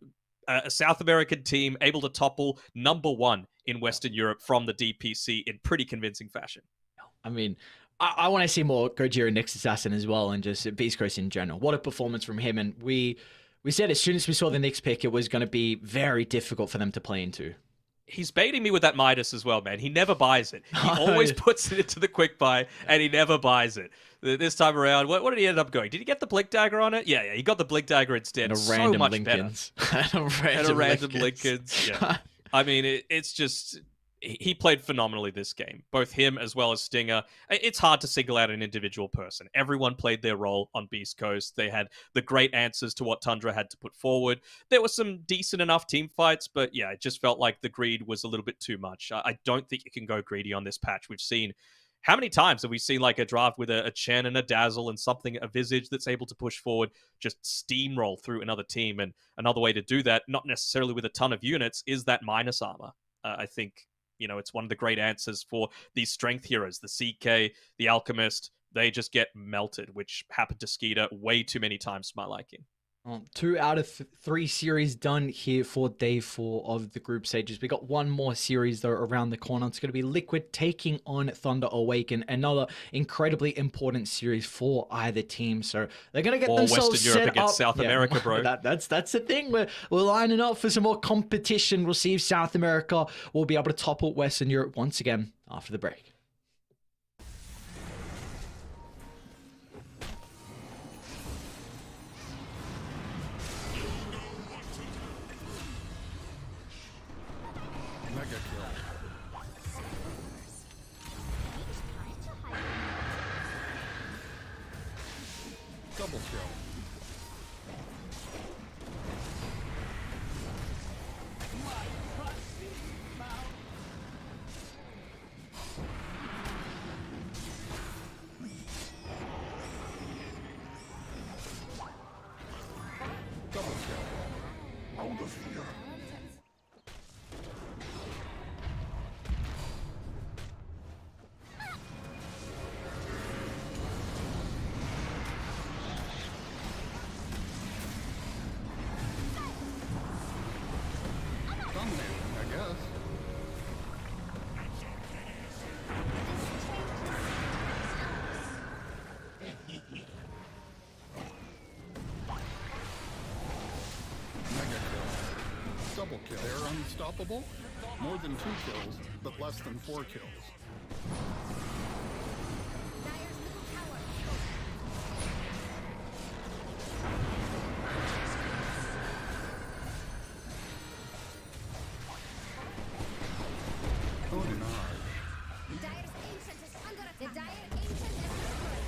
a South American team able to topple #1 in Western Europe from the DPC in pretty convincing fashion. I mean, I want to see more Gojira Nyx Assassin as well, and just Beast Coast in general. What a performance from him. And we said as soon as we saw the Nyx pick, it was going to be very difficult for them to play into. He's baiting me with that Midas as well, man. He never buys it. He always puts it into the quick buy, and he never buys it. This time around, what did he end up going? Did he get the Blink Dagger on it? Yeah, he got the Blink Dagger instead. And a so random much Lincolns. better. And a random Lincolns. Yeah. I mean, it's just... He played phenomenally this game, both him as well as Stinger. It's hard to single out an individual person. Everyone played their role on Beast Coast. They had the great answers to what Tundra had to put forward. There were some decent enough team fights, but yeah, it just felt like the greed was a little bit too much. I don't think you can go greedy on this patch. We've seen... How many times have we seen like a draft with a Chen and a Dazzle and something, a Visage that's able to push forward, just steamroll through another team? And another way to do that, not necessarily with a ton of units, is that minus armor. I think... You know, it's one of the great answers for these strength heroes. The CK, the Alchemist, they just get melted, which happened to Skeeter way too many times for my liking. 2 out of 3 series done here for day 4 of the group stages. We got one more series though around the corner. It's going to be Liquid taking on Thunder Awaken, another incredibly important series for either team. So they're going to get more themselves Western Europe set against up. South America, bro. That's the thing. We're lining up for some more competition. We'll see if South America will be able to topple Western Europe once again after the break. Mega kill. Double kill. Double kill. Out of here. Dominating, I guess. Mega kill. Double kill. They're unstoppable. More than 2 kills, but less than 4 kills. Oh, no. Dire's ancient is under attack. The Dire ancient is destroyed.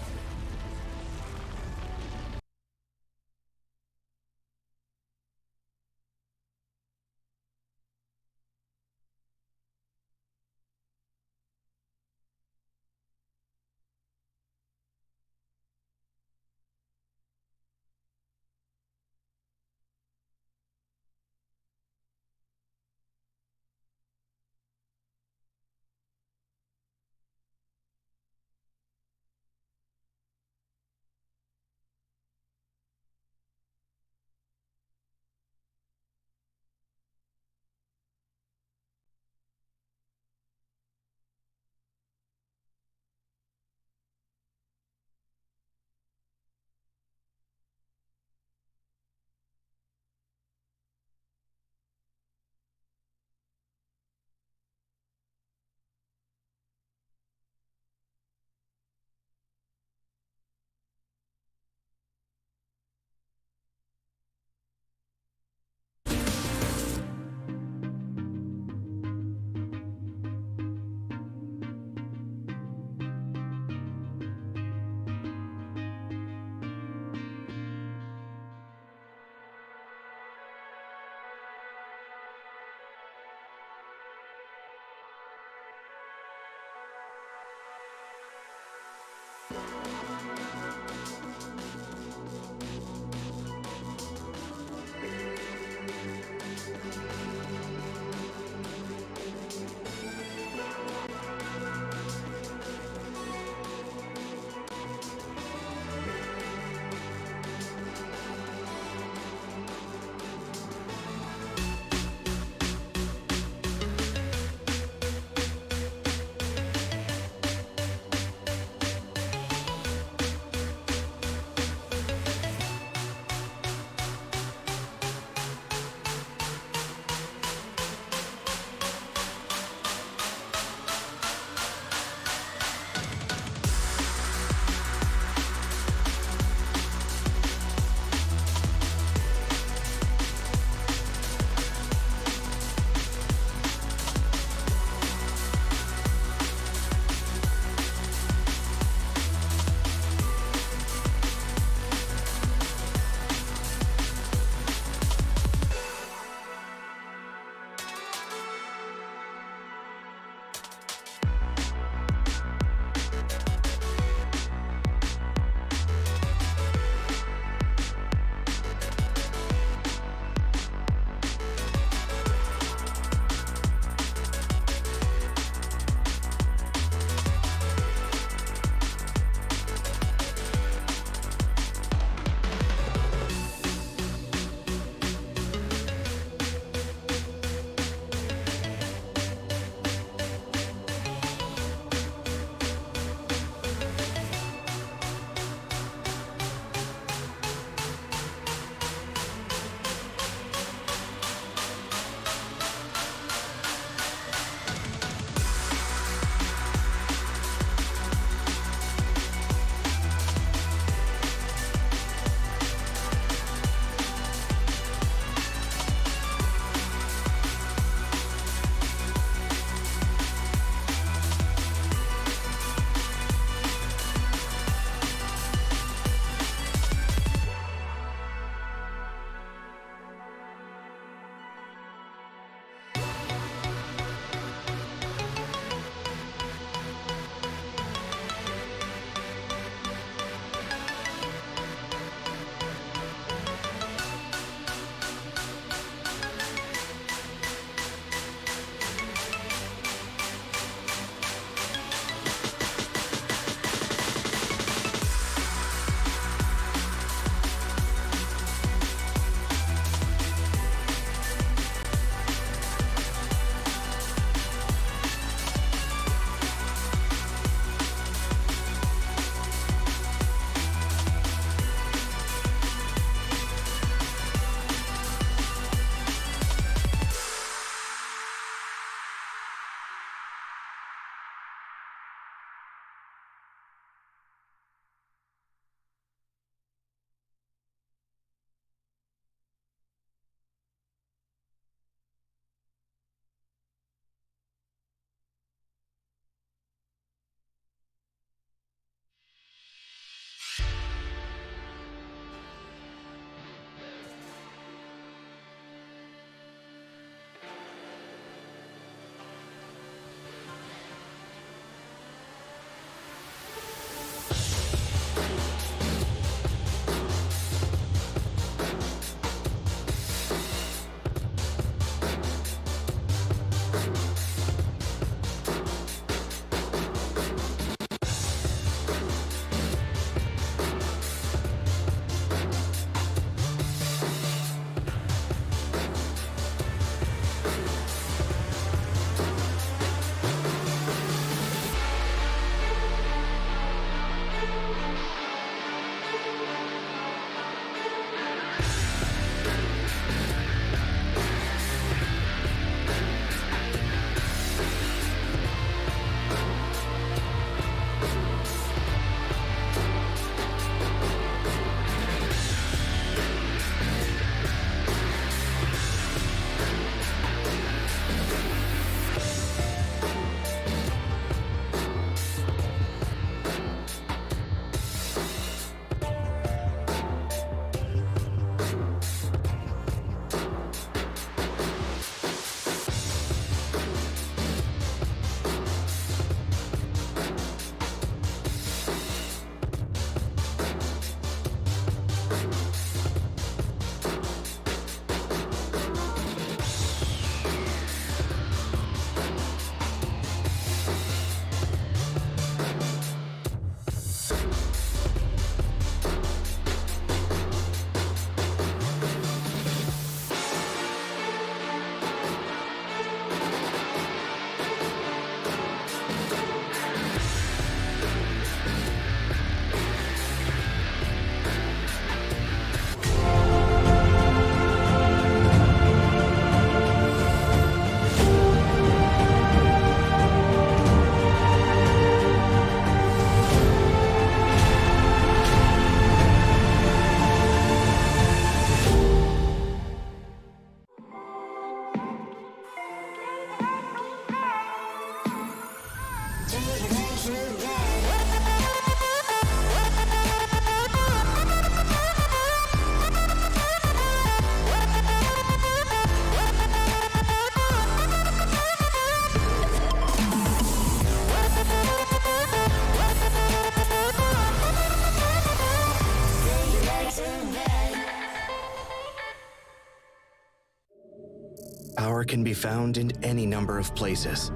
Power can be found in any number of places.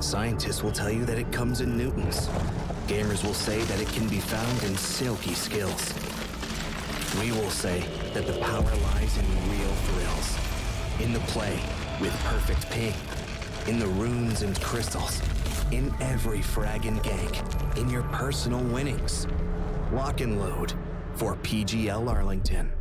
Scientists will tell you that it comes in newtons. Gamers will say that it can be found in silky skills. We will say that the power lies in real thrills. In the play with perfect ping. In the runes and crystals. In every frag and gank. In your personal winnings. Lock and load for PGL Arlington.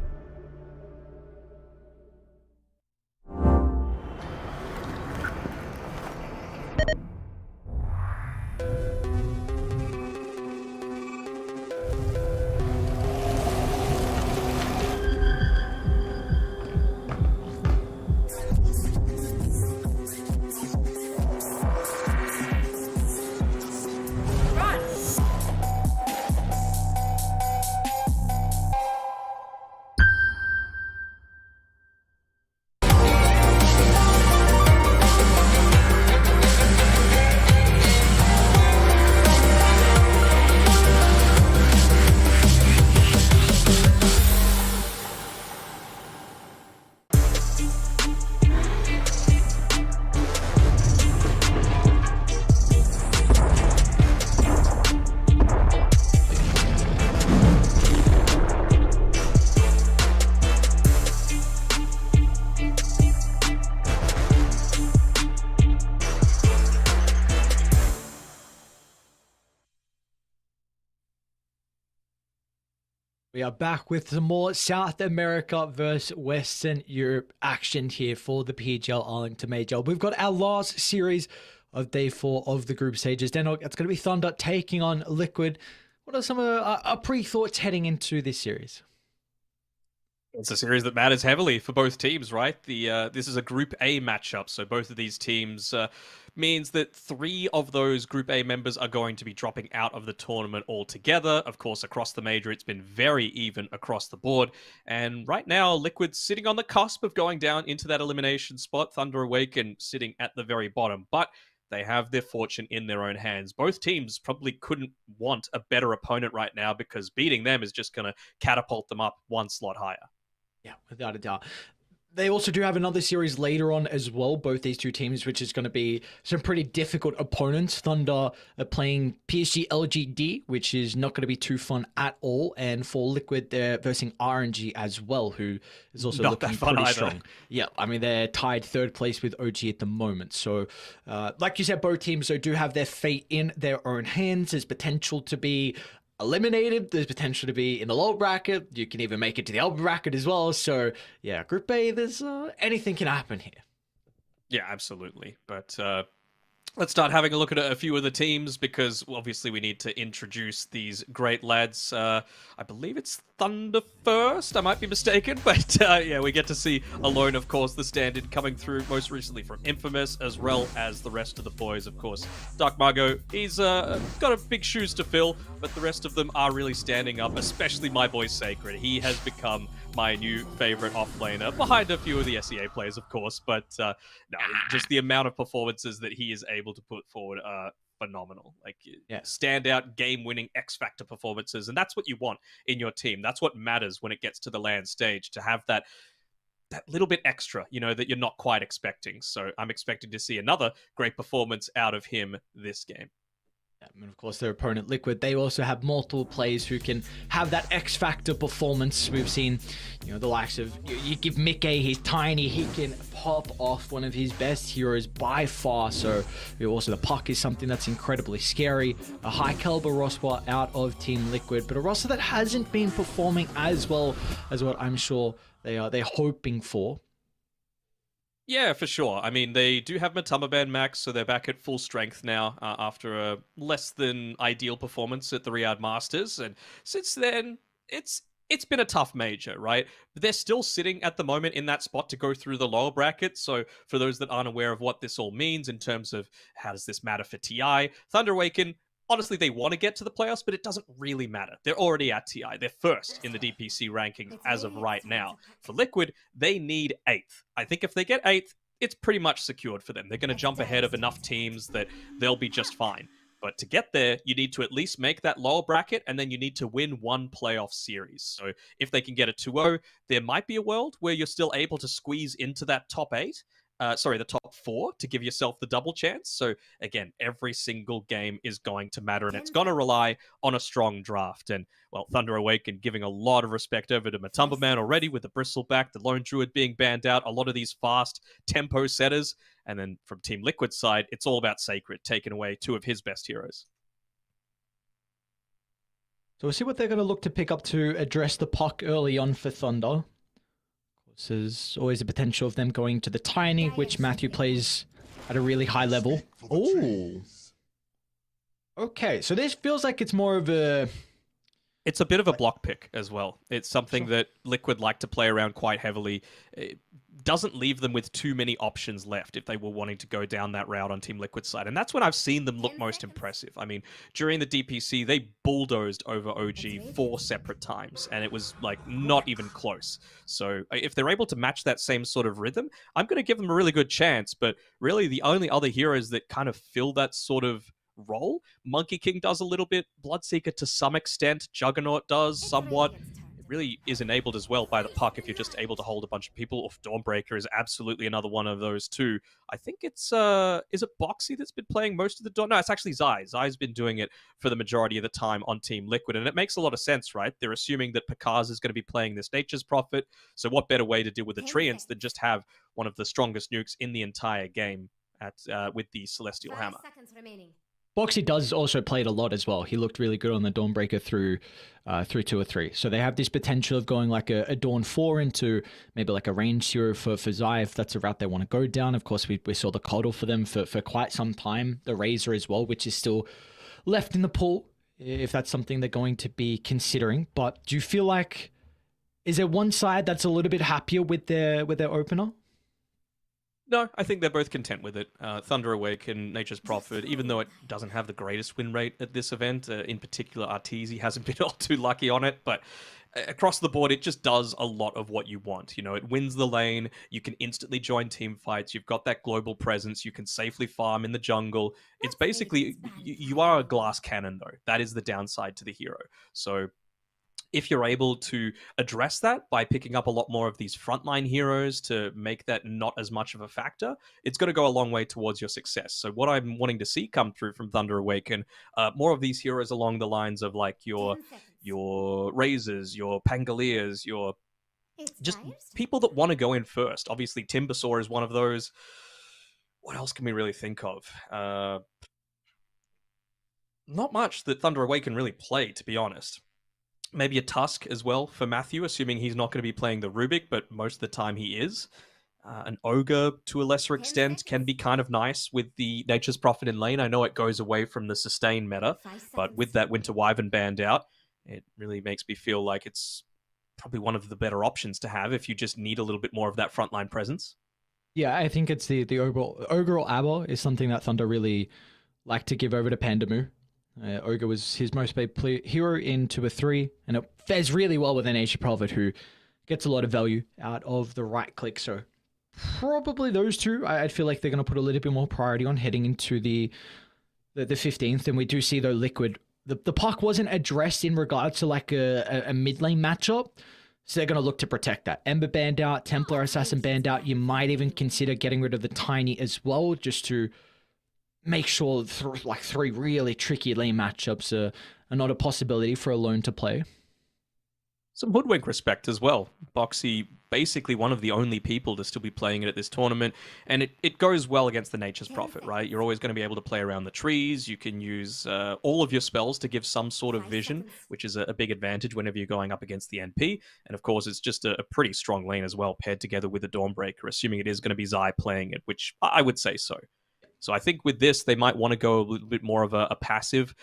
We are back with some more South America versus Western Europe action here for the PGL Arlington Major. We've got our last series of day 4 of the group stages. Then it's going to be Thunder taking on Liquid. What are some of our pre-thoughts heading into this series? It's a series that matters heavily for both teams, right? This is a Group A matchup, so both of these teams means that 3 of those Group A members are going to be dropping out of the tournament altogether. Of course, across the major, it's been very even across the board. And right now, Liquid's sitting on the cusp of going down into that elimination spot. Thunder Awaken sitting at the very bottom. But they have their fortune in their own hands. Both teams probably couldn't want a better opponent right now because beating them is just going to catapult them up one slot higher. Yeah, without a doubt. They also do have another series later on as well, both these two teams, which is going to be some pretty difficult opponents. Thunder are playing PSG.LGD, which is not going to be too fun at all. And for Liquid, they're versing RNG as well, who is also not looking that fun pretty either. strong. Yeah, I mean, they're tied 3rd place with OG at the moment. So, like you said, both teams do have their fate in their own hands. There's potential to be eliminated. There's potential to be in the lower bracket. You can even make it to the upper bracket as well. So yeah, Group A, there's anything can happen here. Yeah, absolutely. But let's start having a look at a few of the teams because obviously we need to introduce these great lads. I believe it's Thunder first. I might be mistaken, but yeah, we get to see Alone, of course, the standard coming through most recently from Infamous, as well as the rest of the boys, of course. Dark Margo, he's got a big shoes to fill, but the rest of them are really standing up, especially my boy Sacred. He has become my new favorite offlaner, behind a few of the SEA players, of course, but no, just the amount of performances that he is able to put forward are phenomenal. Like, standout, game-winning, X-Factor performances, and that's what you want in your team. That's what matters when it gets to the LAN stage, to have that little bit extra, that you're not quite expecting. So I'm expecting to see another great performance out of him this game. And of course, their opponent, Liquid, they also have multiple players who can have that X-Factor performance. We've seen, the likes of, you give Mickey, he's tiny, he can pop off one of his best heroes by far. So also the puck is something that's incredibly scary. A high caliber roster out of Team Liquid, but a roster that hasn't been performing as well as what I'm sure they're hoping for. Yeah, for sure. I mean, they do have Matamaban Max, so they're back at full strength now after a less than ideal performance at the Riyadh Masters. And since then, it's it's been a tough major, right? But they're still sitting at the moment in that spot to go through the lower bracket. So for those that aren't aware of what this all means in terms of how does this matter for TI, Thunder Awaken, honestly, they want to get to the playoffs, but it doesn't really matter. They're already at TI. They're first in the DPC rankings as of right now. For Liquid, they need 8th. I think if they get 8th, it's pretty much secured for them. They're going to jump ahead of enough teams that they'll be just fine. But to get there, you need to at least make that lower bracket, and then you need to win one playoff series. So if they can get a 2-0, there might be a world where you're still able to squeeze into that top 8. The top 4 to give yourself the double chance. So again, every single game is going to matter, and it's going to rely on a strong draft. And well, Thunder Awaken giving a lot of respect over to Matumba Man already with the Bristleback, the Lone Druid being banned out, a lot of these fast tempo setters. And then from Team Liquid's side, it's all about Sacred, taking away 2 of his best heroes. So we'll see what they're going to look to pick up to address the puck early on for Thunder. There's always a potential of them going to the Tiny, which Matthew plays at a really high level. Oh. Okay, so this feels like it's more of a... It's a bit of a block pick as well. It's something that Liquid like to play around quite heavily. It doesn't leave them with too many options left if they were wanting to go down that route on Team Liquid's side. And that's when I've seen them look most impressive. I mean, during the DPC, they bulldozed over OG 4 separate times, and it was like not even close. So if they're able to match that same sort of rhythm, I'm going to give them a really good chance. But really, the only other heroes that kind of fill that sort of role, Monkey King does a little bit, Bloodseeker to some extent, Juggernaut does somewhat. It really is enabled as well by the puck if you're just able to hold a bunch of people. Off Dawnbreaker is absolutely another one of those too. I think it's is it Boxy that's been playing most of the Dawn? No, it's actually Zai. Zai's been doing it for the majority of the time on Team Liquid, and it makes a lot of sense, right? They're assuming that Pakaz is going to be playing this Nature's Prophet, so what better way to deal with the Treants than just have one of the strongest nukes in the entire game at with the Celestial Hammer. Boxy does also play it a lot as well. He looked really good on the Dawnbreaker through 2 or 3. So they have this potential of going like a Dawn 4 into maybe like a range hero for Zai if that's a route they want to go down. Of course, we saw the Coddle for them for quite some time. The Razor as well, which is still left in the pool if that's something they're going to be considering. But do you feel like, is there one side that's a little bit happier with their opener? No, I think they're both content with it. Thunder Awaken, Nature's Prophet, even though it doesn't have the greatest win rate at this event, in particular Arteezy hasn't been all too lucky on it, but across the board, it just does a lot of what you want. You know, it wins the lane, you can instantly join team fights, you've got that global presence, you can safely farm in the jungle. It's basically, you are a glass cannon though. That is the downside to the hero. So if you're able to address that by picking up a lot more of these frontline heroes to make that not as much of a factor, it's going to go a long way towards your success. So what I'm wanting to see come through from Thunder Awaken, more of these heroes along the lines of like your Razors, your Pangoliers, your just people that want to go in first. Obviously, Timbersaw is one of those. What else can we really think of? Not much that Thunder Awaken really play, to be honest. Maybe a Tusk as well for Matthew, assuming he's not going to be playing the Rubik, but most of the time he is. An Ogre, to a lesser extent, can be kind of nice with the Nature's Prophet in lane. I know it goes away from the sustain meta, but with that Winter Wyvern banned out, it really makes me feel like it's probably one of the better options to have if you just need a little bit more of that frontline presence. Yeah, I think it's the Ogre or Aber is something that Thunder really like to give over to Pandamu. Ogre was his most played hero in 2 or 3, and it fares really well with an Nature's Prophet who gets a lot of value out of the right click. So probably those two, I feel like they're going to put a little bit more priority on heading into the 15th. And we do see though Liquid, the puck wasn't addressed in regards to like a mid lane matchup. So they're going to look to protect that. Ember banned out, Templar Assassin banned out. You might even consider getting rid of the Tiny as well, just to make sure like 3 really tricky lane matchups are not a possibility for Alone to play. Some Hoodwink respect as well. Boxy, basically one of the only people to still be playing it at this tournament, and it goes well against the Nature's Prophet, right? You're always going to be able to play around the trees. You can use all of your spells to give some sort of vision, which is a big advantage whenever you're going up against the NP. And of course, it's just a pretty strong lane as well, paired together with the Dawnbreaker, assuming it is going to be Zai playing it, which I would say so. So I think with this, they might want to go a little bit more of a passive.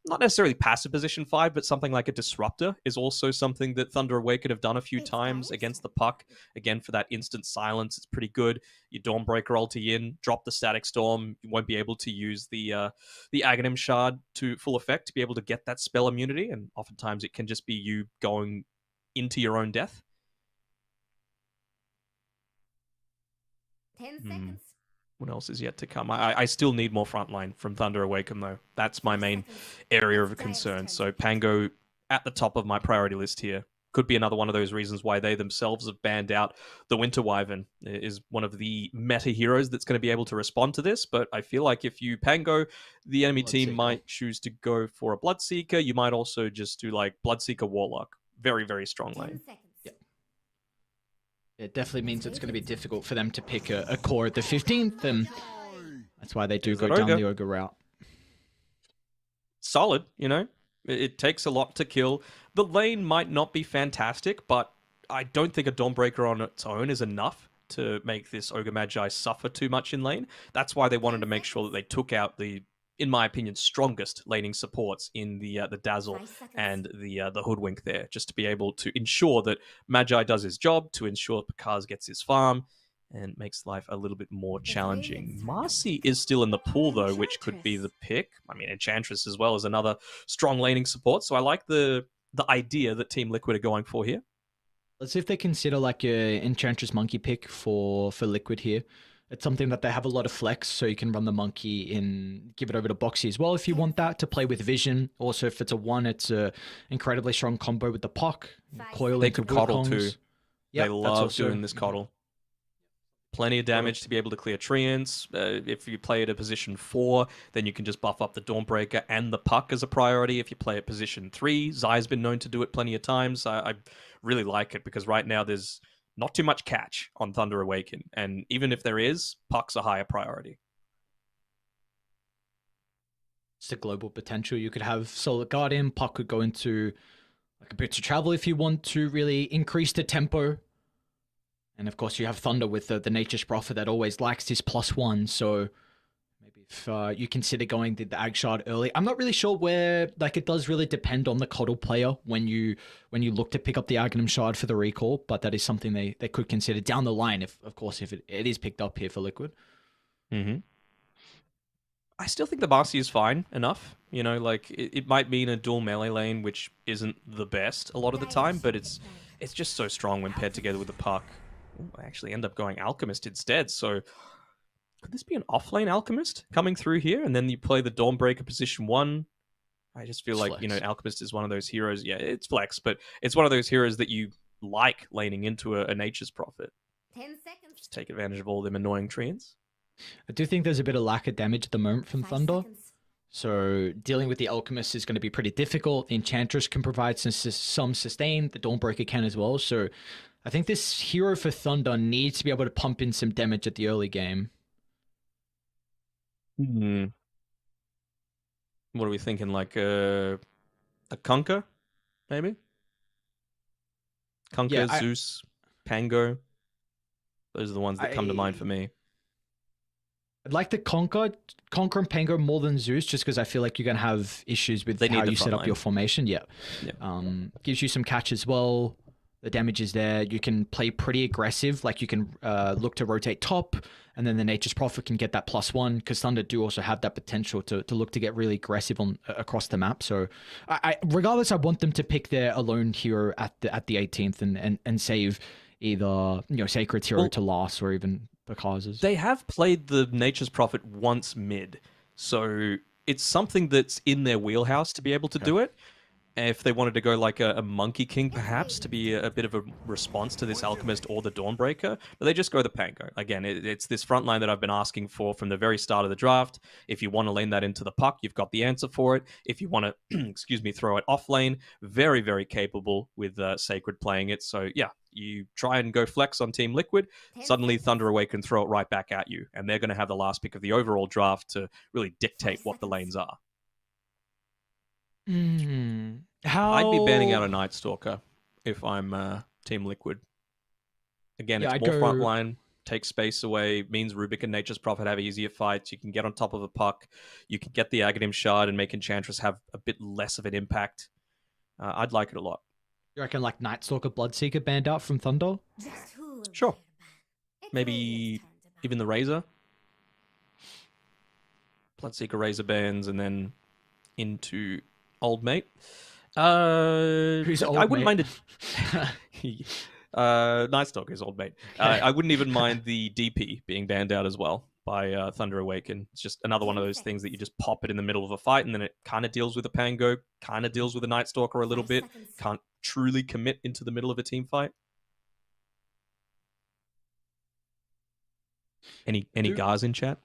not necessarily passive position 5, but something like a disruptor is also something that Thunder Awaken have done a few times against the puck. Again, for that instant silence, it's pretty good. Your Dawnbreaker ulti in, drop the Static Storm. You won't be able to use the Aghanim Shard to full effect to be able to get that spell immunity, and oftentimes it can just be you going into your own death. 10 seconds. What else is yet to come? I still need more frontline from Thunder Awaken, though. That's my main area of concern. So Pango at the top of my priority list here. Could be another one of those reasons why they themselves have banned out the Winter Wyvern. Is one of the meta heroes that's going to be able to respond to this. But I feel like if you Pango, the enemy team might choose to go for a Bloodseeker. You might also just do like Bloodseeker Warlock. Very, very strong lane. It definitely means it's going to be difficult for them to pick a core at the 15th, and that's why they do go down the Ogre route. Solid, you know? It takes a lot to kill. The lane might not be fantastic, but I don't think a Dawnbreaker on its own is enough to make this Ogre Magi suffer too much in lane. That's why they wanted to make sure that they took out the, in my opinion, strongest laning supports in the Dazzle and the Hoodwink there, just to be able to ensure that Magi does his job, to ensure Pakaz gets his farm, and makes life a little bit more challenging. Marcy is still in the pool, though, which could be the pick. I mean, Enchantress as well as another strong laning support, so I like the idea that Team Liquid are going for here. Let's see if they consider like a Enchantress Monkey pick for Liquid here. It's something that they have a lot of flex, so you can run the Monkey in, give it over to Boxy as well if you want that, to play with Vision. Also, if it's a 1, it's a incredibly strong combo with the Puck. Coil They into could coddle too. Yep, they love doing this coddle. Plenty of damage to be able to clear treants. If you play it at position 4, then you can just buff up the Dawnbreaker and the Puck as a priority. If you play at position 3, Zai's been known to do it plenty of times. I really like it because right now there's not too much catch on Thunder Awaken, and even if there is, Puck's a higher priority. It's the global potential. You could have Solar Guardian, Puck could go into like a bit to travel if you want to really increase the tempo. And of course you have Thunder with the Nature's Prophet that always likes his +1, so maybe if you consider going the Ag Shard early. I'm not really sure where, like it does really depend on the coddle player when you look to pick up the Aghanim Shard for the recall, but that is something they could consider down the line if it is picked up here for Liquid. Mm-hmm. I still think the Marcy is fine enough. You know, like it might be in a dual melee lane, which isn't the best a lot of the time, but it's just so strong when paired together with the Puck. Ooh, I actually end up going Alchemist instead, so could this be an offlane Alchemist coming through here? And then you play the Dawnbreaker position 1. I just feel like, Flex. you know, Alchemist is one of those heroes. Yeah, it's flex, but it's one of those heroes that you like laning into a Nature's Prophet. 10 seconds. Just take advantage of all them annoying treants. I do think there's a bit of lack of damage at the moment from 5 Thunder. seconds. So dealing with the Alchemist is going to be pretty difficult. The Enchantress can provide some sustain. The Dawnbreaker can as well. So I think this hero for Thunder needs to be able to pump in some damage at the early game. What are we thinking? Like a Kunkka, maybe? Kunkka, Yeah, Zeus, Pango. Those are the ones that come to mind for me. I'd like to Conquer and Pango more than Zeus, just because I feel like you're going to have issues with They need how the you set front up line. your formation. Yeah. Gives you some catch as well. The damage is there. You can play pretty aggressive. Like you can look to rotate top, and then the Nature's Prophet can get that +1, because Thunder do also have that potential to look to get really aggressive across the map. So regardless, I want them to pick their alone hero at the 18th and save either, you know, Sacred's hero to last, or even Pakaz's. They have played the Nature's Prophet once mid, so it's something that's in their wheelhouse to be able to do it. If they wanted to go like a Monkey King, perhaps, to be a bit of a response to this Alchemist or the Dawnbreaker, but they just go the Pango. Again, it's this front line that I've been asking for from the very start of the draft. If you want to lane that into the Puck, you've got the answer for it. If you want to, throw it off lane, very, very capable with Sacred playing it. So yeah, you try and go flex on Team Liquid, suddenly Thunder Awaken throw it right back at you, and they're going to have the last pick of the overall draft to really dictate what the lanes are. I'd be banning out a Night Stalker if I'm Team Liquid. Again, Yeah, it's I'd more go frontline. take space away, means Rubik and Nature's Prophet have easier fights. You can get on top of a puck. You can get the Aghanim Shard and make Enchantress have a bit less of an impact. I'd like it a lot. You reckon like Night Stalker, Bloodseeker banned out from Thunder? Just who will Sure. dare ban? It's Maybe Radiant's turn to ban. even the Razor. Bloodseeker Razor bans and then into Old Mate. Who's Old I wouldn't Mate? mind it. Night Stalker is Old Mate. I wouldn't even mind the DP being banned out as well by Thunder Awaken. It's just another one of those things that you just pop it in the middle of a fight and then it kind of deals with a Pango, kind of deals with a Night Stalker a little 5 bit, seconds. can't truly commit into the middle of a team fight. Any guys in chat?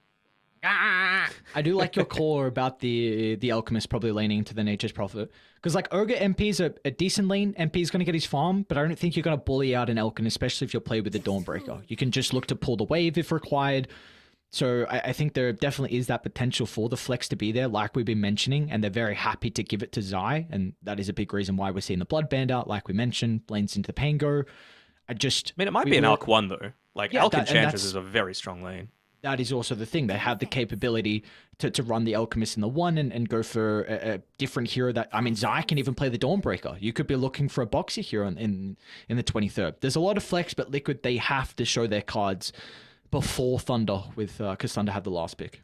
I do like your call about the Alchemist probably leaning into the Nature's Prophet. Because like Ogre MP's a decent lane. MP's going to get his farm, but I don't think you're going to bully out an Elkin, especially if you'll play with the Dawnbreaker. You can just look to pull the wave if required. So I think there definitely is that potential for the flex to be there, like we've been mentioning, and they're very happy to give it to Zai, and that is a big reason why we're seeing the Blood band out, like we mentioned, lanes into the Pango. I mean, it might be an Alk 1 though. Like, Yeah, Alk and Enchantress that's- is a very strong lane. That is also the thing. They have the capability to run the Alchemist in the 1 and go for a different hero that... I mean, Zai can even play the Dawnbreaker. You could be looking for a boxer hero in the 23rd. There's a lot of flex, but Liquid, they have to show their cards before Thunder, with because Thunder had the last pick.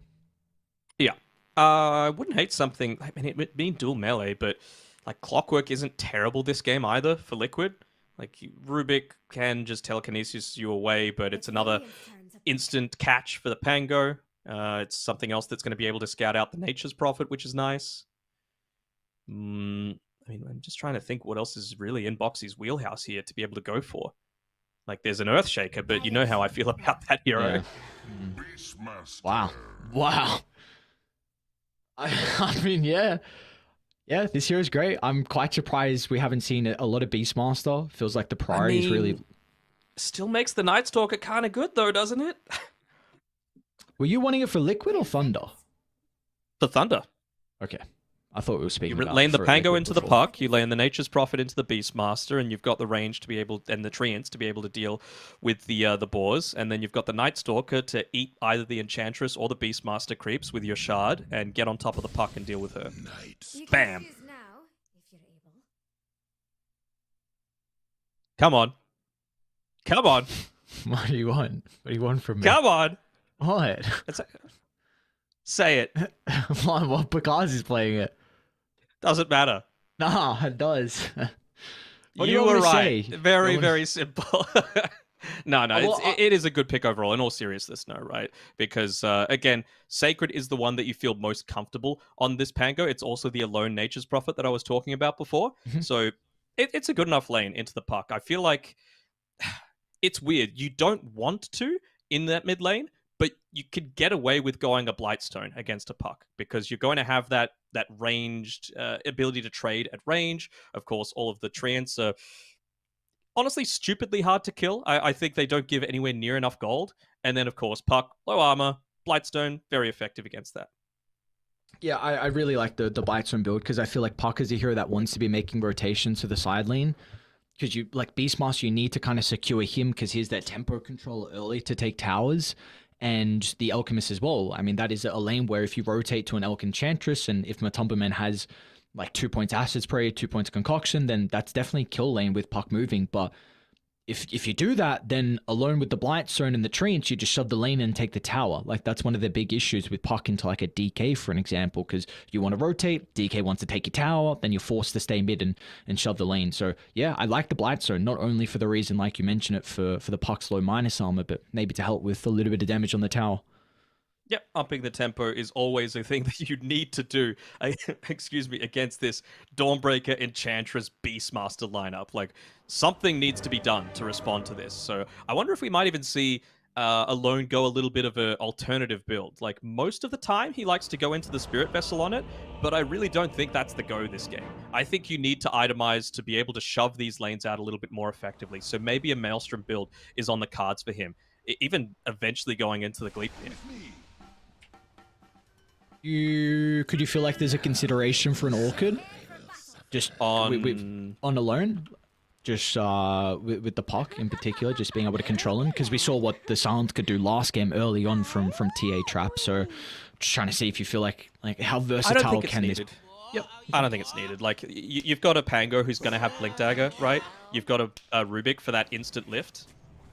Yeah. I wouldn't hate something... I mean, it being dual melee, but like Clockwork isn't terrible this game either for Liquid. Like, Rubik can just telekinesis you away, but it's another Radiant's turn to ban. instant catch for the Pango. It's something else that's going to be able to scout out the Nature's Prophet, which is nice. I mean, I'm just trying to think what else is really in Boxy's wheelhouse here to be able to go for. Like, there's an Earthshaker, but you know how I feel about that hero. Yeah. Wow. Wow. I mean, yeah. Yeah, this hero's great. I'm quite surprised we haven't seen a lot of Beastmaster. Feels like the priority is really... Still makes the Night Stalker kind of good, though, doesn't it? Were you wanting it for Liquid or Thunder? For Thunder. Okay. I thought we were speaking You about lane the for Pango Liquid into the before. puck, you lane the Nature's Prophet into the Beastmaster, and you've got the range to be able, and the Treants to be able to deal with the boars, and then you've got the Night Stalker to eat either the Enchantress or the Beastmaster creeps with your shard, and get on top of the puck and deal with her. You can Bam. choose now, if you're able. Come on. Come on. What do you want? What do you want from me? Come on. What? Say it. What? Because he's playing it. Doesn't matter. Nah, it does. What do You want were me to right. say? Very, You want- very simple. No, Well, it is a good pick overall, in all seriousness, no, right? Because, again, Sacred is the one that you feel most comfortable on this Pango. It's also the alone Nature's Prophet that I was talking about before. Mhm. So it's a good enough lane into the puck. I feel like it's weird. You don't want to in that mid lane, but you could get away with going a Blightstone against a puck because you're going to have that ranged ability to trade at range. Of course, all of the treants are honestly stupidly hard to kill. I think they don't give anywhere near enough gold. And then, of course, puck, low armor, Blightstone, very effective against that. Yeah, I really like the Blightstone build because I feel like Puck is a hero that wants to be making rotations to the side lane. Because you like Beastmaster, you need to kind of secure him because he's that tempo control early to take towers. And the Alchemist as well. I mean, that is a lane where if you rotate to an Elk Enchantress and if Matumbaman has like 2 points Acid Spray, 2 points Concoction, then that's definitely kill lane with Puck moving. But if you do that, then alone with the Blightstone and the Treants, you just shove the lane and take the tower. Like, that's one of the big issues with Puck into like a DK, for an example, because you want to rotate, DK wants to take your tower, then you're forced to stay mid and shove the lane. So yeah, I like the Blightstone, not only for the reason, like you mentioned it, for the Puck's low minus armor, but maybe to help with a little bit of damage on the tower. Yep, upping the tempo is always a thing that you need to do, excuse me, against this Dawnbreaker, Enchantress, Beastmaster lineup. Like, something needs to be done to respond to this. So I wonder if we might even see Alone go a little bit of an alternative build. Like, most of the time, he likes to go into the Spirit Vessel on it, but I really don't think that's the go this game. I think you need to itemize to be able to shove these lanes out a little bit more effectively. So maybe a Maelstrom build is on the cards for him, even eventually going into the Gleipnir. Could you feel like there's a consideration for an Orchid? Just On on alone? just with the puck in particular, just being able to control him, because we saw what the Silence could do last game early on from TA Trap. So just trying to see if you feel like how I don't versatile think it's can this. needed. Yep. I don't think it's needed. Like, you've got a Pango who's going to have Blink Dagger, right? You've got a Rubik for that instant lift.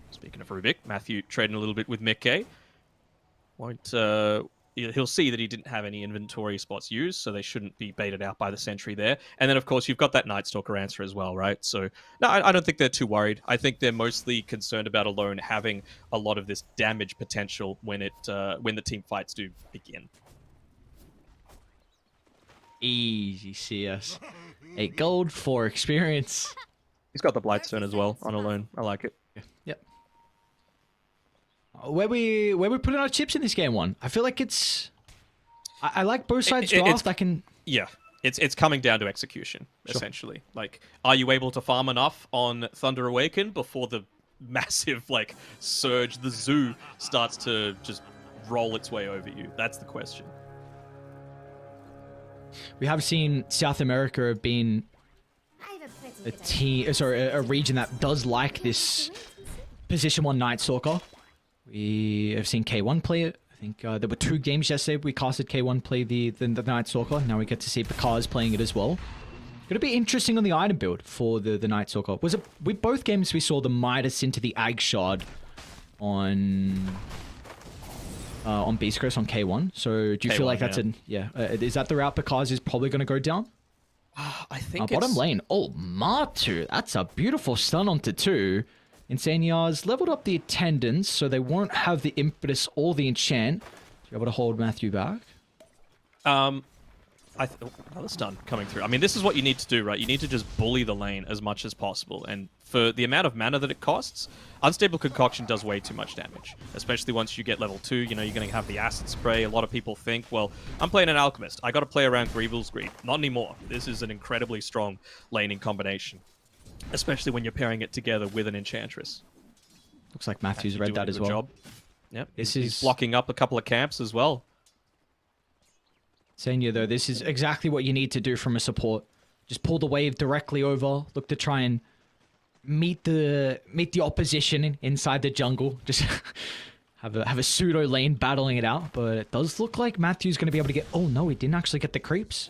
Speaking of Rubik, Matthew trading a little bit with Mickey. He'll see that he didn't have any inventory spots used, so they shouldn't be baited out by the sentry there. And then, of course, you've got that Night Stalker answer as well, right? So, no, I don't think they're too worried. I think they're mostly concerned about Alone having a lot of this damage potential when the team fights do begin. Easy CS. 8 gold, 4 experience. He's got the Blightstone as well on Alone. I like it. Yep. Where we putting our chips in this game one? I feel like it's. I like both sides draft. Yeah, it's coming down to execution essentially. Like, are you able to farm enough on Thunder Awaken before the massive like surge, the zoo starts to just roll its way over you? That's the question. We have seen South America being a region that does like this position 1 Night Stalker. We have seen K1 play it. I think there were 2 games yesterday we casted K1 play the Night Stalker. Now we get to see Picard's playing it as well. Going to be interesting on the item build for the Night Stalker. Was it with both games we saw the Midas into the Ag Shard on Beast Coast on K1. So do you feel like that's is that the route Picard's is probably going to go down? I think bottom lane. Oh, Martu. That's a beautiful stun onto 2. Insania's leveled up the attendance, so they won't have the impetus or the enchant to be able to hold Matthew back. Another stun coming through. I mean, this is what you need to do, right? You need to just bully the lane as much as possible. And for the amount of mana that it costs, Unstable Concoction does way too much damage. Especially once you get level 2, you know, you're going to have the Acid Spray. A lot of people think, well, I'm playing an Alchemist. I got to play around Greevil's Greed. Not anymore. This is an incredibly strong laning combination. Especially when you're pairing it together with an Enchantress. Looks like Matthew's read that as well. Job. Yep. This He's blocking up a couple of camps as well. Senya, though, this is exactly what you need to do from a support. Just pull the wave directly over. Look to try and meet the opposition inside the jungle. Just have a pseudo lane battling it out. But it does look like Matthew's going to be able to get... Oh, no, he didn't actually get the creeps.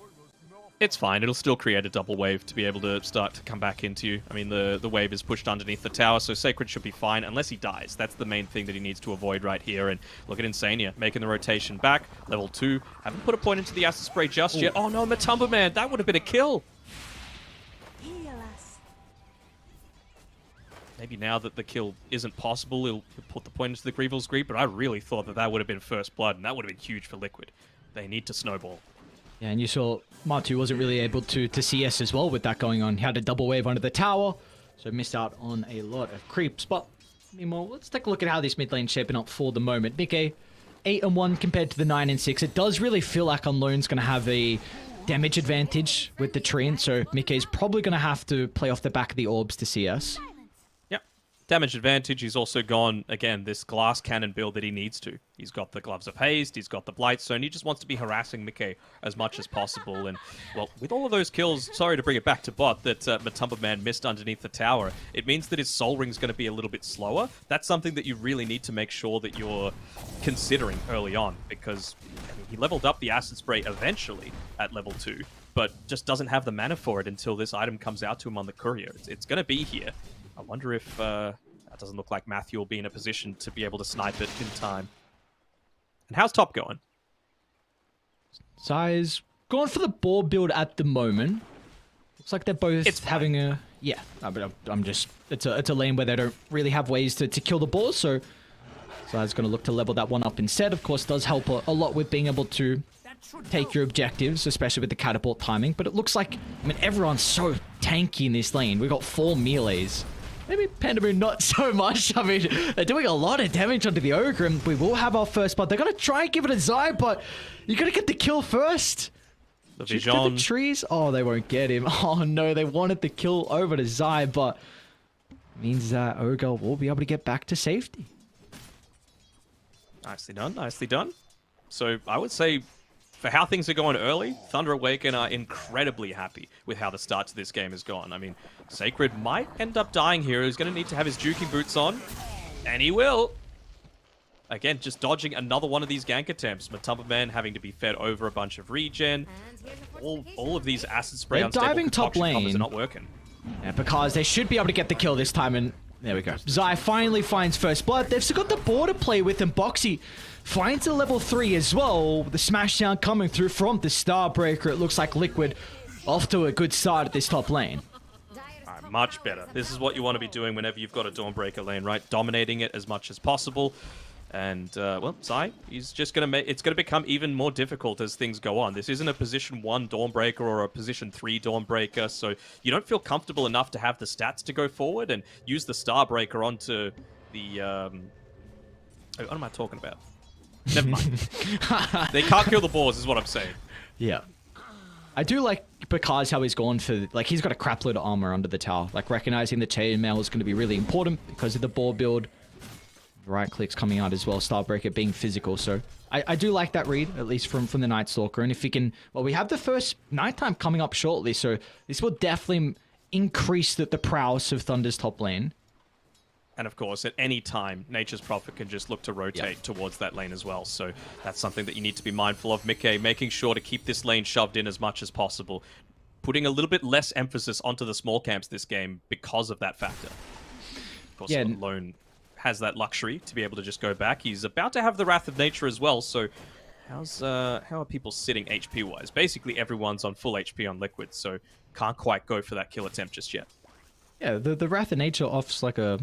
It's fine. It'll still create a double wave to be able to start to come back into you. I mean, the wave is pushed underneath the tower, so Sacred should be fine, unless he dies. That's the main thing that he needs to avoid right here. And look at Insania, making the rotation back. Level 2. Haven't put a point into the Acid Spray just yet. Oh no, Matumba Man, that would have been a kill. Maybe now that the kill isn't possible, he'll put the point into the Greevil's Greed, but I really thought that would have been first blood, and that would have been huge for Liquid. They need to snowball. Yeah, and you saw Martu wasn't really able to CS as well with that going on. He had a double wave under the tower, so missed out on a lot of creeps. But meanwhile, let's take a look at how this mid lane's shaping up for the moment. Mickey, 8-1 compared to the 9-6. It does really feel like Unknown's going to have a damage advantage with the Treant, so Mickey's probably going to have to play off the back of the orbs to CS. Damage advantage. He's also gone, again, this glass cannon build that he needs to. He's got the Gloves of Haste, he's got the Blightstone, he just wants to be harassing Mickey as much as possible. And, well, with all of those kills, sorry to bring it back to bot, that Matumba Man missed underneath the tower, it means that his Soul Ring's going to be a little bit slower. That's something that you really need to make sure that you're considering early on, because I mean, he leveled up the Acid Spray eventually at level 2, but just doesn't have the mana for it until this item comes out to him on the Courier. It's going to be here. I wonder if that doesn't look like Matthew will be in a position to be able to snipe it in time. And how's top going? Zai's going for the ball build at the moment. Looks like they're both having a... Yeah, but I'm just... It's a lane where they don't really have ways to kill the ball, so Zai's going to look to level that one up instead. Of course, does help a lot with being able to take your objectives, especially with the catapult timing. But it looks like... I mean, everyone's so tanky in this lane. We've got 4 melees. Maybe Pandamoon not so much. I mean, they're doing a lot of damage onto the Ogre, and we will have our first blood. They're going to try and give it a Zai, but you got to get the kill first. The Shoot through the trees. Oh, they won't get him. Oh, no, they wanted the kill over to Zai, but means that Ogre will be able to get back to safety. Nicely done, nicely done. So I would say for how things are going early, Thunder Awaken are incredibly happy with how the start to this game has gone. I mean, Sacred might end up dying here. He's going to need to have his juking boots on, and he will. Again, just dodging another one of these gank attempts. Matumba Man having to be fed over a bunch of regen. All of these acid spray They're unstable diving top concoction combos lane. are not working. Yeah, because they should be able to get the kill this time, and there we go. Zai finally finds first blood. They've still got the border play with him. Boxy finds a level 3 as well. The smashdown coming through from the Starbreaker. It looks like Liquid off to a good start at this top lane. Alright, much better. This is what you want to be doing whenever you've got a Dawnbreaker lane, right? Dominating it as much as possible. And, well, Zai, he's just going to make... It's going to become even more difficult as things go on. This isn't a position 1 Dawnbreaker or a position 3 Dawnbreaker, so you don't feel comfortable enough to have the stats to go forward and use the Starbreaker onto the... What am I talking about? Never mind. They can't kill the boars, is what I'm saying. Yeah. I do like because how he's gone for... Like, he's got a crap load of armor under the tower. Like, recognizing the chainmail is going to be really important because of the boar build. Right clicks coming out as well, Starbreaker being physical, so I do like that read, at least from the Night Stalker. And if he can, well, we have the first nighttime coming up shortly, so this will definitely increase the prowess of Thunder's top lane. And of course, at any time, Nature's Prophet can just look to rotate towards that lane as well, so that's something that you need to be mindful of. Mickey making sure to keep this lane shoved in as much as possible, putting a little bit less emphasis onto the small camps this game because of that factor. Of course, Lone has that luxury to be able to just go back. He's about to have the Wrath of Nature as well, so how are people sitting HP-wise? Basically, everyone's on full HP on Liquid, so can't quite go for that kill attempt just yet. Yeah, the Wrath of Nature offers like a...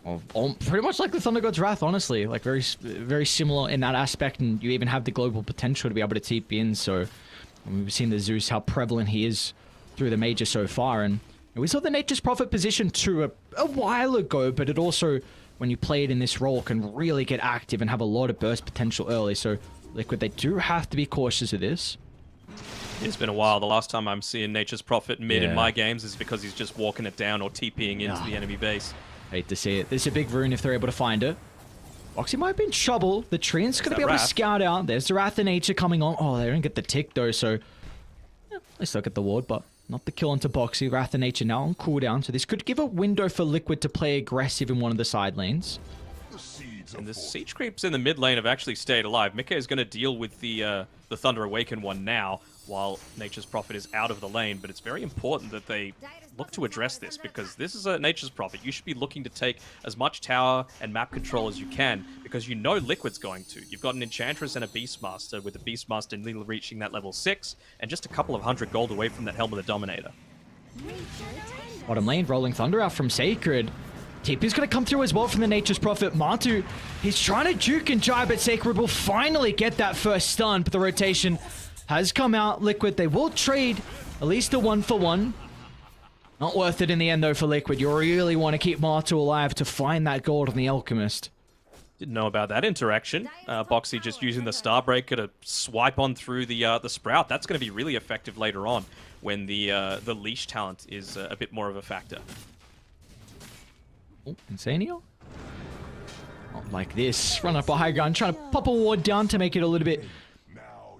Well, pretty much like the Thunder God's Wrath, honestly. Like, very similar in that aspect, and you even have the global potential to be able to TP in, so... we've seen the Zeus, how prevalent he is through the major so far, and we saw the Nature's Prophet position too a while ago, but it also, when you play it in this role, can really get active and have a lot of burst potential early. So Liquid, they do have to be cautious of this. It's been a while. The last time I'm seeing Nature's Prophet mid in my games is because he's just walking it down or TPing into the enemy base. Hate to see it. There's a big rune if they're able to find it. Boxy might be in trouble. The Treant's going to be able to scout out. There's the Wrath of Nature coming on. Oh, they don't get the tick though, so... yeah, they still get the ward, but... not the kill onto Boxy. Wrath of Nature now on cooldown, so this could give a window for Liquid to play aggressive in one of the side lanes. And the siege creeps in the mid lane have actually stayed alive. Mickey is going to deal with the Thunder Awaken one now, while Nature's Prophet is out of the lane, but it's very important that they look to address this, because this is a Nature's Prophet. You should be looking to take as much tower and map control as you can, because you know Liquid's going to. You've got an Enchantress and a Beastmaster, with the Beastmaster nearly reaching that level 6, and just a couple of 100 gold away from that Helm of the Dominator. Bottom lane, Rolling Thunder out from Sacred. TP's going to come through as well from the Nature's Prophet. Matu, he's trying to juke and jibe, but Sacred will finally get that first stun, but the rotation has come out. Liquid, they will trade at least a 1-for-1. Not worth it in the end, though, for Liquid. You really want to keep Matu alive to find that gold on the Alchemist. Didn't know about that interaction. Boxy just using the Starbreaker to swipe on through the Sprout. That's going to be really effective later on when the leash talent is a bit more of a factor. Oh, Insanio? Not like this. Run up a high ground, trying to pop a ward down to make it a little bit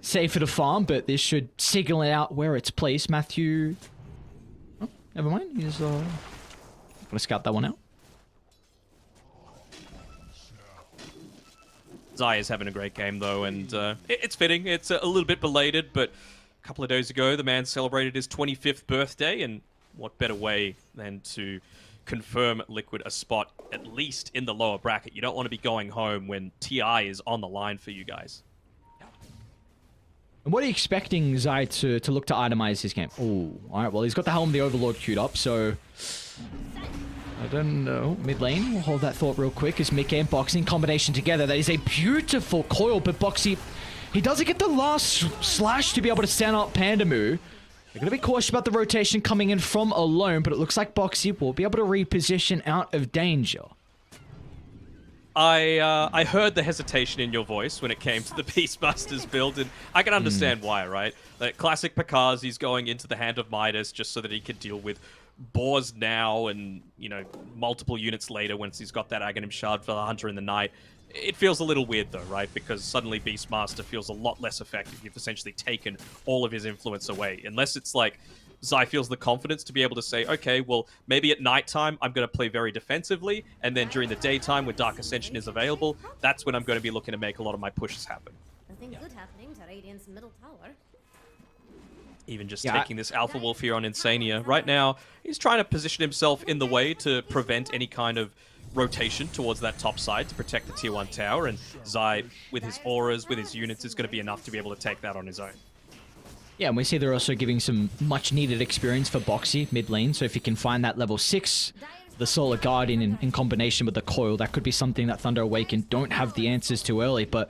safer to farm, but this should signal it out where it's placed. Matthew... oh, never mind. He's gonna scout that one out. Zai is having a great game, though, and it's fitting. It's a little bit belated, but a couple of days ago, the man celebrated his 25th birthday, and what better way than to confirm Liquid a spot, at least in the lower bracket. You don't want to be going home when TI is on the line for you guys. And what are you expecting Zai to look to itemize his game? Oh, alright, well, he's got the Helm of the Overlord queued up, so... I don't know. Mid lane, we'll hold that thought real quick as Mickey and Boxy in combination together. That is a beautiful coil, but Boxy, he doesn't get the last slash to be able to stand up Pandamu. They're going to be cautious about the rotation coming in from alone, but it looks like Boxy will be able to reposition out of danger. I heard the hesitation in your voice when it came to the Beastmaster's build, and I can understand why, right? Like, classic Picard, he's going into the Hand of Midas just so that he can deal with boars now and, you know, multiple units later once he's got that Aghanim Shard for the Hunter in the Night. It feels a little weird though, right? Because suddenly Beastmaster feels a lot less effective. You've essentially taken all of his influence away. Unless it's like Zai feels the confidence to be able to say, okay, well, maybe at nighttime I'm going to play very defensively, and then during the daytime when Dark Ascension is available, that's when I'm going to be looking to make a lot of my pushes happen. Nothing good happening to Radiant's middle tower. Even just taking this Alpha Wolf here on Insania. Right now, he's trying to position himself in the way to prevent any kind of rotation towards that top side to protect the tier 1 tower, and Zai, with his auras, with his units, is going to be enough to be able to take that on his own. Yeah, and we see they're also giving some much-needed experience for Boxy mid lane, so if he can find that level 6, the Solar Guardian in combination with the Coil, that could be something that Thunder Awaken don't have the answers to early, but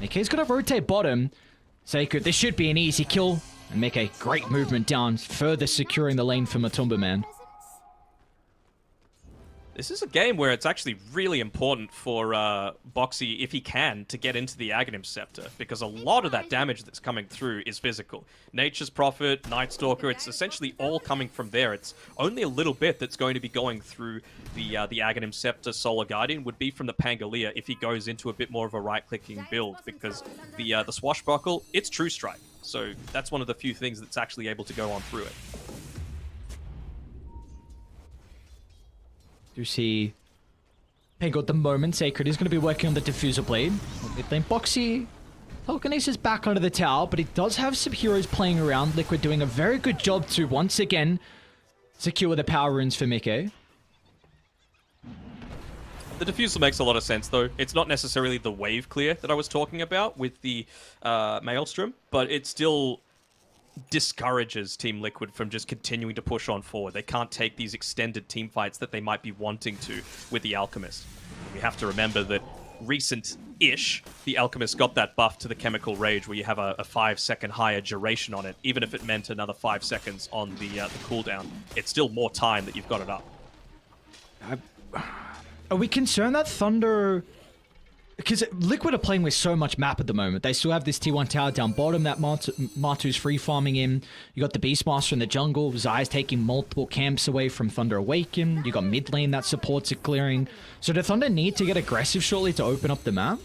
Mickey's going to rotate bottom. Sacred, this should be an easy kill, and make a great movement down, further securing the lane for Matumba, man. This is a game where it's actually really important for Boxy, if he can, to get into the Aghanim Scepter, because a lot of that damage that's coming through is physical. Nature's Prophet, Night Stalker, it's essentially all coming from there. It's only a little bit that's going to be going through the Aghanim Scepter. Solar Guardian would be from the Pangalia if he goes into a bit more of a right-clicking build, because the Swashbuckle, it's True Strike. So that's one of the few things that's actually able to go on through it. You see Pego at the moment. Sacred is going to be working on the Diffuser Blade. Mid lane Boxy. Telekinesis back under the tower, but he does have some heroes playing around. Liquid doing a very good job to, once again, secure the power runes for Mickey. The Diffuser makes a lot of sense, though. It's not necessarily the wave clear that I was talking about with the Maelstrom, but it still discourages Team Liquid from just continuing to push on forward. They can't take these extended team fights that they might be wanting to with the Alchemist. We have to remember that recent-ish, the Alchemist got that buff to the Chemical Rage where you have a 5-second higher duration on it. Even if it meant another 5 seconds on the cooldown, it's still more time that you've got it up. Are we concerned that Thunder... Because Liquid are playing with so much map at the moment. They still have this T1 tower down bottom that Martu's free farming in. You got the Beastmaster in the jungle. Zai's taking multiple camps away from Thunder Awaken. You got mid lane that supports it clearing. So do Thunder need to get aggressive shortly to open up the map?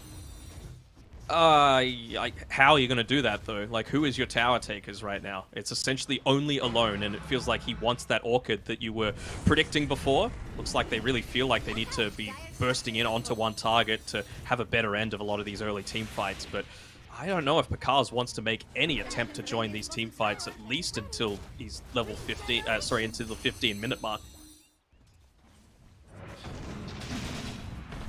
How are you going to do that, though? Like, who is your tower takers right now? It's essentially only alone, and it feels like he wants that Orchid that you were predicting before. Looks like they really feel like they need to be bursting in onto one target to have a better end of a lot of these early team fights, but I don't know if Picard wants to make any attempt to join these team fights, at least until he's level 15, into the 15-minute mark.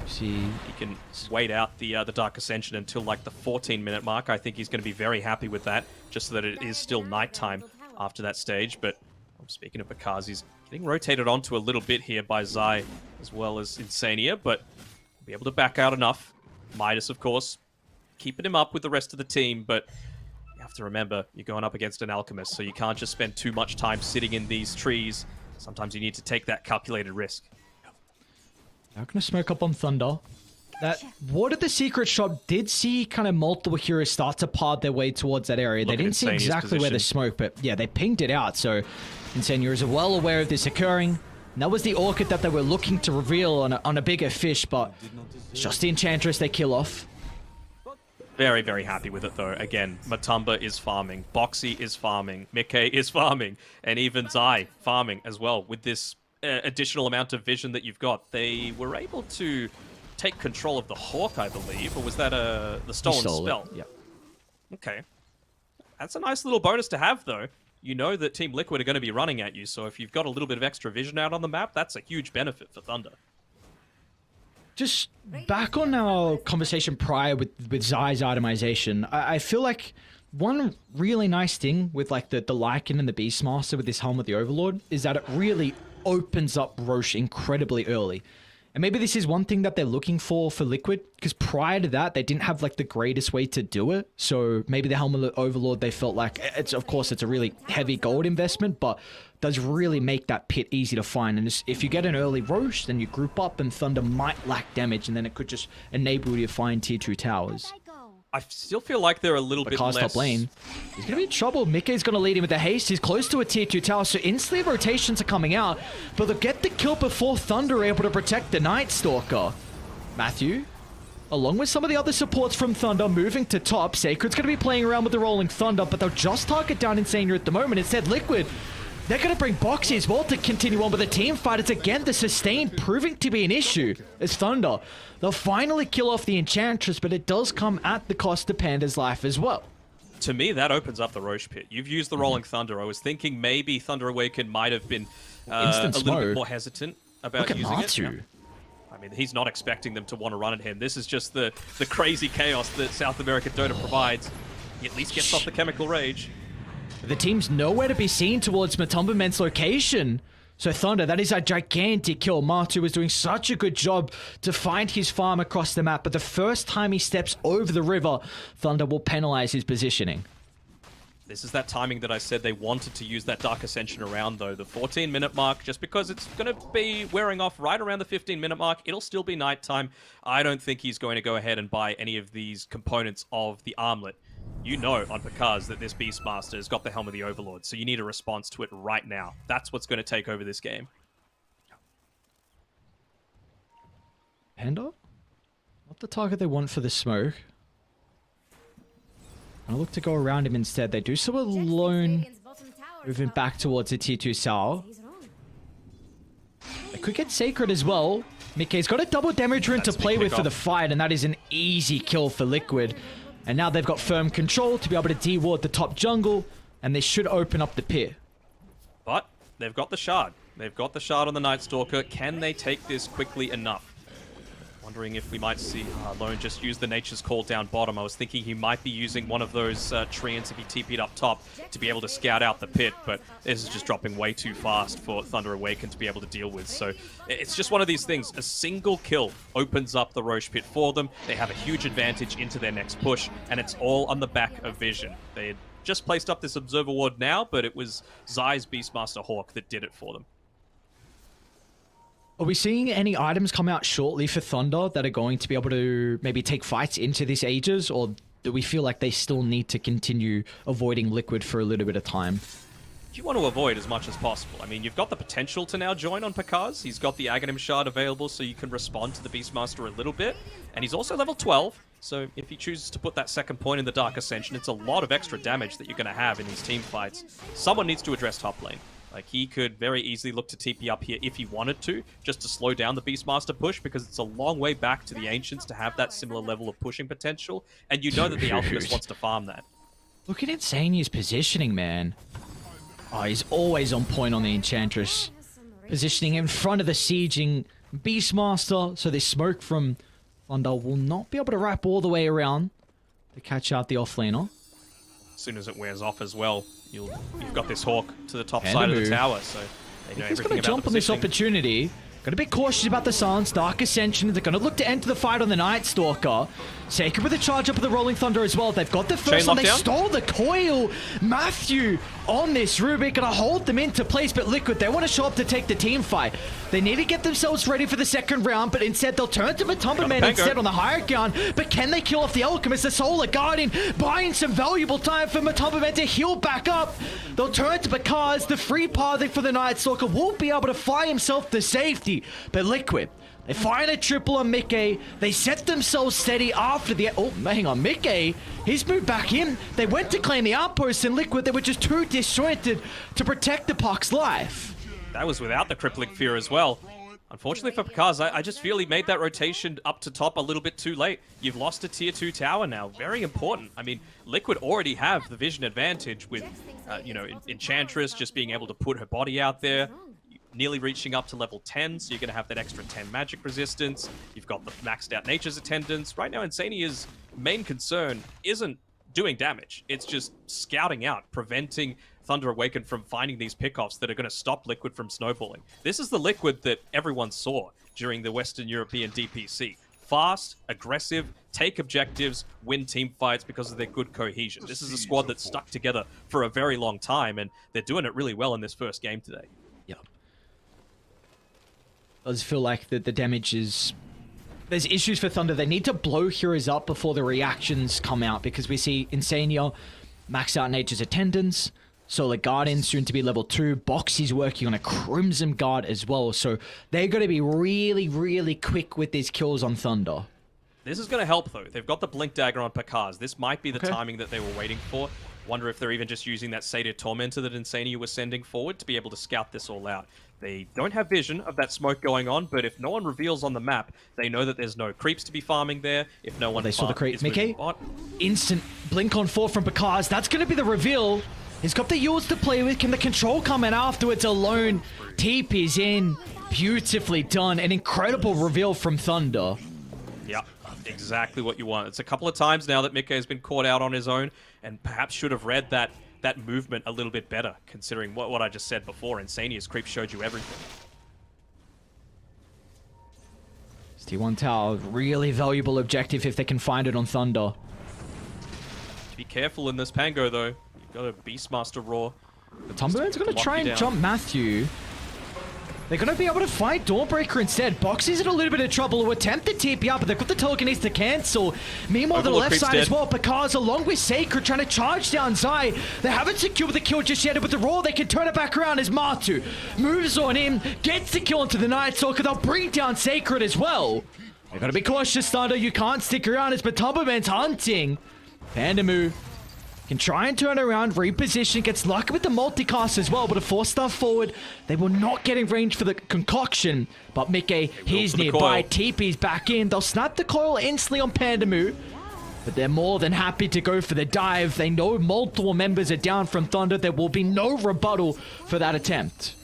He can wait out the Dark Ascension until like the 14-minute mark. I think he's going to be very happy with that, just so that it is still nighttime after that stage. But speaking of Picard, he's getting rotated onto a little bit here by Zai as well as Insania, but will be able to back out enough. Midas, of course, keeping him up with the rest of the team, but you have to remember, you're going up against an Alchemist, so you can't just spend too much time sitting in these trees. Sometimes you need to take that calculated risk. Now going to smoke up on Thunder. That Ward of the Secret Shop did see kind of multiple heroes start to part their way towards that area. They didn't see exactly where the smoke, but yeah, they pinged it out. So Insania is well aware of this occurring. And that was the Orchid that they were looking to reveal on a bigger fish, but just the Enchantress they kill off. Very, very happy with it, though. Again, Matumba is farming, Boxy is farming, Mickey is farming, and even Zai farming as well with this additional amount of vision that you've got. They were able to take control of the Hawk, I believe, or was that the stolen spell? Yep. Okay. That's a nice little bonus to have, though. You know that Team Liquid are going to be running at you, so if you've got a little bit of extra vision out on the map, that's a huge benefit for Thunder. Just back on our conversation prior with Zai's itemization, I feel like one really nice thing with like the Lycan and the Beastmaster with this Helm of the Overlord is that it really opens up Roche incredibly early. And maybe this is one thing that they're looking for Liquid, because prior to that, they didn't have like the greatest way to do it. So maybe the Helm of the Overlord, they felt like, of course, it's a really heavy gold investment, but does really make that pit easy to find. And if you get an early Roche, then you group up and Thunder might lack damage, and then it could just enable you to find tier 2 towers. I still feel like they're a little bit less... top lane. He's going to be in trouble. Mickey's going to lead him with the haste. He's close to a tier 2 tower, so instantly rotations are coming out. But they'll get the kill before Thunder are able to protect the Night Stalker. Matthew along with some of the other supports from Thunder, moving to top. Sacred's going to be playing around with the Rolling Thunder, but they'll just target down Insania at the moment. Instead, Liquid, they're going to bring Boxy as well to continue on with the team fight. It's again the sustain proving to be an issue as Thunder, they'll finally kill off the Enchantress, but it does come at the cost of Panda's life as well. To me, that opens up the Roche Pit. You've used the Rolling Thunder. I was thinking maybe Thunder Awaken might have been a little bit more hesitant about using it. I mean, he's not expecting them to want to run at him. This is just the crazy chaos that South American Dota provides. He at least gets off the Chemical Rage. The team's nowhere to be seen towards Matumbament's location. So Thunder, that is a gigantic kill. Matu was doing such a good job to find his farm across the map, but the first time he steps over the river, Thunder will penalize his positioning. This is that timing that I said they wanted to use that Dark Ascension around, though. The 14-minute mark, just because it's going to be wearing off right around the 15-minute mark. It'll still be nighttime. I don't think he's going to go ahead and buy any of these components of the armlet. You know on Pakaz that this Beastmaster has got the Helm of the Overlord, so you need a response to it right now. That's what's going to take over this game. Panda? Not the target they want for the smoke. I'll look to go around him instead. They do so alone, moving back towards the tier 2 Sal. They could get Sacred as well. Mickey's got a double damage rune to play with for the fight, and that is an easy kill for Liquid. And now they've got firm control to be able to de-ward the top jungle, and they should open up the pit. But they've got the shard. They've got the shard on the Night Stalker. Can they take this quickly enough? Wondering if we might see Lone just use the Nature's Call down bottom. I was thinking he might be using one of those treants if he TP'd up top to be able to scout out the pit, but this is just dropping way too fast for Thunder Awaken to be able to deal with. So it's just one of these things. A single kill opens up the Roche Pit for them. They have a huge advantage into their next push, and it's all on the back of Vision. They had just placed up this Observer Ward now, but it was Zai's Beastmaster Hawk that did it for them. Are we seeing any items come out shortly for Thunder that are going to be able to maybe take fights into this Aegis, or do we feel like they still need to continue avoiding Liquid for a little bit of time? You want to avoid as much as possible. I mean, you've got the potential to now join on Pakaz. He's got the Aghanim Shard available, so you can respond to the Beastmaster a little bit. And he's also level 12, so if he chooses to put that second point in the Dark Ascension, it's a lot of extra damage that you're going to have in these team fights. Someone needs to address top lane. Like, he could very easily look to TP up here if he wanted to, just to slow down the Beastmaster push, because it's a long way back to the Ancients to have that similar level of pushing potential, and you know that the Alchemist wants to farm that. Look at Insania's positioning, man. Oh, he's always on point on the Enchantress. Positioning in front of the sieging Beastmaster, so this smoke from Thunder will not be able to wrap all the way around to catch out the offlaner. As soon as it wears off as well, you've got this Hawk to the top side of the tower, so they know he's everything going to about jump the on this positioning. opportunity. Going to be cautious about the silence. Dark Ascension. They're going to look to enter the fight on the Night Stalker. Sacred with a charge up of the Rolling Thunder as well. They've got the first one. They stole the coil. Matthew on this Rubik. Going to hold them into place, but Liquid, they want to show up to take the team fight. They need to get themselves ready for the second round, but instead they'll turn to Matumbaman instead on the higher ground. But can they kill off the Alchemist? The Solar Guardian buying some valuable time for Matumbaman to heal back up. They'll turn to Pakaz. The free pathing for the Night Stalker won't be able to fly himself to safety. But Liquid, they find a triple on Mickey. They set themselves steady after the... Oh, hang on. Mickey, he's moved back in. They went to claim the outpost, and Liquid, they were just too disjointed to protect the Puck's life. That was without the Crippling Fear as well. Unfortunately for Pakaz, I just feel he made that rotation up to top a little bit too late. You've lost a tier 2 tower now. Very important. I mean, Liquid already have the vision advantage with, Enchantress just being able to put her body out there. Nearly reaching up to level 10, so you're going to have that extra 10 magic resistance. You've got the maxed out Nature's Attendance. Right now, Insania's main concern isn't doing damage. It's just scouting out, preventing Thunder Awaken from finding these pickoffs that are going to stop Liquid from snowballing. This is the Liquid that everyone saw during the Western European DPC. Fast, aggressive, take objectives, win team fights because of their good cohesion. This is a squad that's stuck together for a very long time, and they're doing it really well in this first game today. Yep. Does feel like the damage is... There's issues for Thunder. They need to blow heroes up before the reactions come out, because we see Insania max out Nature's Attendance, Solar Guardian soon to be level 2, Boxy's working on a Crimson Guard as well, so they're going to be really, really quick with these kills on Thunder. This is going to help, though. They've got the Blink Dagger on Pakaz. This might be the timing that they were waiting for. Wonder if they're even just using that Satyr Tormentor that Insania was sending forward to be able to scout this all out. They don't have vision of that smoke going on, but if no one reveals on the map, they know that there's no creeps to be farming there. If no one they saw the creep. Mickey, what? Instant blink on 4 from Pakaz. That's going to be the reveal. He's got the Yules to play with. Can the control come in afterwards alone? TP's in. Beautifully done. An incredible reveal from Thunder. Yeah, exactly what you want. It's a couple of times now that Mickey has been caught out on his own, and perhaps should have read that movement a little bit better, considering what I just said before. Insania's creep showed you everything. T1 Tower, really valuable objective if they can find it on Thunder. Be careful in this Pango, though. You've got a Beastmaster Roar. The Tumberman's going to try and jump Matthew. They're going to be able to fight Dawnbreaker instead. Boxy's in a little bit of trouble to attempt the TP up, but they've got the telekinesis to cancel. Meanwhile, the left side as well, Pakaz along with Sacred trying to charge down Zai. They haven't secured the kill just yet, but with the Roar, they can turn it back around as Matu moves on him, gets the kill onto the Night Stalker. They'll bring down Sacred as well. They've got to be cautious, Thunder. You can't stick around as Tumberman's hunting. Pandamu can try and turn around, reposition, gets lucky with the multicast as well, but a 4-star forward, they will not get in range for the concoction. But Mickey, he's nearby, TP's back in, they'll snap the coil instantly on Pandamu, but they're more than happy to go for the dive. They know multiple members are down from Thunder, there will be no rebuttal for that attempt.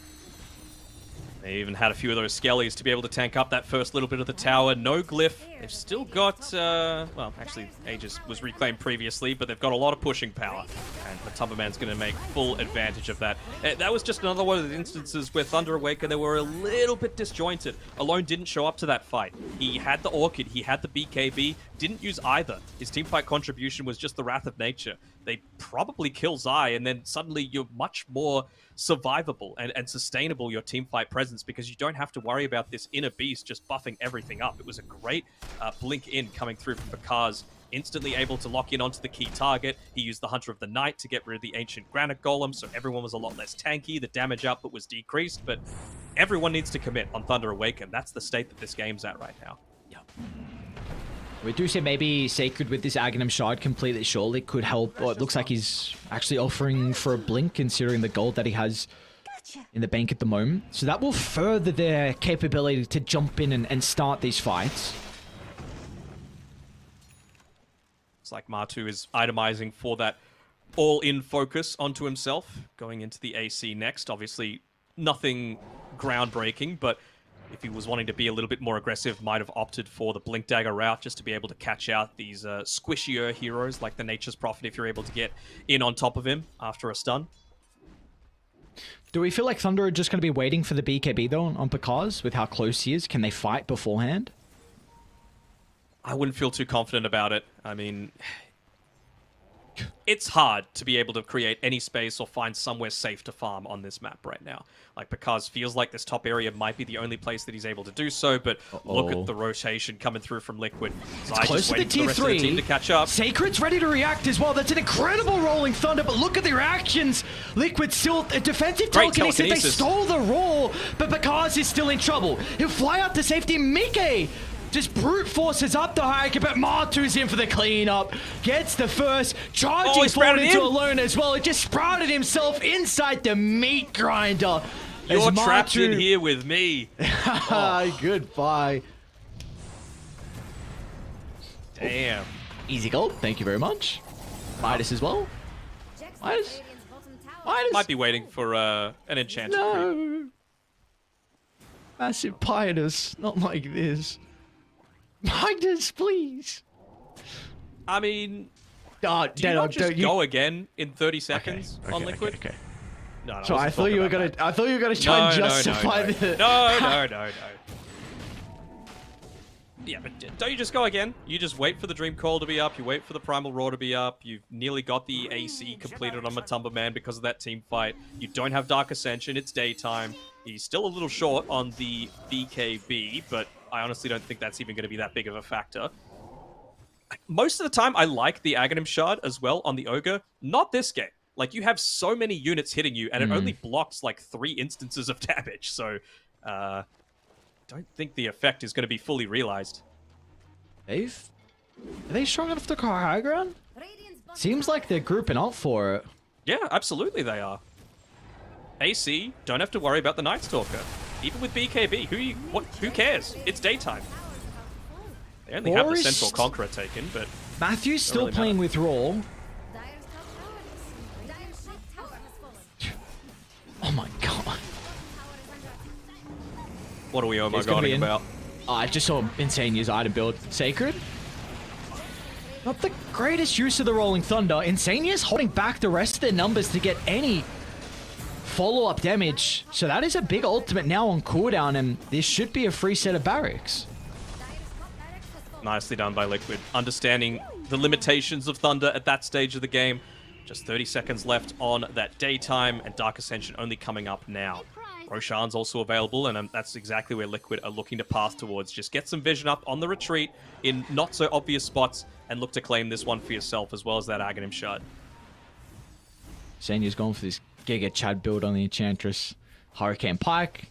They even had a few of those Skellies to be able to tank up that first little bit of the tower. No glyph. They've still got, well, actually, Aegis was reclaimed previously, but they've got a lot of pushing power. And the Tumberman's going to make full advantage of that. That was just another one of the instances where Thunder Awaken, they were a little bit disjointed. Alone didn't show up to that fight. He had the Orchid, he had the BKB, didn't use either. His teamfight contribution was just the Wrath of Nature. They probably kill Zai, and then suddenly you're much more survivable and sustainable, your teamfight presence, because you don't have to worry about this inner beast just buffing everything up. It was a great blink in coming through from Pakaz, instantly able to lock in onto the key target. He used the Hunter of the Night to get rid of the Ancient Granite Golem, so everyone was a lot less tanky. The damage output was decreased, but everyone needs to commit on Thunder Awaken. That's the state that this game's at right now. Yeah. We do say maybe Sacred with this Aghanim Shard completely surely could help. Oh, it looks like he's actually offering for a blink considering the gold that he has in the bank at the moment. So that will further their capability to jump in and start these fights. It's like Matu is itemizing for that all-in focus onto himself, going into the AC next. Obviously, nothing groundbreaking, but if he was wanting to be a little bit more aggressive, might have opted for the Blink Dagger route just to be able to catch out these squishier heroes like the Nature's Prophet if you're able to get in on top of him after a stun. Do we feel like Thunder are just going to be waiting for the BKB though on Pakaz with how close he is? Can they fight beforehand? I wouldn't feel too confident about it. I mean, it's hard to be able to create any space or find somewhere safe to farm on this map right now. Like, Pakaz feels like this top area might be the only place that he's able to do so, but look at the rotation coming through from Liquid. It's close to the tier 3. Team to catch up. Sacred's ready to react as well. That's an incredible rolling Thunder, but look at the reactions. Liquid still a defensive telekinesis. They stole the roll, but Pakaz is still in trouble. He'll fly out to safety. Mickey just brute forces up the Hurricane, but Matu's in for the cleanup. Gets the first, charging forward into Alone as well. It just sprouted himself inside the meat grinder. You're trapped in here with me. Goodbye. Damn. Easy gold. Thank you very much. Midas as well. Midas? Might be waiting for an enchanted creep. No. Massive Midas. Not like this. Midas, please. I mean, do you not just go again in 30 seconds on Liquid? Okay. No, so I thought you were gonna. I thought you were gonna try and justify the. No. Yeah, but don't you just go again? You just wait for the Dream Coil to be up. You wait for the Primal Roar to be up. You've nearly got the AC completed on Matumberman because of that team fight. You don't have Dark Ascension. It's daytime. He's still a little short on the BKB, but I honestly don't think that's even going to be that big of a factor. Most of the time, I like the Aghanim Shard as well on the Ogre. Not this game. Like, you have so many units hitting you, and it only blocks, like, 3 instances of damage. So, don't think the effect is going to be fully realized. Are they strong enough to go high ground? Radiant's bottom Seems tower like they're grouping up for it. Yeah, absolutely they are. AC don't have to worry about the Night Stalker. Even with BKB, who cares? It's daytime. They only have the Forest- Central Conqueror taken, but Matthew's still really playing matter. with Raw. Dire's top tower is Dire's top tower has fallen. Oh my god. Tower is under attack. what are we oh my He's gonna be godding in. about? I just saw Insane use item build. Sacred? Not the greatest use of the Rolling Thunder. Insane is holding back the rest of their numbers to get any follow-up damage. So that is a big ultimate now on cooldown, and this should be a free set of barracks. Dire's top barracks has fallen. Nicely done by Liquid. Understanding the limitations of Thunder at that stage of the game. Just 30 seconds left on that daytime, and Dark Ascension only coming up now. Roshan's also available, and that's exactly where Liquid are looking to path towards. Just get some vision up on the retreat in not so obvious spots, and look to claim this one for yourself, as well as that Aghanim Shard. Sanya's going for this Giga Chad build on the Enchantress. Hurricane Pike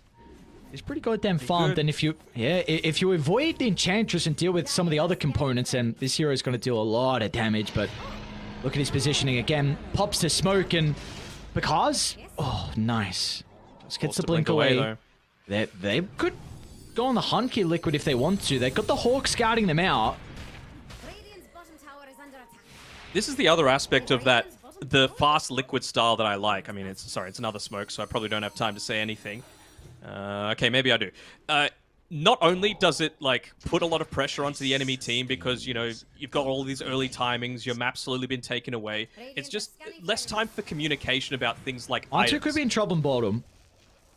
is pretty goddamn farmed, good. and if you avoid the Enchantress and deal with some of the other components, then this hero is going to deal a lot of damage. But look at his positioning again. Pops to smoke, and because oh nice, just gets Forced the to blink away. though. They could go on the hunt here, Liquid, if they want to. They've got the Hawk scouting them out. Radiant's bottom tower is under attack. This is the other aspect of that, the fast Liquid style that I like. I mean, it's another smoke, so I probably don't have time to say anything. Okay, maybe I do. Not only does it like put a lot of pressure onto the enemy team because, you know, you've got all these early timings, your map's slowly been taken away. It's just less time for communication about things like R2 items. could be in trouble in bottom.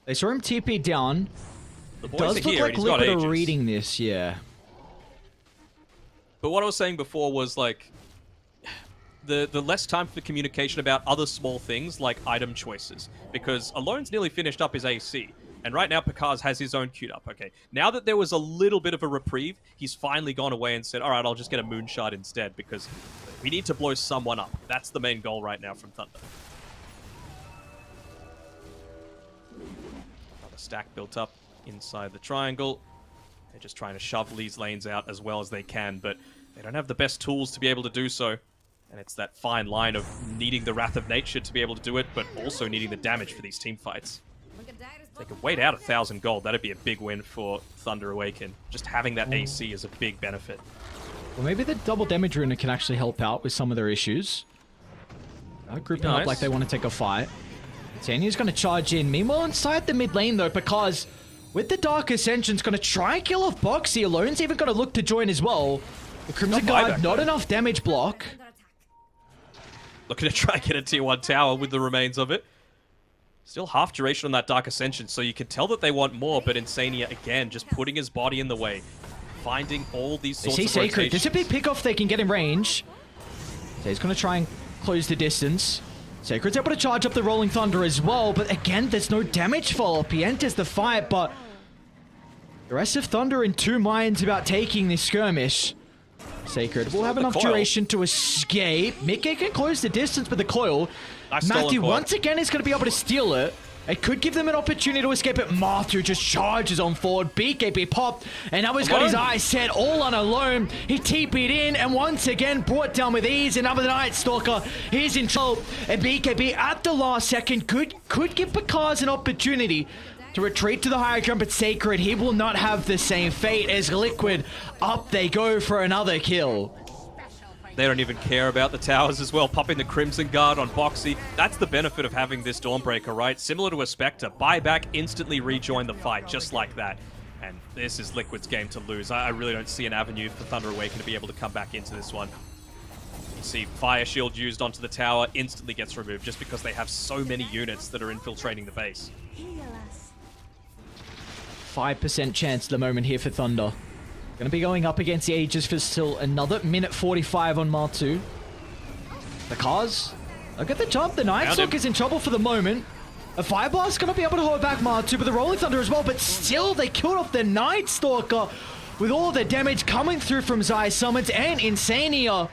They saw him TP down. The boys Does are look here, like and he's got Liquid are Aegis. reading this, yeah. But what I was saying before was like the less time for communication about other small things like item choices, because Alone's nearly finished up his AC, and right now Picard has his own queued up. Okay, now that there was a little bit of a reprieve, he's finally gone away and said, all right, I'll just get a Moonshard instead, because we need to blow someone up. That's the main goal right now from Thunder. Another stack built up inside the triangle. They're just trying to shove these lanes out as well as they can, but they don't have the best tools to be able to do so. And it's that fine line of needing the Wrath of Nature to be able to do it, but also needing the damage for these team fights. Look at Dire's They bottom could wait tower out is 1,000 gold. That'd be a big win for Thunder Awaken. Just having that AC is a big benefit. Well, maybe the double damage rune can actually help out with some of their issues. Grouping up Nice. like they want to take a fight. Tanya's going to charge in. Meanwhile, inside the mid lane, though, because with the Dark Ascension's going to try and kill off Boxy. Alone's even going to look to join as well. The Crimson Not Guard, buyback, not though. enough damage block. under attack. Looking to try and get a tier 1 tower with the remains of it. Still half duration on that Dark Ascension, so you can tell that they want more, but Insania, again, just putting his body in the way. Finding all these They sorts see of Sacred. There's a rotations. big pickoff they can get in range. So he's going to try and close the distance. Sacred's able to charge up the Rolling Thunder as well, but again, there's no damage follow-up. He enters the fight, but the rest of Thunder in two minds about taking this skirmish. Sacred will have the enough coil. duration to escape. Mickey can close the distance with the coil. Nice stolen Matthew coil. once again is going to be able to steal it. It could give them an opportunity to escape, but Matthew just charges on forward. BKB popped, and now he's got his Alone. eyes set all on Alone. He TP'd in, and once again brought down with ease. Another Night Stalker. He's in trouble, and BKB at the last second could give Picard an opportunity to retreat to the higher jump at Sacred. He will not have the same fate as Liquid. Up they go for another kill. They don't even care about the towers as well. Popping the Crimson Guard on Boxy. That's the benefit of having this Dawnbreaker, right? Similar to a Spectre. Buyback, instantly rejoin the fight, just like that. And this is Liquid's game to lose. I really don't see an avenue for Thunder Awaken to be able to come back into this one. You see Fire Shield used onto the tower, instantly gets removed just because they have so many units that are infiltrating the base. 5% chance at the moment here for Thunder. Going to be going up against the Aegis for still another minute 45 on Martu. The cars. Look at the jump. The Night Found Stalker him. is in trouble for the moment. A Fire Blast going to be able to hold back Martu, but the Rolling Thunder as well. But still, they killed off the Night Stalker with all the damage coming through from Zai Summons and Insania.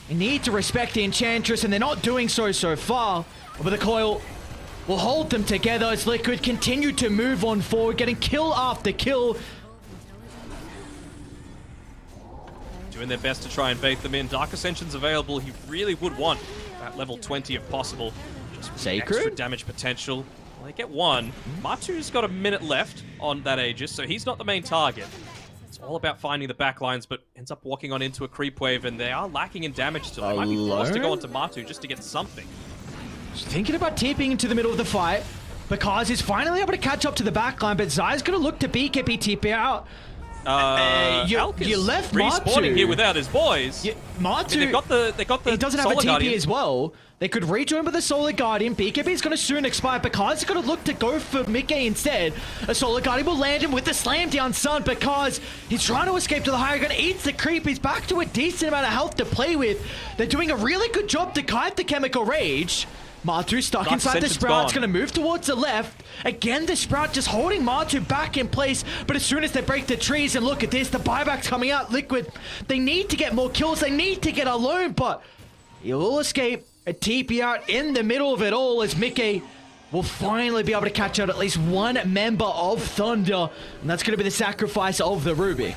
They need to respect the Enchantress, and they're not doing so far. But the coil will hold them together as Liquid continue to move on forward, getting kill after kill. doing their best to try and bait them in. Dark Ascension's available. He really would want that level 20 if possible. Just with Sacred? extra damage potential. Well, they get one. Matu's got a minute left on that Aegis, so he's not the main target. It's all about finding the backlines, but ends up walking on into a creep wave, and they are lacking in damage still. They might be forced to go onto Matu just to get something. Thinking about TPing into the middle of the fight, because he's finally able to catch up to the backline, but Zai's going to look to BKB TP out. You left respawning Matu here without his boys. Matu, I mean, they got the he doesn't have a Solar TP Guardian. as well. They could rejoin with the Solar Guardian. BKB is going to soon expire because he's going to look to go for Mickey instead. A Solar Guardian will land him with the slam down Sun because he's trying to escape to the higher ground. Eats the creep. He's back to a decent amount of health to play with. They're doing a really good job to kite the Chemical Rage. Matu stuck Dark inside the Ascension's Sprout. It's gone. going to move towards the left. Again, the Sprout just holding Matu back in place. But as soon as they break the trees and look at this, the buyback's coming out. Liquid, they need to get more kills. They need to get alone, but he will escape. A TP out in the middle of it all as Mickey will finally be able to catch out at least one member of Thunder. And that's going to be the sacrifice of the Rubik.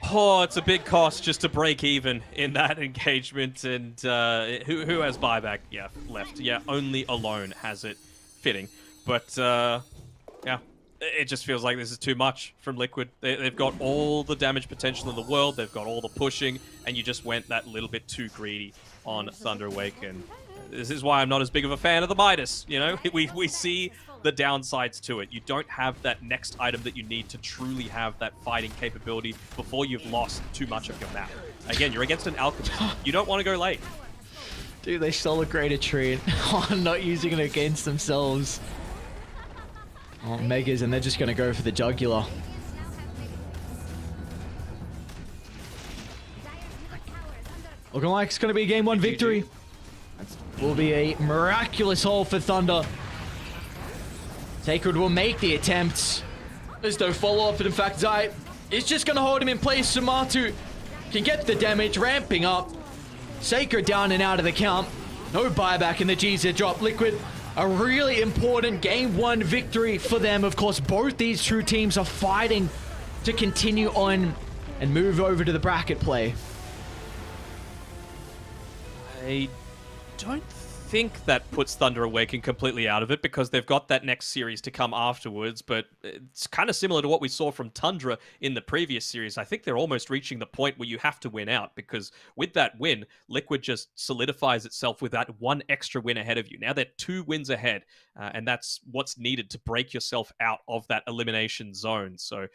Oh, it's a big cost just to break even in that engagement. And who has buyback? Yeah, left. Yeah, only Alone has it fitting. But yeah, it just feels like this is too much from Liquid. They've got all the damage potential in the world. They've got all the pushing, and you just went that little bit too greedy on Thunder Awaken. This is why I'm not as big of a fan of the Midas. You know, we see the downsides to it. You don't have that next item that you need to truly have that fighting capability before you've lost too much of your map. Again, you're against an Alchemist. You don't want to go late. Dude, they stole a great treat on not using it against themselves. Oh, Megas, and they're just going to go for the jugular. Looking like it's going to be a game one victory. That will be a miraculous haul for Thunder. Sacred will make the attempt. There's no follow-up, and in fact, Zai is just going to hold him in place. So Matu can get the damage, ramping up. Sacred down and out of the count. No buyback in the GZ drop. Liquid, a really important game one victory for them. Of course, both these two teams are fighting to continue on and move over to the bracket play. I don't think that puts Thunder Awaken completely out of it because they've got that next series to come afterwards, but it's kind of similar to what we saw from Tundra in the previous series. I think they're almost reaching the point where you have to win out because with that win, Liquid just solidifies itself with that one extra win ahead of you. Now they're 2 wins ahead, and that's what's needed to break yourself out of that elimination zone. So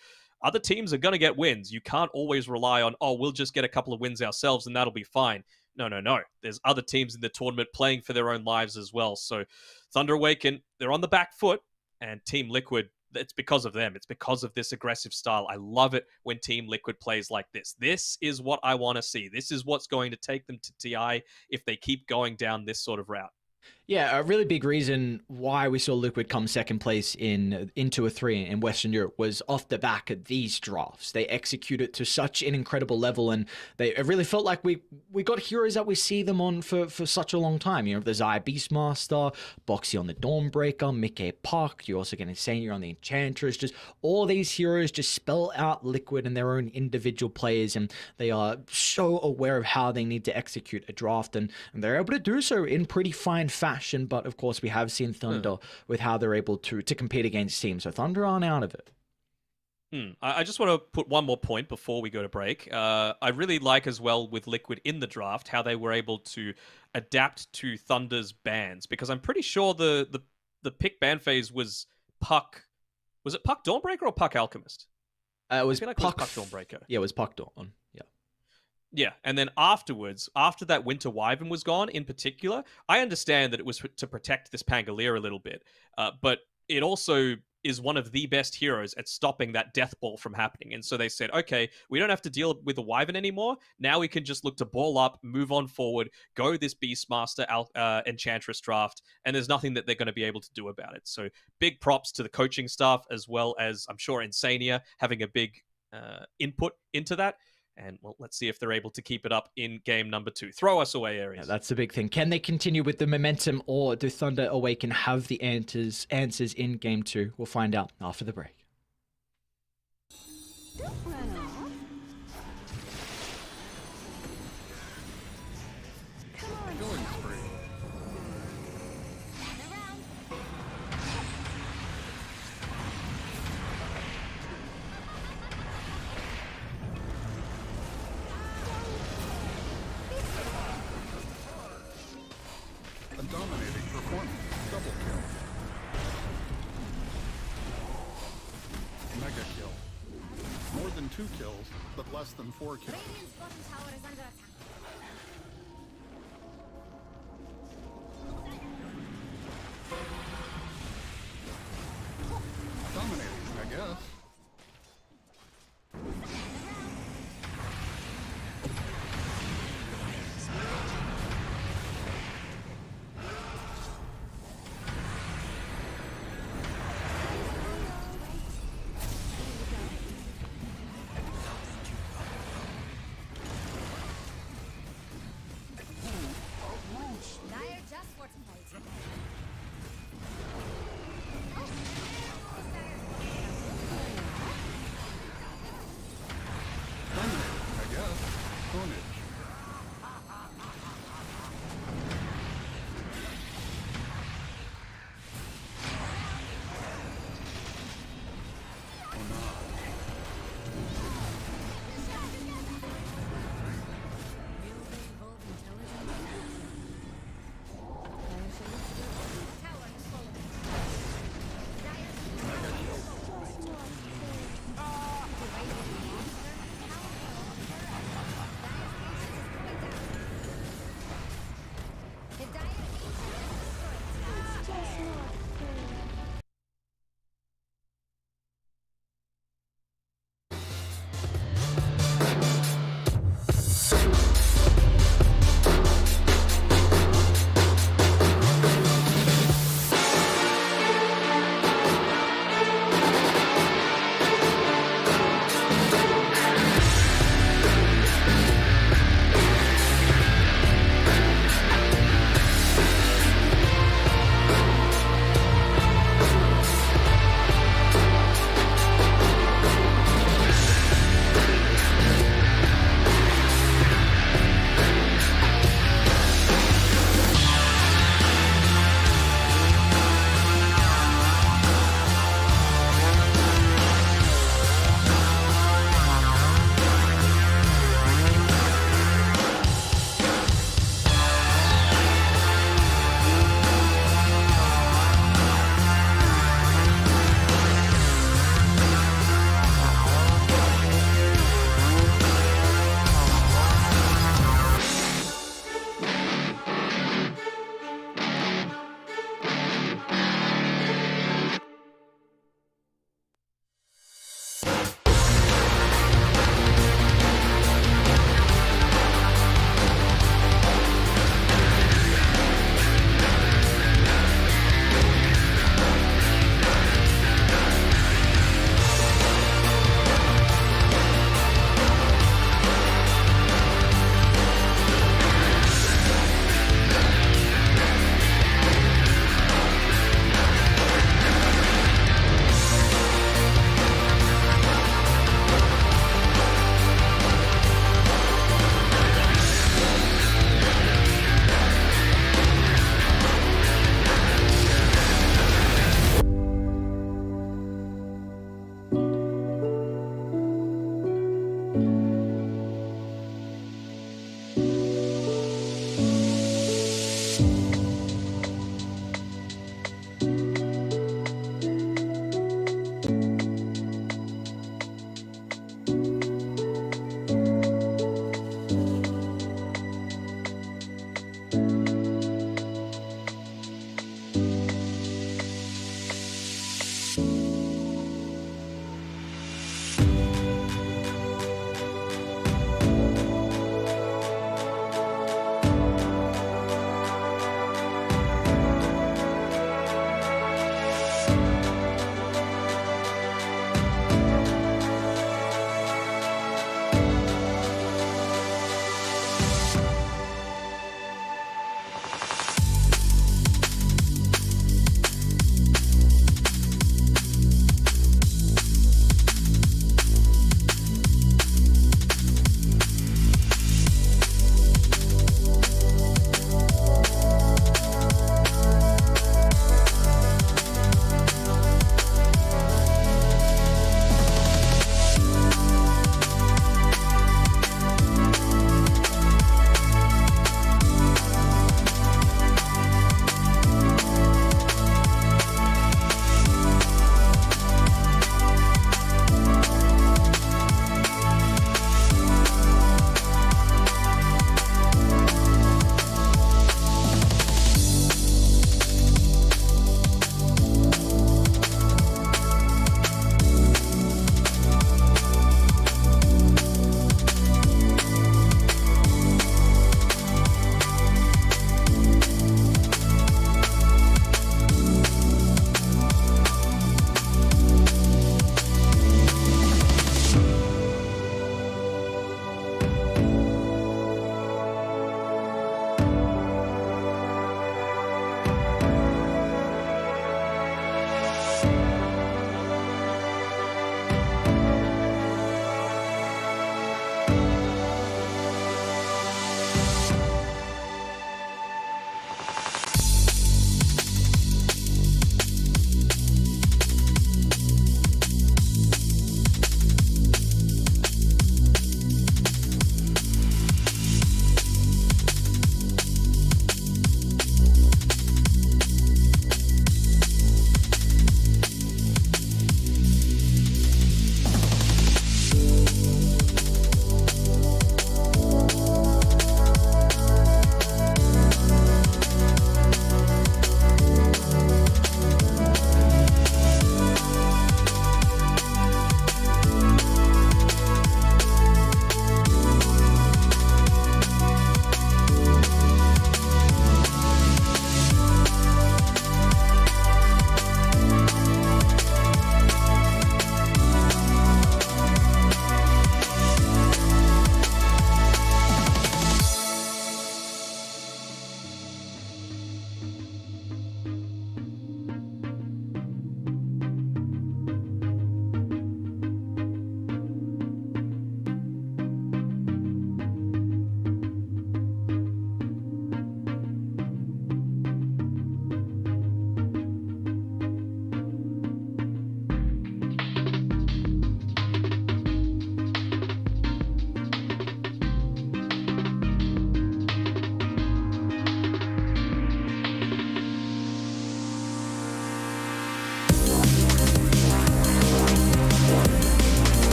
other teams are going to get wins. You can't always rely on, oh, we'll just get a couple of wins ourselves and that'll be fine. No. There's other teams in the tournament playing for their own lives as well. So Thunder Awaken, they're on the back foot, and Team Liquid, it's because of them. It's because of this aggressive style. I love it when Team Liquid plays like this. This is what I want to see. This is what's going to take them to TI if they keep going down this sort of route. Yeah, a really big reason why we saw Liquid come second place into a 3 in Western Europe was off the back of these drafts. They executed to such an incredible level, and it really felt like we got heroes that we see them on for such a long time. You know, the Xayah Beastmaster, Boxy on the Dawnbreaker, Mickey Puck, you're also getting Senior on the Enchantress. Just all these heroes just spell out Liquid and their own individual players, and they are so aware of how they need to execute a draft, and they're able to do so in pretty fine fashion. But of course, we have seen Thunder with how they're able to compete against teams. So Thunder aren't out of it. I just want to put one more point before we go to break. I really like as well with Liquid in the draft how they were able to adapt to Thunder's bans, because I'm pretty sure the pick ban phase was Puck. Was it Puck Dawnbreaker or Puck Alchemist? It was Puck Dawnbreaker. Yeah, it was Puck Dawn. Yeah. Yeah, and then afterwards, after that Winter Wyvern was gone in particular, I understand that it was to protect this Pangolier a little bit, but it also is one of the best heroes at stopping that death ball from happening. And so they said, okay, we don't have to deal with the Wyvern anymore. Now we can just look to ball up, move on forward, go this Beastmaster Enchantress draft, and there's nothing that they're going to be able to do about it. So big props to the coaching staff, as well as, I'm sure, Insania having a big input into that. And, well, let's see if they're able to keep it up in game number 2. Throw us away, Aries. Yeah, that's the big thing. Can they continue with the momentum, or do Thunder Awaken have the answers in game 2? We'll find out after the break. Double kill. Mega kill. More than 2 kills, but less than 4 kills. Radiant's bottom tower is under attack. Dominating, I guess.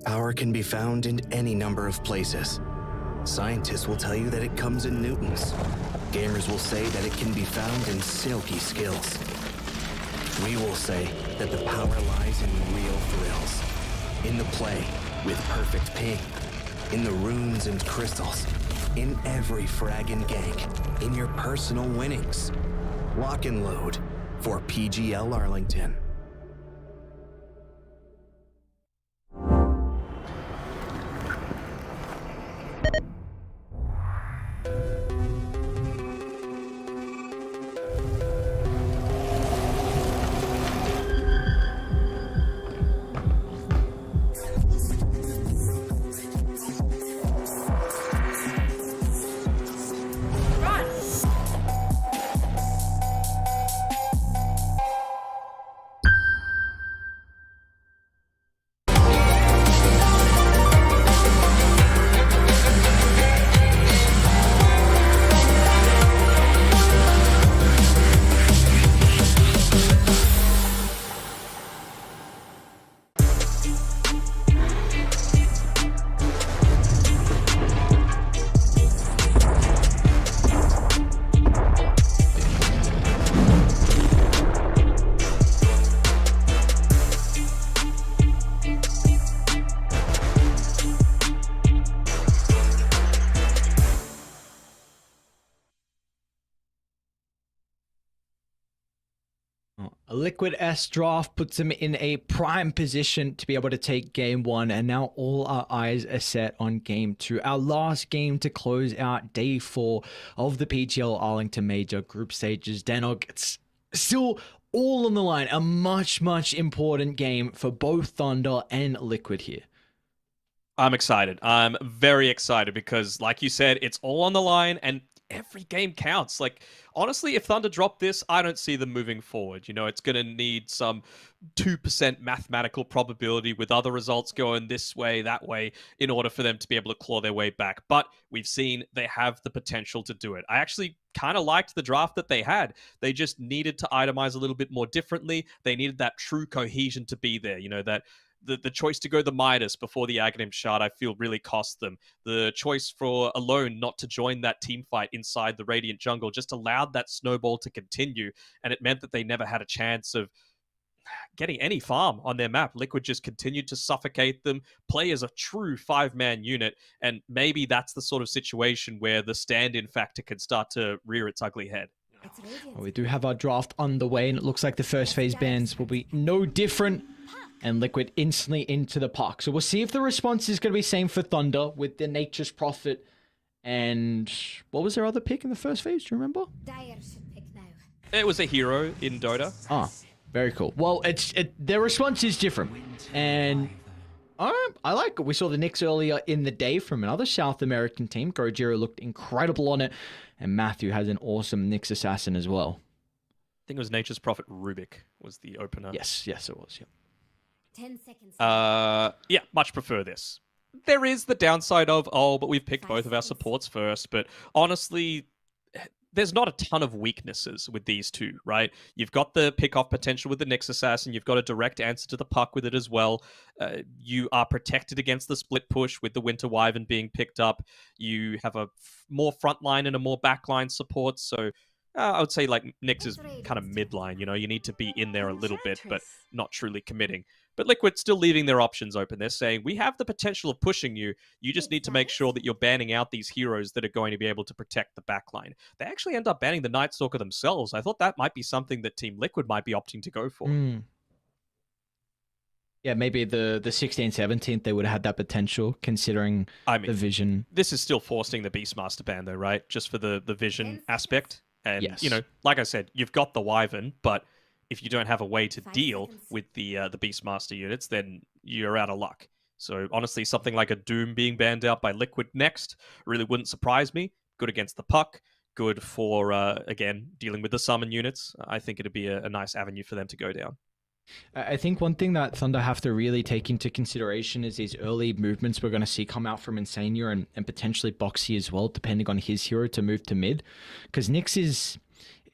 Power can be found in any number of places. Scientists will tell you that it comes in newtons. Gamers will say that it can be found in silky skills. We will say that the power lies in real thrills. In the play, with perfect ping. In the runes and crystals. In every frag and gank. In your personal winnings. Lock and load for PGL Arlington. A Liquid S draft puts them in a prime position to be able to take game one, and now all our eyes are set on game two, our last game to close out day 4 of the PGL Arlington Major group stages. Denog, it's still all on the line, a much important game for both Thunder and Liquid here. I'm excited. I'm very excited because, like you said, it's all on the line and every game counts. Like, honestly, if Thunder drop this, I don't see them moving forward. You know, it's going to need some 2% mathematical probability with other results going this way, that way, in order for them to be able to claw their way back. But we've seen they have the potential to do it. I actually kind of liked the draft that they had. They just needed to itemize a little bit more differently. They needed that true cohesion to be there. You know, that the choice to go the Midas before the Aghanim shard, I feel, really cost them. The choice for Alone not to join that team fight inside the Radiant jungle just allowed that snowball to continue, and it meant that they never had a chance of getting any farm on their map. Liquid just continued to suffocate them, play as a true 5-man unit, and maybe that's the sort of situation where the stand-in factor can start to rear its ugly head. Well, we do have our draft underway, and it looks like the first phase bans will be no different, and Liquid instantly into the park. So we'll see if the response is going to be same for Thunder with the Nature's Prophet. And what was their other pick in the first phase? Do you remember? Dire should pick now. It was a hero in Dota. Ah, very cool. Well, their response is different, and I like it. We saw the Knicks earlier in the day from another South American team. Gojira looked incredible on it, and Matthew has an awesome Knicks assassin as well. I think it was Nature's Prophet Rubik was the opener. Yes, it was. Yeah. 10 seconds. Yeah, much prefer this. There is the downside of, but we've picked both of our supports first, but honestly, there's not a ton of weaknesses with these two, right? You've got the pick-off potential with the Nyx Assassin, you've got a direct answer to the puck with it as well. You are protected against the split push with the Winter Wyvern being picked up. You have a more frontline and a more backline support, so I would say like Nyx is kind of midline, you know, you need to be in there a little bit, but not truly committing. But Liquid still leaving their options open. They're saying, we have the potential of pushing you. You just need to make sure that you're banning out these heroes that are going to be able to protect the backline. They actually end up banning the Night Stalker themselves. I thought that might be something that Team Liquid might be opting to go for. Yeah, maybe the 16th, 17th, they would have had that potential, considering the vision. This is still forcing the Beastmaster ban, though, right? Just for the vision aspect. And, yes, you know, like I said, you've got the Wyvern, but if you don't have a way to deal with the Beastmaster units, then you're out of luck. So honestly, something like a Doom being banned out by Liquid next really wouldn't surprise me. Good against the puck, good for, again, dealing with the summon units. I think it'd be a nice avenue for them to go down. I think one thing that Thunder have to really take into consideration is these early movements we're going to see come out from Insania and potentially Boxy as well, depending on his hero to move to mid. Because Nyx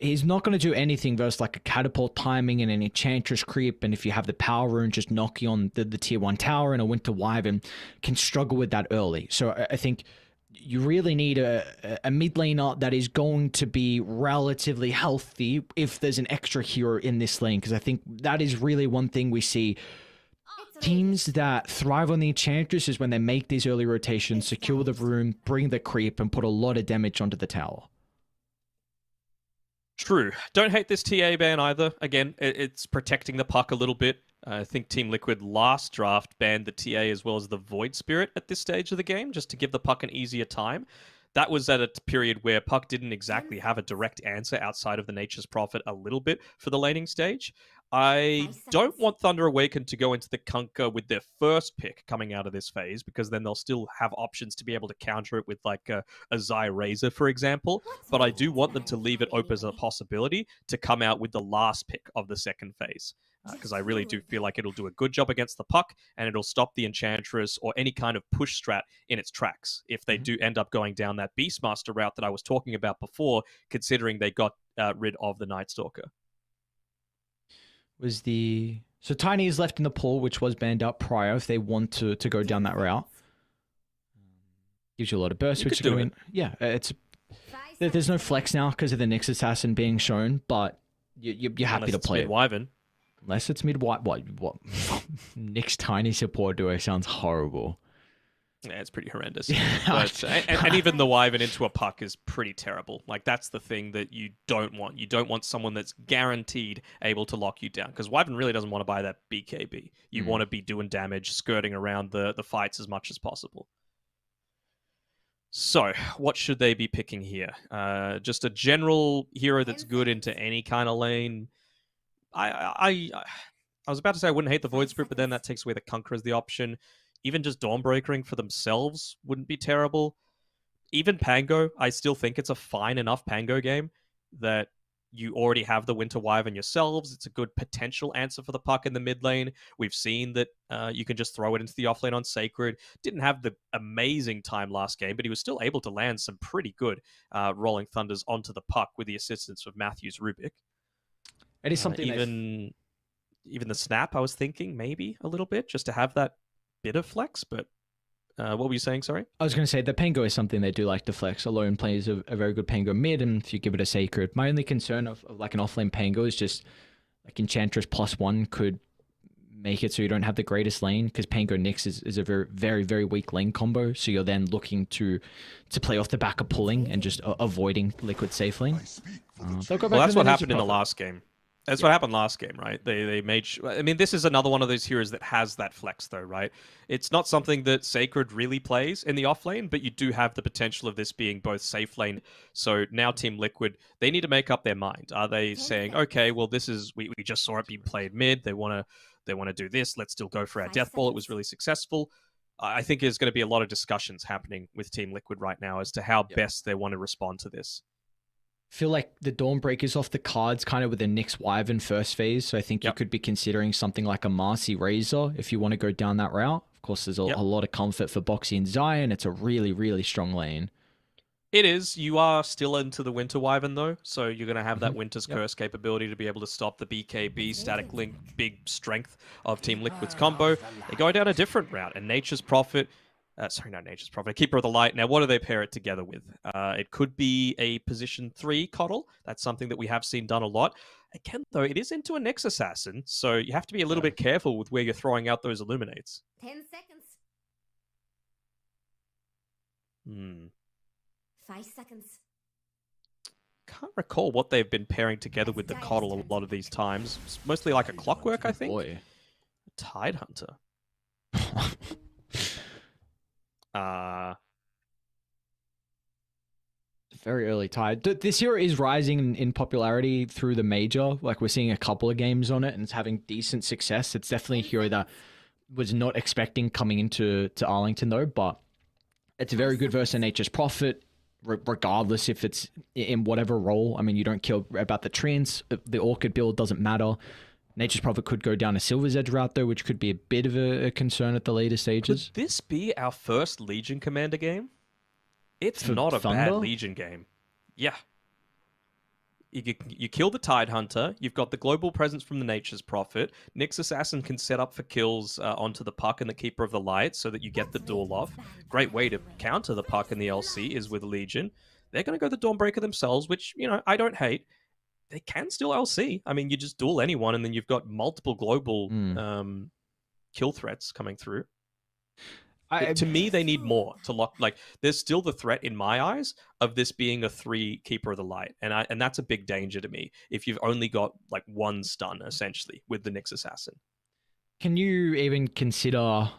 he's not going to do anything versus like a catapult timing and an enchantress creep. And if you have the power rune just knocking on the tier 1 tower and a winter wyvern, can struggle with that early. So I think you really need a mid laner that is going to be relatively healthy if there's an extra hero in this lane, because I think that is really one thing we see. Teams that thrive on the enchantress is when they make these early rotations, secure the rune, bring the creep, and put a lot of damage onto the tower. True. Don't hate this TA ban either. Again, it's protecting the puck a little bit. I think Team Liquid last draft banned the TA as well as the Void Spirit at this stage of the game, just to give the puck an easier time. That was at a period where puck didn't exactly have a direct answer outside of the Nature's Prophet a little bit for the laning stage. I don't want Thunder Awaken to go into the Kunkka with their first pick coming out of this phase, because then they'll still have options to be able to counter it with like a Zai Razor, for example. But I do want them to leave it open as a possibility to come out with the last pick of the second phase, because I really do feel like it'll do a good job against the puck, and it'll stop the Enchantress or any kind of push strat in its tracks if they do end up going down that Beastmaster route that I was talking about before, considering they got rid of the Night Stalker. So Tiny is left in the pool, which was banned up prior if they want to go down that route. Gives you a lot of burst, which is going. Yeah, there's no flex now because of the Nyx Assassin being shown, but you're happy to play it. Wyvern. Unless it's mid-white. What? Nyx Tiny support duo sounds horrible. Yeah, it's pretty horrendous. But, and even the Wyvern into a puck is pretty terrible. Like, that's the thing that you don't want. You don't want someone that's guaranteed able to lock you down, because Wyvern really doesn't want to buy that BKB. You want to be doing damage, skirting around the fights as much as possible. So, what should they be picking here? Just a general hero that's good into any kind of lane. I was about to say I wouldn't hate the Void Spirit, but then that takes away the Kunkka as the option. Even just Dawnbreakering for themselves wouldn't be terrible. Even Pango, I still think it's a fine enough Pango game that you already have the Winter Wyvern yourselves. It's a good potential answer for the puck in the mid lane. We've seen that you can just throw it into the offlane on Sacred. Didn't have the amazing time last game, but he was still able to land some pretty good Rolling Thunders onto the puck with the assistance of Matthews Rubik. It is something even the snap, I was thinking maybe a little bit, just to have that bit of flex. But what were you saying, sorry? I was going to say the Pango is something they do like to flex. Alone plays a very good Pango mid, and if you give it a Sacred. My only concern of like an offlane Pango is just like Enchantress +1 could make it so you don't have the greatest lane, because Pango Nyx is a very, very, very weak lane combo. So you're then looking to play off the back of pulling and just avoiding Liquid safe lane. That's what happened in the last game. That's what happened last game, right? They made... I mean, this is another one of those heroes that has that flex, though, right? It's not something that Sacred really plays in the offlane, but you do have the potential of this being both safe lane. So now Team Liquid, they need to make up their mind. Are they saying, okay, well, this is... We just saw it being played mid. They want to do this. Let's still go for our death ball. It was really successful. I think there's going to be a lot of discussions happening with Team Liquid right now as to how best they want to respond to this. Feel like the Dawnbreaker is off the cards kind of with the Nyx Wyvern first phase, so I think you could be considering something like a Marcy Razor if you want to go down that route. Of course, there's a lot of comfort for Boxy and Zion. It's a really, really strong lane. It is. You are still into the Winter Wyvern, though, so you're going to have that Winter's Curse capability to be able to stop the BKB, Static Link, big strength of Team Liquid's combo. They go down a different route, and Nature's Prophet... sorry, not Nature's Prophet. Keeper of the Light. Now, what do they pair it together with? It could be a position 3 Coddle. That's something that we have seen done a lot. Again, though, it is into a Nyx Assassin, so you have to be a little bit careful with where you're throwing out those Illuminates. 10 seconds. 5 seconds. Can't recall what they've been pairing together with the Coddle a lot of these times. It's mostly like a Clockwork, I think. Boy. Tide Hunter. Very early Tide. This hero is rising in popularity through the major. Like, we're seeing a couple of games on it, and it's having decent success. It's definitely a hero that was not expecting coming into Arlington, though, but it's very good versus Nature's Prophet, regardless if it's in whatever role. I mean, you don't care about the trends. The Orchid build doesn't matter. Nature's Prophet could go down a Silver's Edge route, though, which could be a bit of a concern at the later stages. Could this be our first Legion Commander game? It's not a bad Legion game. Yeah. You kill the Tide Hunter. You've got the global presence from the Nature's Prophet. Nyx Assassin can set up for kills onto the Puck and the Keeper of the Light so that you get the duel off. Great way to counter the Puck in the LC is with Legion. They're going to go the Dawnbreaker themselves, which, I don't hate. They can still LC. I mean, you just duel anyone, and then you've got multiple global kill threats coming through. To me, they need more to lock. Like, there's still the threat in my eyes of this being a 3 Keeper of the Light, and that's a big danger to me. If you've only got like 1 stun essentially with the Nyx Assassin, can you even consider?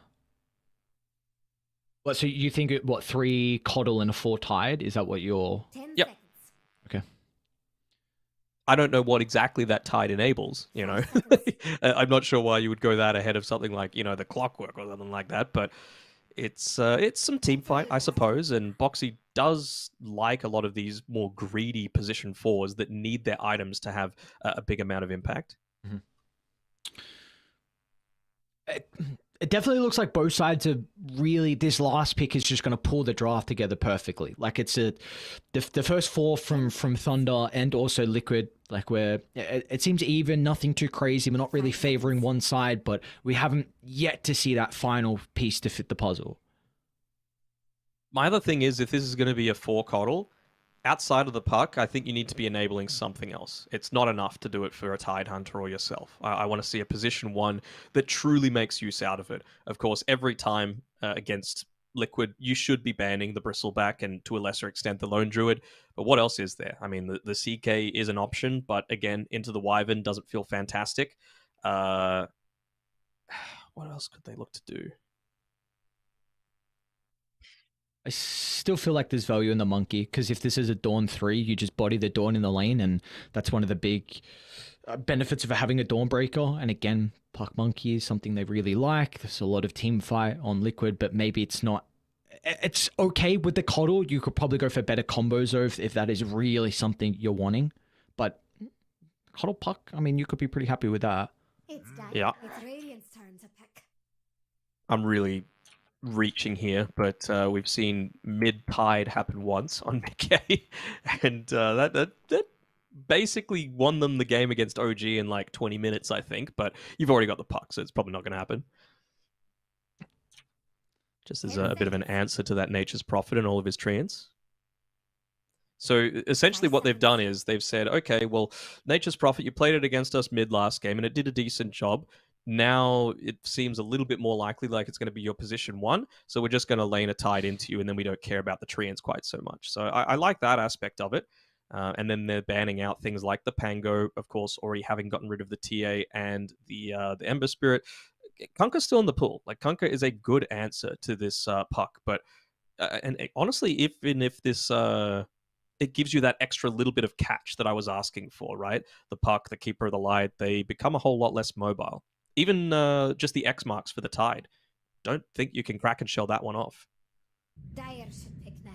What? So you think 3 Coddle and a 4 Tide? Is that what you're? 10 Yep. seconds. Okay. I don't know what exactly that Tide enables. I'm not sure why you would go that ahead of something like the Clockwork or something like that, but. It's some team fight, I suppose, and Boxy does like a lot of these more greedy position 4s that need their items to have a big amount of impact. Mm-hmm. It definitely looks like both sides are really. This last pick is just going to pull the draft together perfectly. Like it's the first 4 from Thunder and also Liquid. Like where it seems even, nothing too crazy. We're not really favoring one side, but we haven't yet to see that final piece to fit the puzzle. My other thing is, if this is going to be a 4 Coddle, outside of the Puck, I think you need to be enabling something else. It's not enough to do it for a Tide Hunter or yourself. I want to see a position 1 that truly makes use out of it. Of course, every time against Liquid, you should be banning the Bristleback and to a lesser extent the Lone Druid. But what else is there? I mean, the CK is an option, but again, Into the Wyvern doesn't feel fantastic. What else could they look to do? I still feel like there's value in the Monkey, because if this is a Dawn 3, you just body the Dawn in the lane, and that's one of the big benefits of having a Dawnbreaker. And again, Puck Monkey is something they really like. There's a lot of team fight on Liquid, but maybe it's not. It's okay with the Coddle. You could probably go for better combos though if that is really something you're wanting. But Coddle Puck, I mean, you could be pretty happy with that. It's Dire. Yeah. It's Radiant's turn to pick. I'm really reaching here, but we've seen mid-tide happen once on Mickey, and that basically won them the game against OG in like 20 minutes, I think, but you've already got the Puck, so it's probably not going to happen. Just as a bit of an answer to that Nature's Prophet and all of his treants. So essentially what they've done is they've said, okay, well, Nature's Prophet, you played it against us mid last game and it did a decent job. Now it seems a little bit more likely like it's going to be your position 1, so we're just going to lane a Tide into you, and then we don't care about the treants quite so much. So I like that aspect of it. And then they're banning out things like the Pango, of course, already having gotten rid of the TA and the Ember Spirit. Kunkka's still in the pool. Like, Kunkka is a good answer to this Puck, but and honestly, if this it gives you that extra little bit of catch that I was asking for, right? The Puck, the Keeper of the Light, they become a whole lot less mobile. Even just the X marks for the Tide. Don't think you can crack and shell that one off. Dire should pick now.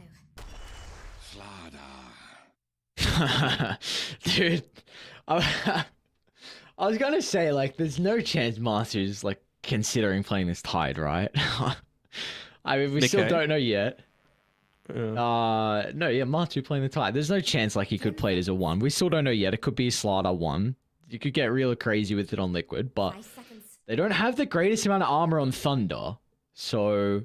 Dude, I was gonna say, like, there's no chance Master's like considering playing this Tide, right? I mean, we still don't know yet. No, yeah, Master playing the Tide. There's no chance like he could play it as a 1. We still don't know yet. It could be a Slaughter 1. You could get real crazy with it on Liquid, but 5 seconds. they don't have the greatest amount of armor on Thunder. So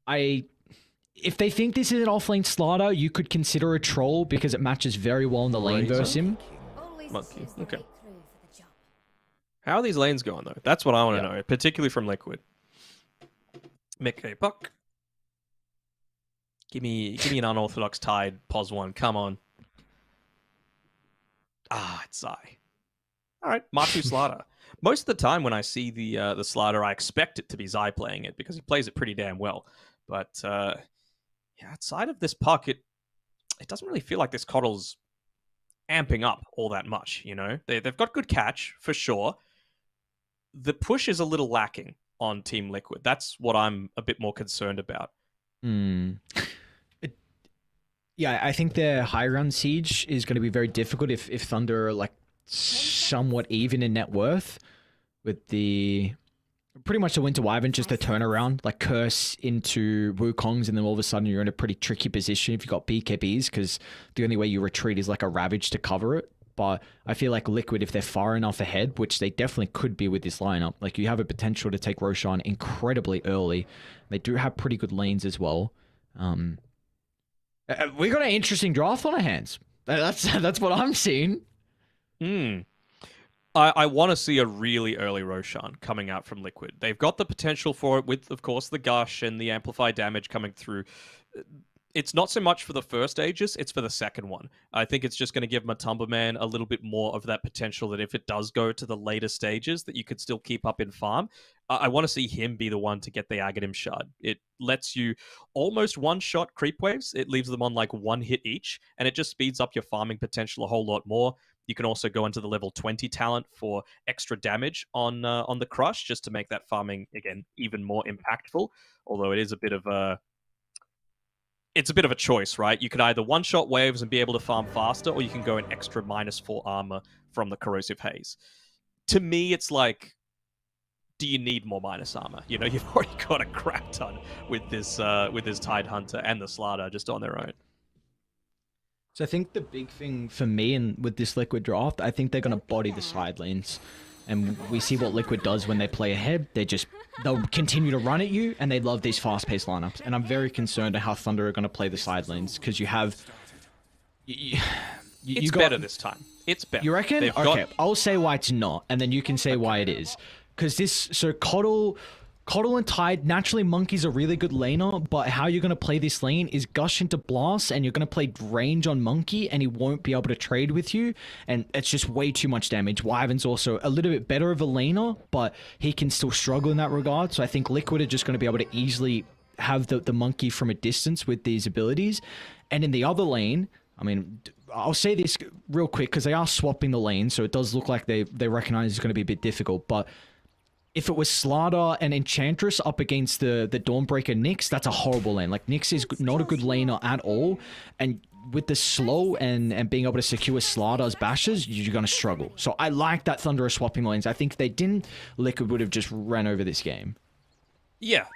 if they think this is an offlane Slaughter, you could consider a Troll because it matches very well in the lane versus him. Always Monkey. choose the Okay. right crew for the job. How are these lanes going, though? That's what I want to know, particularly from Liquid. Mickey Puck. Give me an unorthodox Tide, pos 1. Come on. It's Zai. All right, Matu Slaughter. Most of the time when I see the Slaughter, I expect it to be Zai playing it because he plays it pretty damn well. But outside of this Puck, it doesn't really feel like this Coddle's amping up all that much, you know? They've got good catch, for sure. The push is a little lacking on Team Liquid. That's what I'm a bit more concerned about. Yeah, I think their high run siege is going to be very difficult if Thunder are like somewhat even in net worth with the pretty much the Winter Wyvern, just the turnaround, like curse into Wukongs, and then all of a sudden you're in a pretty tricky position if you've got BKBs, because the only way you retreat is like a Ravage to cover it. But I feel like Liquid, if they're far enough ahead, which they definitely could be with this lineup, like you have a potential to take Roshan incredibly early. They do have pretty good lanes as well. We got an interesting draft on our hands. That's what I'm seeing. I want to see a really early Roshan coming out from Liquid. They've got the potential for it with, of course, the Gush and the amplified damage coming through. It's not so much for the first Aegis, it's for the second one. I think it's just going to give Matumba Man a little bit more of that potential that if it does go to the later stages, that you could still keep up in farm. I want to see him be the one to get the Aghanim Shard. It lets you almost one-shot creep waves. It leaves them on like one hit each, and it just speeds up your farming potential a whole lot more. You can also go into the level 20 talent for extra damage on the Crush, just to make that farming, again, even more impactful. Although it is a bit of a... It's a bit of a choice, right? You can either one-shot waves and be able to farm faster, or you can go an extra -4 armor from the Corrosive Haze. To me, it's like, do you need more minus armor? You know, you've already got a crap ton with this Tide Hunter and the Slardar just on their own. So I think the big thing for me and with this Liquid draft, I think they're going to body the side lanes. And we see what Liquid does when they play ahead. They'll continue to run at you, and they love these fast-paced lineups. And I'm very concerned at how Thunder are going to play the side lanes, because you have... It's better this time. It's better. You reckon? Okay, I'll say why it's not, and then you can say why it is. Because Coddle and Tide, naturally Monkey's a really good laner, but how you're going to play this lane is Gush into Blast, and you're going to play range on Monkey, and he won't be able to trade with you, and it's just way too much damage. Wyvern's also a little bit better of a laner, but he can still struggle in that regard, so I think Liquid are just going to be able to easily have the Monkey from a distance with these abilities. And in the other lane, I mean, I'll say this real quick, because they are swapping the lane, so it does look like they recognize it's going to be a bit difficult, but if it was Slardar and Enchantress up against the Dawnbreaker Nyx, that's a horrible lane. Like, Nyx is not a good laner at all, and with the slow and being able to secure Slardar's bashes, you're going to struggle. So I like that Thunder are swapping lanes. I think if they didn't, Liquid would have just ran over this game. Yeah,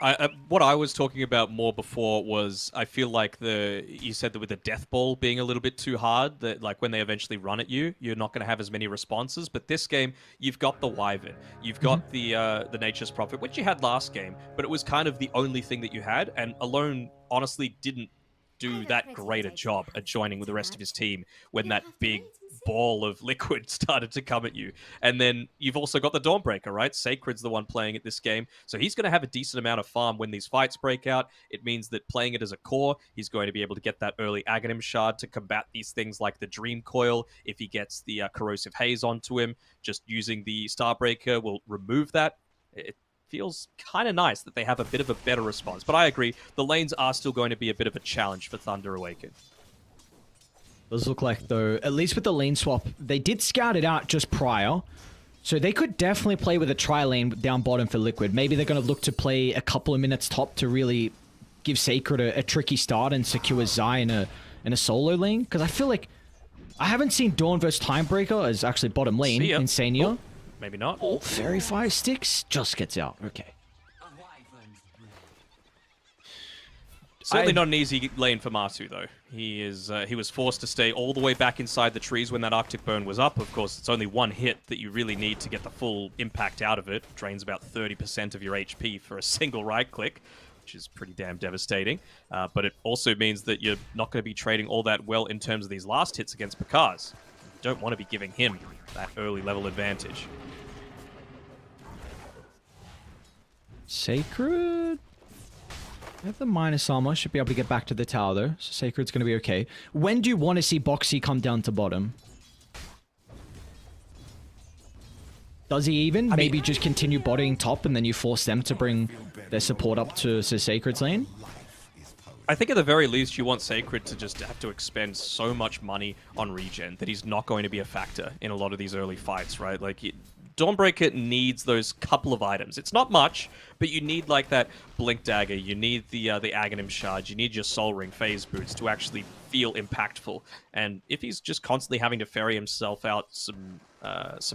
what I was talking about more before was, I feel like you said that with the death ball being a little bit too hard, that like when they eventually run at you, you're not going to have as many responses. But this game, you've got the Wyvern, you've got the Nature's Prophet, which you had last game, but it was kind of the only thing that you had, and Alone honestly didn't do that great a job at joining with the rest of his team when that big ball of Liquid started to come at you. And then you've also got the Dawnbreaker, right? Sacred's the one playing at this game, so he's going to have a decent amount of farm when these fights break out. It means that playing it as a core, he's going to be able to get that early Aghanim Shard to combat these things like the Dream Coil. If he gets the Corrosive Haze onto him, just using the Starbreaker will remove that. It feels kind of nice that they have a bit of a better response. But I agree, the lanes are still going to be a bit of a challenge for Thunder Awaken. Does look like, though, at least with the lane swap, they did scout it out just prior. So they could definitely play with a tri-lane down bottom for Liquid. Maybe they're going to look to play a couple of minutes top to really give Sacred a tricky start and secure Zai in a solo lane. Because I feel like I haven't seen Dawn versus Timebreaker as actually bottom lane in Sania. Oh, maybe not. Oh, Fairy Fire Sticks just gets out. Okay. Certainly not an easy lane for Martu, though. He was forced to stay all the way back inside the trees when that Arctic Burn was up. Of course, it's only one hit that you really need to get the full impact out of it. Drains about 30% of your HP for a single right-click, which is pretty damn devastating. But it also means that you're not going to be trading all that well in terms of these last hits against Pakaz. You don't want to be giving him that early level advantage. Sacred... They have the minus armor. Should be able to get back to the tower, though. So Sacred's going to be okay. When do you want to see Boxy come down to bottom? Does he even? Maybe just continue bodying top and then you force them to bring their support up to Sacred's lane? I think at the very least you want Sacred to just have to expend so much money on regen that he's not going to be a factor in a lot of these early fights, right? Like, Dawnbreaker needs those couple of items. It's not much, but you need like that Blink Dagger, you need the Aghanim Shard, you need your Soul Ring Phase Boots to actually feel impactful. And if he's just constantly having to ferry himself out some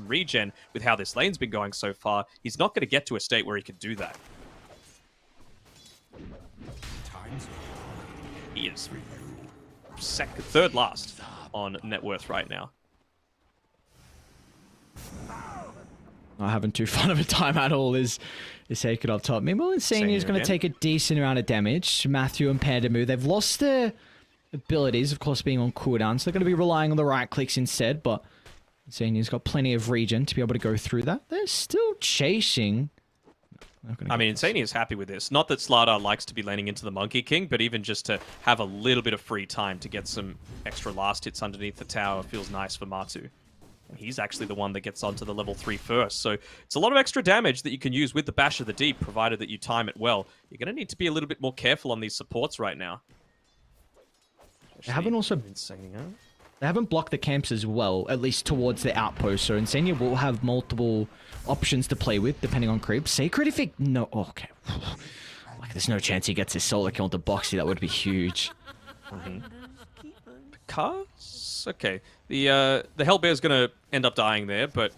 regen with how this lane's been going so far, he's not going to get to a state where he can do that. He is third last on net worth right now. Not having too fun of a time at all is Sacred up top. Meanwhile, Insania is going to take a decent amount of damage. Matthew and Pandamu, they've lost their abilities, of course, being on cooldown, so they're going to be relying on the right clicks instead, but Insania's got plenty of regen to be able to go through that. They're still chasing. I mean, Insania is happy with this. Not that Slardar likes to be laning into the Monkey King, but even just to have a little bit of free time to get some extra last hits underneath the tower feels nice for Matu. And he's actually the one that gets onto the level 3 first. So it's a lot of extra damage that you can use with the Bash of the Deep, provided that you time it well. You're going to need to be a little bit more careful on these supports right now. They haven't also... They haven't blocked the camps as well, at least towards the outpost. So Insania will have multiple options to play with, depending on creep. Sacred, if he... No... Oh, okay. Like, there's no chance he gets his solo kill into Boxy. That would be huge. Cars? Okay. The Hellbear's going to end up dying there, but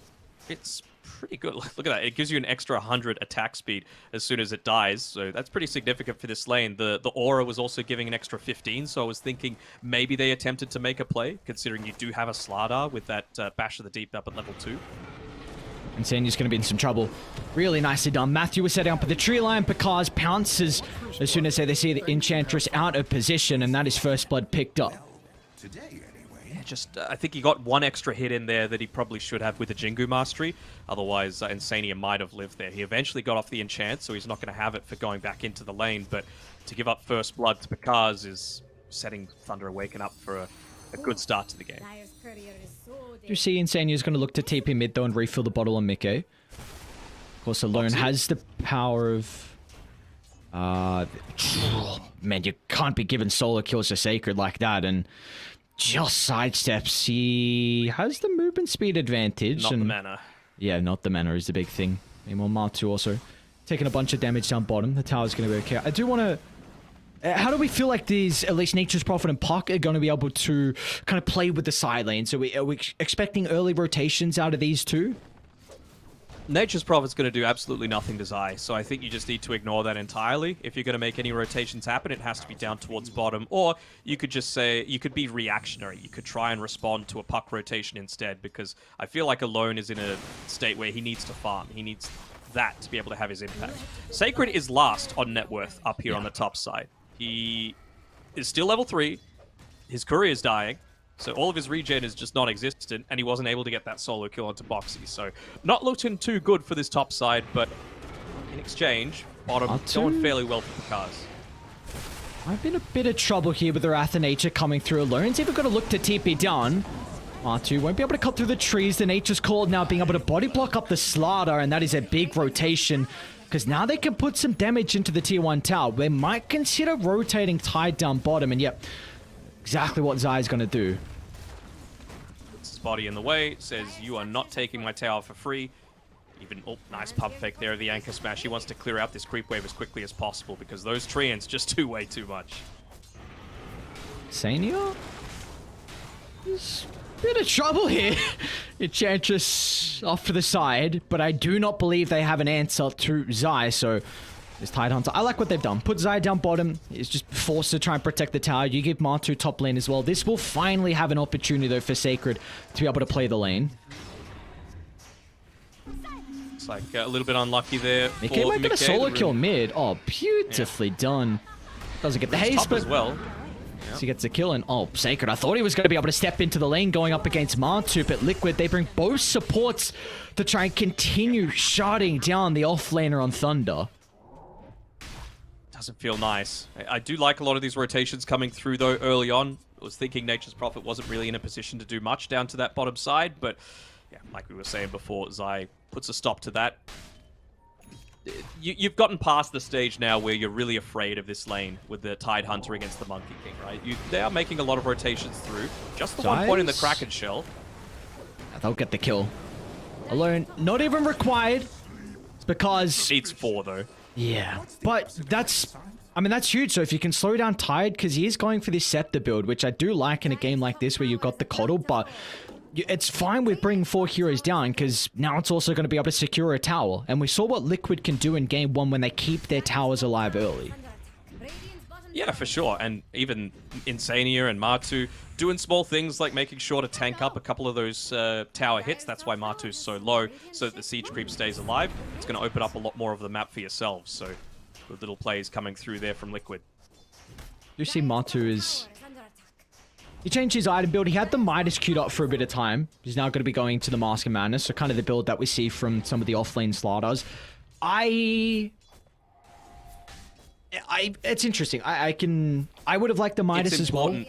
it's pretty good. Look at that. It gives you an extra 100 attack speed as soon as it dies, so that's pretty significant for this lane. The aura was also giving an extra 15, so I was thinking maybe they attempted to make a play, considering you do have a Slardar with that Bash of the Deep up at level 2. Insania's going to be in some trouble. Really nicely done. Matthew was setting up with the tree line. Picard pounces as soon as they see the Enchantress out of position, and that is First Blood picked up. Just, I think he got one extra hit in there that he probably should have with the Jingu Mastery. Otherwise, Insania might have lived there. He eventually got off the enchant, so he's not going to have it for going back into the lane. But to give up First Blood to Picard is setting Thunder Awaken up for a good start to the game. You see Insania's going to look to TP mid, though, and refill the bottle on Mickey. Of course, Alone has the power of... man, you can't be giving solo kills to Sacred like that, and... just sidesteps. He has the movement speed advantage. Not the mana. Yeah, not the mana is the big thing. Meanwhile, Matu also taking a bunch of damage down bottom. The tower's going to be okay. I do want to... how do we feel like these, at least Nature's Prophet and Puck, are going to be able to kind of play with the side lanes? Are we expecting early rotations out of these two? Nature's Prophet's going to do absolutely nothing to Zai, so I think you just need to ignore that entirely. If you're going to make any rotations happen, it has to be down towards bottom, or you could just say, you could be reactionary. You could try and respond to a Puck rotation instead, because I feel like Alone is in a state where he needs to farm. He needs that to be able to have his impact. Sacred is last on net worth up here on the top side. He is still level 3. His courier is dying. So all of his regen is just non-existent, and he wasn't able to get that solo kill onto Boxy. So not looking too good for this top side, but in exchange, bottom going fairly well for the Cars. I've been a bit of trouble here with the Wrath of Nature coming through. Alone's even going to look to TP down. R2 won't be able to cut through the trees. The Nature's Call now being able to body block up the Slardar, and that is a big rotation, because now they can put some damage into the tier 1 tower. They might consider rotating Tide down bottom, and yep, exactly what Zai's going to do. Puts his body in the way, says, you are not taking my tower for free. Even, oh, nice pump fake there, the Anchor Smash. He wants to clear out this creep wave as quickly as possible, because those treants just do way too much. Insania? There's a bit of trouble here. Enchantress off to the side, but I do not believe they have an answer to Zai, so... This Tidehunter, I like what they've done. Put Zai down bottom. He's just forced to try and protect the tower. You give Matu top lane as well. This will finally have an opportunity, though, for Sacred to be able to play the lane. It's like a little bit unlucky there. Mickey might get a solo kill mid. Oh, beautifully done. Doesn't get the haste, but... as well. So he gets a kill, and oh, Sacred. I thought he was going to be able to step into the lane going up against Matu, but Liquid, they bring both supports to try and continue shutting down the offlaner on Thunder. Doesn't feel nice. I do like a lot of these rotations coming through, though, early on. I was thinking Nature's Prophet wasn't really in a position to do much down to that bottom side, but yeah, like we were saying before, Zai puts a stop to that. You've gotten past the stage now where you're really afraid of this lane with the Tidehunter against the Monkey King, right? They are making a lot of rotations through. Just the one point in the Kraken shell. They'll get the kill. Alone, not even required. It's because... Needs 4, though. Yeah, but that's... I mean, that's huge. So if you can slow down Tide, because he is going for this Scepter build, which I do like in a game like this where you've got the Coddle, but it's fine with bringing 4 heroes down, because now it's also going to be able to secure a tower. And we saw what Liquid can do in game 1 when they keep their towers alive early. Yeah, for sure. And even Insania and Martu doing small things like making sure to tank up a couple of those tower hits. That's why Martu's so low, so that the siege creep stays alive. It's going to open up a lot more of the map for yourselves. So good little plays coming through there from Liquid. You see Martu is... He changed his item build. He had the Midas queued up for a bit of time. He's now going to be going to the Mask of Madness, so kind of the build that we see from some of the offlane sliders. It's interesting. I would have liked the Midas as well.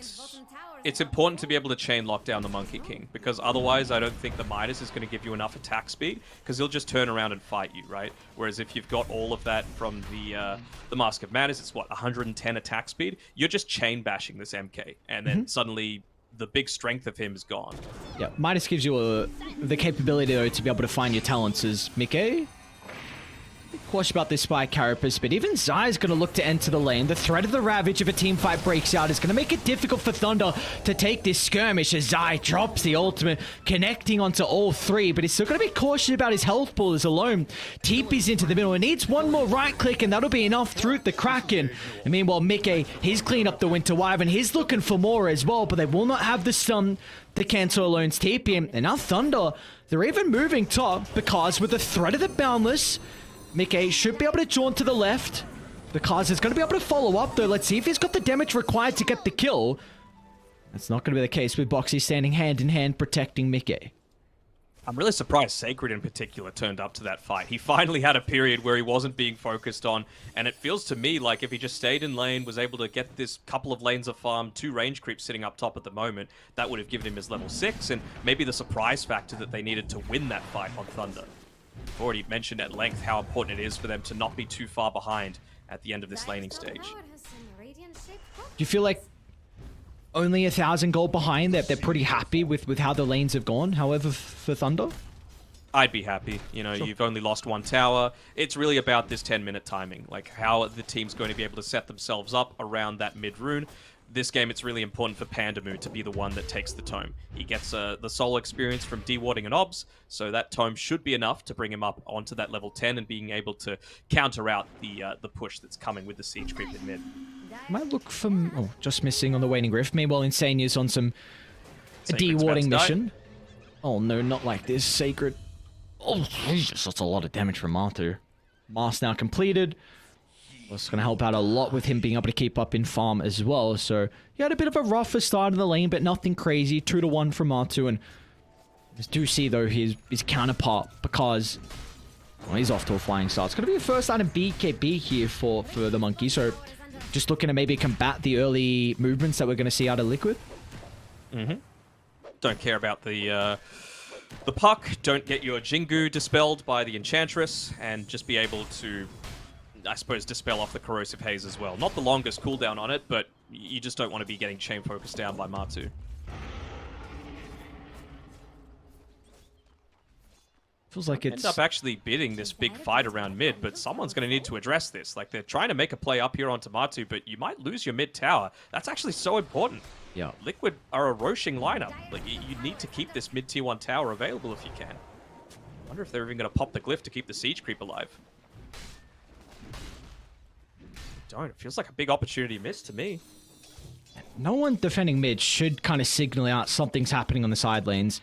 It's important to be able to chain lock down the Monkey King, because otherwise I don't think the Midas is going to give you enough attack speed, because he'll just turn around and fight you, right? Whereas if you've got all of that from the Mask of Madness, it's what, 110 attack speed? You're just chain bashing this MK, and then suddenly the big strength of him is gone. Yeah, Midas gives you the capability though to be able to find your talents as Mickey. Cautious about this by Carapace, but even Zai's going to look to enter the lane. The threat of the Ravage if a team fight breaks out is going to make it difficult for Thunder to take this skirmish as Zai drops the ultimate, connecting onto all 3, but he's still going to be cautious about his health pool as Alone TP's into the middle. He needs one more right click and that'll be enough through the Kraken. And meanwhile, Mickey, he's cleaned up the Winter Wyvern. He's looking for more as well, but they will not have the stun to cancel Alone's TP. And now Thunder, they're even moving top because with the threat of the Boundless, Mickey should be able to jaunt to the left. The Kaz is going to be able to follow up, though. Let's see if he's got the damage required to get the kill. That's not going to be the case with Boxy standing hand in hand protecting Mickey. I'm really surprised Sacred in particular turned up to that fight. He finally had a period where he wasn't being focused on, and it feels to me like if he just stayed in lane, was able to get this couple of lanes of farm, 2 range creeps sitting up top at the moment, that would have given him his level 6, and maybe the surprise factor that they needed to win that fight on Thunder. I've already mentioned at length how important it is for them to not be too far behind at the end of this laning stage. Do you feel like only 1,000 gold behind, that they're pretty happy with how the lanes have gone, however, for Thunder? I'd be happy. You know, You've only lost 1 tower. It's really about this 10-minute timing, like how the team's going to be able to set themselves up around that mid-rune. This game, it's really important for Pandamu to be the one that takes the tome. He gets the solo experience from dewarding and obs, so that tome should be enough to bring him up onto that level 10 and being able to counter out the push that's coming with the siege creep in mid. Might look for... Oh, just missing on the Waning Rift. Meanwhile, Insania's on some dewarding mission. Oh no, not like this. Sacred. Oh, Jesus, that's a lot of damage from Martu. Mask now completed. That's going to help out a lot with him being able to keep up in farm as well. So he had a bit of a rougher start in the lane, but nothing crazy. 2-1 from Martu. And I do see, though, his counterpart, because he's off to a flying start. It's going to be a first item BKB here for the Monkey. So just looking to maybe combat the early movements that we're going to see out of Liquid. Don't care about the puck. Don't get your Jingu dispelled by the Enchantress, and just be able to, I suppose, dispel off the corrosive haze as well. Not the longest cooldown on it, but you just don't want to be getting chain focused down by Martu. Feels like it's... End up actually bidding this big fight around mid, but someone's going to need to address this. Like, they're trying to make a play up here onto Martu, but you might lose your mid tower. That's actually so important. Yeah. Liquid are a roshing lineup. Like, you need to keep this mid tier 1 tower available if you can. I wonder if they're even going to pop the glyph to keep the siege creep alive. Don't. It feels like a big opportunity missed to me. No one defending mid should kind of signal out something's happening on the side lanes.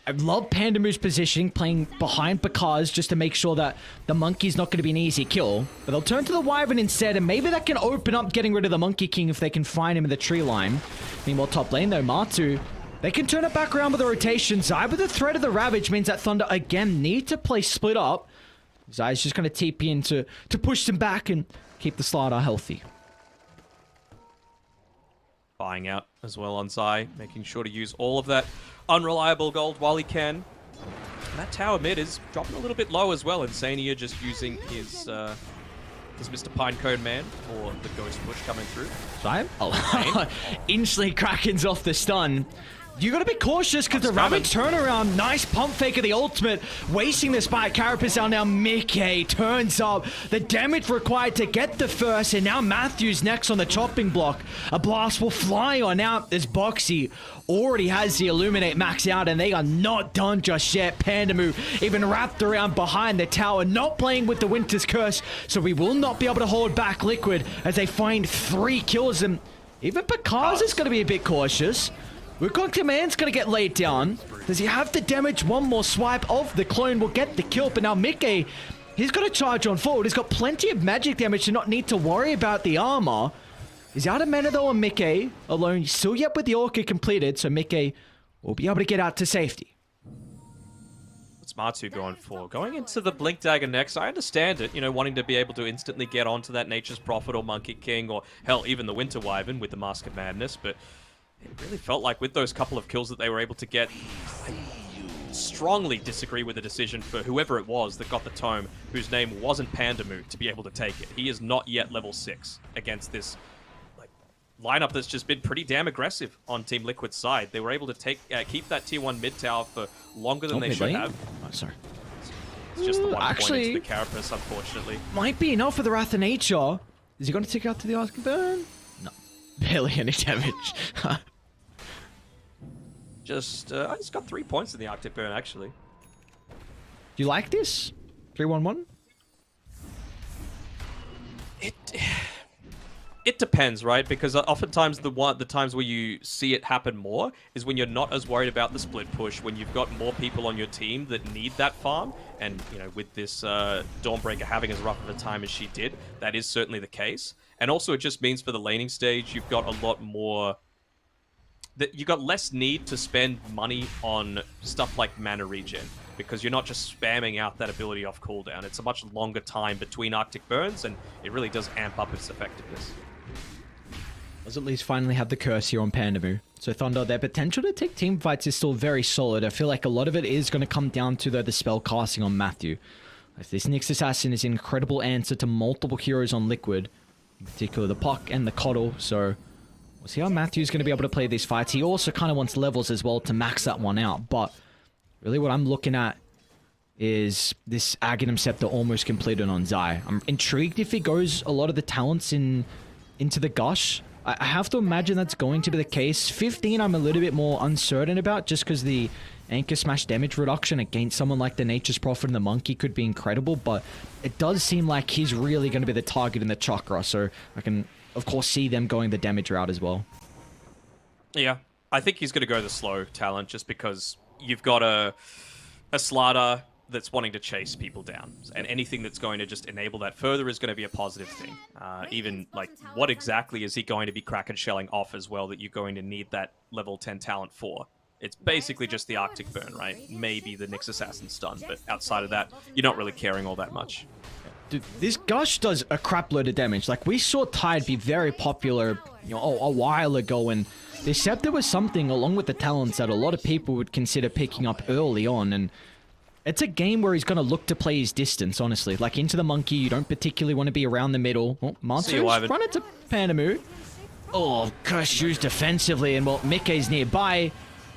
I love Pandamu's positioning, playing behind Bakaz just to make sure that the Monkey's not going to be an easy kill. But they'll turn to the Wyvern instead, and maybe that can open up getting rid of the Monkey King if they can find him in the tree line. Meanwhile, top lane though, Martu, they can turn it back around with the rotation. Zai with the threat of the Ravage means that Thunder again need to play split up. Zai's just going to TP in to push them back and keep the slider healthy. Buying out as well on Zai, making sure to use all of that unreliable gold while he can. And that tower mid is dropping a little bit low as well. Insania just using his Mr. Pinecone Man for the ghost push coming through. Zai? Oh, instantly Kraken's off the stun. You gotta be cautious because the Ravage turnaround, nice pump fake of the ultimate, wasting the spike. Carapace out now. Mickey turns up. The damage required to get the first, and now Matthews next on the chopping block. A blast will fly on out as Boxy already has the Illuminate max out, and they are not done just yet. Pandamu even wrapped around behind the tower, not playing with the Winter's Curse, so we will not be able to hold back Liquid as they find 3 kills, and even Picard is going to be a bit cautious. Wukong Command's going to get laid down. Does he have the damage? One more swipe of the clone will get the kill, but now Mickey, he's got to charge on forward. He's got plenty of magic damage to not need to worry about the armor. He's out of mana though on Mickey alone. Still yet with the Orca completed, so Mickey will be able to get out to safety. What's Matu going for? Going into the Blink Dagger next, I understand it, you know, wanting to be able to instantly get onto that Nature's Prophet or Monkey King, or hell, even the Winter Wyvern with the Mask of Madness, but it really felt like with those couple of kills that they were able to get, I strongly disagree with the decision for whoever it was that got the tome, whose name wasn't Pandamu, to be able to take it. He is not yet level 6 against this lineup that's just been pretty damn aggressive on Team Liquid's side. They were able to keep that tier 1 mid tower for longer than they should have. Oh, sorry. It's just the one actually, point into the Carapace, unfortunately. Might be enough for the Wrath of Nature. Is he going to take out to the Arctic Burn? No. Barely any damage. Just, he's got 3 points in the Arctic Burn, actually. Do you like this? 3-1-1? It depends, right? Because oftentimes the times where you see it happen more is when you're not as worried about the split push, when you've got more people on your team that need that farm. And, you know, with this Dawnbreaker having as rough of a time as she did, that is certainly the case. And also it just means for the laning stage, you've got a lot more... You've got less need to spend money on stuff like mana regen, because you're not just spamming out that ability off cooldown. It's a much longer time between Arctic Burns, and it really does amp up its effectiveness. Does at least finally have the curse here on Pandamu. So Thunder, their potential to take team fights is still very solid. I feel like a lot of it is going to come down to the spell casting on Matthew. If this Nyx Assassin is an incredible answer to multiple heroes on Liquid, in particular the Puck and the Coddle, so we'll see how Matthew's going to be able to play these fights. He also kind of wants levels as well to max that one out, but really what I'm looking at is this Aghanim Scepter almost completed on Zai. I'm intrigued if he goes a lot of the talents into the Gush. I have to imagine that's going to be the case. 15 I'm a little bit more uncertain about, just because the Anchor Smash damage reduction against someone like the Nature's Prophet and the Monkey could be incredible, but it does seem like he's really going to be the target in the Chakra, so I can, of course, see them going the damage route as well. Yeah, I think he's going to go the slow talent, just because you've got a Slaughter that's wanting to chase people down, and anything that's going to just enable that further is going to be a positive thing. Even, like, what exactly is he going to be Kraken shelling off as well that you're going to need that level 10 talent for? It's basically just the Arctic Burn, right? Maybe the Nyx Assassin stun, but outside of that, you're not really caring all that much. Dude, this Gush does a crap load of damage. Like, we saw Tide be very popular, you know, a while ago, and the Scepter was something, along with the talents, that a lot of people would consider picking up early on, and it's a game where he's going to look to play his distance, honestly. Like, into the Monkey, you don't particularly want to be around the middle. Oh, Monster's run into Pandamu. Oh, Curse used defensively, and, well, Mickey's nearby.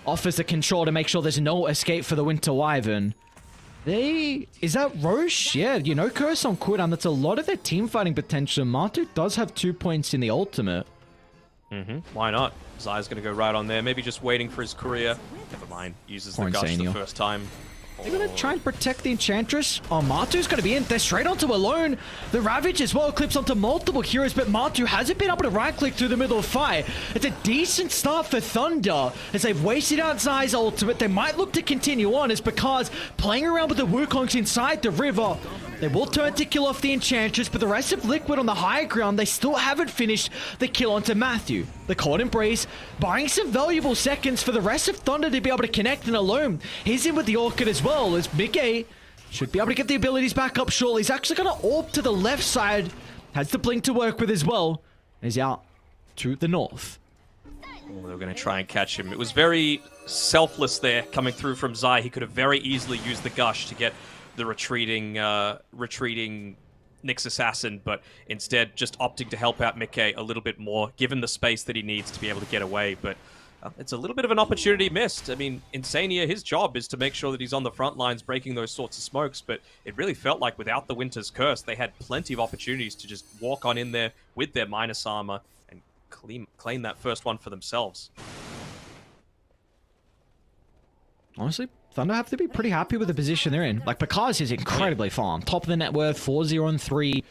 Offers the control to make sure there's no escape for the Winter Wyvern. Is that Roche? Yeah, you know, Curse on cooldown. That's a lot of their team fighting potential. Matu does have 2 points in the ultimate. Why not? Zai's going to go right on there. Maybe just waiting for his courier. Never mind. Uses the Gush the first time. They're going to try and protect the Enchantress. Oh, Matu's going to be in. They're straight onto Alone. The Ravage as well clips onto multiple heroes, but Matu hasn't been able to right-click through the middle of fight. It's a decent start for Thunder. As they've wasted out Zai's ultimate, they might look to continue on, as because playing around with the Wukongs inside the river, they will turn to kill off the Enchantress, but the rest of Liquid on the high ground, they still haven't finished the kill onto Matthew. The Cold Embrace, buying some valuable seconds for the rest of Thunder to be able to connect, and Alone, he's in with the Orchid as well, as Mickey should be able to get the abilities back up shortly. He's actually going to orb to the left side, has the blink to work with as well, and he's out to the north. Oh, they were going to try and catch him. It was very selfless there, coming through from Zai. He could have very easily used the Gush to get the retreating Nyx Assassin, but instead just opting to help out Mickey a little bit more, given the space that he needs to be able to get away. But It's a little bit of an opportunity missed. I mean, Insania, his job is to make sure that he's on the front lines breaking those sorts of smokes, but it really felt like without the Winter's Curse, they had plenty of opportunities to just walk on in there with their minus armor and claim that first one for themselves. Honestly, Thunder have to be pretty happy with the position they're in. Like, Bakaz is incredibly farm. Top of the net worth, 4-0 and 3.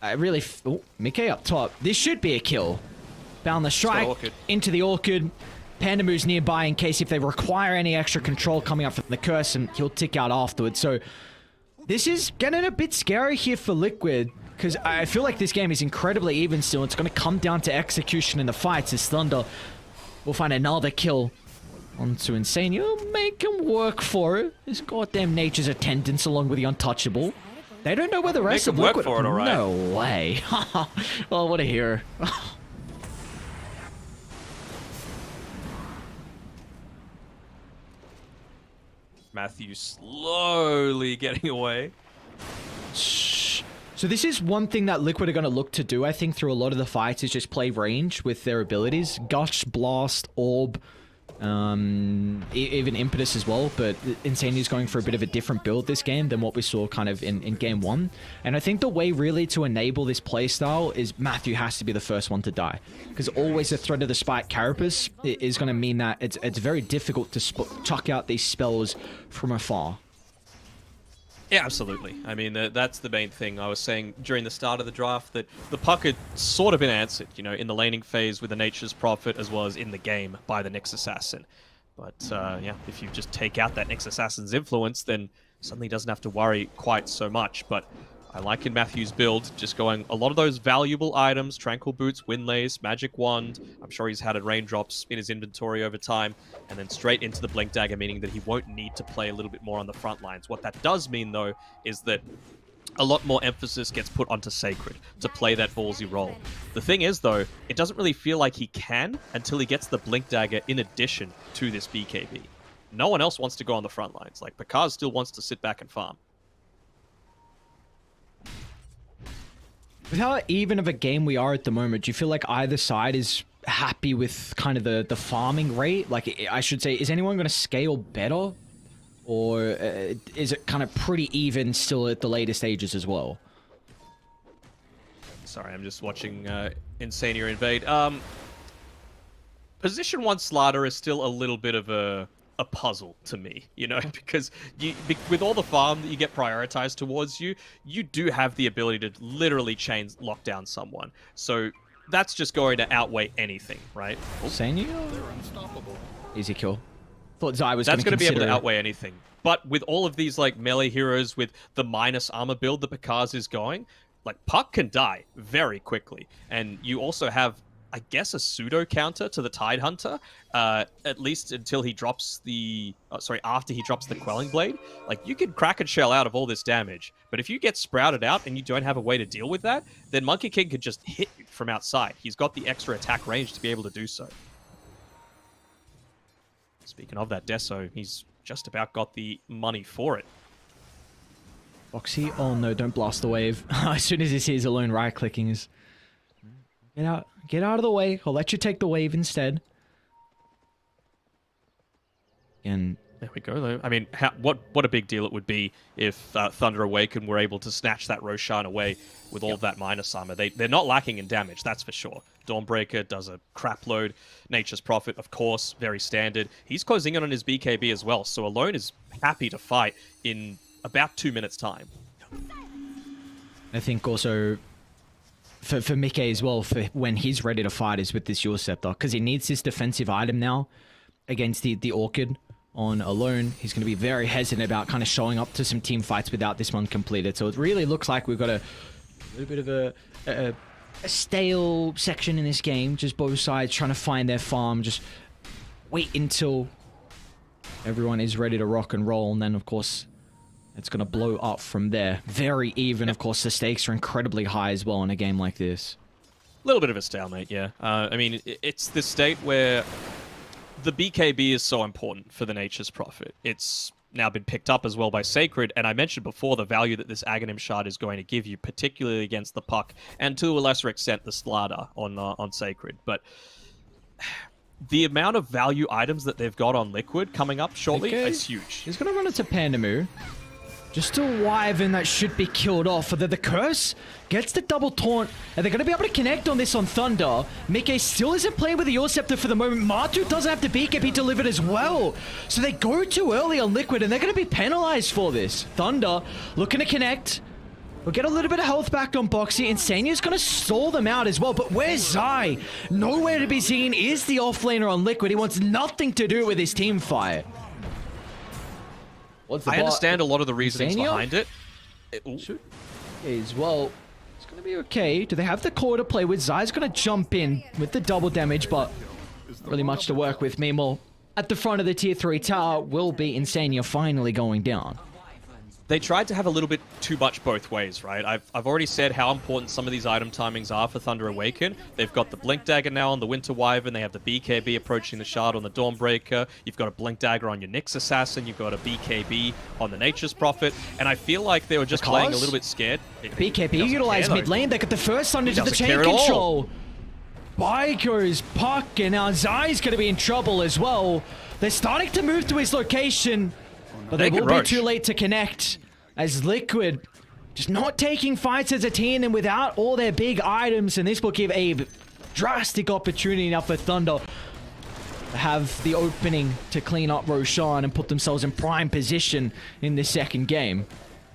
I really... Oh, Mickey up top. This should be a kill. Found the strike into the Orchid. Panda moves nearby in case if they require any extra control coming up from the curse, and he'll tick out afterwards. So this is getting a bit scary here for Liquid, because I feel like this game is incredibly even still. It's going to come down to execution in the fights as Thunder will find another kill onto Insane. You'll make him work for it. His goddamn Nature's attendance along with the Untouchable. They don't know where the rest of Liquid... for it, all right. No way. Well, what a hero. Matthew slowly getting away. So this is one thing that Liquid are going to look to do, I think, through a lot of the fights, is just play range with their abilities. Gush, Blast, Orb, even Impetus as well, but Insanity's going for a bit of a different build this game than what we saw kind of in game 1. And I think the way really to enable this playstyle is Matthew has to be the first one to die. Because always the threat of the Spike Carapace is going to mean that it's very difficult to chuck out these spells from afar. Yeah, absolutely. I mean, that's the main thing. I was saying during the start of the draft that the puck had sort of been answered, you know, in the laning phase with the Nature's Prophet, as well as in the game by the Nyx Assassin. But, yeah, if you just take out that Nyx Assassin's influence, then suddenly doesn't have to worry quite so much. But I like in Matthew's build, just going a lot of those valuable items, Tranquil Boots, Windlace, Magic Wand. I'm sure he's had raindrops in his inventory over time, and then straight into the Blink Dagger, meaning that he won't need to play a little bit more on the front lines. What that does mean, though, is that a lot more emphasis gets put onto Sacred to play that ballsy role. The thing is, though, it doesn't really feel like he can until he gets the Blink Dagger in addition to this BKB. No one else wants to go on the front lines. Like, Bakaz still wants to sit back and farm. With how even of a game we are at the moment, do you feel like either side is happy with kind of the farming rate? Like, I should say, is anyone going to scale better? Or is it kind of pretty even still at the later stages as well? Sorry, I'm just watching Insania invade. Position 1 Slardar is still a little bit of a puzzle to me, you know, because with all the farm that you get prioritized towards you, you do have the ability to literally lock down someone. So that's just going to outweigh anything, right? Sania? They're unstoppable. Easy kill. Thought Zai was That's going to be able to outweigh anything. But with all of these like melee heroes with the minus armor build that Bakaz is going, like Puck can die very quickly. And you also have, I guess, a pseudo counter to the Tide Hunter, at least until he drops the... after he drops the Quelling Blade. Like, you can crack and shell out of all this damage, but if you get sprouted out and you don't have a way to deal with that, then Monkey King could just hit you from outside. He's got the extra attack range to be able to do so. Speaking of that Deso, he's just about got the money for it. Foxy, oh no, don't blast the wave. As soon as he sees Alone right-clicking is... Get out of the way. I'll let you take the wave instead. And there we go, though. I mean, what a big deal it would be if Thunder Awaken were able to snatch that Roshan away with all of that minus armor. They're not lacking in damage, that's for sure. Dawnbreaker does a crap load. Nature's Prophet, of course, very standard. He's closing in on his BKB as well, so Alone is happy to fight in about 2 minutes' time. I think also... For Mickey as well, for when he's ready to fight, is with this Your Scepter, because he needs this defensive item now against the Orchid on Alone. He's going to be very hesitant about kind of showing up to some team fights without this one completed. So it really looks like we've got a little bit of a stale section in this game. Just both sides trying to find their farm. Just wait until everyone is ready to rock and roll, and then of course it's going to blow up from there. Very even. Of course, the stakes are incredibly high as well in a game like this. A little bit of a stalemate, yeah. I mean, it's the state where the BKB is so important for the Nature's Prophet. It's now been picked up as well by Sacred, and I mentioned before the value that this Aghanim Shard is going to give you, particularly against the Puck, and to a lesser extent the Slardar on Sacred. But the amount of value items that they've got on Liquid coming up shortly is huge. He's gonna run into Pandamu. Just a Wyvern that should be killed off. The curse gets the double taunt, and they're going to be able to connect on this on Thunder. Mickey still isn't playing with the Your Scepter for the moment. Matu doesn't have the BKB delivered as well. So they go too early on Liquid, and they're going to be penalized for this. Thunder looking to connect. We'll get a little bit of health back on Boxy. Insania's going to stall them out as well. But where's Zai? Nowhere to be seen is the offlaner on Liquid. He wants nothing to do with his team fight. I understand a lot of the reasonings Insania? behind it. Is well, it's gonna be okay. Do they have the core to play with? Zai's gonna jump in with the double damage, but not really much to work with. Meanwhile, at the front of the tier 3 tower will be Insania finally going down. They tried to have a little bit too much both ways, right? I've already said how important some of these item timings are for Thunder Awaken. They've got the Blink Dagger now on the Winter Wyvern. They have the BKB approaching the Shard on the Dawnbreaker. You've got a Blink Dagger on your Nyx Assassin. You've got a BKB on the Nature's Prophet. And I feel like they were just playing a little bit scared. BKB utilized mid lane. They got the first under to the chain control. By goes Puck, and now Zai's going to be in trouble as well. They're starting to move to his location, but they will be too late to connect. As Liquid just not taking fights as a team and without all their big items, and this will give a drastic opportunity now for Thunder to have the opening to clean up Roshan and put themselves in prime position in this second game.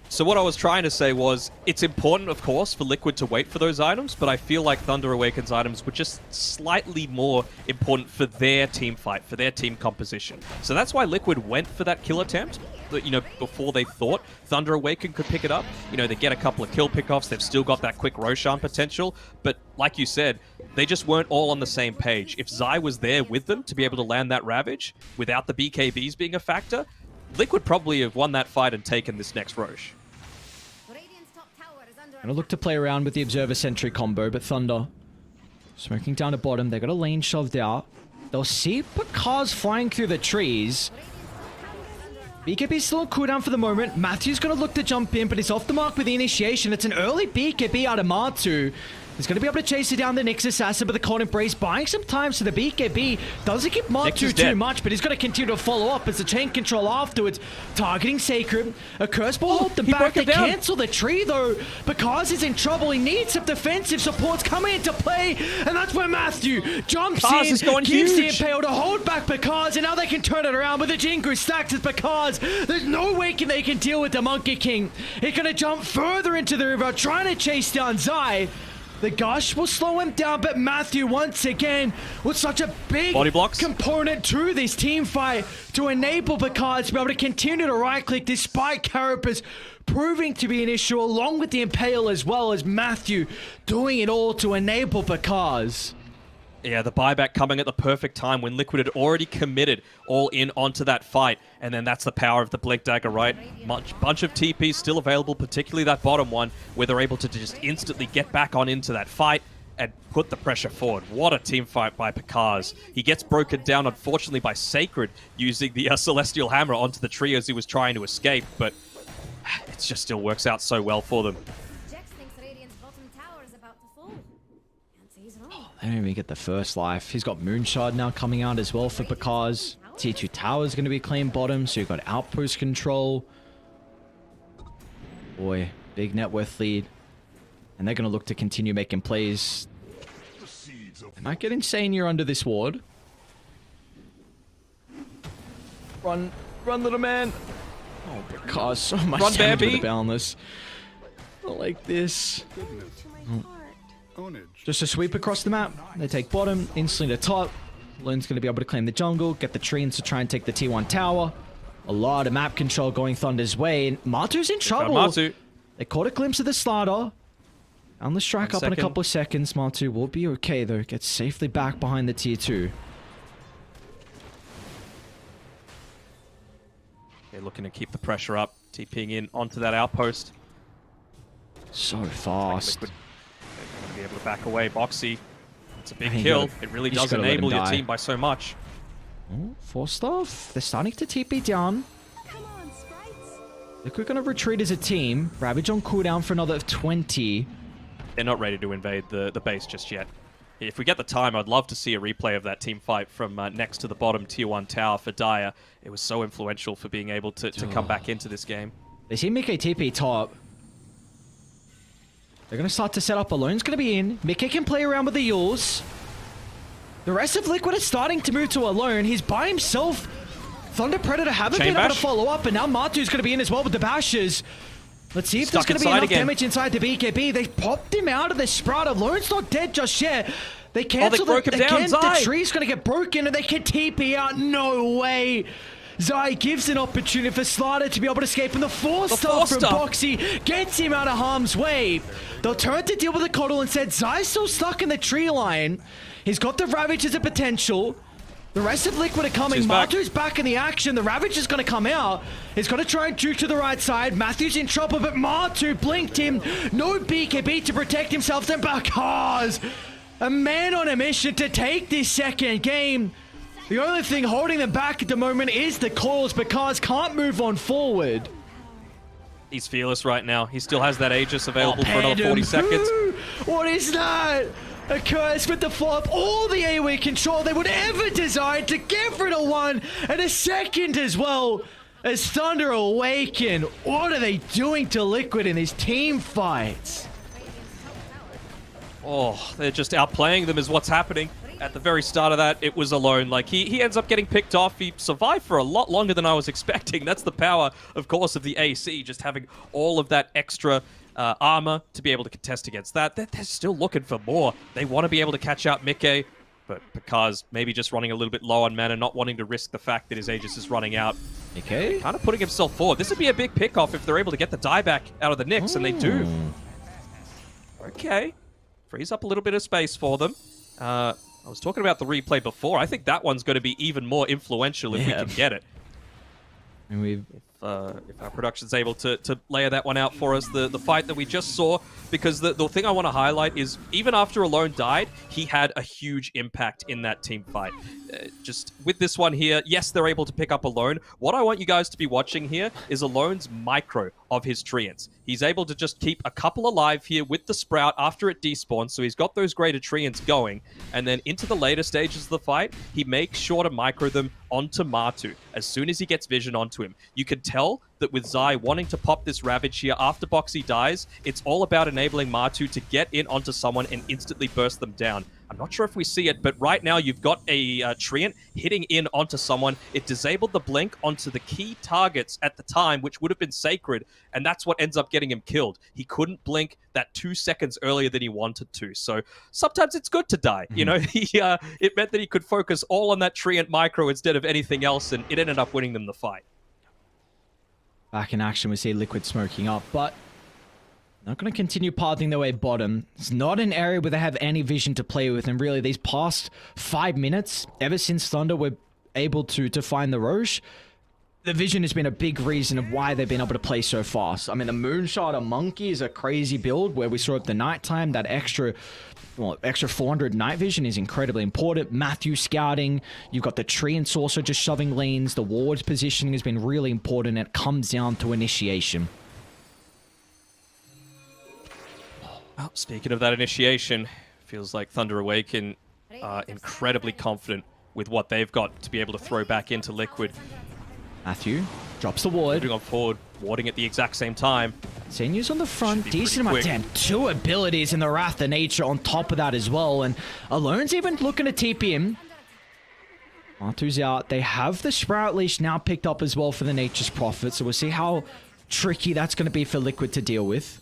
So what I was trying to say was, it's important, of course, for Liquid to wait for those items, but I feel like Thunder Awaken's items were just slightly more important for their team fight, for their team composition. So that's why Liquid went for that kill attempt, you know, before they thought Thunder Awaken could pick it up. You know, they get a couple of kill pickoffs, they've still got that quick Roshan potential, but like you said, they just weren't all on the same page. If Zai was there with them to be able to land that Ravage, without the BKBs being a factor, Liquid probably have won that fight and taken this next Roche. Gonna look to play around with the Observer Sentry combo, but Thunder smoking down to bottom. They got a lane shoved out. They'll see Pakaz flying through the trees. BKB still on cooldown for the moment. Matthew's gonna look to jump in, but he's off the mark with the initiation. It's an early BKB out of Matu. He's going to be able to chase it down the Nyx Assassin, but the Cold Embrace buying some time, so the BKB doesn't give Matu too much, but he's going to continue to follow up as the chain control afterwards. Targeting Sacred. A Curse Ball hold them back. They cancel the tree, though, because he's in trouble. He needs some defensive supports coming into play, and that's where Matthew jumps in, gives the Impale to hold back Pakaz, and now they can turn it around with the Jingu stacks as Pakaz. There's no way they can deal with the Monkey King. He's going to jump further into the river, trying to chase down Zai. The Gush will slow him down, but Matthew, once again, with such a big component to this team fight to enable Pakaz to be able to continue to right-click despite Carapace proving to be an issue, along with the Impale as well as Matthew doing it all to enable Pakaz. Yeah, the buyback coming at the perfect time when Liquid had already committed all in onto that fight. And then that's the power of the Blink Dagger, right? Bunch of TPs still available, particularly that bottom one, where they're able to just instantly get back on into that fight and put the pressure forward. What a team fight by Pakaz. He gets broken down, unfortunately, by Sacred using the Celestial Hammer onto the tree as he was trying to escape, but it just still works out so well for them. They don't even get the first life. He's got Moonshard now coming out as well for Pakaz. Tier 2 tower is going to be clean bottom, so you've got outpost control. Boy, big net worth lead. And they're going to look to continue making plays. They might get Insania under this ward. Run, little man. Oh, Pakaz, so much damage with the Boundless. Not like this. Just a sweep across the map. They take bottom, instantly to top. Loon's going to be able to claim the jungle, get the treants to try and take the T1 tower. A lot of map control going Thunder's way, and Matu's in trouble. Matu. They caught a glimpse of the slider. And the strike up in a couple of seconds. Matu will be okay though. Gets safely back behind the tier 2. They're looking to keep the pressure up, TPing in onto that outpost. So fast. Be able to back away. Boxy, it's a big kill. It really does enable your team by so much. Oh, forced off. They're starting to TP down. Look, we're going to retreat as a team. Ravage on cooldown for another 20. They're not ready to invade the base just yet. if we get the time, I'd love to see a replay of that team fight from next to the bottom tier 1 tower for Dire. It was so influential for being able to come back into this game. They see Mickey TP top. They're going to start to set up. Alone's going to be in. Mickey can play around with the Yules. The rest of Liquid is starting to move to Alone. He's by himself. Thunder Predator haven't been able to follow up, and now Matu's going to be in as well with the bashes. Let's see if there's going to be enough damage inside the BKB. They popped him out of the Sprout. Alone's not dead just yet. They cancel it again. The tree's going to get broken, and they can TP out. No way. Zai gives an opportunity for Slider to be able to escape, and the 4-star from Boxy gets him out of harm's way. They'll turn to deal with the Coddle and said Zai's still stuck in the tree line. He's got the Ravage as a potential. The rest of Liquid are coming. Matu's back in the action. The Ravage is going to come out. He's going to try and juke to the right side. Matthew's in trouble, but Matu blinked him. No BKB to protect himself. Then Bakaz, a man on a mission to take this second game. The only thing holding them back at the moment is the calls. Bakaz can't move on forward. He's fearless right now. He still has that Aegis available for another 40 seconds. What is that? A curse with the flop. All the AoE control they would ever desire to get rid of one and a second as well. As Thunder Awaken, what are they doing to Liquid in these team fights? Oh, they're just outplaying them is what's happening. At the very start of that, it was Alone. Like, he ends up getting picked off. He survived for a lot longer than I was expecting. That's the power, of course, of the AC, just having all of that extra armor to be able to contest against that. They're still looking for more. They want to be able to catch out Mickey, but because maybe just running a little bit low on mana, not wanting to risk the fact that his Aegis is running out. Mickey? Kind of putting himself forward. This would be a big pick-off if they're able to get the dieback out of the Nyx, and they do. Okay. Frees up a little bit of space for them. I was talking about the replay before. I think that one's going to be even more influential if we can get it. And we've... If our production's able to layer that one out for us, the fight that we just saw, because the thing I want to highlight is even after Alone died, he had a huge impact in that team fight. Just with this one here, yes, they're able to pick up Alone. What I want you guys to be watching here is Alone's micro of his Treants. He's able to just keep a couple alive here with the Sprout after it despawns, so he's got those greater Treants going, and then into the later stages of the fight, he makes sure to micro them onto Matu as soon as he gets vision onto him. You can tell that with Zai wanting to pop this Ravage here after Boxy dies, it's all about enabling Matu to get in onto someone and instantly burst them down. I'm not sure if we see it, but right now you've got a Treant hitting in onto someone. It disabled the blink onto the key targets at the time, which would have been sacred, and that's what ends up getting him killed. He couldn't blink that 2 seconds earlier than he wanted to. So sometimes it's good to die. You know, it meant that he could focus all on that Treant micro instead of anything else, and it ended up winning them the fight. Back in action, we see Liquid smoking up, but not going to continue pathing their way bottom. It's not an area where they have any vision to play with, and really these past 5 minutes, ever since Thunder were able to find the Roche, the vision has been a big reason of why they've been able to play so fast. I mean, the Moonshotter Monkey is a crazy build where we saw at the nighttime that extra 400 night vision is incredibly important. Matthew scouting, you've got the Treants also just shoving lanes. The ward's positioning has been really important, and it comes down to initiation. Well, speaking of that initiation, feels like Thunder Awaken are incredibly confident with what they've got to be able to throw back into Liquid. Matthew drops the ward. Moving on forward, warding at the exact same time. Senu's on the front, decent amount. Damn, 2 abilities in the Wrath of Nature on top of that as well. And Alone's even looking to TP him. Matu's out. They have the Sprout Leash now picked up as well for the Nature's Prophet. So we'll see how tricky that's going to be for Liquid to deal with.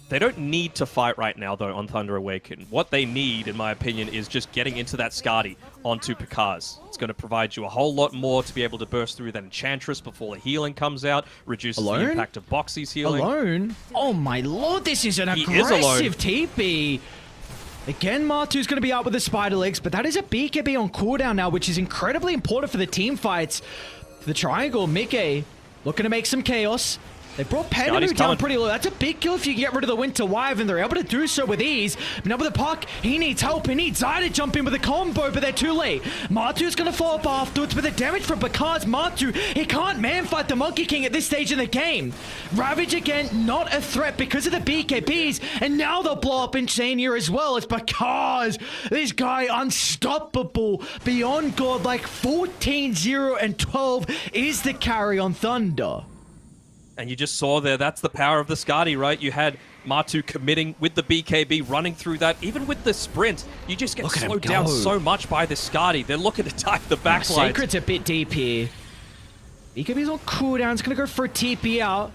They don't need to fight right now, though, on Thunder Awaken. What they need, in my opinion, is just getting into that Skadi onto Pakaz. It's going to provide you a whole lot more to be able to burst through that Enchantress before the healing comes out, reduces the impact of Boxy's healing. Alone? Oh my lord, this is an aggressive TP. Again, Matu's going to be out with the Spider Legs, but that is a BKB on cooldown now, which is incredibly important for the team fights. The triangle, Mickey looking to make some chaos. They brought Scotty's Pandamu down coming. pretty low. That's a big kill if you get rid of the Winter Wyvern. They're able to do so with ease. But now with the puck, he needs help. He needs Zai to jump in with a combo, but they're too late. Matu's going to fall up afterwards, but the damage from Bakaz Matu, he can't man-fight the Monkey King at this stage in the game. Ravage again, not a threat because of the BKBs, and now they'll blow up Insania as well. It's Bakaz. This guy unstoppable, beyond god, like 14, 0, and 12 is the carry on Thunder. And you just saw there, that's the power of the Skadi, right? You had Matu committing with the BKB, running through that. Even with the sprint, you just get slowed down so much by the Skadi. They're looking to dive the backline. Sacred's a bit deep here. BKB's on cooldown. It's going to go for a TP out.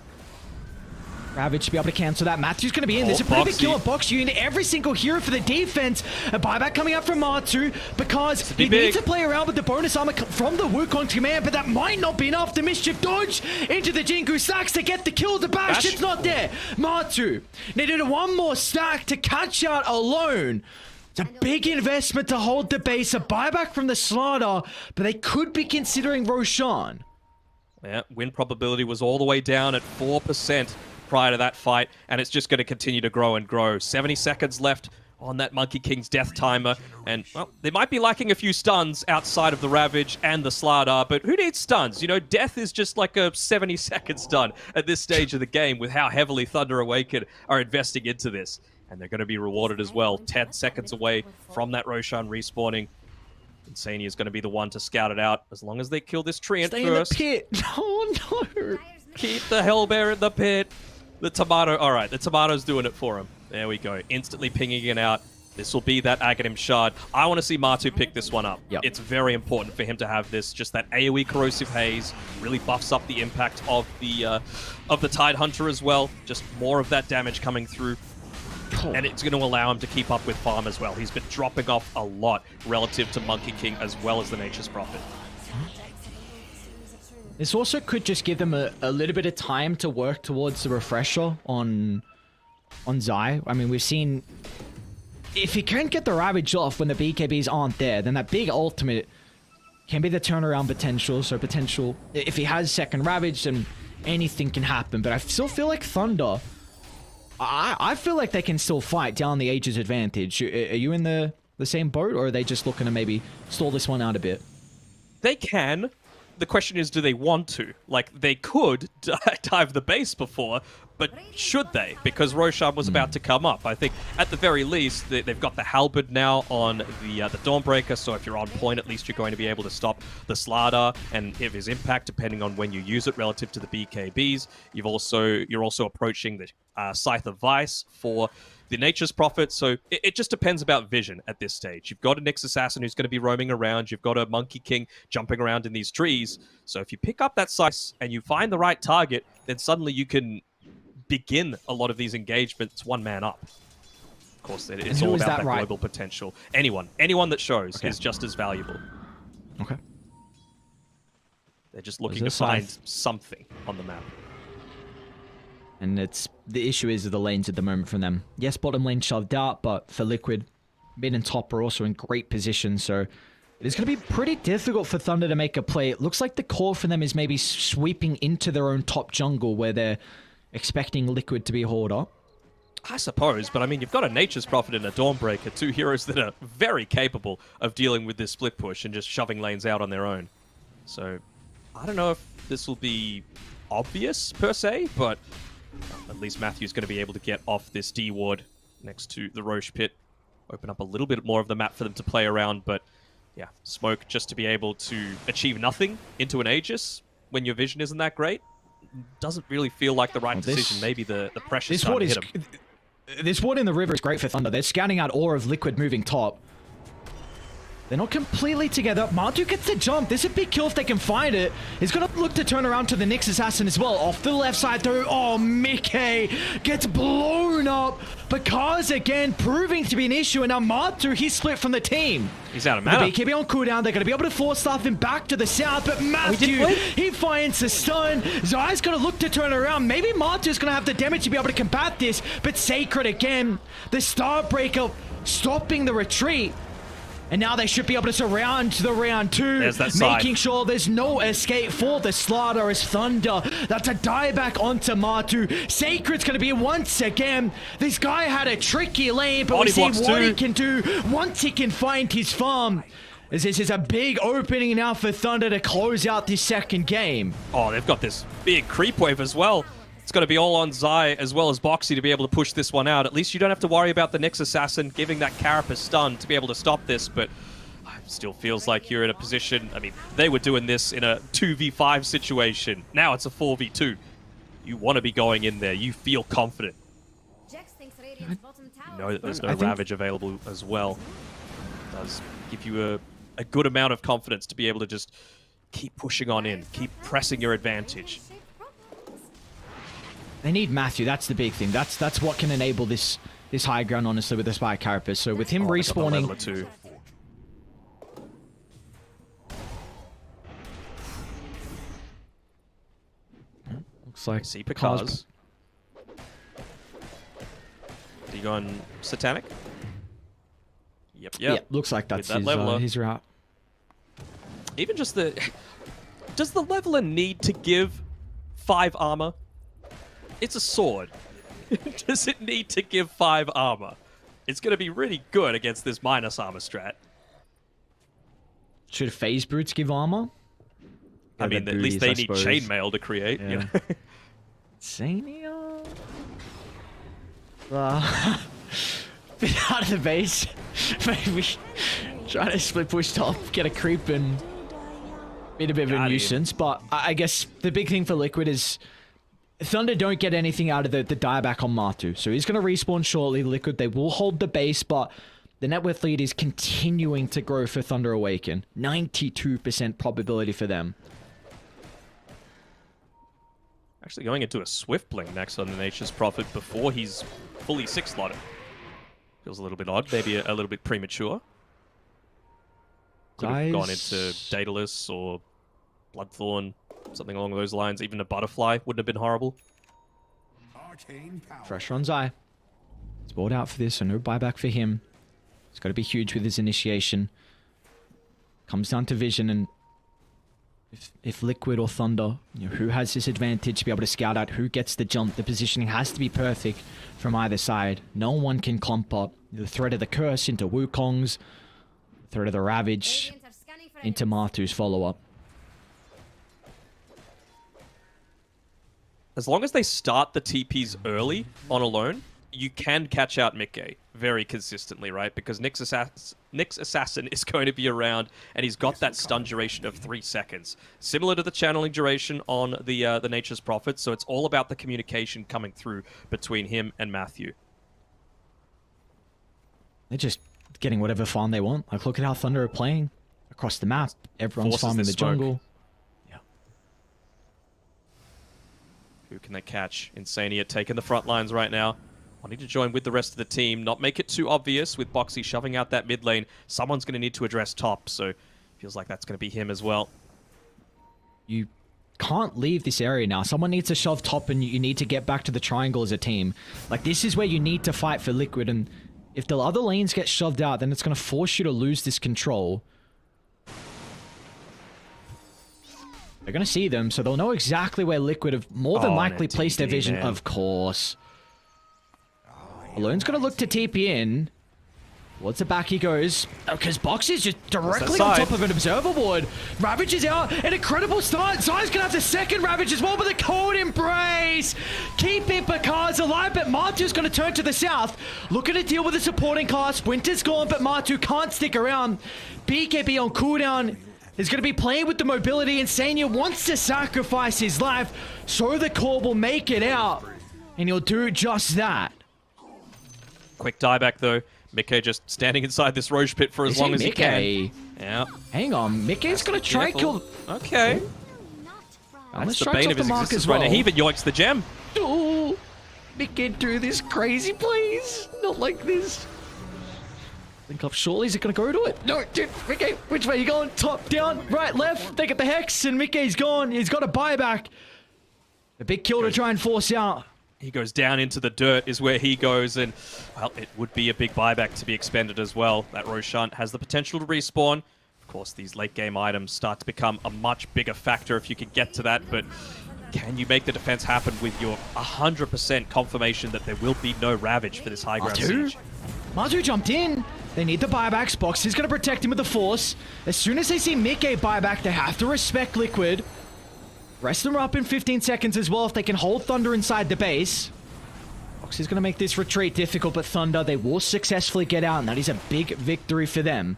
Ravage to be able to cancel that. Matthew's going to be in. There's a pretty big kill at box unit. Every single hero for the defense. A buyback coming out from Matu because he needs to play around with the bonus armor from the Wukong command, but that might not be enough. The mischief dodge into the Jingu stacks to get the kill. The bash, it's not there. Matu needed one more stack to catch out alone. It's a big investment to hold the base. A buyback from the Slaughter, but they could be considering Roshan. Yeah, win probability was all the way down at 4%. Prior to that fight, and it's just going to continue to grow and grow. 70 seconds left on that Monkey King's death timer, and, well, they might be lacking a few stuns outside of the Ravage and the Slardar, but who needs stuns? You know, death is just like a 70-second stun at this stage of the game with how heavily Thunder Awaken are investing into this, and they're going to be rewarded as well. 10 seconds away from that Roshan respawning. Insania is going to be the one to scout it out, as long as they kill this Treant first. Stay in the pit. Oh, no. Keep the Hellbear in the pit. The Tomato, all right, the Tomato's doing it for him. There we go, instantly pinging it out. This will be that Aghanim Shard. I want to see Matu pick this one up. Yep. It's very important for him to have this, just that AoE Corrosive Haze, really buffs up the impact of the Tide Hunter as well. Just more of that damage coming through. And it's going to allow him to keep up with farm as well. He's been dropping off a lot relative to Monkey King as well as the Nature's Prophet. This also could just give them a little bit of time to work towards the refresher on Zai. I mean, we've seen... If he can get the Ravage off when the BKBs aren't there, then that big ultimate can be the turnaround potential. So potential... If he has second Ravage, then anything can happen. But I still feel like Thunder... I feel like they can still fight down the Aegis advantage. Are you in the same boat, or are they just looking to maybe stall this one out a bit? They can. The question is, do they want to? Like, they could dive the base before, but should they? Because Roshan was about to come up. I think, at the very least, they've got the Halberd now on the Dawnbreaker, so if you're on point, at least you're going to be able to stop the Slardar and if his impact, depending on when you use it relative to the BKBs. You're also approaching the Scythe of Vice for the Nature's Prophet, so it just depends about vision at this stage. You've got a Nyx Assassin who's going to be roaming around. You've got a Monkey King jumping around in these trees. So if you pick up that Scythe and you find the right target, then suddenly you can begin a lot of these engagements one man up. Of course, it's all about that global potential. Anyone that shows is just as valuable. Okay. They're just looking to find something on the map. And the issue is the lanes at the moment from them. Yes, bottom lane shoved out, but for Liquid, mid and top are also in great position, so it is going to be pretty difficult for Thunder to make a play. It looks like the call for them is maybe sweeping into their own top jungle where they're expecting Liquid to be hauled up. I suppose, but I mean, you've got a Nature's Prophet and a Dawnbreaker, two heroes that are very capable of dealing with this split push and just shoving lanes out on their own. So, I don't know if this will be obvious, per se, but at least Matthew's going to be able to get off this D ward next to the Roche pit. Open up a little bit more of the map for them to play around, but yeah, Smoke just to be able to achieve nothing into an Aegis when your vision isn't that great doesn't really feel like the right decision. Maybe the pressure's starting to hit him. This ward in the river is great for Thunder. They're scouting out ore of Liquid moving top. They're not completely together. Matu gets the jump. This is a big kill if they can find it. He's going to look to turn around to the Nyx Assassin as well. Off the left side though. Oh, Mickey gets blown up. Bakaz again proving to be an issue. And now Matu, he's split from the team. He's out of mana. The BKB on cooldown. They're going to be able to force stuff him back to the south. But Matthew, he finds the stun. Zai's going to look to turn around. Maybe Matu's going to have the damage to be able to combat this. But Sacred again. The Starbreaker stopping the retreat. And now they should be able to surround the round 2. There's that side. Making sure there's no escape for the Slaughter as Thunder. That's a dieback onto Matu. Sacred's going to be once again. This guy had a tricky lane, but we see what he can do once he can find his farm. As this is a big opening now for Thunder to close out this second game. Oh, they've got this big creep wave as well. It's going to be all on Zai as well as Boxy to be able to push this one out. At least you don't have to worry about the Nyx Assassin giving that Carapace stun to be able to stop this, but it still feels like you're in a position... I mean, they were doing this in a 2v5 situation. Now it's a 4v2. You want to be going in there. You feel confident. You know that there's no Ravage available as well. It does give you a good amount of confidence to be able to just keep pushing on in, keep pressing your advantage. They need Matthew. That's the big thing. That's what can enable this high ground, honestly, with the Spy Carapace. So with him respawning... Looks like... See Picard's. Are you going Satanic? Yep. Yeah, looks like that's his route. Even just the... Does the leveler need to give 5 armor? It's a sword. Does it need to give 5 armor? It's going to be really good against this minus armor strat. Should Phase Brutes give armor? I mean, at least they need chainmail to create. Yeah. You know? Sania? Bit out of the base. Maybe trying to split push top, get a creep and be a bit of a nuisance. But I guess the big thing for Liquid is Thunder don't get anything out of the dieback on Matu. So he's going to respawn shortly. Liquid, they will hold the base, but the net worth lead is continuing to grow for Thunder Awaken. 92% probability for them. Actually going into a Swift Blink next on the Nature's Prophet before he's fully 6-slotted. Feels a little bit odd, maybe a little bit premature. Could have gone into Daedalus or Bloodthorn, something along those lines. Even a Butterfly wouldn't have been horrible. Fresh on Zai. It's bought out for this, so no buyback for him. It's got to be huge with his initiation. Comes down to vision, and if Liquid or Thunder, you know, who has this advantage to be able to scout out who gets the jump, the positioning has to be perfect from either side. No one can clump up the threat of the Curse into Wukong's, the threat of the Ravage into Matu's follow-up. As long as they start the TPs early on Alone, you can catch out Mickey very consistently, right? Because Nyx Assassin is going to be around, and he's got that stun duration of 3 seconds. Similar to the channeling duration on the Nature's Prophet, so it's all about the communication coming through between him and Matthew. They're just getting whatever farm they want. Like, look at how Thunder are playing across the map. Everyone's farming the jungle. Yeah. Who can they catch? Insania taking the front lines right now. Wanting to join with the rest of the team, not make it too obvious with Boxy shoving out that mid lane. Someone's going to need to address top, so feels like that's going to be him as well. You can't leave this area now. Someone needs to shove top, and you need to get back to the triangle as a team. Like, this is where you need to fight for Liquid, and if the other lanes get shoved out, then it's going to force you to lose this control. They're going to see them, so they'll know exactly where Liquid have more than likely placed their vision. Man. Of course. Alone's going to look to TP in. Towards the back he goes. Because Box is just directly on top of an observer board. Ravage is out. An incredible start. Zai's going to have the second Ravage as well, but the cold embrace. Keeping Picard's alive, but Matu's going to turn to the south. Looking to deal with the supporting class. Winter's gone, but Matu can't stick around. BKB on cooldown is going to be playing with the mobility, and Sanya wants to sacrifice his life so the core will make it out. And he'll do just that. Quick dieback though. Mickey just standing inside this Roche pit for as long as he can. Yeah. Hang on, Mickey's gonna try and kill. Okay. That's the bane of his existence right now. He even yoinks the gem. Oh, Mickey, do this crazy, please. Not like this. Link up shortly. Is it gonna go to it? No, dude. Mickey, which way are you going? Top, down, right, left. They get the hex, and Mickey's gone. He's got a buyback. A big kill to try and force out. He goes down into the dirt is where he goes, and, well, it would be a big buyback to be expended as well. That Roshan has the potential to respawn. Of course, these late-game items start to become a much bigger factor if you can get to that, but can you make the defense happen with your 100% confirmation that there will be no Ravage for this high ground siege? Matu jumped in. They need the buybacks. Box is going to protect him with the Force. As soon as they see Mickey buyback, they have to respect Liquid. Rest them up in 15 seconds as well if they can hold Thunder inside the base. Box is going to make this retreat difficult, but Thunder, they will successfully get out, and that is a big victory for them.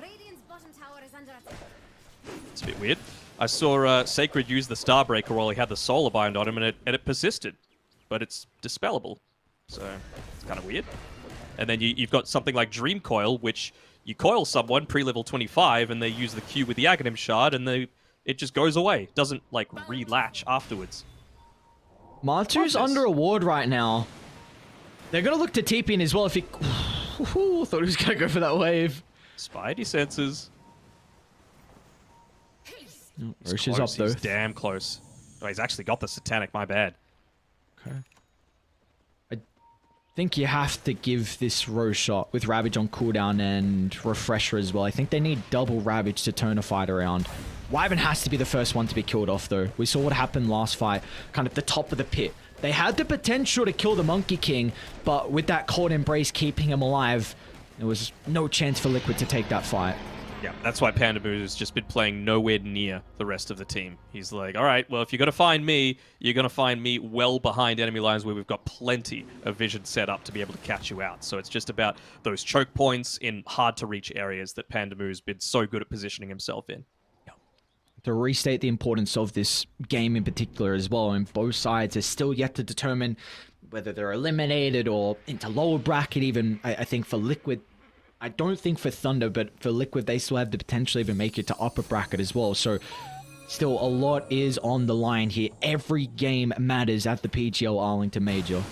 Radiant's bottom tower is under attack. It's a bit weird. I saw Sacred use the Starbreaker while he had the Solar Bind on him, and it persisted. But it's dispellable. So it's kind of weird. And then you've got something like Dream Coil, which you coil someone pre-level 25, and they use the Q with the Aghanim Shard, and it just goes away. It doesn't, like, re-latch afterwards. Matu's under a ward right now. They're going to look to TP in as well if he... Ooh, thought he was going to go for that wave. Spidey senses. Rosh is up, though. He's damn close. Oh, he's actually got the Satanic, my bad. Okay. I think you have to give this Rose shot with Ravage on cooldown and Refresher as well. I think they need double Ravage to turn a fight around. Wyvern has to be the first one to be killed off, though. We saw what happened last fight, kind of the top of the pit. They had the potential to kill the Monkey King, but with that cold embrace keeping him alive, there was no chance for Liquid to take that fight. Yeah, that's why Pandamu has just been playing nowhere near the rest of the team. He's like, all right, well, if you're going to find me, you're going to find me well behind enemy lines where we've got plenty of vision set up to be able to catch you out. So it's just about those choke points in hard-to-reach areas that Pandamu has been so good at positioning himself in. To restate the importance of this game in particular as well, and both sides are still yet to determine whether they're eliminated or into lower bracket even. I think for Liquid, I don't think for Thunder, but for Liquid, they still have the potential to even make it to upper bracket as well. So still a lot is on the line here. Every game matters at the PGL Arlington Major.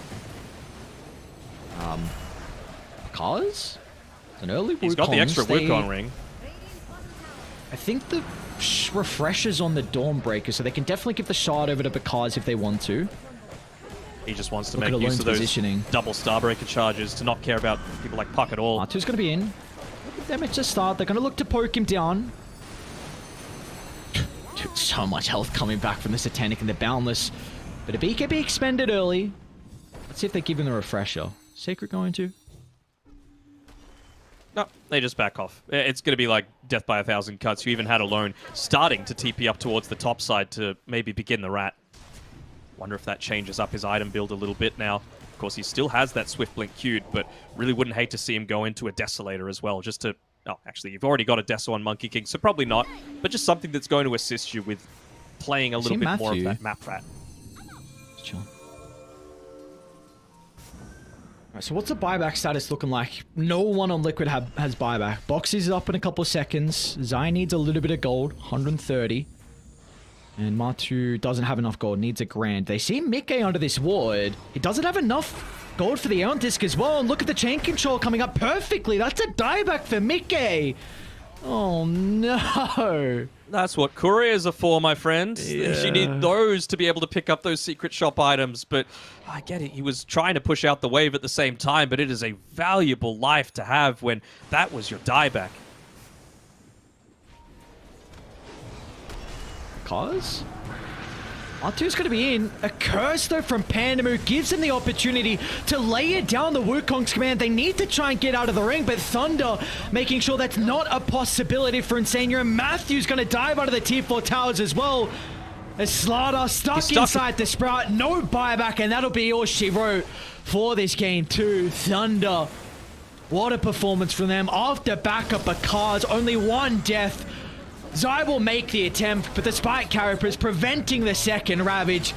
Because an early He's got the extra Wukong ring. I think the refresher's on the Dawnbreaker, so they can definitely give the shard over to Bakaz if they want to. He just wants to Look make at use of those positioning. double Starbreaker charges to not care about people like Puck at all. R2's going to be in. Damage to start. They're going to look to poke him down. Dude, so much health coming back from the Satanic and the Boundless. But a BKB expended early. Let's see if they give him the refresher. Sacred going to? No, they just back off. It's going to be like death by 1,000 cuts. You even had Alone starting to TP up towards the top side to maybe begin the rat. Wonder if that changes up his item build a little bit now. Of course, he still has that Swift Blink queued, but really wouldn't hate to see him go into a Desolator as well, just to... Oh, actually, you've already got a Deso on Monkey King, so probably not, but just something that's going to assist you with playing a little bit more of that map rat. Chill. Alright, so what's the buyback status looking like? No one on Liquid has buyback. Boxy is up in a couple of seconds. Zai needs a little bit of gold, 130. And Matu doesn't have enough gold, needs a grand. They see Mickey under this ward. He doesn't have enough gold for the Aeon Disc as well. And look at the chain control coming up perfectly. That's a dieback for Mickey. Oh no. That's what couriers are for, my friend. Yeah. You need those to be able to pick up those secret shop items. But I get it. He was trying to push out the wave at the same time, but it is a valuable life to have when that was your dieback. Cause? R2's going to be in. A curse, though, from Pandamu gives him the opportunity to lay it down the Wukong's command. They need to try and get out of the ring, but Thunder making sure that's not a possibility for Insania. And Matthew's going to dive out of the tier 4 towers as well. As Slaughter stuck inside the Sprout. No buyback, and that'll be all she wrote for this game too. Thunder. What a performance from them. After backup of cards, only one death. Zai will make the attempt, but the Spike Carapace is preventing the second Ravage.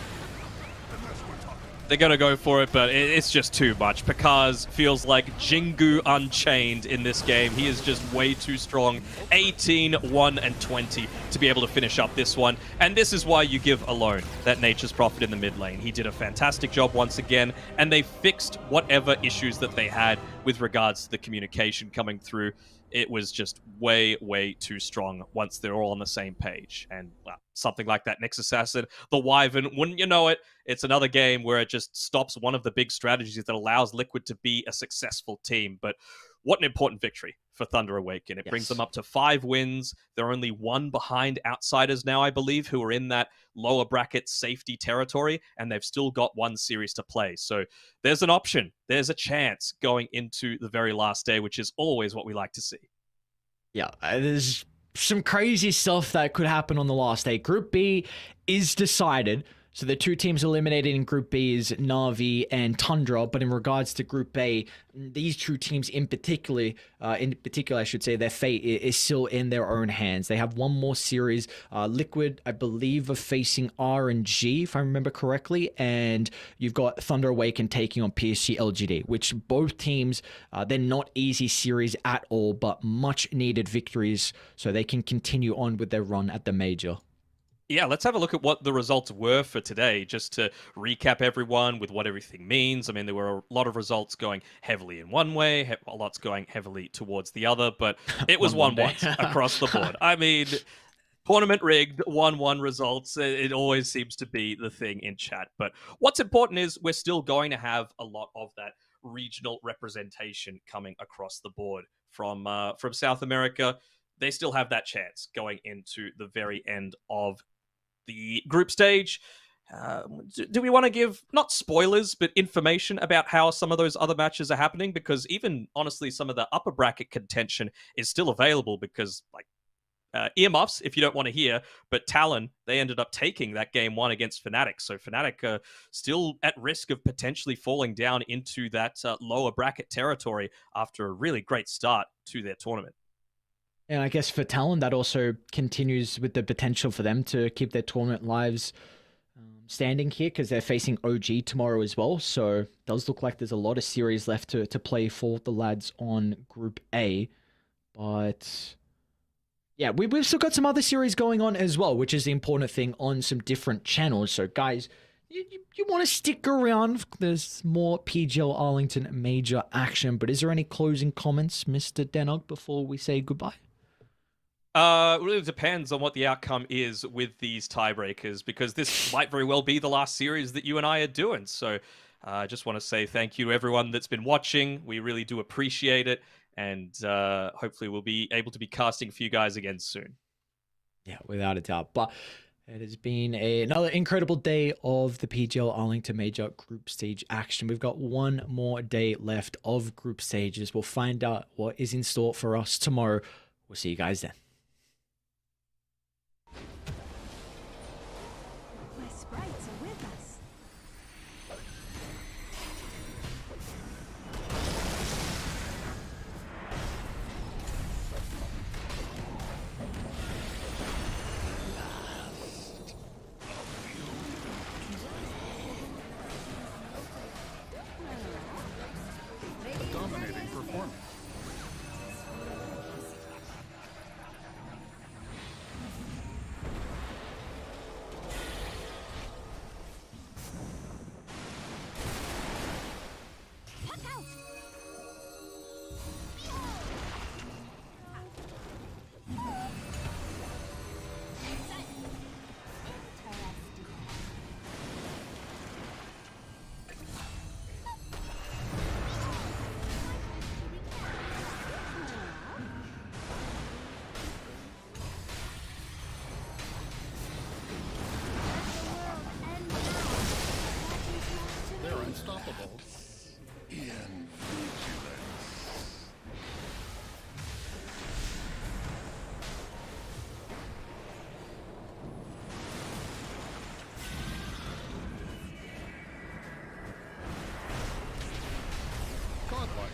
They're going to go for it, but it's just too much. Pakaz feels like Jingu Unchained in this game. He is just way too strong. 18, 1, and 20 to be able to finish up this one. And this is why you give Alone that Nature's Prophet in the mid lane. He did a fantastic job once again, and they fixed whatever issues that they had with with regards to the communication coming through, it was just way, way too strong once they're all on the same page. And something like that Nyx Assassin, the Wyvern, wouldn't you know it, it's another game where it just stops one of the big strategies that allows Liquid to be a successful team. But what an important victory for Thunder Awaken. It brings them up to 5 wins. They're only 1 behind Outsiders now, I believe, who are in that lower bracket safety territory, and they've still got 1 series to play. So there's an option. There's a chance going into the very last day, which is always what we like to see. Yeah, there's some crazy stuff that could happen on the last day. Group B is decided. So the 2 teams eliminated in Group B is Na'Vi and Tundra, but in regards to Group A, these 2 teams in particular, I should say, their fate is still in their own hands. They have 1 more series. Liquid, I believe, are facing RNG, if I remember correctly, and you've got Thunder Awaken taking on PSG.LGD, which both teams, they're not easy series at all, but much needed victories so they can continue on with their run at the major. Yeah, let's have a look at what the results were for today, just to recap everyone with what everything means. I mean, there were a lot of results going heavily in one way, a lot's going heavily towards the other, but it was 1-1 across the board. I mean, tournament rigged, 1-1 results. It always seems to be the thing in chat. But what's important is we're still going to have a lot of that regional representation coming across the board from South America. They still have that chance going into the very end of the group stage. Do we want to give, not spoilers, but information about how some of those other matches are happening? Because even, honestly, some of the upper bracket contention is still available because, like, earmuffs, if you don't want to hear, but Talon, they ended up taking that game 1 against Fnatic. So Fnatic are still at risk of potentially falling down into that lower bracket territory after a really great start to their tournament. And I guess for Talon, that also continues with the potential for them to keep their tournament lives standing here because they're facing OG tomorrow as well. So it does look like there's a lot of series left to play for the lads on Group A. But yeah, we've still got some other series going on as well, which is the important thing on some different channels. So guys, you want to stick around. There's more PGL Arlington major action. But is there any closing comments, Mr. Denog, before we say goodbye? It really depends on what the outcome is with these tiebreakers, because this might very well be the last series that you and I are doing. So I just want to say thank you to everyone that's been watching. We really do appreciate it. And hopefully we'll be able to be casting for you guys again soon. Yeah, without a doubt. But it has been another incredible day of the PGL Arlington Major group stage action. We've got 1 more day left of group stages. We'll find out what is in store for us tomorrow. We'll see you guys then. My sprites are with us. Dominating performance. They're unstoppable. Godlike.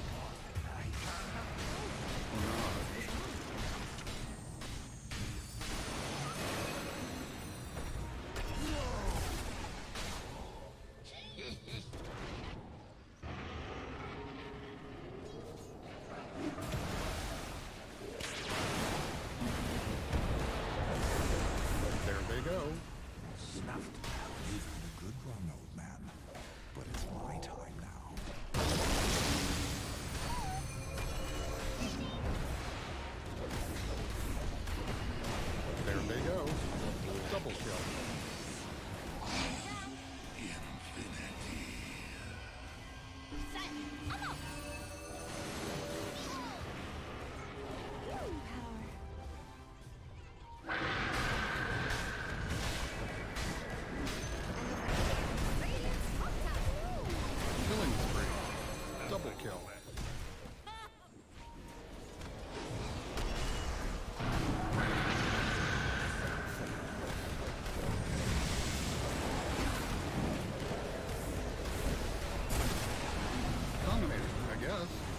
guess.